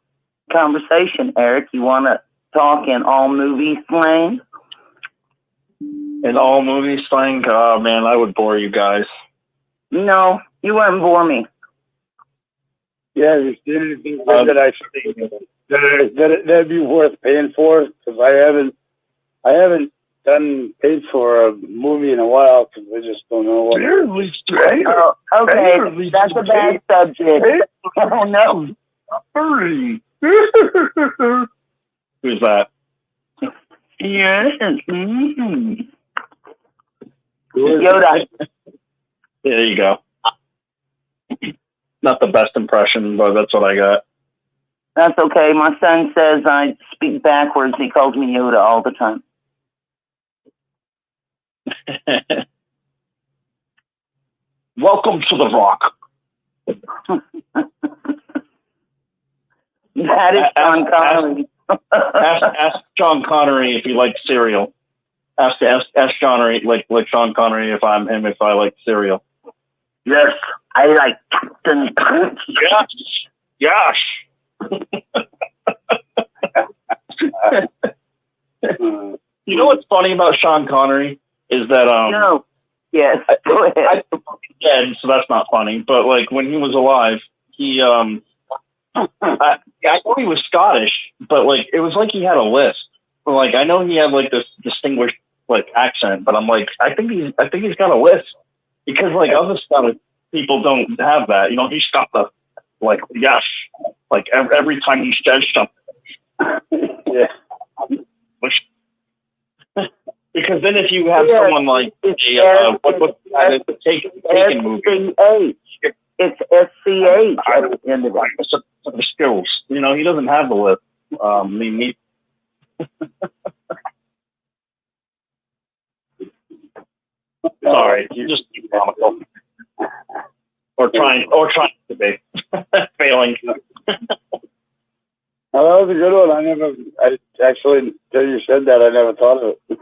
conversation. Eric, you want to talk in all movie slang? In all movie slang? Oh, man, I would bore you guys. No, you wouldn't bore me. Yeah, if you see anything that that'd be worth paying for, because I haven't paid for a movie in a while because I just don't know what. Oh, okay, that's a bad subject. Oh no. Who's that? Yes. Mm-hmm. Yoda. There you go. Not the best impression, but that's what I got. That's okay. My son says I speak backwards. He calls me Yoda all the time. Welcome to the Rock. That is Sean Connery. Ask Sean Connery if he likes cereal. Ask Sean like Sean Connery if I'm him if I like cereal. Yes, I like Captain Crunch. Yes. You know what's funny about Sean Connery is that no. Yes. Go ahead. He's dead, so that's not funny. But like when he was alive, he I know he was Scottish, but like it was like he had a lisp. Like I know he had like this distinguished like accent, but I'm like I think he's got a lisp because like other Scottish people don't have that. You know, he's got the like yes, like every time he says something. Yeah. Because then if you have someone like what's the Taken movie? It's SCH at the end of it. The skills. You know, he doesn't have the list. Sorry, you're just comical. Or trying to be. Failing. Oh, that was a good one. I actually, until you said that, I never thought of it.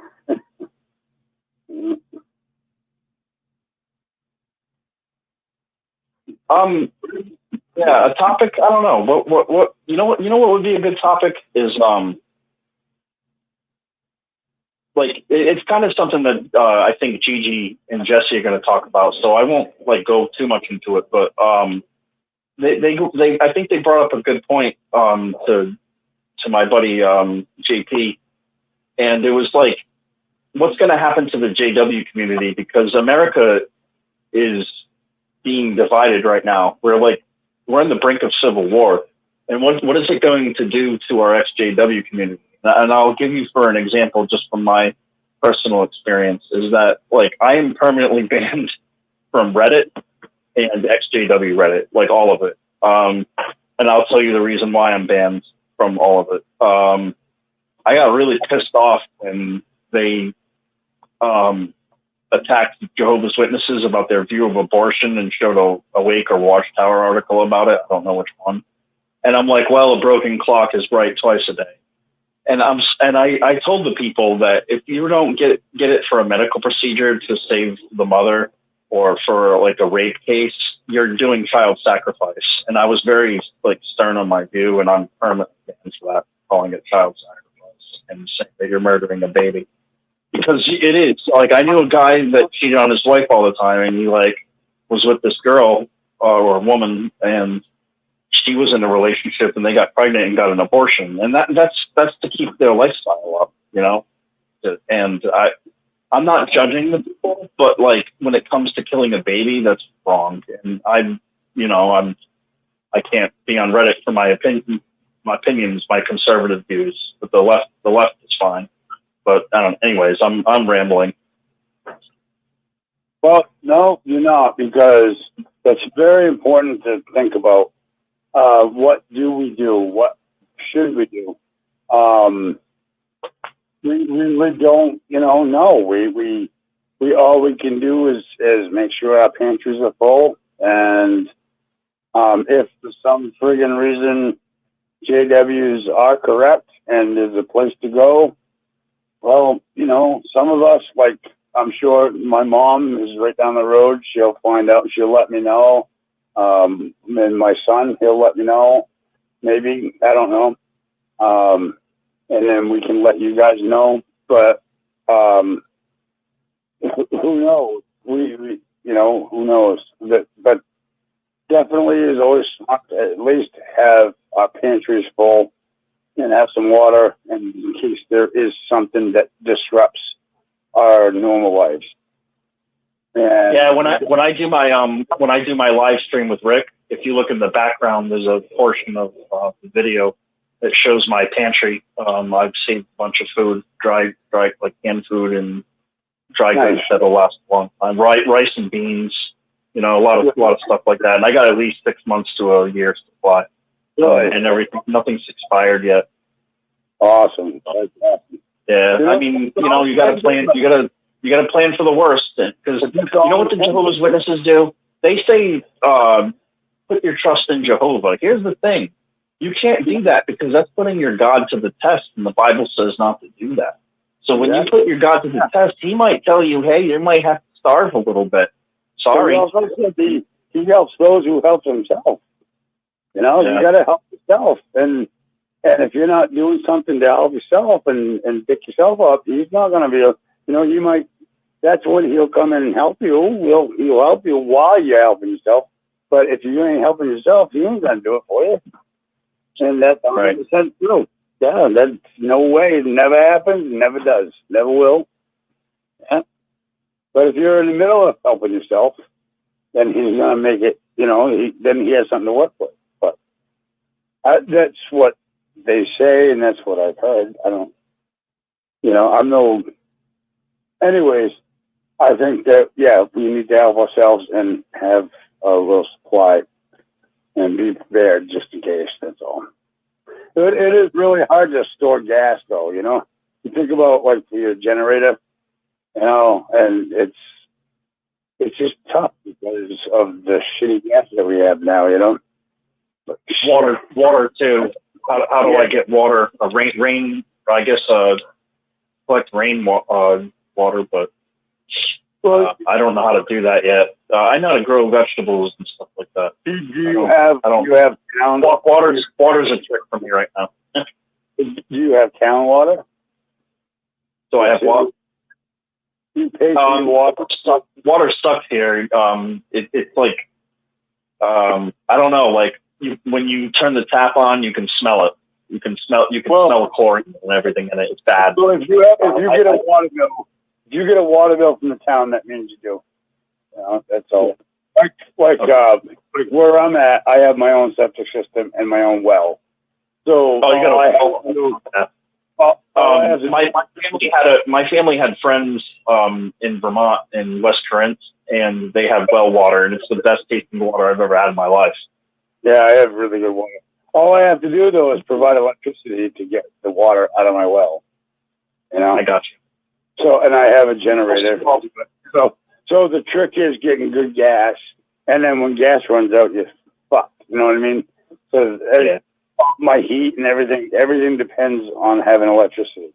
Yeah, a topic. I don't know. What? You know what would be a good topic is like it's kind of something that I think Gigi and Jesse are going to talk about. So I won't like go too much into it, but they I think they brought up a good point to my buddy JP, and it was like, what's going to happen to the JW community, because America is being divided right now. We're in the brink of civil war, and what is it going to do to our ex-JW community? And I'll give you for an example, just from my personal experience, is that like I am permanently banned from Reddit and ex-JW Reddit, like all of it. And I'll tell you the reason why I'm banned from all of it. I got really pissed off when they attacked Jehovah's Witnesses about their view of abortion and showed a Wake or Watchtower article about it. I don't know which one. And I'm like, well, a broken clock is right twice a day. And I told the people that if you don't get it for a medical procedure to save the mother, or for like a rape case, you're doing child sacrifice. And I was very like stern on my view, and I'm permanently banned for that, calling it child sacrifice and saying that you're murdering a baby. Because it is. Like, I knew a guy that cheated on his wife all the time, and he like was with this girl or a woman, and she was in a relationship, and they got pregnant and got an abortion, and that's to keep their lifestyle up, you know. And I'm not judging the people, but like when it comes to killing a baby, that's wrong. And I can't be on Reddit for my opinions, my conservative views, but the left is fine. But I don't. Anyways, I'm rambling. Well, no, you're not, because it's very important to think about what do we do? What should we do? We really don't, no. We all we can do is make sure our pantries are full, and if for some friggin' reason JWs are correct and there's a place to go, well, some of us, like, I'm sure my mom is right down the road. She'll find out. She'll let me know. And my son, he'll let me know. Maybe, I don't know. And then we can let you guys know. But who knows? We who knows? But definitely is always smart to at least have our pantries full and have some water, and in case there is something that disrupts our normal lives. And yeah, when I do my live stream with Rick, if you look in the background, there's a portion of the video that shows my pantry. I've saved a bunch of food, dry like canned food and dry goods that'll last a long time. Rice and beans, a lot of stuff like that. And I got at least 6 months to a year's supply. And everything, nothing's expired yet. Awesome. Yeah, I mean, you got to plan. You got to plan for the worst, because you know what the Jehovah's Witnesses do? They say, "Put your trust in Jehovah." Here's the thing: you can't do that, because that's putting your God to the test, and the Bible says not to do that. So when you put your God to the test, He might tell you, "Hey, you might have to starve a little bit." Sorry. He helps those who help themselves. You got to help yourself, and if you're not doing something to help yourself and pick yourself up, He's not going to be you might. That's when He'll come in and help you. He'll help you while you're helping yourself. But if you ain't helping yourself, He ain't going to do it for you. And that's 100% true. Yeah, that's no way. It never happens. Never does. Never will. Yeah. But if you're in the middle of helping yourself, then He's going to make it. Then He has something to work with. But that's what they say, and that's what I've heard. I don't. I'm no. Anyways, I think that, we need to help ourselves and have a little supply and be prepared just in case. That's all. It is really hard to store gas, though. You think about like your generator, and it's just tough because of the shitty gas that we have now. But water too. how do I get water? Rain. I guess collect water, but I don't know how to do that yet. I know how to grow vegetables and stuff like that. Do you have town water's a trick for me right now. Do you have town water? So I have water. You pay for water. Water sucks here. It's like I don't know. Like when you turn the tap on, you can smell it. You can smell the chlorine and everything in it. It's bad. So if you get a water bill, if you get a water bill from the town, that means you do. You know, that's all. Like where I'm at, I have my own septic system and my own well. So my family had friends in Vermont in West Trent, and they have well water, and it's the best tasting water I've ever had in my life. Yeah, I have really good water. All I have to do though is provide electricity to get the water out of my well. You know, I got you. So, and I have a generator. So the trick is getting good gas, and then when gas runs out, you're fucked. You know what I mean? So my heat and everything depends on having electricity.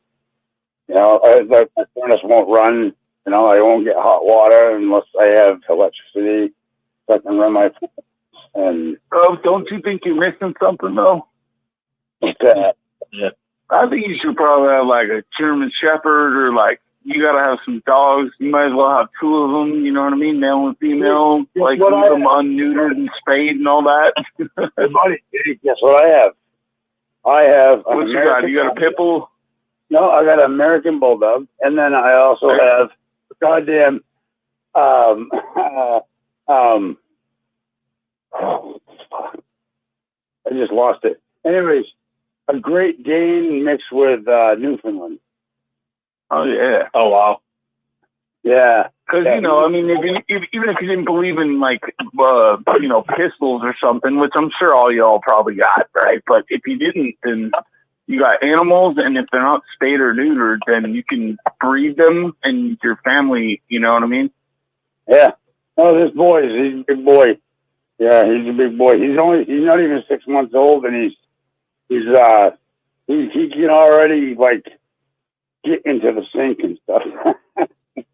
You know, my furnace won't run. You know, I won't get hot water unless I have electricity, so I can run my. And don't you think you're missing something though? What's that? Yeah. I think you should probably have like a German Shepherd, or like you gotta have some dogs. You might as well have two of them. You know what I mean, male and female. Like leave them unneutered and spayed and all that. Hey, buddy, guess what I have? I have. What you got? You got a pit bull? No, I got an American Bulldog, and then I also have goddamn I just lost it. Anyways, a Great Dane mixed with Newfoundland. Oh yeah. Oh wow. Yeah. Because you know, I mean, even if you didn't believe in like you know, pistols or something, which I'm sure all y'all probably got, right? But if you didn't, then you got animals, and if they're not spayed or neutered, then you can breed them and your family. You know what I mean? Yeah. Oh, this boy, he's a big boy. Yeah, he's a big boy. He's not even 6 months old, and he can already like get into the sink and stuff.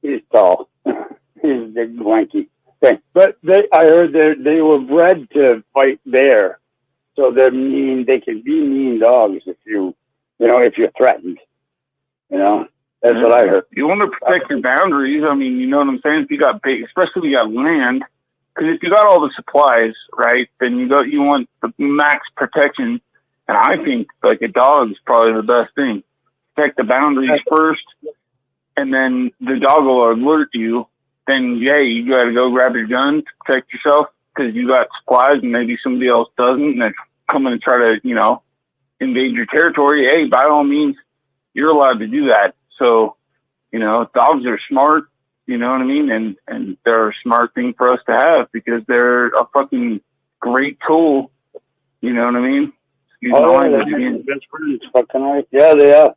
He's tall. He's a big lanky thing. But I heard they were bred to fight bear, so they're mean. They can be mean dogs if you're threatened. You know, that's what I heard. You want to protect your boundaries. I mean, you know what I'm saying? If you got big, especially if you got land. Because if you got all the supplies, right, then you want the max protection. And I think like a dog is probably the best thing. Protect the boundaries first, and then the dog will alert you. Then you got to go grab your gun to protect yourself because you got supplies and maybe somebody else doesn't, and they're coming to try to invade your territory. Hey, by all means, you're allowed to do that. So dogs are smart. You know what I mean? And they're a smart thing for us to have because they're a fucking great tool. You know what I mean? Yeah, they are.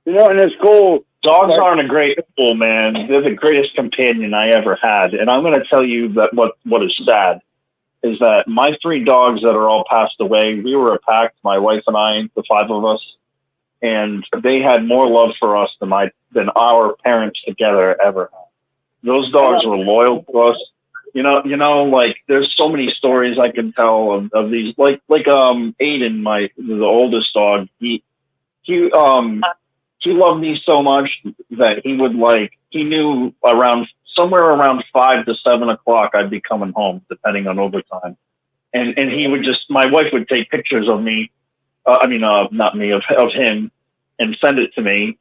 And it's cool. Dogs aren't a great tool, man. They're the greatest companion I ever had. And I'm going to tell you that what is sad is that my 3 dogs that are all passed away, we were a pack, my wife and I, the 5 of us, and they had more love for us than our parents together ever had. Those dogs were loyal to us. You know, like there's so many stories I can tell of these. Like Aiden, the oldest dog. He loved me so much that he knew somewhere around 5 to 7 o'clock I'd be coming home, depending on overtime, and he would my wife would take pictures of me, not me, of him, and send it to me,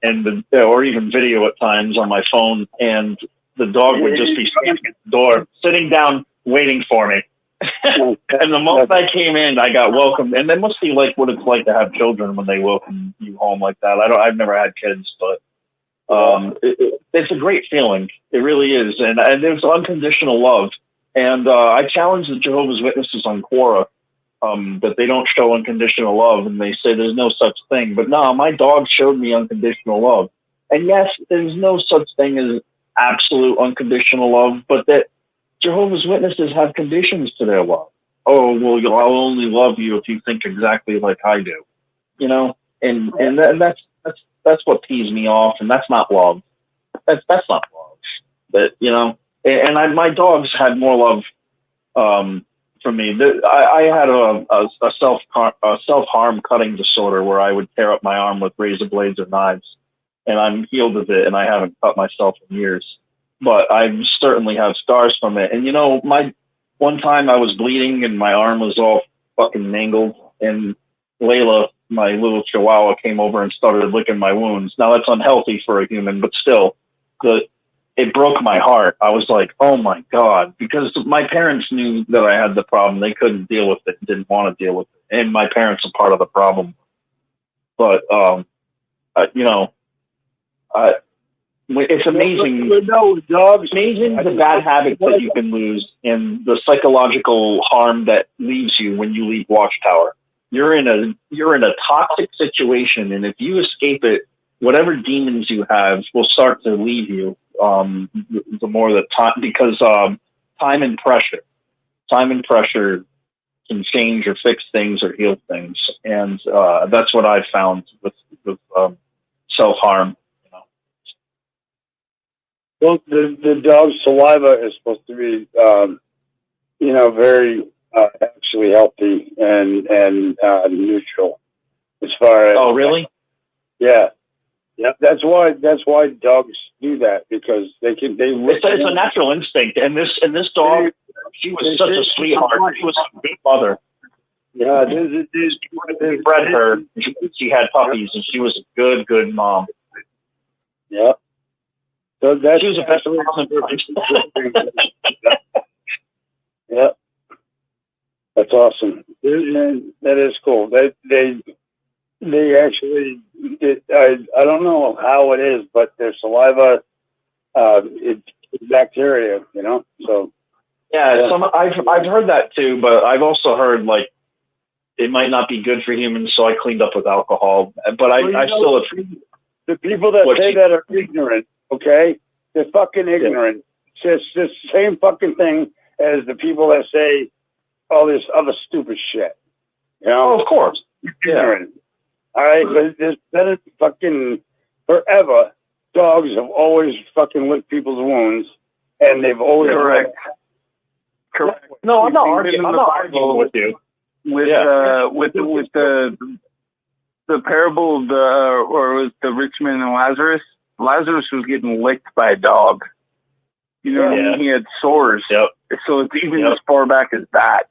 or even video at times on my phone, and the dog would just be standing at the door, sitting down, waiting for me. And the moment I came in, I got welcomed. And that must be like what it's like to have children when they welcome you home like that. I've never had kids, but it's a great feeling. It really is. And there's unconditional love. And I challenge the Jehovah's Witnesses on Quora that they don't show unconditional love. And they say there's no such thing. But no, my dog showed me unconditional love. And yes, there's no such thing as absolute unconditional love, but that Jehovah's Witnesses have conditions to their love. Oh, well, I'll only love you if you think exactly like I do. you know, and that's what pees me off, and that's not love. That's not love. But you know, and my dogs had more love for me. I had a self harm cutting disorder where I would tear up my arm with razor blades or knives, and I'm healed of it, and I haven't cut myself in years. But I certainly have scars from it. And you know, one time I was bleeding and my arm was all fucking mangled, and Layla, my little chihuahua, came over and started licking my wounds. Now that's unhealthy for a human, but still, it broke my heart. I was like, oh my God, because my parents knew that I had the problem. They couldn't deal with it, didn't want to deal with it. And my parents are part of the problem. But, you know, it's amazing. It's amazing the bad habits that you can lose and the psychological harm that leaves you when you leave Watchtower. You're in a toxic situation, and if you escape it, whatever demons you have will start to leave you. The more the time, because time and pressure can change or fix things or heal things, and that's what I've found with self harm. Well, the dog's saliva is supposed to be, you know, very actually healthy and neutral as far as. Oh, really? Yeah. Yep. That's why dogs do that, because it's a natural instinct, and this dog, she was such a sweetheart. She was a good mother. Yeah, we bred her. She had puppies, and she was a good mom. Yep. So she was a best mom. Yep. That's awesome. That is cool. They actually, I don't know how it is, but their saliva, it's bacteria, you know. So yeah. I've heard that too, but I've also heard like it might not be good for humans, so I cleaned up with alcohol. But I still the people that say that are ignorant. Okay, they're fucking ignorant. Yeah. It's the same fucking thing as the people that say all this other stupid shit. You know, of course, ignorant. All right, but there's been fucking forever. Dogs have always fucking licked people's wounds, and they've always correct. No, I'm not arguing with you. With the parable of or was the rich man and Lazarus? Lazarus was getting licked by a dog. You know, he had sores. Yep. So it's even as far back as that.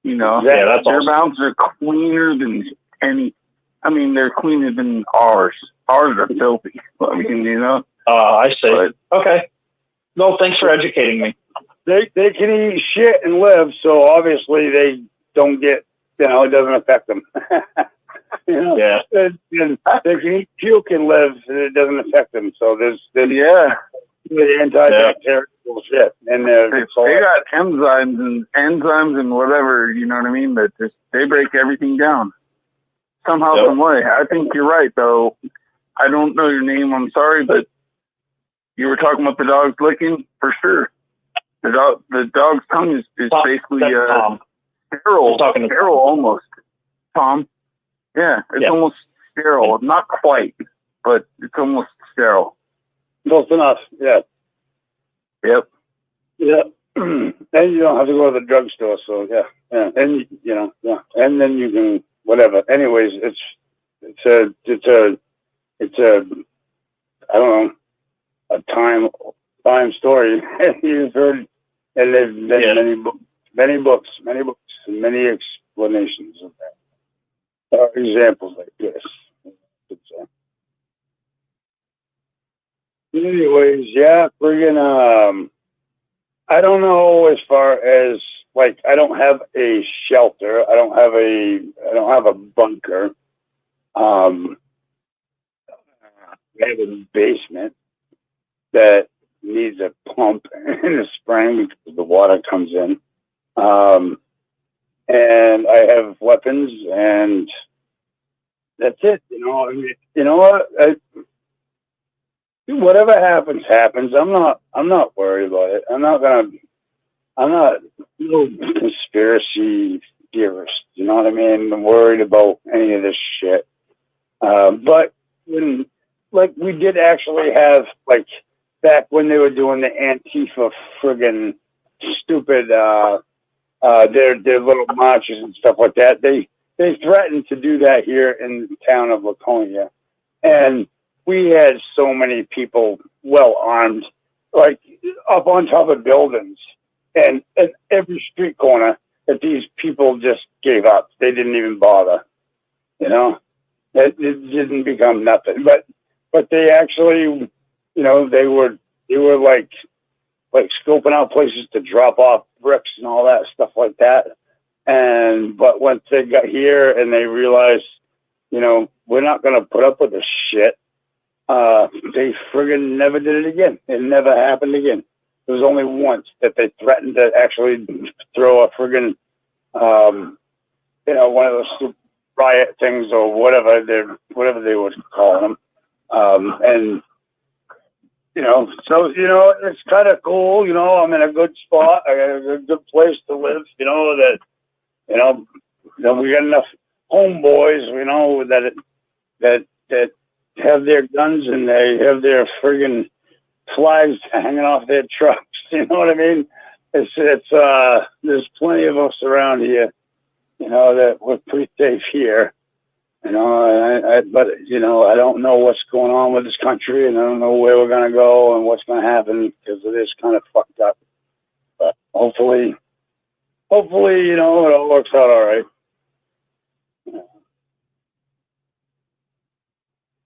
You know, yeah, that's their awesome. mouths are cleaner than any. I mean, they're cleaner than ours. Ours are filthy. I mean, you know. I see. But, okay. No, thanks for educating me. They can eat shit and live, so obviously they don't get. You know, it doesn't affect them. You know, yeah. They can eat puke and live, and it doesn't affect them. So there's the antibacterial shit, and they got enzymes and whatever. You know what I mean? That just they break everything down somehow, some way. I think you're right, though. I don't know your name. I'm sorry, but you were talking about the dog's licking for sure. The dog's tongue is basically sterile almost. Tom. Yeah, it's almost sterile. Not quite, but it's almost sterile. Close enough. Yeah. Yep. Yeah. And you don't have to go to the drugstore. So yeah. And you know, and then you can whatever. Anyways, it's a I don't know, a time story. You've heard, and there's been many books, and many explanations of that. Examples like this. Anyways, friggin', I don't know as far as like I don't have a shelter. I don't have a bunker. I have a basement that needs a pump in the spring because the water comes in. And I have weapons, and that's it. You know, I mean, you know what? Whatever happens. I'm not worried about it. I'm not no conspiracy theorist. You know what I mean? I'm worried about any of this shit. But when, like, we did actually have, like, back when they were doing the Antifa friggin' stupid, their little marches and stuff like that, they threatened to do that here in the town of Laconia. And we had so many people well armed, like up on top of buildings and at every street corner, that these people just gave up. They didn't even bother, you know. It didn't become nothing. But they actually, you know, they were like scoping out places to drop off bricks and all that stuff like that. But once they got here and they realized, you know, we're not going to put up with this shit, they friggin' never did it again. It never happened again. There was only once that they threatened to actually throw a friggin', you know, one of those riot things or whatever they were calling them. And, you know, so, you know, it's kind of cool. You know, I'm in a good spot. I got a good place to live, you know, you know, we got enough homeboys, you know, that have their guns and they have their friggin' flags hanging off their trucks. You know what I mean? It's there's plenty of us around here, you know, that we're pretty safe here. You know, but you know, I don't know what's going on with this country, and I don't know where we're gonna go and what's gonna happen because it is kind of fucked up. But hopefully, you know, it all works out all right.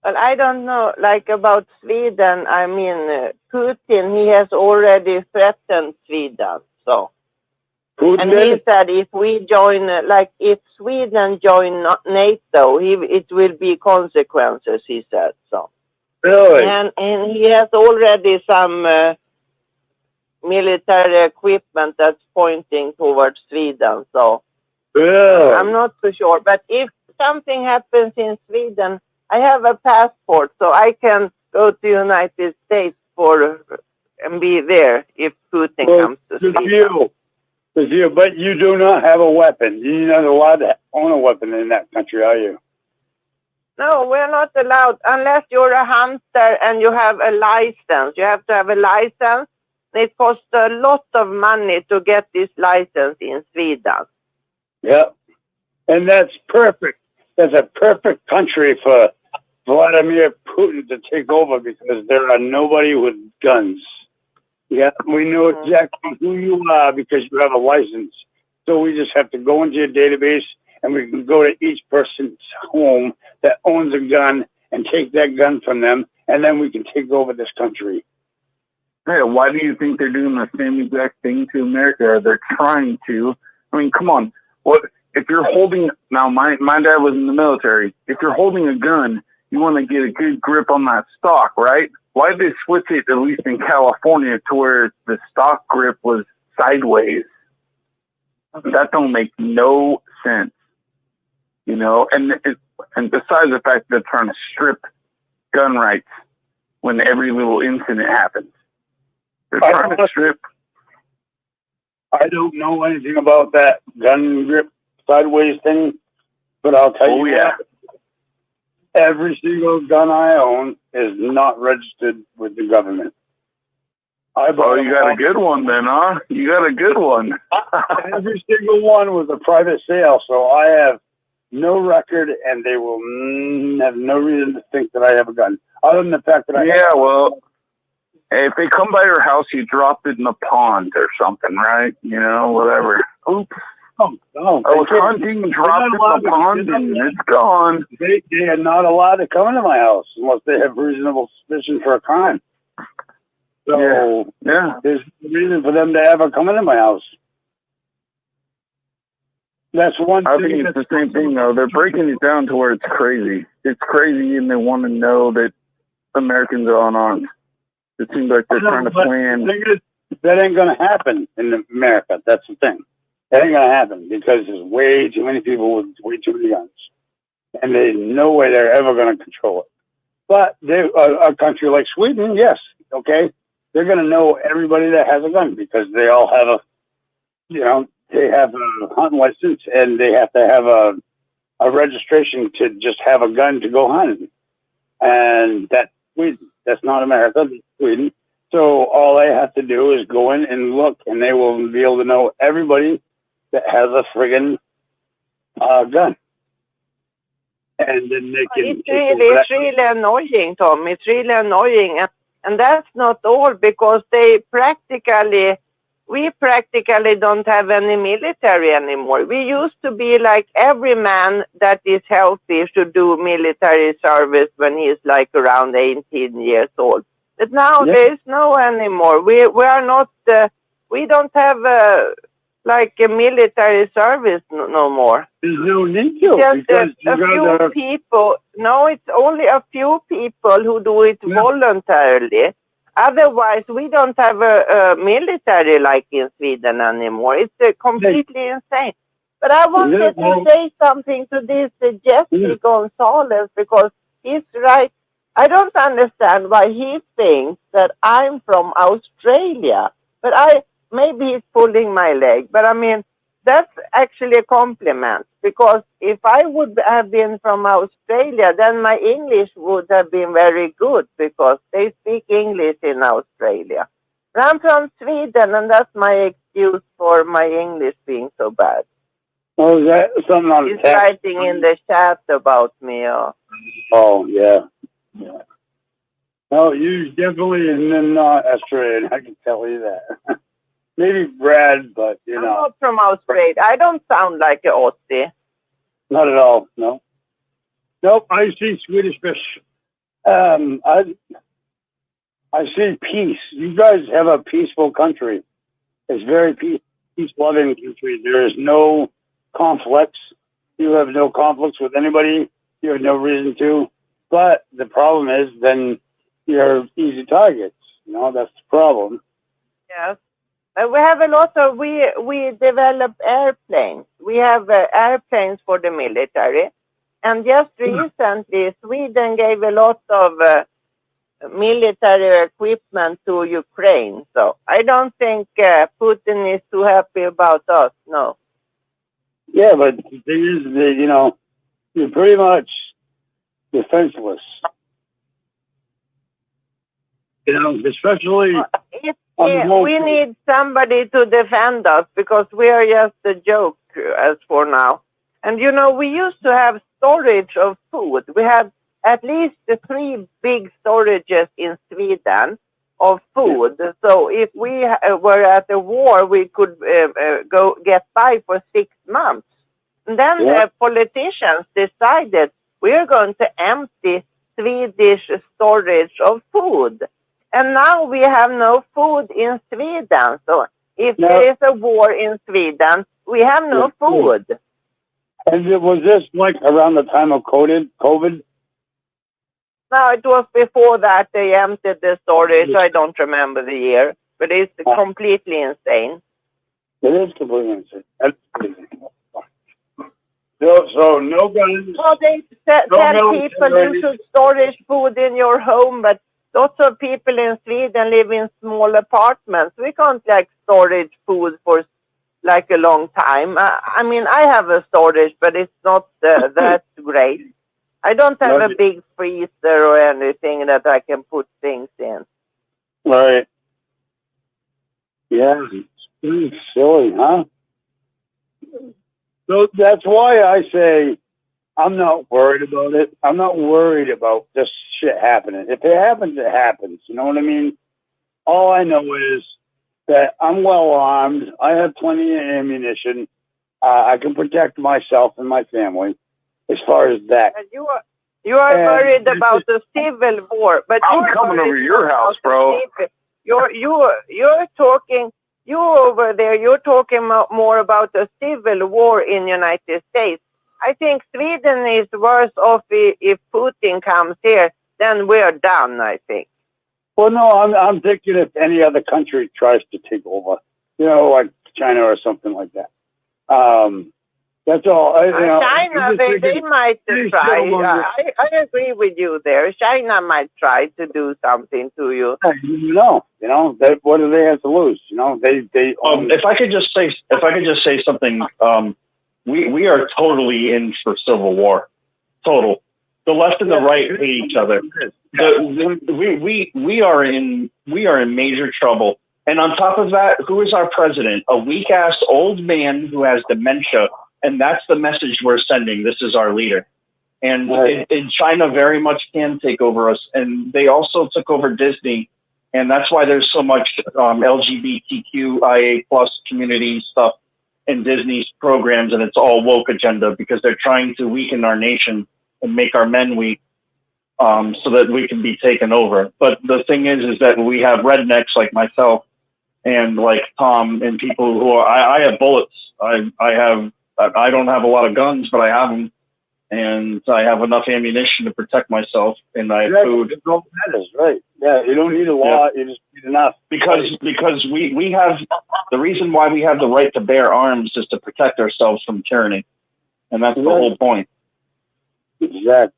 Well, I don't know, like about Sweden. I mean, Putin, he has already threatened Sweden. So, and he said if we join, like if Sweden join NATO, it will be consequences. He said so. Really? And he has already some military equipment that's pointing towards Sweden. So, I'm not so sure. But if something happens in Sweden, I have a passport, so I can go to United States and be there if Putin comes to Sweden. With you, but you do not have a weapon. You're not allowed to own a weapon in that country, are you? No, we're not allowed unless you're a hunter and you have a license. You have to have a license. It costs a lot of money to get this license in Sweden. Yeah, and that's perfect. That's a perfect country for Vladimir Putin to take over because there are nobody with guns. Yeah, we know exactly who you are because you have a license. So we just have to go into your database and we can go to each person's home that owns a gun and take that gun from them, and then we can take over this country. Yeah, why do you think they're doing the same exact thing to America? They're trying to. I mean, come on. What if you're holding? Now, my dad was in the military. If you're holding a gun, you want to get a good grip on that stock, right? Why did they switch it, at least in California, to where the stock grip was sideways? That don't make no sense, you know. And besides the fact that they're trying to strip gun rights when every little incident happens, they're trying to strip. I don't know anything about that gun grip sideways thing, but I'll tell you what. Every single gun I own is not registered with the government. You got a good one then, huh? You got a good one. Every single one was a private sale, so I have no record, and they will have no reason to think that I have a gun, other than the fact that I have well, if they come by your house, you dropped it in a pond or something, right? You know, whatever. Oops. No, I was hunting, dropped it in the pond, and it's gone. They are not allowed to come into my house unless they have reasonable suspicion for a crime. So there's no reason for them to ever come into my house. That's one I thing. think it's the same thing, though. They're breaking it down to where it's crazy. It's crazy, and they want to know that Americans are unarmed. It seems like they're trying to plan. That ain't going to happen in America. That's the thing. That ain't going to happen because there's way too many people with way too many guns. And there's no way they're ever going to control it. But a country like Sweden, yes, okay, they're going to know everybody that has a gun because they all have they have a hunting license and they have to have a registration to just have a gun to go hunting. And that's Sweden. That's not America, that's Sweden. So all they have to do is go in and look, and they will be able to know everybody that has a friggin' gun. And then they can. It's really annoying, Tom. It's really annoying, and that's not all, because we practically don't have any military anymore. We used to be like every man that is healthy should do military service when he's like around 18 years old. But now there is no anymore. We are not. We don't have like a military service no more. There's no need to. Just a few people. No, it's only a few people who do it voluntarily. Otherwise, we don't have a military like in Sweden anymore. It's completely insane. But I wanted to say something to this Jesse Gonzalez, because he's right. I don't understand why he thinks that I'm from Australia. But maybe he's pulling my leg. But I mean, that's actually a compliment, because if I would have been from Australia, then my English would have been very good, because they speak English in Australia. But I'm from Sweden, and that's my excuse for my English being so bad. Oh, is that something on He's writing in the chat about me. Oh, yeah. No, you definitely are not Australian. I can tell you that. Maybe Brad, but I'm not from Australia. I don't sound like an Aussie. Not at all. No. Nope. I see Swedish fish. I see peace. You guys have a peaceful country. It's very peace-loving country. There is no conflicts. You have no conflicts with anybody. You have no reason to. But the problem is, then you're easy targets. That's the problem. Yes. We have a lot of, we develop airplanes. We have airplanes for the military. And just recently, Sweden gave a lot of military equipment to Ukraine. So I don't think Putin is too happy about us, no. Yeah, but the thing is, that, you're pretty much defenseless. Especially... we need somebody to defend us, because we are just a joke as for now. And we used to have storage of food. We had at least 3 big storages in Sweden of food. So if we were at a war, we could go get by for 6 months. And then the politicians decided we're going to empty Swedish storage of food. And now we have no food in Sweden. So if there is a war in Sweden, we have no food. And was this like around the time of COVID? No, it was before that they emptied the storage. I don't remember the year. But it's completely insane. It is completely insane. That's crazy. So no guns. Well, they tell people you should storage food in your home, but lots of people in Sweden live in small apartments. We can't storage food for like a long time. I mean, I have a storage, but it's not that great. I don't have a big freezer or anything that I can put things in. Right. Yeah, it's pretty silly, huh? So that's why I say I'm not worried about it. I'm not worried about this shit happening. If it happens, it happens. You know what I mean? All I know is that I'm well armed. I have plenty of ammunition. I can protect myself and my family. As far as that, and you are worried about the civil war. But I'm coming over to your house, bro. You're talking. You over there. You're talking more about the civil war in United States. I think Sweden is worse off if Putin comes here. Then we're done, I think. Well, no, I'm thinking if any other country tries to take over, like China or something like that. That's all. China, they might try. I agree with you there. China might try to do something to you. What do they have to lose? They. If I could just say something, we are totally in for civil war. Total. The left and the right hate each other. We are in major trouble. And on top of that, who is our president? A weak ass old man who has dementia. And that's the message we're sending. This is our leader. And in China very much can take over us. And they also took over Disney. And that's why there's so much LGBTQIA plus community stuff in Disney's programs. And it's all woke agenda because they're trying to weaken our nation and make our men weak so that we can be taken over. But the thing is that we have rednecks like myself and like Tom and people who are, I have bullets. I don't have a lot of guns, but I have them. And I have enough ammunition to protect myself, and I have food. That is right. Yeah, you don't need a lot. You just need enough. Because we have the reason why we have the right to bear arms is to protect ourselves from tyranny, and that's the whole point. Exactly.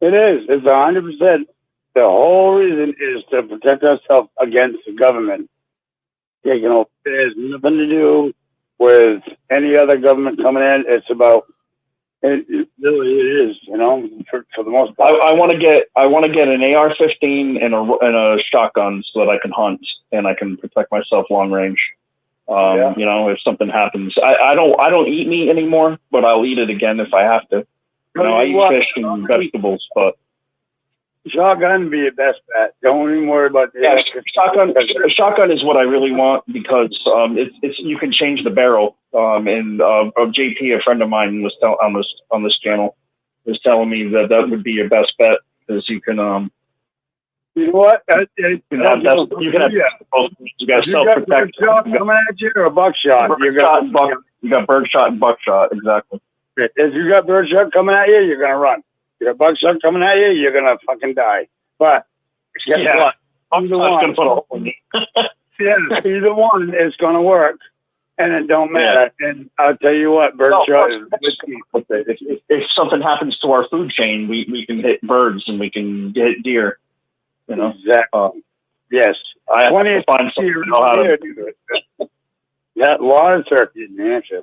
It is. It's 100%. The whole reason is to protect ourselves against the government. Yeah, you know, it has nothing to do with any other government coming in. It's about. It really is, you know, for the most part. I want to get an AR-15 and a shotgun so that I can hunt and I can protect myself long range. You know, if something happens, I don't eat meat anymore, but I'll eat it again if I have to. You know, I eat fish and vegetables, but shotgun be your best bet. Don't even worry about the shotgun is what I really want because it's you can change the barrel. And JP, a friend of mine, was on this channel, was telling me that would be your best bet because you can you know what? You got self-protection. Coming at you or a buckshot? You got birdshot and buckshot, exactly. If you got birdshot coming at you, you're gonna run. You got buckshot coming at you, you're gonna fucking die. But guess what? Either one, either one is gonna work. And it don't matter. Yeah. And I'll tell you what, birdshot is if something happens to our food chain, we can hit birds and we can hit deer. You know? Exactly. Yes. I have to find something to know how to do it. Yeah, a lot of turkey in New Hampshire.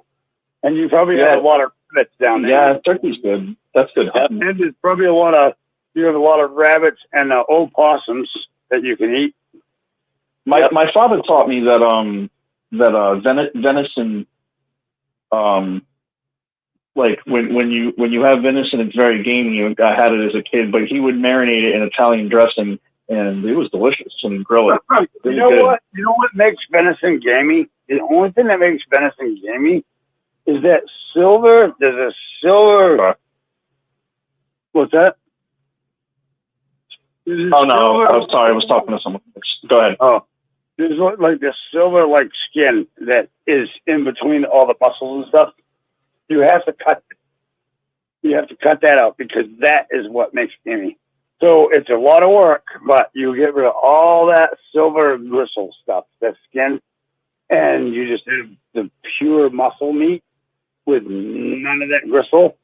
And you probably have a lot of rabbits down there. Yeah, turkey's good. That's good. And there's probably you have a lot of rabbits and opossums that you can eat. My father taught me that venison, like when you have venison, it's very gamey. I had it as a kid, but he would marinate it in Italian dressing, and it was delicious and grill it. You know what? You know what makes venison gamey? The only thing that makes venison gamey is that silver. There's a silver. What's that? Oh no! I'm sorry. I was talking to someone. Go ahead. Oh. There's like this silver-like skin that is in between all the muscles and stuff. You have to cut. You have to cut that out because that is what makes gamey. So it's a lot of work, but you get rid of all that silver gristle stuff, that skin, and you just have the pure muscle meat with none of that gristle,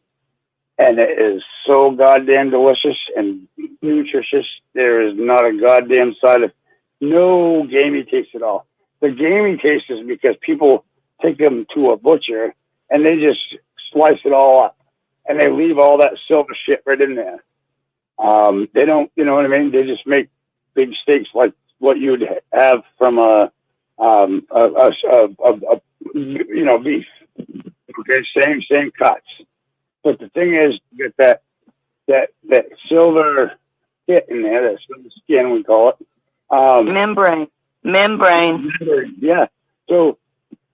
and it is so goddamn delicious and nutritious. There is not a goddamn side of no gamey taste at all. The gamey taste is because people take them to a butcher and they just slice it all up and they leave all that silver shit right in there. They don't, you know what I mean? They just make big steaks like what you'd have from a beef. Okay, same cuts. But the thing is, you get that silver shit in there, that silver skin we call it. Membrane. Yeah. So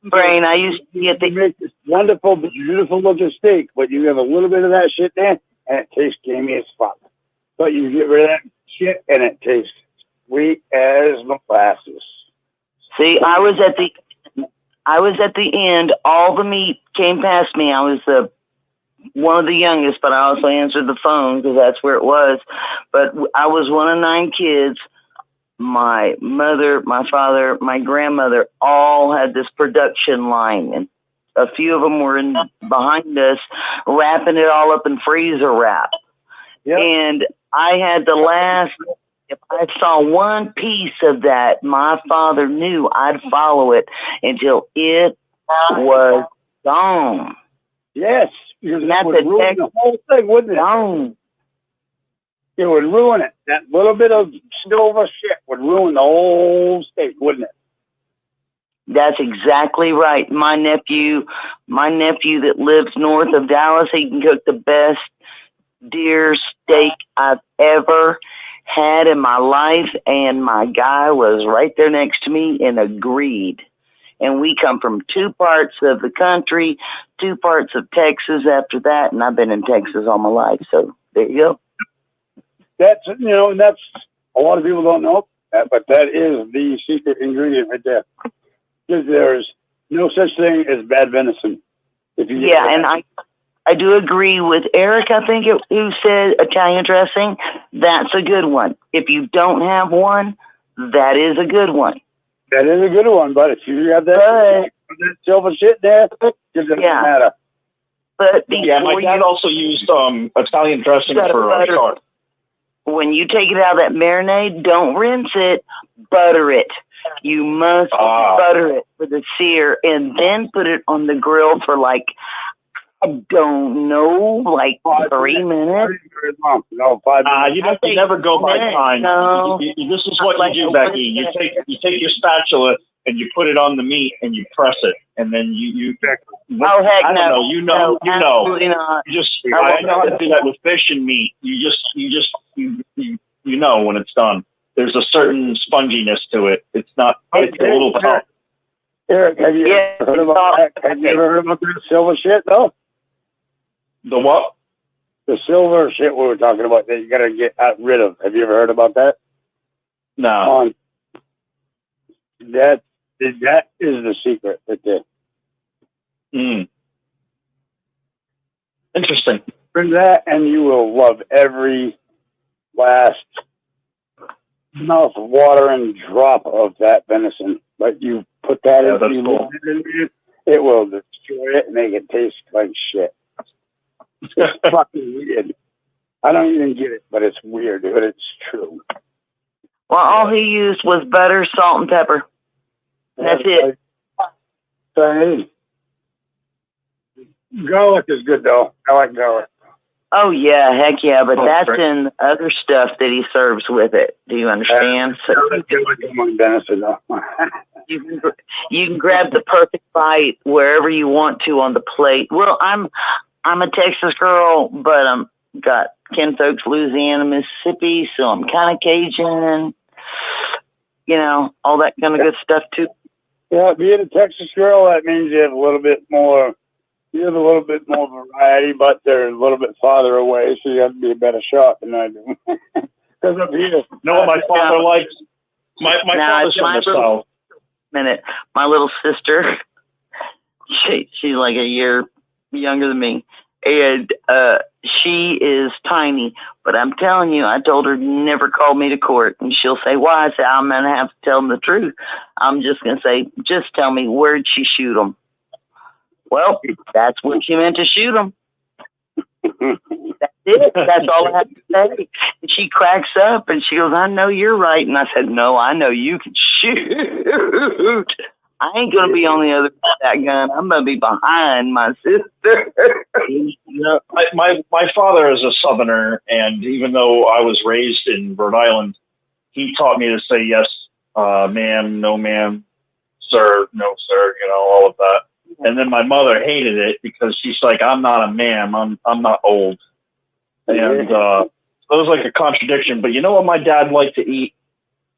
membrane. I used to get you make this wonderful, beautiful looking steak, but you have a little bit of that shit there, and it tastes gamey as fuck. But you get rid of that shit, and it tastes sweet as molasses. See, I was at the end. All the meat came past me. I was one of the youngest, but I also answered the phone because that's where it was. But I was one of 9 kids. My mother, my father, my grandmother all had this production line, and a few of them were behind us wrapping it all up in freezer wrap. Yep. And I had the last, if I saw one piece of that, my father knew I'd follow it until it was gone. Yes, because that That's would a ruin text. the whole thing, wouldn't it? No. It would ruin it. That little bit of silver shit would ruin the whole state, wouldn't it? That's exactly right. My nephew that lives north of Dallas, he can cook the best deer steak I've ever had in my life, and my guy was right there next to me and agreed. And we come from two parts of the country, two parts of Texas after that, and I've been in Texas all my life, so there you go. That's, and that's, a lot of people don't know that, but that is the secret ingredient right there. Because there's no such thing as bad venison. Yeah, and I do agree with Eric, I think, who said Italian dressing. That's a good one. If you don't have one, that is a good one. That is a good one, but if you have that silver shit there, it doesn't matter. But yeah, my dad also used Italian dressing for shark. When you take it out of that marinade, don't rinse it, butter it. You must butter it for the sear and then put it on the grill for like, I don't know, like 3 minutes. No, 5 minutes. You never go by time. No. This is what you do, Becky. You take your spatula and you put it on the meat and you press it, and then you oh heck I don't no. know. You know. Absolutely not. I know how to do that with fish and meat. You know when it's done. There's a certain sponginess to it. It's not. It's a little tough. Eric, have you ever heard about that? Have you ever heard about that silver shit though? The what? The silver shit we were talking about that you gotta get rid of. Have you ever heard about that? No. That is the secret right there. Interesting. Bring that and you will love every last mouth-watering drop of that venison. But you put that in, cool. It will destroy it and make it taste like shit. It's fucking weird. I don't even get it, but it's weird, but it's true. Well, all he used was butter, salt, and pepper. That's it. Garlic is good, though. I like garlic. Oh, yeah, heck yeah, but that's in other stuff that he serves with it. Do you understand? You can grab the perfect bite wherever you want to on the plate. Well, I'm a Texas girl, but I'm got kinfolks Louisiana, Mississippi, so I'm kind of Cajun, all that kind of good stuff too. Yeah, being a Texas girl, that means you have a little bit more variety, but they're a little bit farther away, so you have to be a better shot than I do. Because up here, what my father likes? My father's from the South. My little sister, she's like a year younger than me, and she is tiny. But I'm telling you, I told her never call me to court, and she'll say why. I say I'm gonna have to tell them the truth. I'm just gonna say, just tell me, where'd she shoot them? Well, that's when she meant to shoot them. That's it. That's all I have to say. And she cracks up and she goes, I know you're right. And I said, no, I know you can shoot. I ain't going to be on the other side of that gun. I'm going to be behind my sister. My father is a Southerner, and even though I was raised in Rhode Island, he taught me to say yes, ma'am, no ma'am, sir, no sir, all of that. And then my mother hated it because she's like, I'm not a ma'am, I'm not old. And it was like a contradiction. But you know what my dad liked to eat?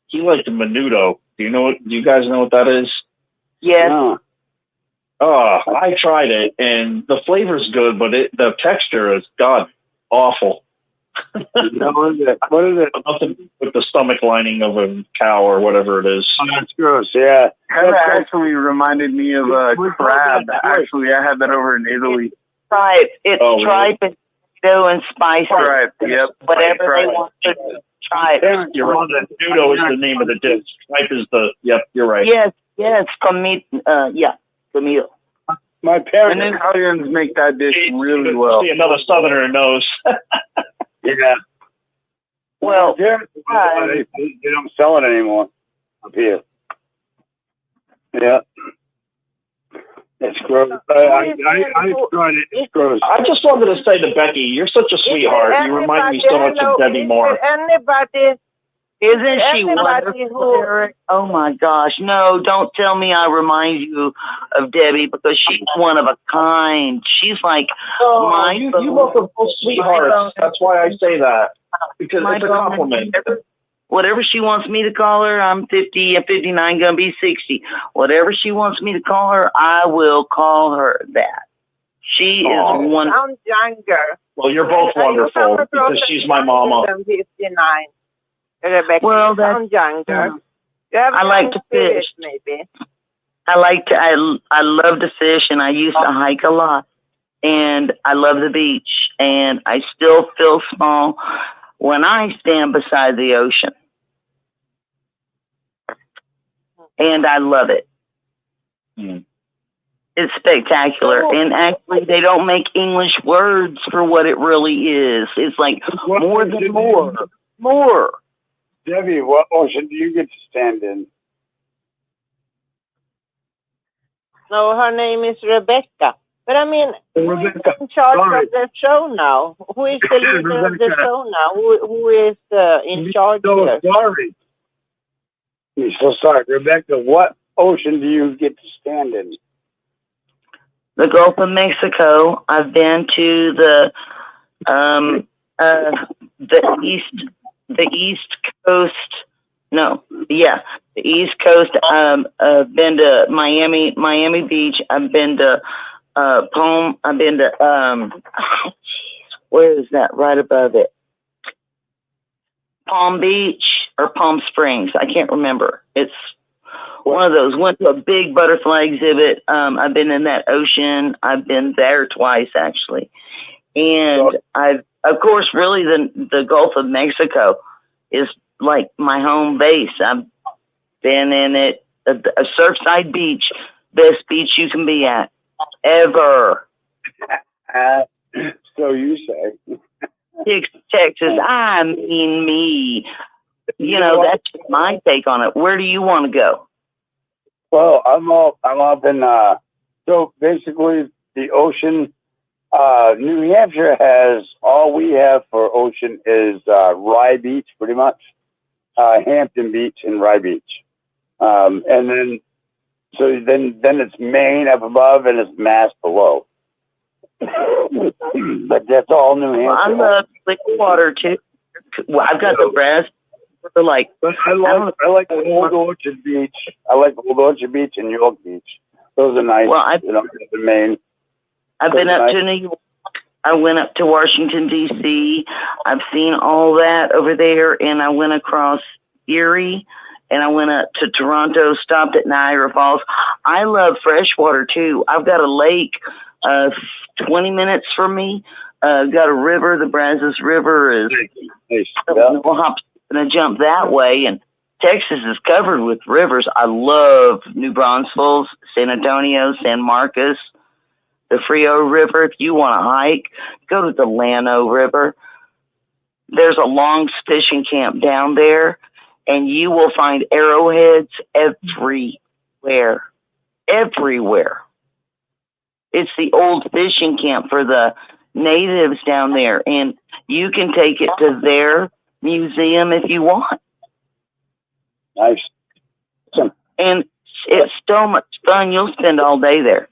He liked the menudo. Do you guys know what that is? Yeah. I tried it, and the flavor's good, but the texture is awful. What is it? Nothing with the stomach lining of a cow or whatever it is. Oh, that's gross. Yeah, that actually reminded me of crab. Actually, I had that over in Italy. Tripe. It's tripe and potato and spice. Tripe. Yep. Whatever they want to do. Tripe. You're right. Nudo is the name of the dish. Tripe is the. Yep, you're right. Yes, comito. My parents, and Italians make that dish really well. See another Southerner knows. Yeah. Well, they don't sell it anymore up here. Yeah. It's gross. I've tried it. It's gross. I just wanted to say to Becky, you're such a sweetheart. You remind me so much of Debbie Moore. Anybody? Isn't she Anybody wonderful, Eric? Oh my gosh. No, don't tell me I remind you of Debbie, because she's one of a kind. She's like my you both are both sweethearts. That's why I say that. Because it's a compliment. Whatever she wants me to call her, I'm 50 and 59, gonna be 60. Whatever she wants me to call her, I will call her that. She is one. Sounds younger. Well, you're both wonderful because she's my mama. 59. Rebecca, Well, you sound younger. You have I like to spirit, fish. maybe. I love to fish, and I used to hike a lot, and I love the beach, and I still feel small when I stand beside the ocean, and I love it. It's spectacular, and actually they don't make English words for what it really is. It's like more than more. Debbie, what ocean do you get to stand in? No, her name is Rebecca. But I mean, who is in charge of the show now? Who is the leader of the show now? Who is in charge here? Sorry. I'm so sorry. Rebecca, what ocean do you get to stand in? The Gulf of Mexico. I've been to the East Coast. No, yeah, the East Coast. I've been to Miami Beach. I've been to Palm. I've been to where is that? Right above it, Palm Beach or Palm Springs. I can't remember. It's one of those. Went to a big butterfly exhibit. I've been in that ocean. I've been there twice actually, and I've, of course, really the Gulf of Mexico is like my home base. I've been in it, a Surfside Beach, best beach you can be at ever. So you say. Texas, I mean me. You know, that's my take on it. Where do you want to go? Well, I'm up in, so basically the ocean, New Hampshire has, all we have for ocean is Rye Beach, pretty much. Hampton Beach and Rye Beach. And then it's Maine up above and it's Mass below. But that's all New Hampshire. Well, I love liquid water too. Well, I've got the brass. I like Old Orchard Beach. I like Old Orchard Beach and York Beach. Those are nice. Well, in Maine. I've been up to New York. I went up to Washington, D.C. I've seen all that over there, and I went across Erie, and I went up to Toronto, stopped at Niagara Falls. I love freshwater, too. I've got a lake 20 minutes from me. Got a river. The Brazos River is no hops going to jump that way, and Texas is covered with rivers. I love New Braunfels, San Antonio, San Marcos, the Frio River. If you want to hike, go to the Llano River. There's a long fishing camp down there, and you will find arrowheads everywhere. Everywhere. It's the old fishing camp for the natives down there, and you can take it to their museum if you want. Nice. And it's so much fun. You'll spend all day there.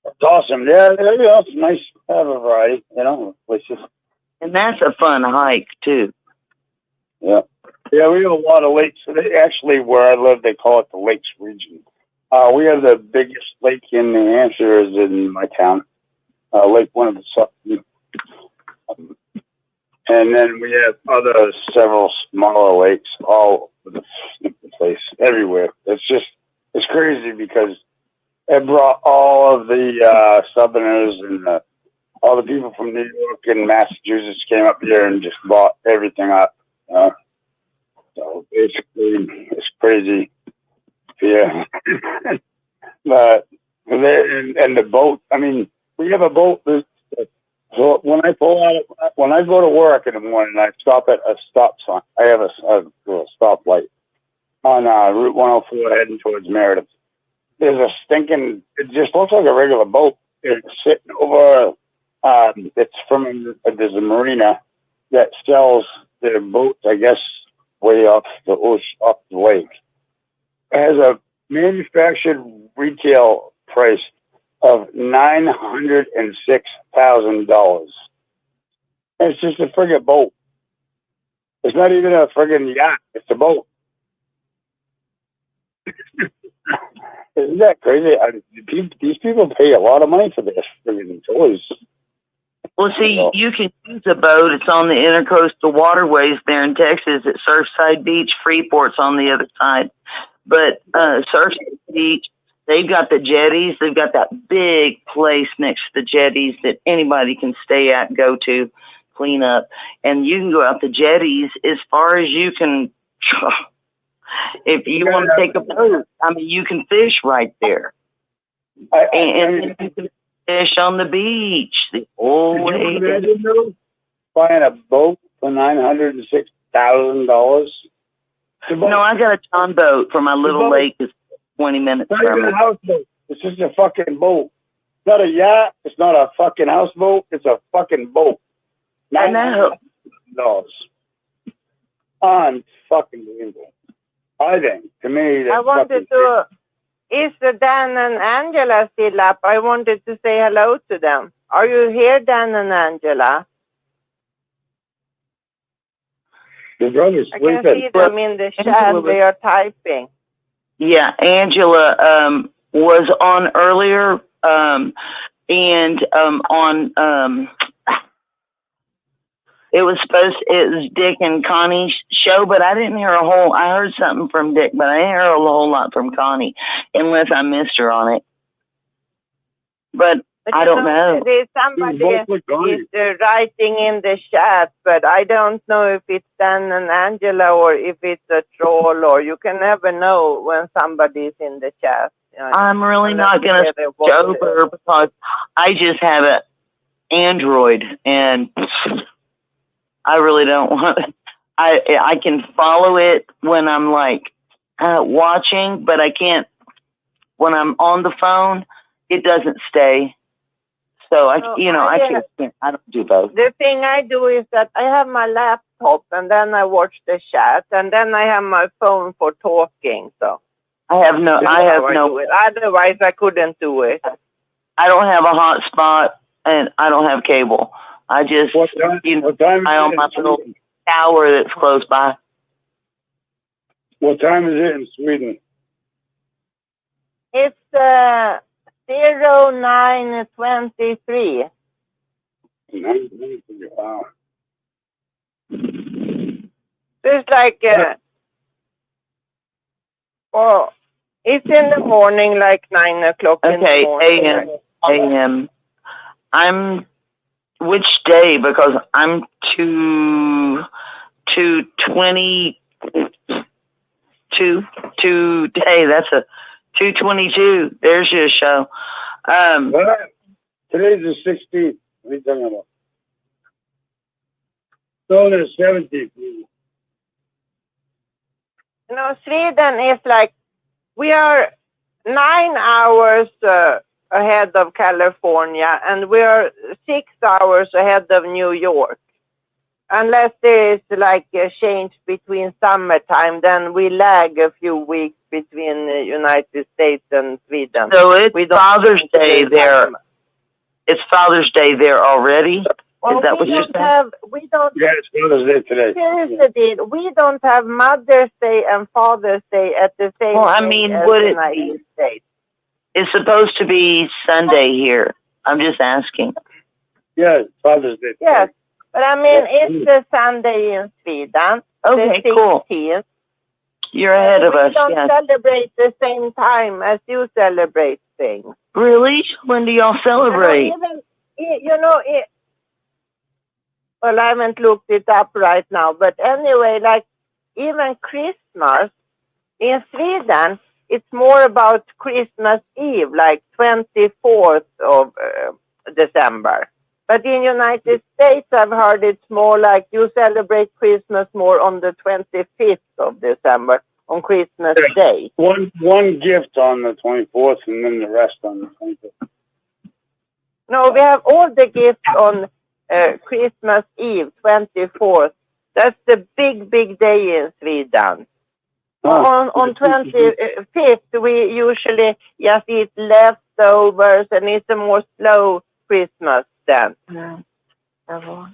That's awesome. Yeah, it's nice to have a variety, you know. And that's a fun hike, too. Yeah. Yeah, we have a lot of lakes. Actually, where I live, they call it the Lakes region. We have the biggest lake in New Hampshire is in my town. One of the and then we have several smaller lakes all over the place, everywhere. It's crazy because it brought all of the Southerners and all the people from New York and Massachusetts came up here and just bought everything up. So basically, it's crazy. Yeah. But and the boat. I mean, we have a boat. So when I go to work in the morning, I stop at a stop sign. I have a stoplight on Route 104 heading towards Meredith. there's a stinking. It just looks like a regular boat. It's sitting over. It's from there's a marina that sells their boats, I guess, way off the ocean, off the lake. It has a manufactured retail price of $906,000. It's just a friggin' boat. It's not even a friggin' yacht. It's a boat. Isn't that crazy? These people pay a lot of money for this friggin' toys. Well, see, you can use a boat. It's on the intercoastal waterways there in Texas at Surfside Beach. Freeport's on the other side. But Surfside Beach, they've got the jetties. They've got that big place next to the jetties that anybody can stay at and go to, clean up. And you can go out the jetties as far as you can. If you want to take a boat, I mean, you can fish right there. And you can fish on the beach the whole way. Buying a boat for $906,000? No, I got a John boat for my little lake. It's 20 minutes from from it. it. A houseboat. It's just a fucking boat. It's not a yacht. It's not a fucking houseboat. It's a fucking boat. I know. Unfucking-believable. I think, to me, that's I wanted to. Is Dan and Angela still up? I wanted to say hello to them. Are you here, Dan and Angela? The brother's I can see them in the chat. They are typing. Yeah, Angela was on earlier, and on it was Dick and Connie's show, but I didn't hear I heard something from Dick, but I didn't hear a whole lot from Connie, unless I missed her on it. But I don't know. There's somebody is writing in the chat, but I don't know if it's Dan and Angela or if it's a troll, or you can never know when somebody's in the chat. I'm really not going to switch over because I just have an Android, and I really don't want to. I can follow it when I'm like watching, but I can't when I'm on the phone. It doesn't stay. So I don't do both. The thing I do is that I have my laptop and then I watch the chat and then I have my phone for talking. So I have no. Otherwise, I couldn't do it. I don't have a hotspot and I don't have cable. I just I own my little tower that's close by. What time is it in Sweden? It's 09:23. Wow. It's like it's in the morning, like 9 o'clock in the morning. AM. I'm which day? Because I'm 222 today. That's a 222. There's your show. Today's the 16th. What are you talking about? So the 17th. Sweden is like, we are 9 hours ahead of California, and we are 6 hours ahead of New York. Unless there is like a change between summertime, then we lag a few weeks between the United States and Sweden. So it's Father's Day there. It's Father's Day there already? Well, is that what you're saying? We don't. Yeah, it's Father's Day today. Here's the deal. We don't have Mother's Day and Father's Day at the same time as the United States. It's supposed to be Sunday here. I'm just asking. Yeah, Father's Day. Yes, but I mean, it's the Sunday in Sweden. Okay, the 16th. Cool. You're ahead of us. We don't celebrate the same time as you celebrate things. Really? When do y'all celebrate? Well, I haven't looked it up right now, but anyway, like even Christmas in Sweden, it's more about Christmas Eve, like 24th of December. But in United States, I've heard it's more like you celebrate Christmas more on the 25th of December on Christmas Day. One gift on the 24th, and then the rest on the 25th. No, we have all the gifts on Christmas Eve, 24th. That's the big day in Sweden. On 25th, we usually just eat leftovers, and it's a more slow Christmas then. Well,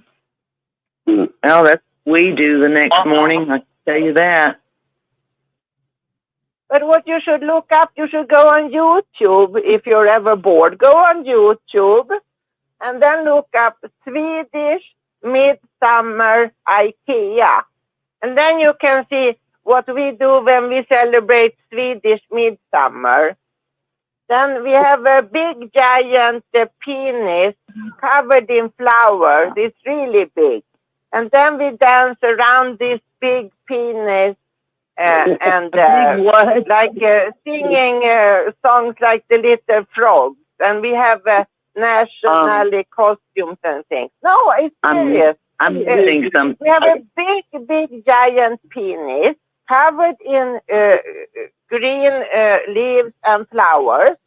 that's we do the next morning, I can tell you that. But what you should look up, you should go on YouTube if you're ever bored. Go on YouTube and then look up Swedish Midsummer IKEA. And then you can see what we do when we celebrate Swedish Midsummer. Then we have a big giant penis covered in flowers. It's really big. And then we dance around this big penis and like singing songs like the Little Frogs. And we have national costumes and things. No, it's serious. I'm doing something. We have a big giant penis covered in green leaves and flowers.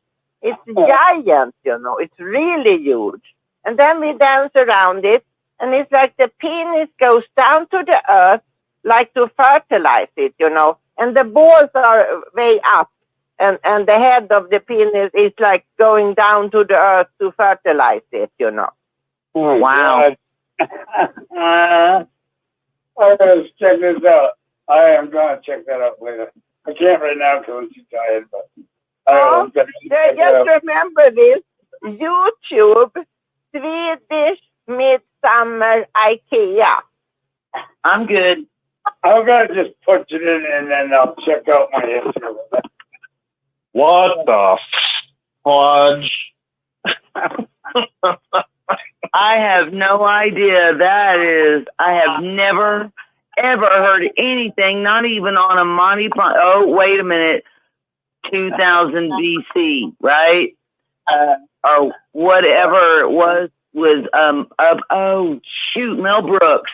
It's giant, you know. It's really huge. And then we dance around it. And it's like the penis goes down to the earth, like to fertilize it, you know. And the balls are way up. And the head of the penis is like going down to the earth to fertilize it, you know. Oh, wow. I gotta check this out. I am gonna check that out later. I can't right now because I'm too tired, but just remember this. YouTube, Swedish Midsummer IKEA. I'm good. I'm gonna just put it in and then I'll check out my history. What the fudge? I have no idea. I have never, ever heard anything, not even on a Monty Python. Oh, wait a minute. 2000 BC, right? Or whatever it was oh, shoot, Mel Brooks.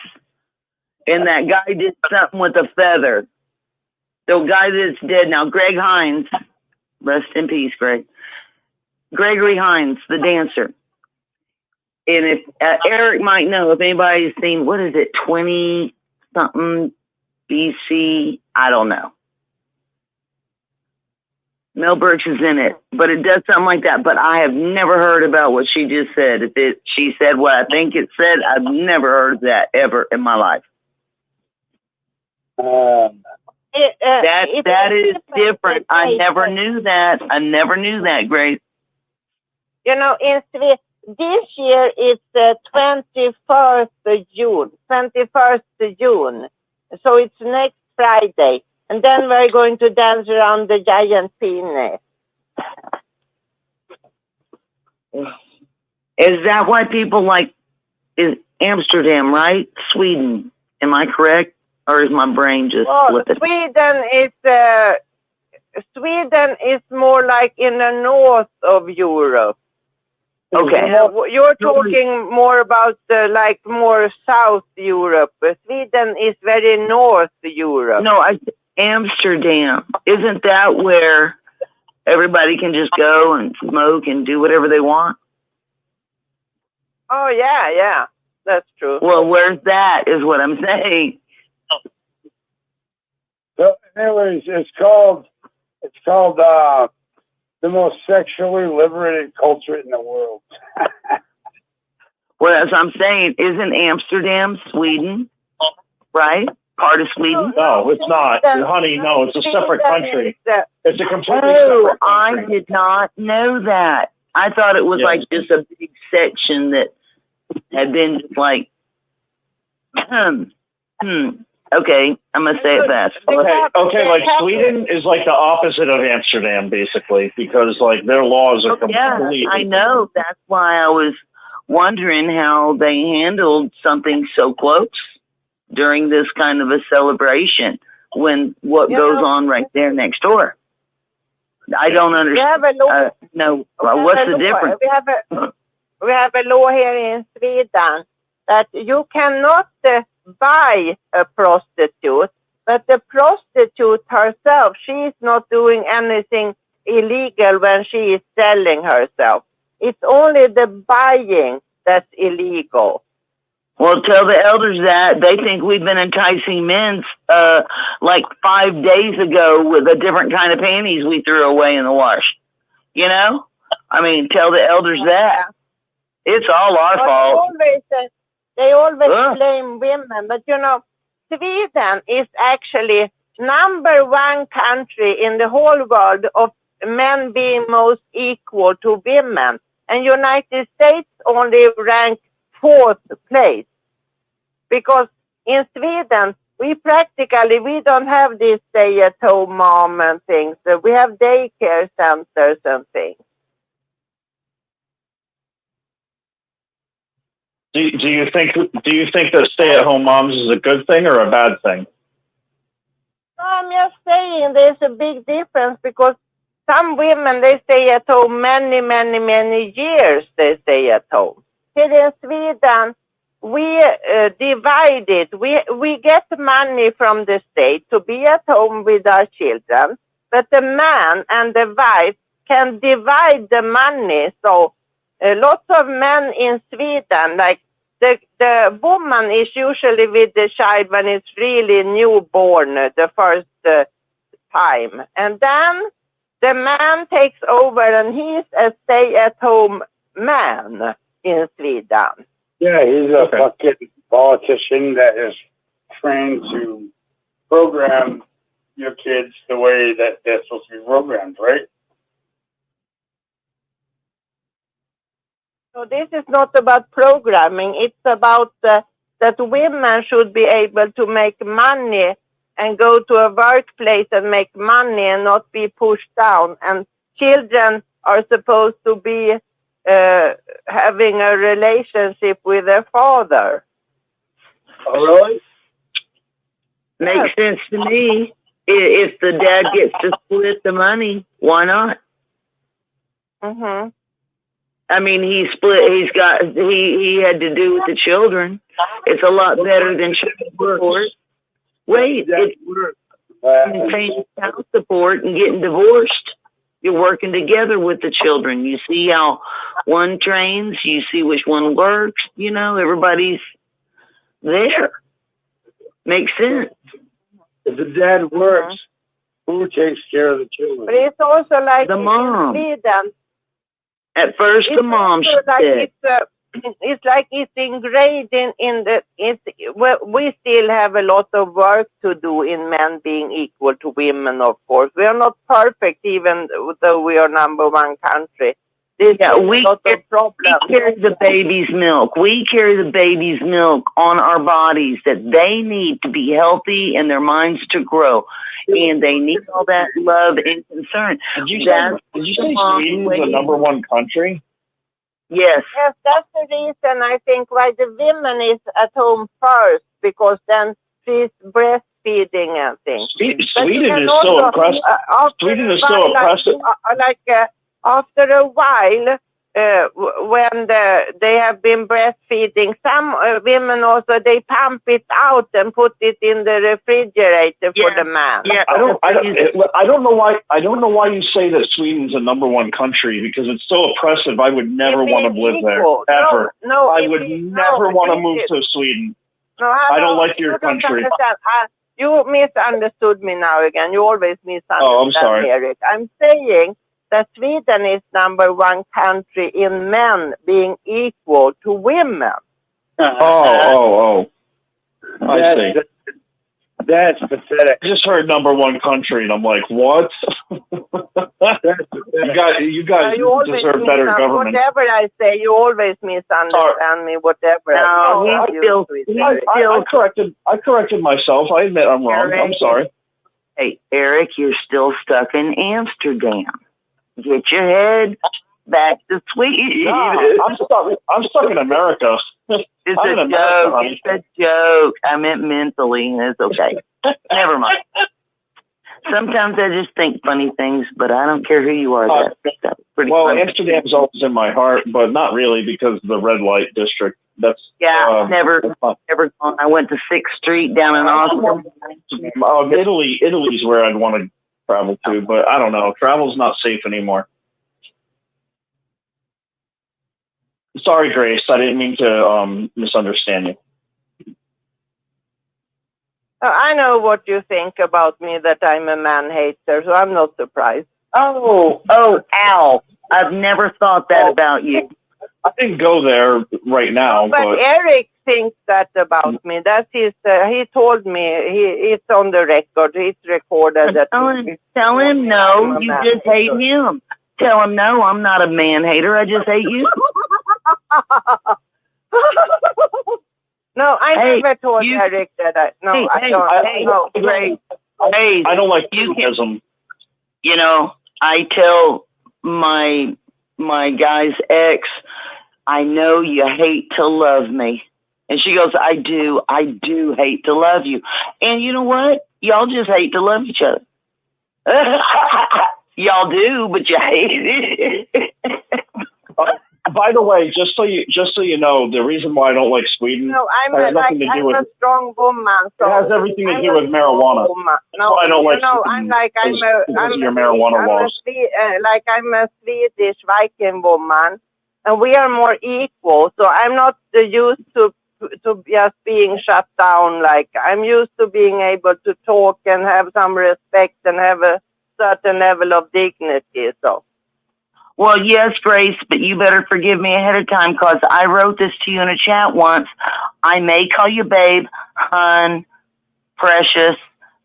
And that guy did something with a feather. The guy that's dead now, Greg Hines. Rest in peace, Greg. Gregory Hines, the dancer. And if Eric might know, if anybody's seen, what is it, 20-something BC? I don't know. Mel Brooks is in it, but it does something like that. But I have never heard about what she just said. She said what I think it said. I've never heard that ever in my life. That is different. I never knew that. Grace. You know, in Sweden, this year it's the 21st of June. 21st of June. So it's next Friday. And then we're going to dance around the giant penis. Is that why people like is Amsterdam, right? Sweden. Am I correct? Or is my brain just flipping? Sweden is more like in the north of Europe. Okay. You're talking more about like more South Europe. Sweden is very North Europe. No, Amsterdam. Isn't that where everybody can just go and smoke and do whatever they want? Oh, yeah. That's true. Well, where's that is what I'm saying. So anyways, it's called the most sexually liberated culture in the world. Well, as I'm saying, isn't Amsterdam Sweden, right? Part of Sweden? No, it's not. Honey, no, it's a separate country. It's a completely separate country. I did not know that. I thought it was like just a big section that had been just like, Okay, I'm going to say it fast. Okay, like Sweden is like the opposite of Amsterdam, basically, because like their laws are completely... Yeah, I know. That's why I was wondering how they handled something so close during this kind of a celebration when what goes on right there next door. I don't understand. What's the difference? We have a law here in Sweden that you cannot buy a prostitute, But the prostitute herself, she's not doing anything illegal when she is selling herself. It's only the buying that's illegal. Well, tell the elders that. They think we've been enticing men like 5 days ago with a different kind of panties we threw away in the wash. You know? I mean, tell the elders that. It's all our fault. They always blame women, but you know, Sweden is actually #1 country in the whole world of men being most equal to women. And United States only ranked 4th place. Because in Sweden, we don't have this stay-at-home mom and things. We have daycare centers and things. Do you think that stay-at-home moms is a good thing or a bad thing? No, I'm just saying there's a big difference because some women, they stay at home many, many, many years. They stay at home. Here in Sweden, we divide it. We get money from the state to be at home with our children, but the man and the wife can divide the money. So lots of men in Sweden, like the woman is usually with the child when it's really newborn, the first time. And then the man takes over and he's a stay-at-home man in Sweden. Yeah, he's a fucking politician that is trained to program your kids the way that they're supposed to be programmed, right? So this is not about programming. It's about that women should be able to make money and go to a workplace and make money and not be pushed down. And children are supposed to be having a relationship with their father. Oh, really? Makes sense to me. If the dad gets to split the money, why not? Mm-hmm. I mean, he had to do with the children. It's a lot better than child support. Wait, it's paying child support and getting divorced. You're working together with the children. You see how one trains, you see which one works, you know, everybody's there. Makes sense. If the dad works, who takes care of the children? But it's also like the mom. In Sweden. At first, the mom said. It's like it's ingrained in we still have a lot of work to do in men being equal to women, of course. We are not perfect, even though we are #1 country. We carry the baby's milk. We carry the baby's milk on our bodies that they need to be healthy and their minds to grow. And they need all that love and concern. Did you say Sweden's the #1 country? Yes. Yes, that's the reason I think why the women is at home first, because then she's breastfeeding and things. Sweden is so oppressive. Sweden is so oppressive. After a while, when they have been breastfeeding, some women also, they pump it out and put it in the refrigerator for the man. Yeah, I don't know why you say that Sweden's a #1 country, because it's so oppressive. I would never want to live there ever. No, I would never want to move to Sweden. No, I don't like your country. You misunderstood me now again. You always misunderstand. Oh, I'm sorry. Eric. I'm saying that Sweden is #1 country in men being equal to women. I see. That's pathetic. I just heard #1 country, and I'm like, what? you guys deserve better government. Whatever I say, you always misunderstand me. Whatever. I corrected myself. I admit I'm wrong. I'm sorry. Hey, Eric, you're still stuck in Amsterdam. Get your head back to Sweden. No, I'm stuck in America. It's a joke. It's a joke. I meant mentally. It's okay. Never mind. Sometimes I just think funny things, but I don't care who you are. That's pretty funny. Amsterdam's always in my heart, but not really because of the red light district. That's never gone. I went to 6th Street down in Austin. Italy's where I'd want to travel to, but I don't know. Travel's not safe anymore. Sorry, Grace. I didn't mean to misunderstand you. I know what you think about me, that I'm a man-hater, so I'm not surprised. Oh, Al. I've never thought that about you. I didn't go there right now, but Eric thinks that about me. That's his. He told me. It's on the record. It's recorded. That Tell him no. You just hate him. Tell him no. I'm not a man hater. I just hate you. No, I never told Eric that. I don't. I don't like feminism. You know, I tell my guy's ex, I know you hate to love me. And she goes, I do hate to love you. And you know what? Y'all just hate to love each other. Y'all do, but you hate it. By the way, just so you know, the reason why I don't like Sweden has nothing to do with. I'm a strong woman. So it has everything to do with marijuana. No, I don't like Sweden. I'm your marijuana laws. I'm a Swedish Viking woman, and we are more equal. So I'm not used to just being shut down. Like, I'm used to being able to talk and have some respect and have a certain level of dignity. So. Well, yes, Grace, but you better forgive me ahead of time because I wrote this to you in a chat once. I may call you babe, hun, precious,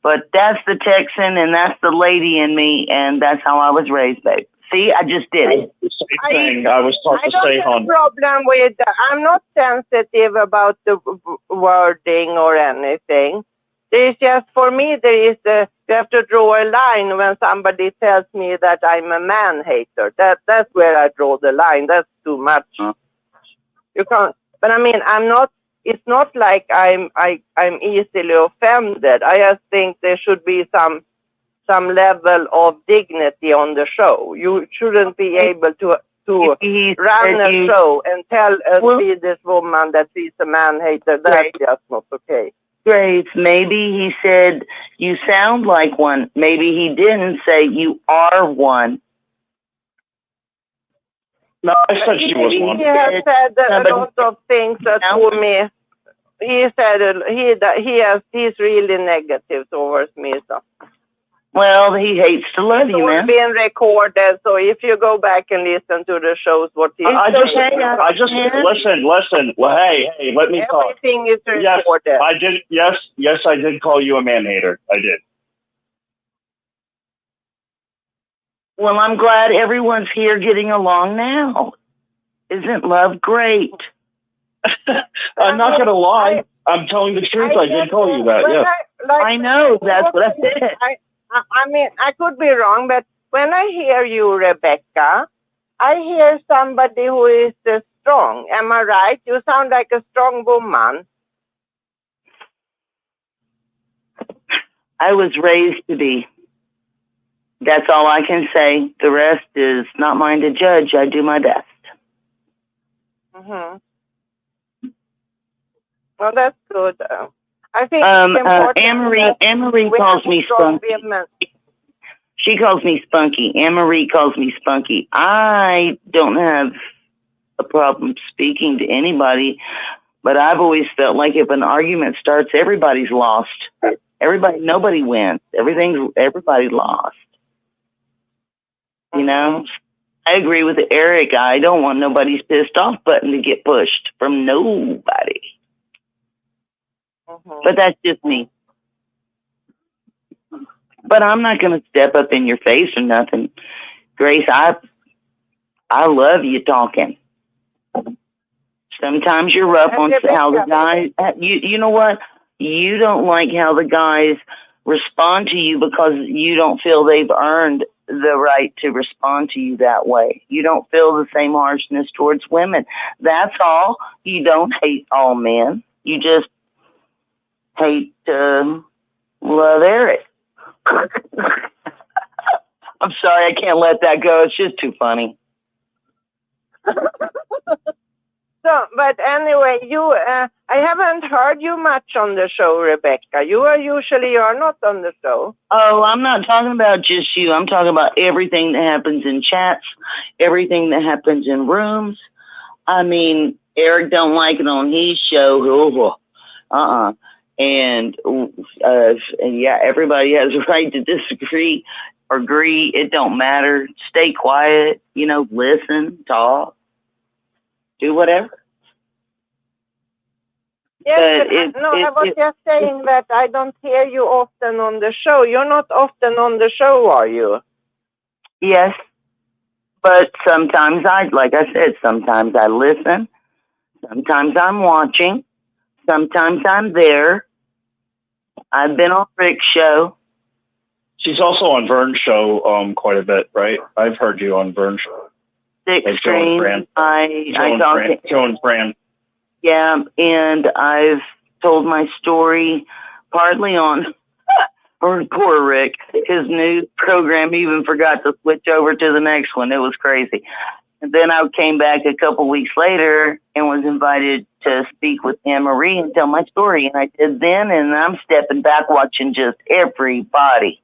but that's the Texan and that's the lady in me, and that's how I was raised, babe. See, I just did it. I was taught to say, I don't have a problem with. I'm not sensitive about the wording or anything. There's just, for me, you have to draw a line when somebody tells me that I'm a man-hater. That's where I draw the line. That's too much. You can't. But I mean, I'm not. It's not like I'm easily offended. I just think there should be some level of dignity on the show. You shouldn't be able to run a show and tell a Swedish woman that she's a man-hater. That's just not okay. Grace, maybe he said you sound like one. Maybe he didn't say you are one. No, I said she was one. He has said a lot of things to me. He said he's really negative towards me. So. Well, he hates to love you, man. It's being recorded, so if you go back and listen to the shows, what he listen. Well, hey, let me talk. Everything is recorded. Yes, I did call you a man-hater. I did. Well, I'm glad everyone's here getting along now. Isn't love great? I'm not going to lie. I'm telling the truth. I did call you that, yes. I know. That's what I said. I mean, I could be wrong, but when I hear you, Rebecca, I hear somebody who is strong. Am I right? You sound like a strong woman. I was raised to be. That's all I can say. The rest is not mine to judge. I do my best. Mm-hmm. Well, that's good. I think it's important. Anne-Marie calls me spunky. She calls me spunky. Anne-Marie calls me spunky. I don't have a problem speaking to anybody, but I've always felt like if an argument starts, everybody's lost. Nobody wins. Everybody lost. You know? I agree with Eric. I don't want nobody's pissed off button to get pushed from nobody. But that's just me. But I'm not going to step up in your face or nothing. Grace, I love you talking. Sometimes you're rough on how the guys, you know what? You don't like how the guys respond to you because you don't feel they've earned the right to respond to you that way. You don't feel the same harshness towards women. That's all. You don't hate all men. You just hate love Eric. I'm sorry, I can't let that go. It's just too funny. So, but anyway, I haven't heard you much on the show, Rebecca. You're not on the show. Oh, I'm not talking about just you. I'm talking about everything that happens in chats, everything that happens in rooms. I mean, Eric don't like it on his show. And yeah, everybody has a right to disagree or agree. It don't matter. Stay quiet, listen, talk, do whatever. Yes, I was just saying that I don't hear you often on the show. You're not often on the show, are you? Yes, but sometimes like I said, sometimes I listen. Sometimes I'm watching. Sometimes I'm there. I've been on Rick's show. She's also on Vern's show quite a bit, right? I've heard you on Vern's show. Extreme. Joe and Fran. Yeah, and I've told my story partly on poor Rick. His new program even forgot to switch over to the next one. It was crazy. And then I came back a couple weeks later and was invited to speak with Anne-Marie and tell my story. And I did then, and I'm stepping back watching just everybody.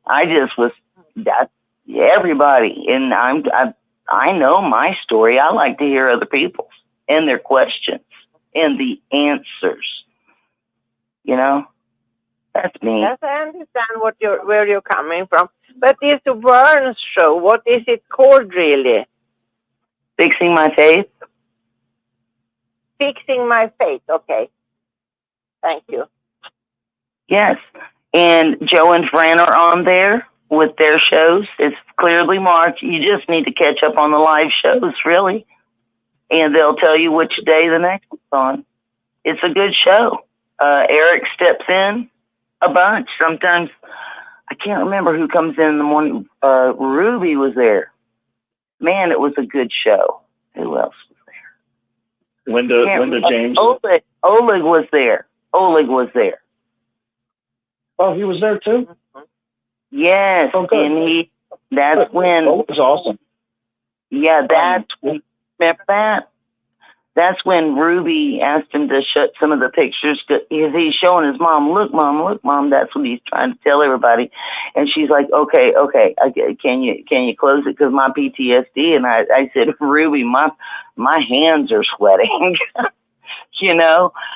I just was everybody. And I know my story. I like to hear other people's and their questions and the answers. That's me. Yes, I understand where you're coming from. But this Vern's show, what is it called really? Fixing My Faith. Fixing My Faith. Okay. Thank you. Yes. And Joe and Fran are on there with their shows. It's clearly marked. You just need to catch up on the live shows, really. And they'll tell you which day the next one's on. It's a good show. Eric steps in a bunch. Sometimes, I can't remember who comes in the morning. Ruby was there. Man, it was a good show. Who else was there? Linda James. Oleg was there. Oh, he was there too? Yes. Oh, good. And that's when. Oh, it was awesome. Yeah, remember that? That's when Ruby asked him to show some of the pictures. He's showing his mom, look, mom. That's what he's trying to tell everybody. And she's like, okay. Can you close it? Because my PTSD. And I said, Ruby, my hands are sweating.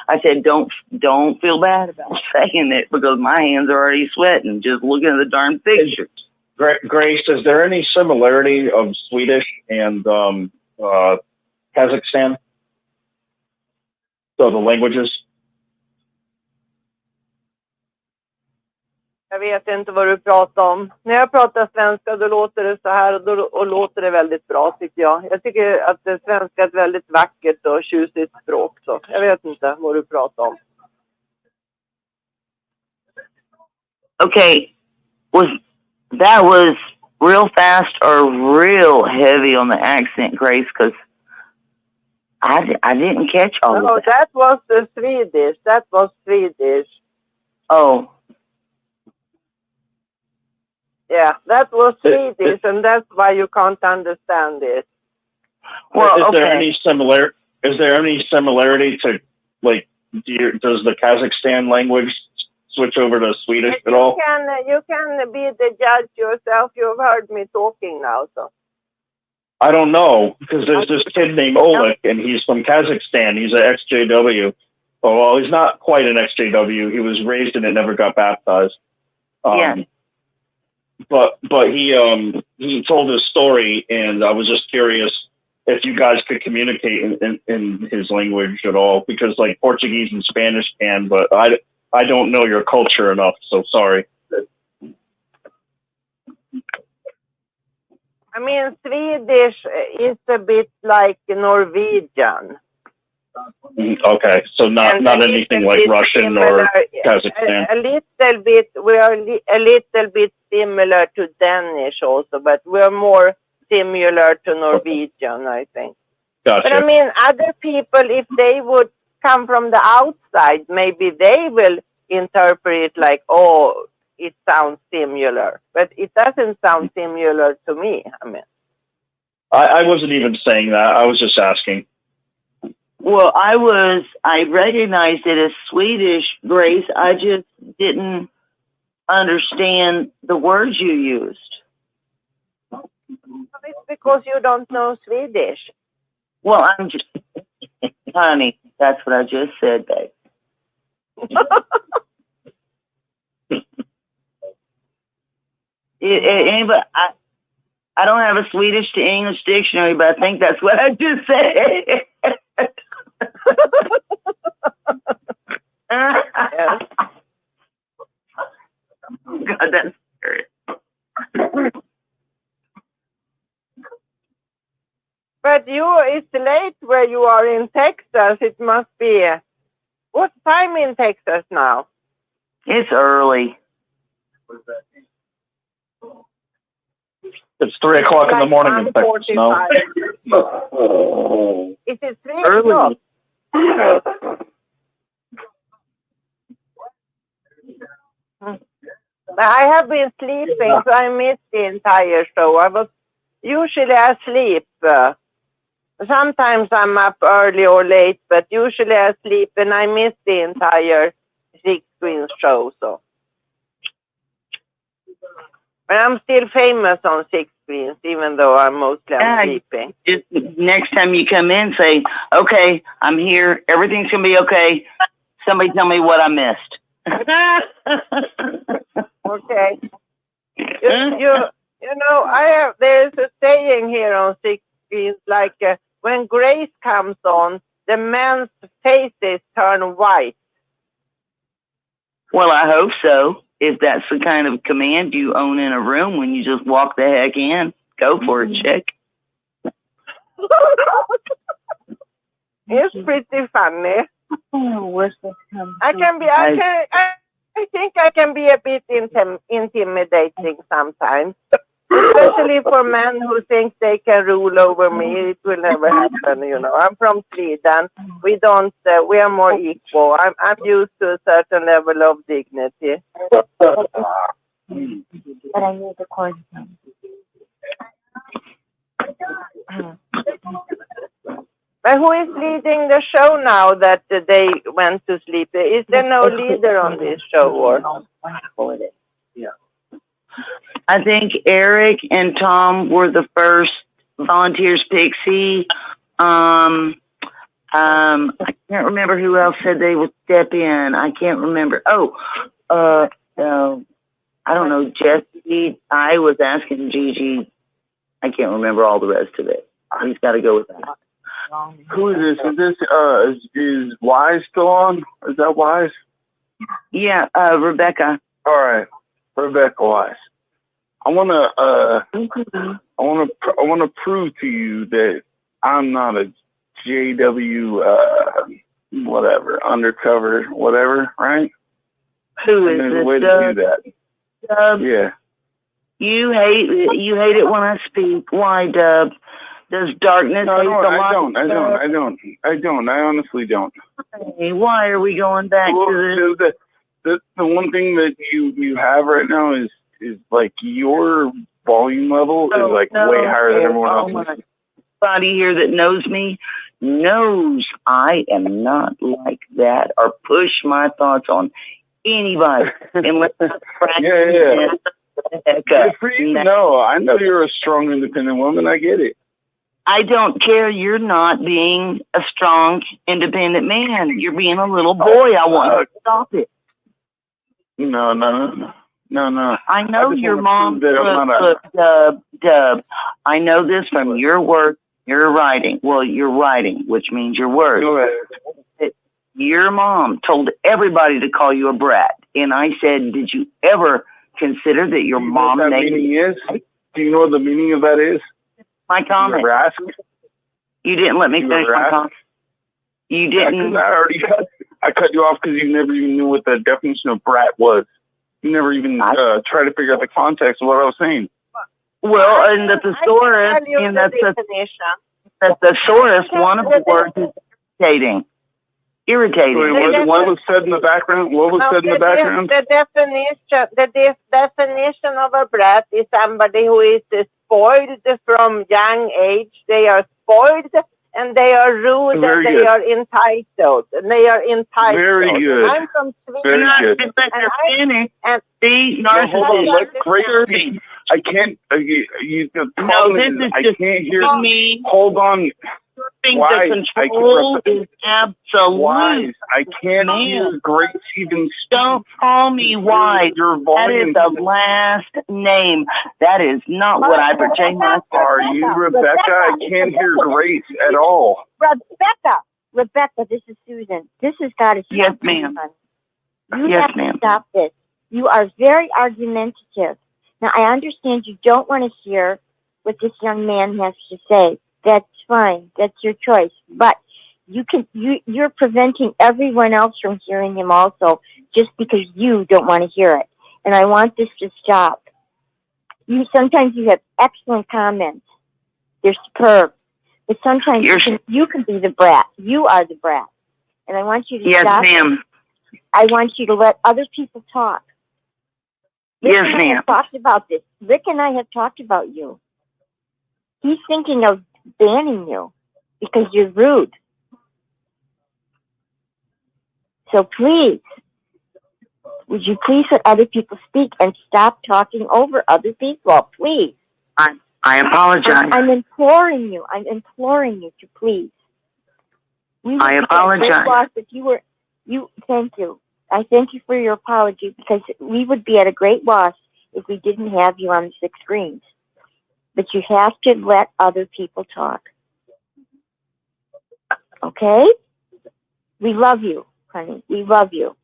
I said, don't feel bad about saying it because my hands are already sweating just looking at the darn pictures. Grace, is there any similarity of Swedish and Kazakhstan? So the languages? Jag vet inte vad du pratar om. När jag pratar svenska då låter det så här och låter det väldigt bra tycker jag. Jag tycker att svenska är ett väldigt vackert och tjusigt språk. Så jag vet inte vad du pratar om. Okay, that was real fast or real heavy on the accent, Grace? Because I didn't catch all of that. No, that was the Swedish. That was Swedish. Oh. Yeah, that was Swedish, and that's why you can't understand it. Well, is there any similarity to, like, does the Kazakhstan language switch over to Swedish at all? You can be the judge yourself. You've heard me talking now, so. I don't know, because there's this kid named Oleg, and he's from Kazakhstan. He's an XJW. Oh, well, he's not quite an XJW. He was raised and it never got baptized. Yeah. But he told his story, and I was just curious if you guys could communicate in his language at all, because like Portuguese and Spanish can, but I don't know your culture enough, so sorry. I mean, Swedish is a bit like Norwegian. Okay, so not anything like Russian or Kazakhstan. A little bit, we are a little bit similar to Danish also, but we're more similar to Norwegian, I think. Gotcha. But I mean, other people, if they would come from the outside, maybe they will interpret it like, oh, it sounds similar, but it doesn't sound similar to me. I mean, I wasn't even saying that. I was just asking. Well, I recognized it as Swedish, Grace. I just didn't understand the words you used. it's because you don't know Swedish. Well, I'm just, honey, that's what I just said, babe. Anybody, I don't have a Swedish to English dictionary, but I think that's what I just said. God, that's scary. But it's late where you are in Texas. It must be. What time in Texas now? It's early. It's 3 o'clock in the morning in Texas. No. Is it 3 o'clock? I have been sleeping, so I missed the entire show. I was usually asleep. Sometimes I'm up early or late, but usually asleep, and I missed the entire Six Queens show. So, but I'm still famous on Six Queens, even though I'm mostly sleeping. Just next time you come in, say, "Okay, I'm here. Everything's gonna be okay. Somebody tell me what I missed." Okay. You know, there's a saying here on Six Queens, like when Grace comes on, the men's faces turn white. Well, I hope so. If that's the kind of command you own in a room when you just walk the heck in, go for it, chick. It's pretty funny. I think I can be a bit intimidating sometimes, especially for men who think they can rule over me. It will never happen, you know. I'm from Sweden. We don't. We are more equal. I'm used to a certain level of dignity. But I need the cord. But who is leading the show now that they went to sleep? Is there no leader on this show? Or? Yeah. I think Eric and Tom were the first volunteers. Pixie. I can't remember who else said they would step in. I can't remember. I don't know. Jesse. I was asking Gigi. I can't remember all the rest of it. He's got to go with that. Who is this? Is Wise still on? Is that Wise? Yeah, Rebecca. All right, Rebecca Wise. I wanna prove to you that I'm not a JW whatever, undercover, whatever, right? Who is There's this? a way to do that. Yeah. You hate it when I speak. Why, Dub? Does darkness hate the light? I don't. I honestly don't. Hey, why are we going back to this? The one thing that you have right now is like your volume level is like way higher than everyone else's. Everybody here that knows me knows I am not like that or push my thoughts on anybody unless Yeah. Good for you. No, I know you're a strong, independent woman. I get it. I don't care. You're not being a strong, independent man. You're being a little boy. I want you to stop it. No. I know your mom. Dub. I know this from your work, your writing. Well, your writing, which means your words. Go ahead. Your mom told everybody to call you a brat, and I said, "Did you ever consider that your mom?" Do you know what the meaning of that is? My comment. You ever asked? You didn't let me finish my comment. You didn't. I cut you off because you never even knew what the definition of brat was. You never even tried to figure out the context of what I was saying. Well, and the thesaurus, and that's the thesaurus. One of the words is irritating. irritating. Wait, what was said in the background? What was said in the background? The definition of a brat is somebody who is spoiled from young age. They are spoiled and they are rude Very and good. they are entitled. And they are entitled. Very good. And I'm from Sweden. Very good. Narcissist. Hold on, Grace. I can't. The problem is, I can't hear me. Hold on. Why? The control is absolute. Why? I can't hear Grace even. Don't call me wise. Your That volume. is the last name. That is not what I portray myself. Are you Rebecca? I can't hear Grace at all. Rebecca, this is Susan. This has got to stop. Yes, ma'am. You Yes, have ma'am. to stop this. You are very argumentative. Now, I understand you don't want to hear what this young man has to say. That's fine. That's your choice. But you're preventing everyone else from hearing him also, just because you don't want to hear it. And I want this to stop. Sometimes you have excellent comments. They're superb. But sometimes you can be the brat. You are the brat. And I want you to stop. Yes, ma'am. I want you to let other people talk. Rick Yes, and I ma'am. have talked about this. Rick and I have talked about you. He's thinking of banning you because you're rude. So please, would you please let other people speak and stop talking over other people, please? I apologize. I'm imploring you. I'm imploring you to please. I apologize. If thank you. I thank you for your apology, because we would be at a great loss if we didn't have you on the 6 screens. But you have to let other people talk. Okay? We love you, honey. We love you.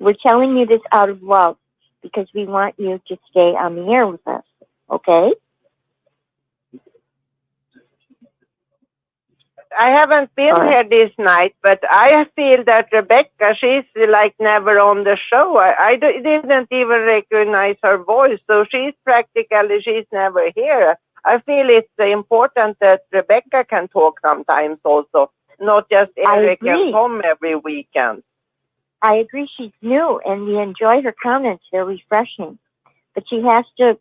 We're telling you this out of love because we want you to stay on the air with us. Okay? I haven't been here this night, but I feel that Rebecca, she's like never on the show. I didn't even recognize her voice, so she's never here. I feel it's important that Rebecca can talk sometimes also, not just Eric and Tom every weekend. I agree. She's new, and we enjoy her comments. They're refreshing. But she has to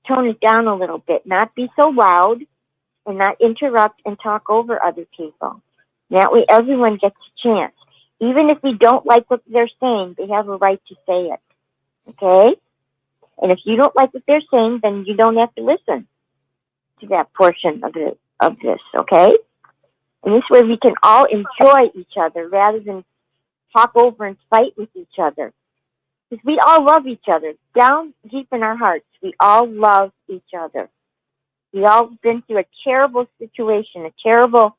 tone it down a little bit, not be so loud, and not interrupt and talk over other people. That way everyone gets a chance. Even if we don't like what they're saying, they have a right to say it. Okay? And if you don't like what they're saying, then you don't have to listen to that portion of this, okay? And this way we can all enjoy each other rather than talk over and fight with each other. Because we all love each other. Down deep in our hearts, we all love each other. We all been through a terrible situation, a terrible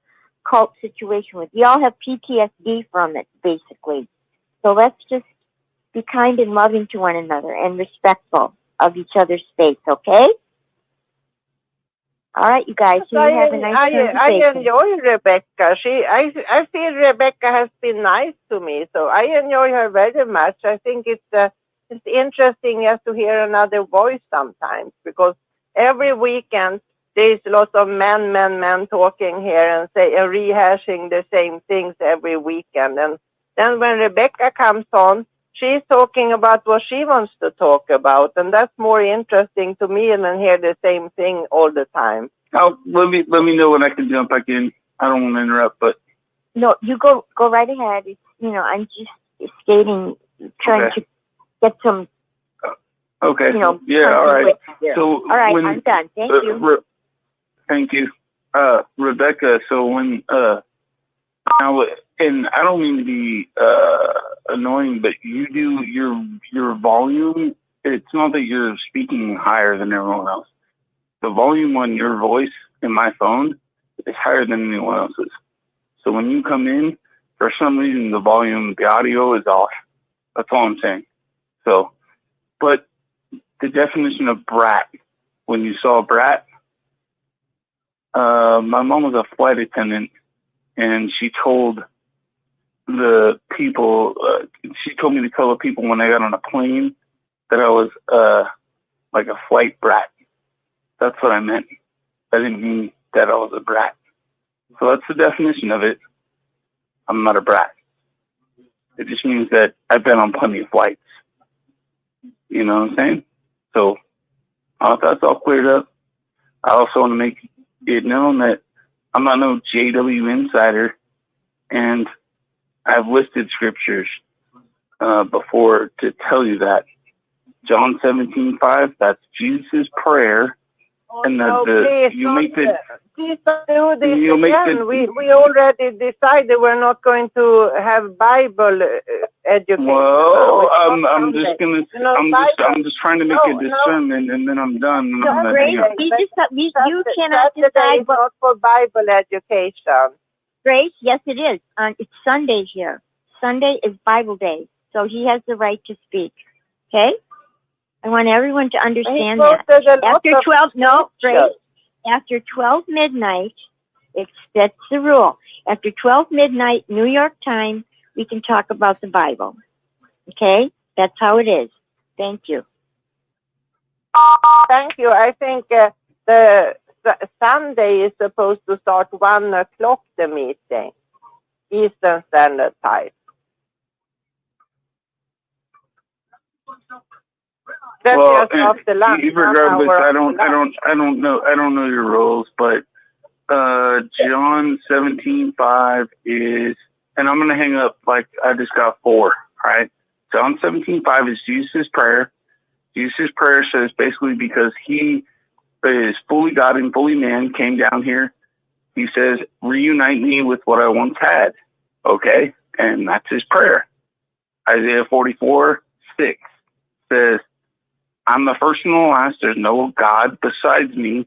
cult situation. We all have PTSD from it, basically. So let's just be kind and loving to one another and respectful of each other's space, okay? All right, you guys. You have a nice conversation. I enjoy Rebecca. I feel Rebecca has been nice to me, so I enjoy her very much. I think it's interesting just to hear another voice sometimes, because every weekend there's lots of men talking here and rehashing the same things every weekend. And then when Rebecca comes on, she's talking about what she wants to talk about, and that's more interesting to me than hear the same thing all the time. Let me know when I can jump back in. I don't want to interrupt, but no, you go right ahead. It's, I'm just stating, trying to get some. Okay. Yeah. All right. So all right, I'm done. Thank you. Thank you, Rebecca. So when now, and I don't mean to be annoying, but you do your volume. It's not that you're speaking higher than everyone else. The volume on your voice in my phone is higher than anyone else's. So when you come in, for some reason, the audio is off. That's all I'm saying. So, but the definition of brat, when you saw a brat, my mom was a flight attendant, and she told the people, she told me to tell the people when I got on a plane that I was like a flight brat. That's what I meant. I didn't mean that I was a brat. So that's the definition of it. I'm not a brat. It just means that I've been on plenty of flights. You know what I'm saying? So that's all cleared up. I also want to make it known that I'm not no JW insider, and I've listed scriptures before to tell you that. John 17:5, that's Jesus' prayer. And please you make the please don't do this you make again. the We already decided we're not going to have Bible education. well, I'm just gonna Bible, I'm just trying to make a discernment, and then I'm done. And I'm Grace, gonna, you cannot Saturday decide is not for Bible education. Grace, yes, it is. It's Sunday here. Sunday is Bible day, so he has the right to speak. Okay? I want everyone to understand that. After 12, no, Grace, after 12 midnight, that's the rule. After 12 midnight, New York time, we can talk about the Bible. Okay? That's how it is. Thank you. Thank you. I think the Sunday is supposed to start 1 o'clock, the meeting, Eastern Standard Time. That's well, just after lunch. regardless, I don't know your rules, but John 17:5 is, and I'm gonna hang up like I just got 4. Right? John 17:5 is Jesus' prayer. Jesus' prayer says basically because he is fully God and fully man, came down here. He says, reunite me with what I once had. Okay? And that's his prayer. Isaiah 44:6 says, I'm the first and the last. There's no God besides me.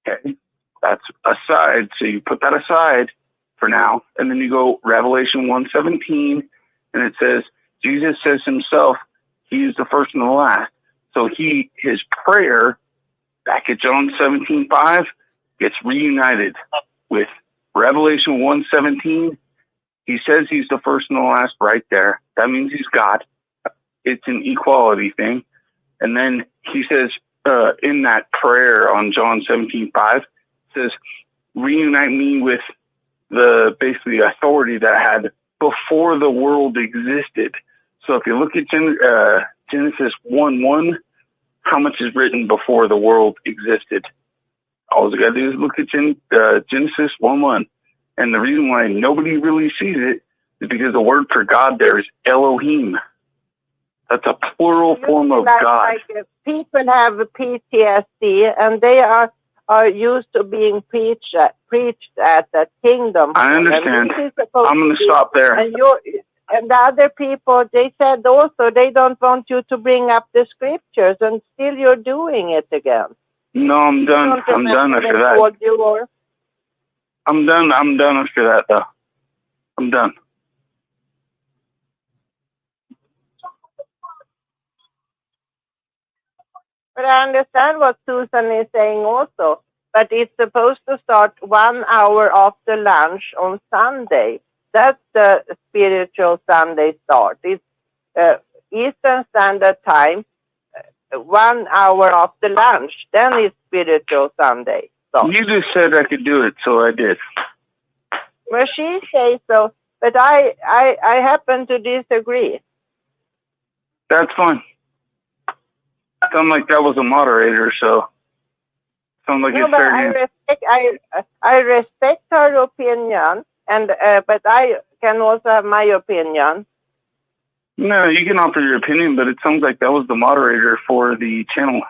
Okay? That's aside. So you put that aside for now. And then you go Revelation 1:17, and it says, Jesus says himself, he is the first and the last. So his prayer back at John 17:5 gets reunited with Revelation 1:17. He says he's the first and the last right there. That means he's God. It's an equality thing. And then he says in that prayer on John 17:5, says, reunite me with the basically authority that I had before the world existed. So if you look at Genesis 1:1, how much is written before the world existed? All you got to do is look at Genesis 1:1. And the reason why nobody really sees it is because the word for God there is Elohim. That's a plural form of God. People have PTSD, and they are used to being preached at the kingdom. I understand. I'm going to stop there. And the other people, they said also they don't want you to bring up the scriptures, and still you're doing it again. No, I'm done. I'm done after that. I'm done after that, though. I'm done. But I understand what Susan is saying also. But it's supposed to start 1 hour after lunch on Sunday. That's the spiritual Sunday start. It's Eastern Standard Time, 1 hour after lunch. Then it's spiritual Sunday. So. You just said I could do it, so I did. Well, she says so, but I happen to disagree. That's fine. Sound like that was a moderator, so sound like No, it's but fair game. I respect her opinion, and but I can also have my opinion. No, you can offer your opinion, but it sounds like that was the moderator for the channel.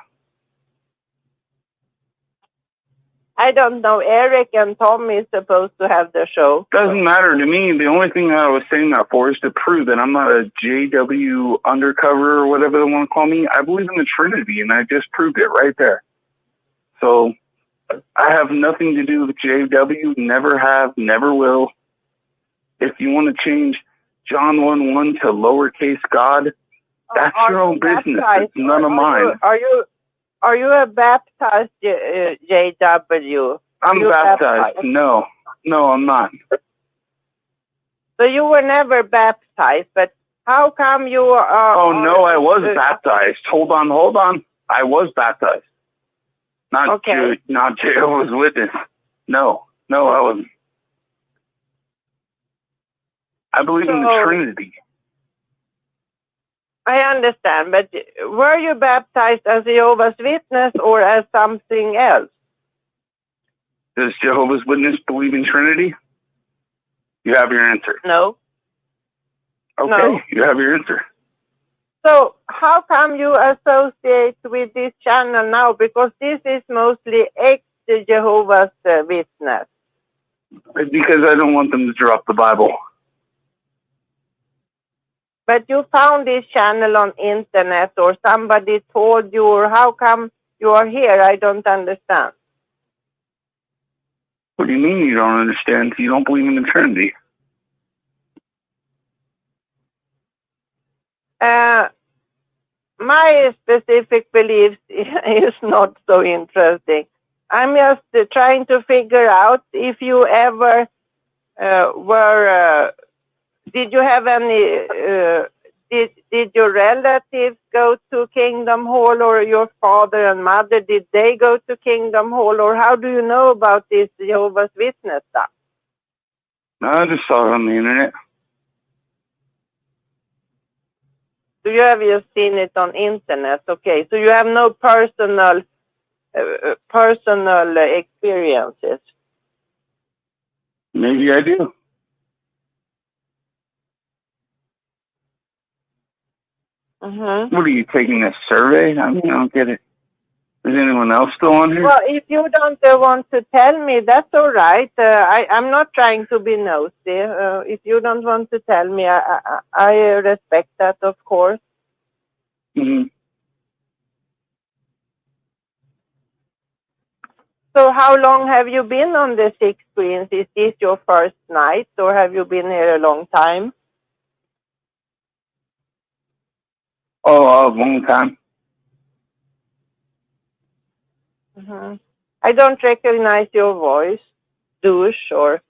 I don't know. Eric and Tom is supposed to have the show. Doesn't matter to me. The only thing I was saying that for is to prove that I'm not a JW undercover or whatever they want to call me. I believe in the Trinity, and I just proved it right there. So I have nothing to do with JW. Never have, never will. If you want to change John 1:1 to lowercase God, that's your own business. It's none of mine. Are you a baptized JW? I'm baptized. No, I'm not. So you were never baptized, but how come you are? Oh no, I was baptized. Hold on. I was baptized. Not Jehovah's Witness. No, I wasn't. I believe in the Trinity. I understand, but were you baptized as a Jehovah's Witness or as something else? Does Jehovah's Witness believe in Trinity? You have your answer. No. Okay, No. you have your answer. So how come you associate with this channel now? Because this is mostly ex-Jehovah's Witness. Because I don't want them to drop the Bible. But you found this channel on internet or somebody told you, or how come you are here? I don't understand. What do you mean you don't understand? You don't believe in the Trinity. My specific beliefs is not so interesting. I'm just trying to figure out if you ever did you have any, did your relatives go to Kingdom Hall, or your father and mother, did they go to Kingdom Hall, or how do you know about this Jehovah's Witness stuff? No, I just saw it on the internet. So you have just seen it on internet, okay? So you have no personal experiences. Maybe I do. Mm-hmm. What are you taking a survey? I mean, I don't get it. Is anyone else still on here? Well, if you don't want to tell me, that's all right. I'm not trying to be nosy. If you don't want to tell me, I respect that, of course. Mm-hmm. So how long have you been on the Six Queens? Is this your first night, or have you been here a long time? Oh, a long time. Mm-hmm. I don't recognize your voice, douche, or...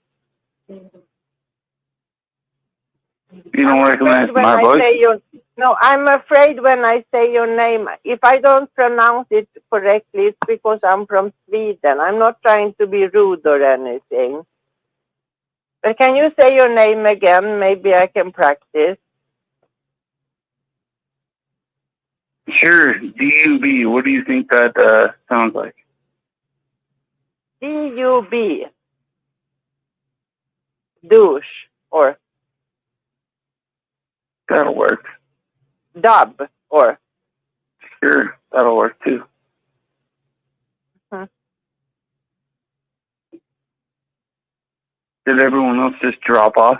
You don't recognize my voice? No, I'm afraid when I say your name, if I don't pronounce it correctly, it's because I'm from Sweden. I'm not trying to be rude or anything. But can you say your name again? Maybe I can practice. Sure, D-U-B. What do you think that sounds like? D-U-B. Douche, or... That'll work. Dub, or... Sure, that'll work too. Did everyone else just drop off?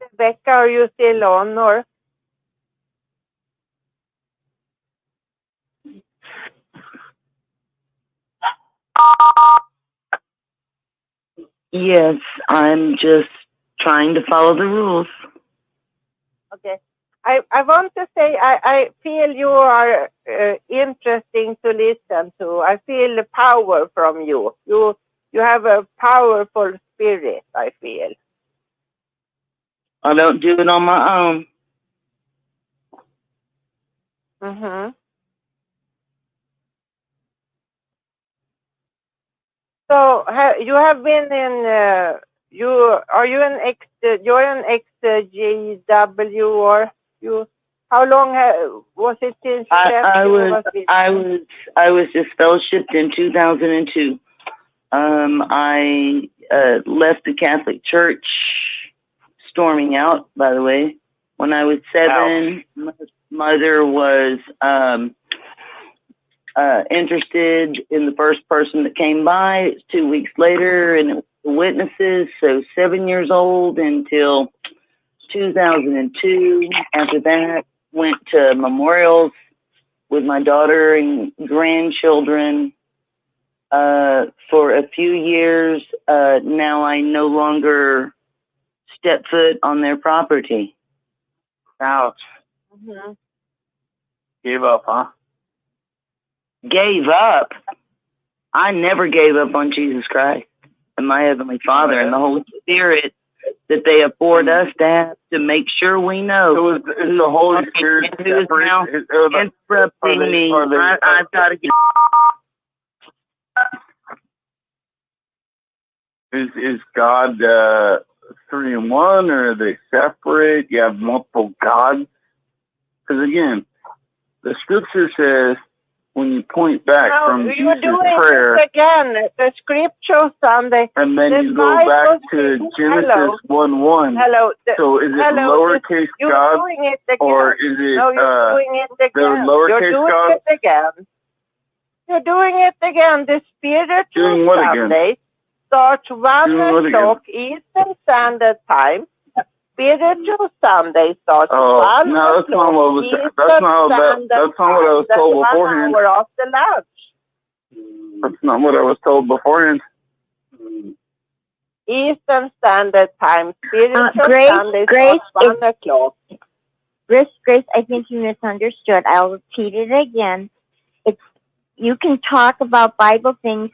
Rebecca, are you still on, or? Yes, I'm just trying to follow the rules. Okay. I want to say I feel you are interesting to listen to. I feel the power from you. You have a powerful spirit, I feel. I don't do it on my own. Mm-hmm. So you have been in you're an ex-GW, or you? How long was it since you left? I was disfellowshipped in 2002. I left the Catholic Church, storming out, by the way, when I was 7. My mother was interested in the first person that came by. It's 2 weeks later, and it was the witnesses. So 7 years old until 2002. After that, went to memorials with my daughter and grandchildren for a few years. Now I no longer step foot on their property. Ouch. Mm-hmm. Gave up, huh? Gave up? I never gave up on Jesus Christ and my Heavenly Father and the Holy Spirit that they afford us to have to make sure we know. It was the Holy Spirit who is now interrupting me. I've got to get... is God 3 in 1, or are they separate? You have multiple gods? Because again, the scripture says when you point back from you're Jesus' doing prayer, it again. The scripture Sunday. and then the you go Bible back to says- Genesis 1:1. Hello. So is it lowercase you're God, doing it again. or is it No, you're doing it again. the You're lowercase doing God? it again. You're doing it again. The spiritual Doing what again? Sunday starts 1 Doing what again? o'clock Eastern Standard Time. Spiritual Sunday starts 1 no, that's not what was. Eastern That's not Standard that's not what I was Time. told That's 1 beforehand. hour after lunch. That's not what I was told beforehand. Eastern Standard Time. Spiritual Grace, Sunday Grace, starts 1 o'clock. Grace, I think you misunderstood. I'll repeat it again. You can talk about Bible things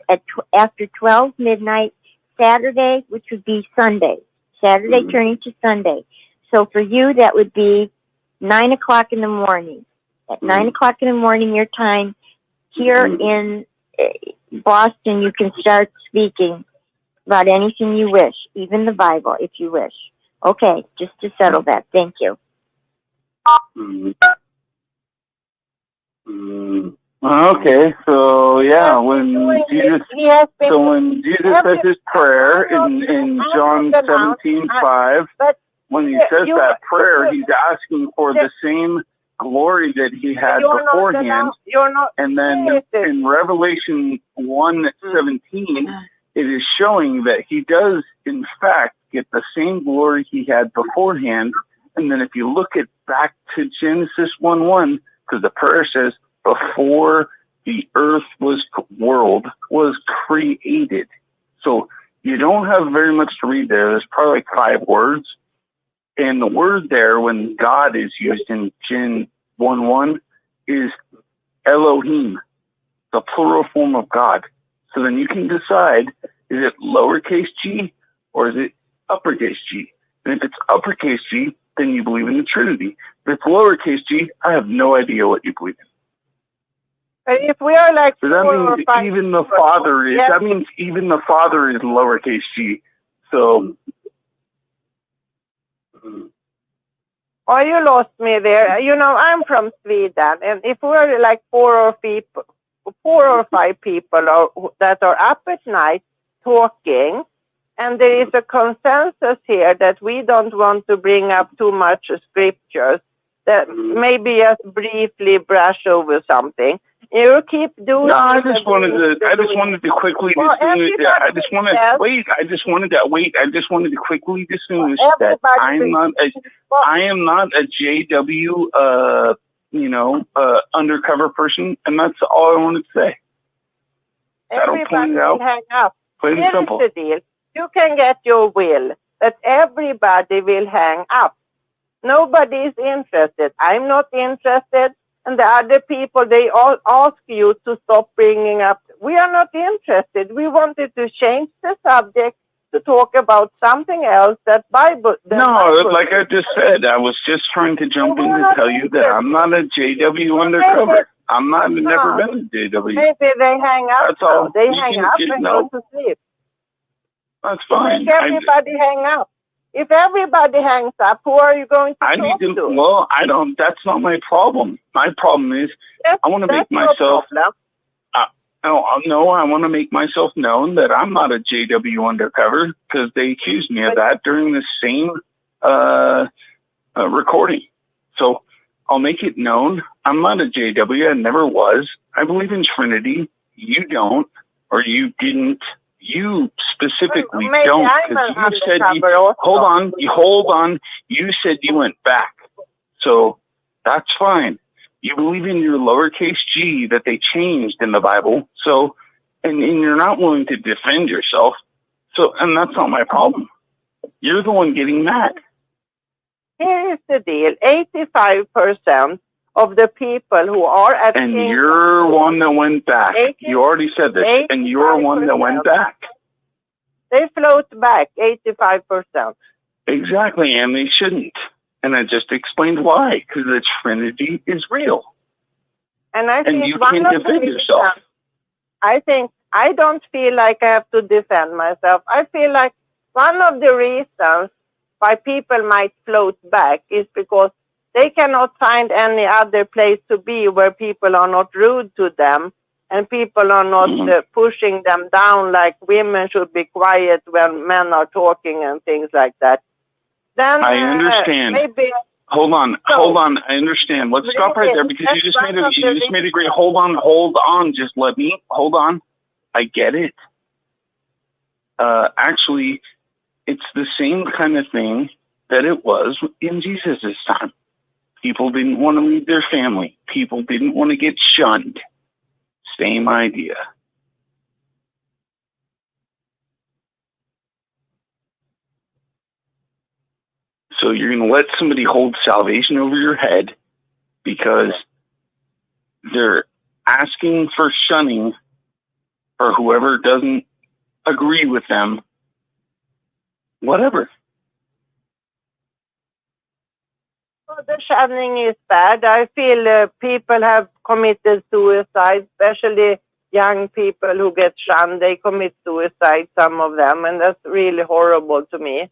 after 12 midnight Saturday, which would be Sunday. Saturday turning to Sunday. So for you, that would be 9 o'clock in the morning. At 9 o'clock in the morning, your time, here in Boston, you can start speaking about anything you wish, even the Bible, if you wish. Okay, just to settle that. Thank you. Okay, so yeah, when Jesus says his prayer in John 17:5, when he says that prayer, he's asking for the same glory that he had beforehand. And then in Revelation 1:17, it is showing that he does, in fact, get the same glory he had beforehand. And then if you look at back to Genesis 1:1, because the prayer says, before the earth world was created. So you don't have very much to read there. There's probably like 5 words. And the word there, when God is used in Gen 1:1, is Elohim, the plural form of God. So then you can decide, is it lowercase g or is it uppercase g? And if it's uppercase g, then you believe in the Trinity. If it's lowercase g, I have no idea what you believe in. But if we are like So that means even the Father is. That means even the Father is lowercase g. So. Oh, you lost me there. You know, I'm from Sweden, and if we're like 4 or 5 people that are up at night talking, and there is a consensus here that we don't want to bring up too much scriptures, that maybe just briefly brush over something. You keep doing. No, I just wanted to quickly. I just wanted to quickly distinguish that I am not a JW, undercover person, and that's all I wanted to say. Everybody will hang up. Plain and simple. Here's the deal. You can get your will that everybody will hang up. Nobody is interested. I'm not interested. And the other people, they all ask you to stop bringing up. We are not interested. We wanted to change the subject to talk about something else that Bible. Like I just said, I was just trying to jump in to tell you that I'm not a JW undercover. I've never been a JW. Maybe they hang up. That's all. They hang up and go to sleep. That's fine. Make everybody hang up. If everybody hangs up, who are you going to talk to? Well, I don't. That's not my problem. My problem is I want to make myself. No, I want to make myself known that I'm not a JW undercover because they accused me of that during the same recording. So I'll make it known I'm not a JW. I never was. I believe in Trinity. You don't, or you didn't. You specifically don't, because you said hold on. You said you went back, so that's fine. You believe in your lowercase g that they changed in the Bible, so and you're not willing to defend yourself. So, and that's not my problem. You're the one getting mad. Here is the deal: 85% of the people who are at and you're one that went back. You already said this, and you're one that went back. They float back 85%. Exactly, and they shouldn't. And I just explained why, because the Trinity is real. And I think you can't defend yourself. I think I don't feel like I have to defend myself. I feel like one of the reasons why people might float back is because they cannot find any other place to be where people are not rude to them and people are not pushing them down like women should be quiet when men are talking and things like that. Then I understand. maybe. Hold on. I understand. Let's stop right there because you just made a great. Hold on. Just let me. Hold on. I get it. Actually, it's the same kind of thing that it was in Jesus' time. People didn't want to leave their family. People didn't want to get shunned. Same idea. So you're going to let somebody hold salvation over your head because they're asking for shunning for whoever doesn't agree with them. Whatever. The shunning is bad. I feel people have committed suicide, especially young people who get shunned. They commit suicide, some of them, and that's really horrible to me.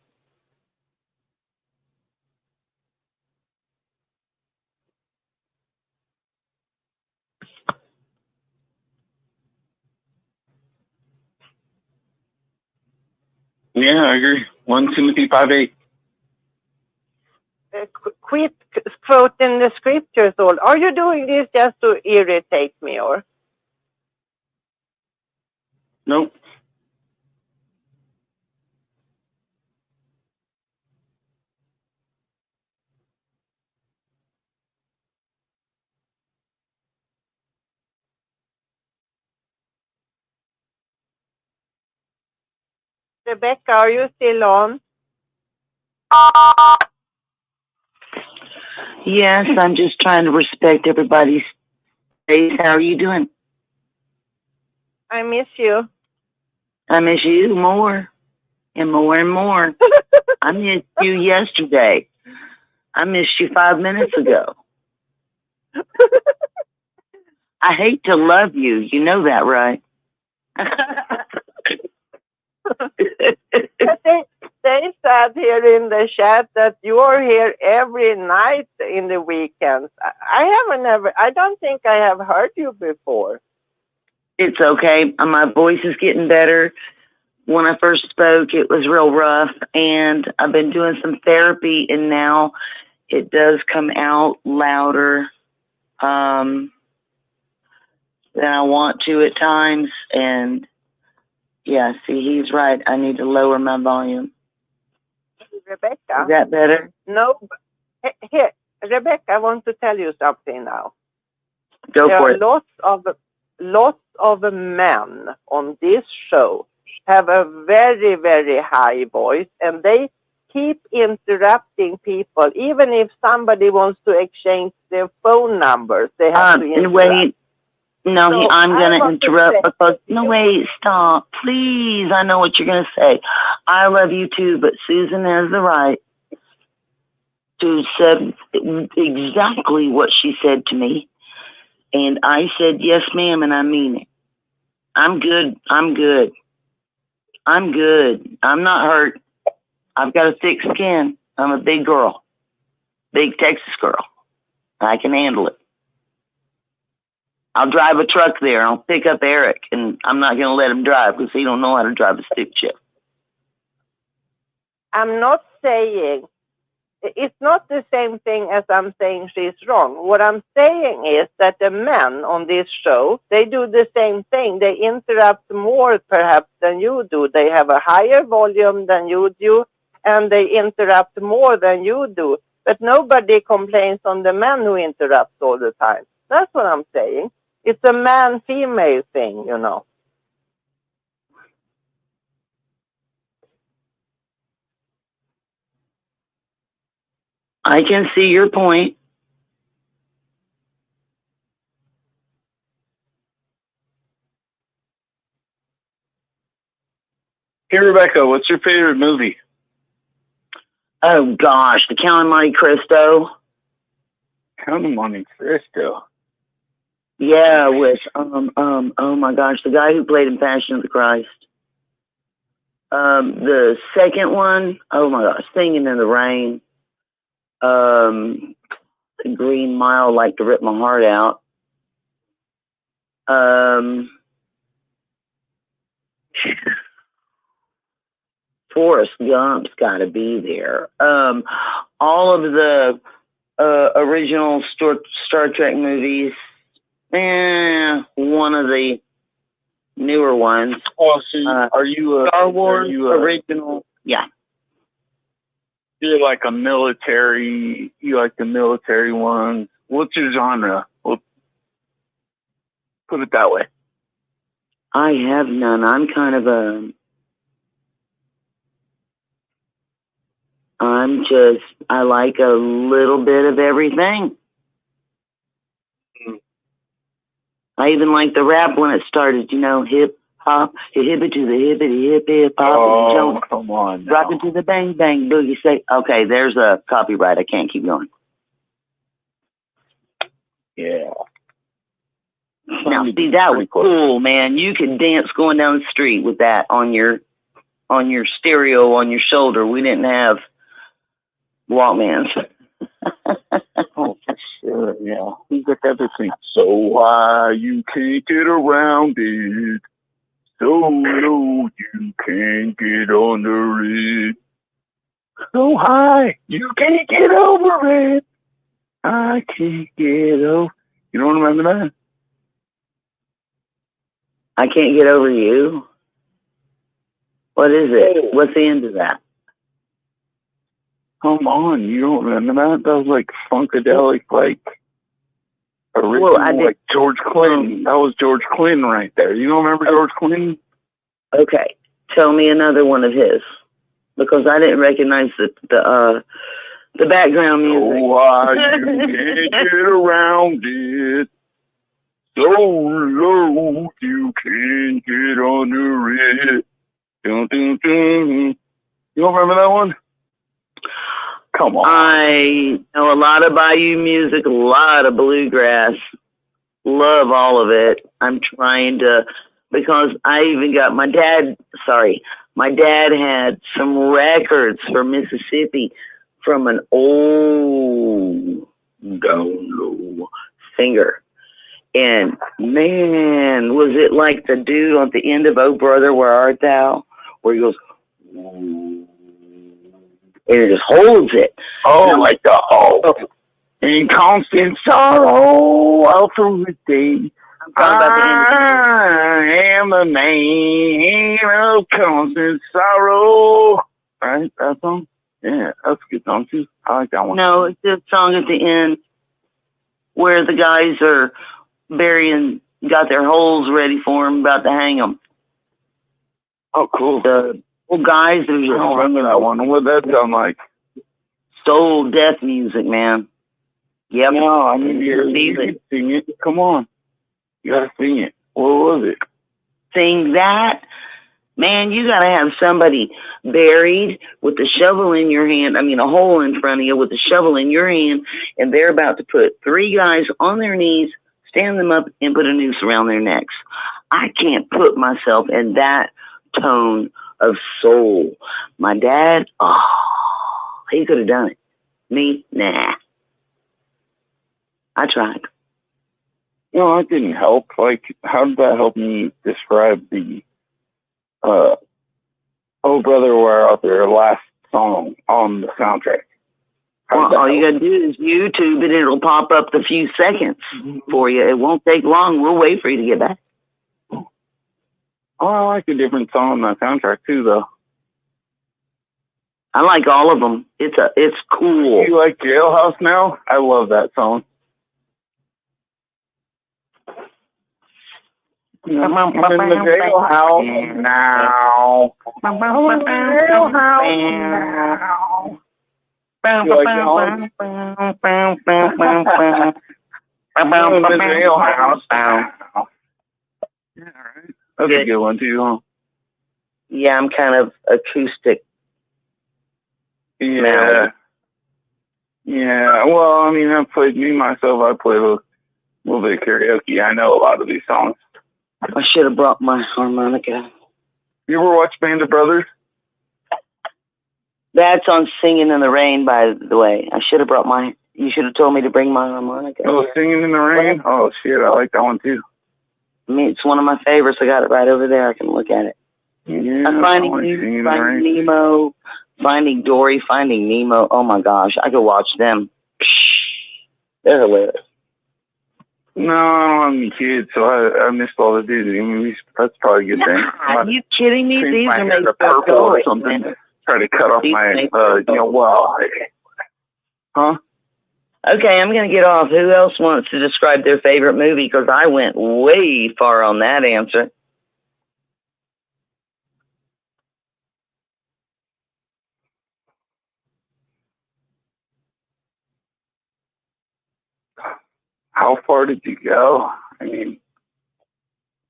Yeah, I agree. 1 Timothy 5:8. Quit quoting the scriptures all. Are you doing this just to irritate me or? Nope. Rebecca, are you still on? Yes, I'm just trying to respect everybody's space. How are you doing? I miss you. I miss you more and more and more. I missed you yesterday. I missed you 5 minutes ago. I hate to love you. You know that, right? They said here in the chat that you're here every night in the weekends. I don't think I have heard you before. It's okay. My voice is getting better. When I first spoke, it was real rough, and I've been doing some therapy, and now it does come out louder than I want to at times. And yeah, see, he's right. I need to lower my volume. Rebecca. Is that better? No. Here, Rebecca, I want to tell you something now. Go there for are it. Lots of men on this show have a very, very high voice, and they keep interrupting people. Even if somebody wants to exchange their phone numbers, they have to interrupt. Wait. No, So I'm going to interrupt say, because, no, wait, stop. Please, I know what you're going to say. I love you too, but Susan has the right to say exactly what she said to me. And I said, yes, ma'am, and I mean it. I'm good. I'm good. I'm good. I'm not hurt. I've got a thick skin. I'm a big girl. Big Texas girl. I can handle it. I'll drive a truck there. I'll pick up Eric, and I'm not going to let him drive because he don't know how to drive a stick shift. I'm not saying, it's not the same thing as I'm saying she's wrong. What I'm saying is that the men on this show, they do the same thing. They interrupt more perhaps than you do. They have a higher volume than you do, and they interrupt more than you do. But nobody complains on the men who interrupt all the time. That's what I'm saying. It's a man-female thing, you know. I can see your point. Hey, Rebecca, what's your favorite movie? Oh, gosh, the Count of Monte Cristo. Count of Monte Cristo. Yeah, with oh my gosh, the guy who played in Passion of the Christ. The second one, oh my gosh, Singing in the Rain. Green Mile, like to rip my heart out. Forrest Gump's got to be there. All of the original Star Trek movies. One of the newer ones. Oh, so are you Star Wars original? Yeah. You're like a military. You like the military ones. What's your genre? Well, put it that way. I have none. I'm kind of I like a little bit of everything. I even like the rap when it started, hip hop, hip it to the hip hop. Oh, come on. Rock it to the bang bang boogie. Say, okay, there's a copyright. I can't keep going. Yeah. Now, see, that was cool, man. You could dance going down the street with that on your stereo on your shoulder. We didn't have Walkmans. Oh, for sure, yeah. We got everything. So high, you can't get around it. So low, you can't get under it. So high, you can't get over it. I can't get over. You don't remember that? I can't get over you. What is it? What's the end of that? Come on, you don't remember that? That was like funkadelic, like original, like George Clinton. That was George Clinton right there. You don't remember George Clinton? Okay, tell me another one of his, because I didn't recognize the background music. So high you can't get around it. So low you can't get under it. Dun, dun, dun. You don't remember that one? Come on. I know a lot of Bayou music, a lot of bluegrass. Love all of it. I'm trying to, because I even got my dad had some records from Mississippi from an old down low singer. And man, was it like the dude at the end of Oh Brother, Where Art Thou? Where he goes, and it just holds it. Oh, like the in constant sorrow all through the day. I am a man of constant sorrow. Right, that song? Yeah, that's a good song too. I like that one. No, it's the song at the end where the guys are burying, got their holes ready for them, about to hang them. Oh, cool. The old guys are just, I don't remember that one. What that sound like? Soul death music, man. Yep. No, I mean, you can sing it. Come on. You gotta sing it. What was it? Sing that? Man, you gotta have somebody buried with a shovel in your hand. I mean, a hole in front of you with a shovel in your hand, and they're about to put 3 guys on their knees, stand them up, and put a noose around their necks. I can't put myself in that tone of soul. My dad, he could have done it. Me, nah. I tried. You know, that didn't help. Like, how did that help me describe the Oh Brother, Where Art Thou last song on the soundtrack? Well, all you gotta do is YouTube it, it'll pop up the few seconds for you. It won't take long. We'll wait for you to get back. Oh, I like a different song on that soundtrack too, though. I like all of them. It's cool. You like Jailhouse Now? I love that song. I'm in the jailhouse now. I'm in the jailhouse now. You like that one? I'm in the jailhouse now. Yeah, right. That's a good one too, huh? Yeah, I'm kind of acoustic. Yeah. Now. Yeah. Well, I mean, I play the little bit of karaoke. I know a lot of these songs. I should have brought my harmonica. You ever watch Band of Brothers? That's on Singing in the Rain, by the way. I should have brought my. You should have told me to bring my harmonica. Oh, Singing in the Rain? Oh, shit, I like that one too. I mean, it's one of my favorites. I got it right over there. I can look at it. Yeah, Finding Nemo, Finding Dory, Finding Nemo. Oh my gosh, I could watch them. They're hilarious. No, I don't have any kids, so I missed all the Disney movies. That's probably a good thing. Are you kidding me? Change These my are hair made to purple or something. Try to cut off my, huh? Okay, I'm going to get off. Who else wants to describe their favorite movie? Because I went way far on that answer. How far did you go? I mean,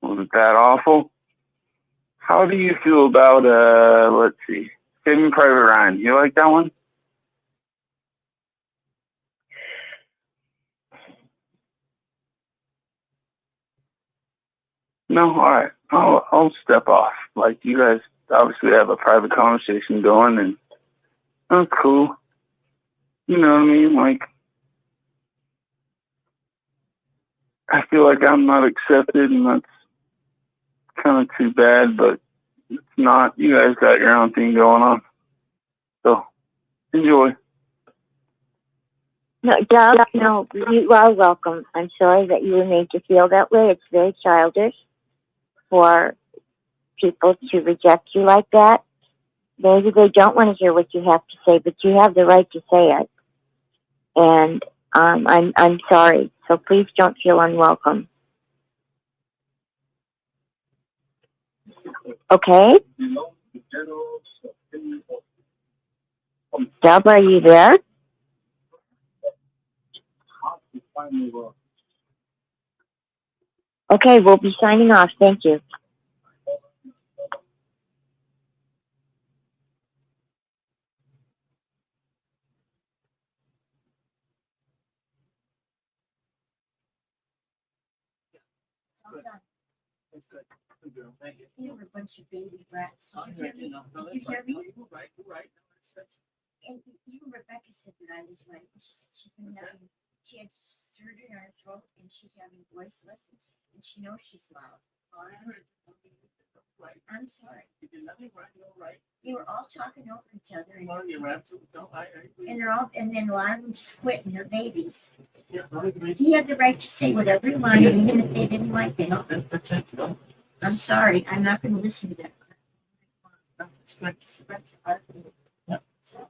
was it that awful? How do you feel about, let's see, Saving Private Ryan? You like that one? No? All right. I'll step off. Like, you guys obviously have a private conversation going, and that's cool. You know what I mean? Like, I feel like I'm not accepted, and that's kind of too bad, but it's not. You guys got your own thing going on. So, enjoy. No, Doug, no, you are welcome. I'm sorry that you were made to feel that way. It's very childish for people to reject you like that. Maybe they don't want to hear what you have to say, but you have the right to say it. And I'm sorry. So please don't feel unwelcome. Okay? Dub, are you there? Okay, we'll be signing off. Thank you. That's good. Good girl. Thank you. You were a bunch of baby rats. You hear me? You hear me? Right. And even Rebecca said that I was right. She's been having, she had surgery on her throat and she's having voice lessons and she knows she's loud. I heard. Right. I'm sorry. You did nothing right. You're right. You were all talking over each other. And you're absolutely no. I agree. And they're all, and then a lot of them just quit and they're babies. Yeah, I agree. He had the right to say whatever he wanted, even if they didn't like it. No, that's it. No. I'm sorry. I'm not going to listen to that. No, it's good. Yeah. So.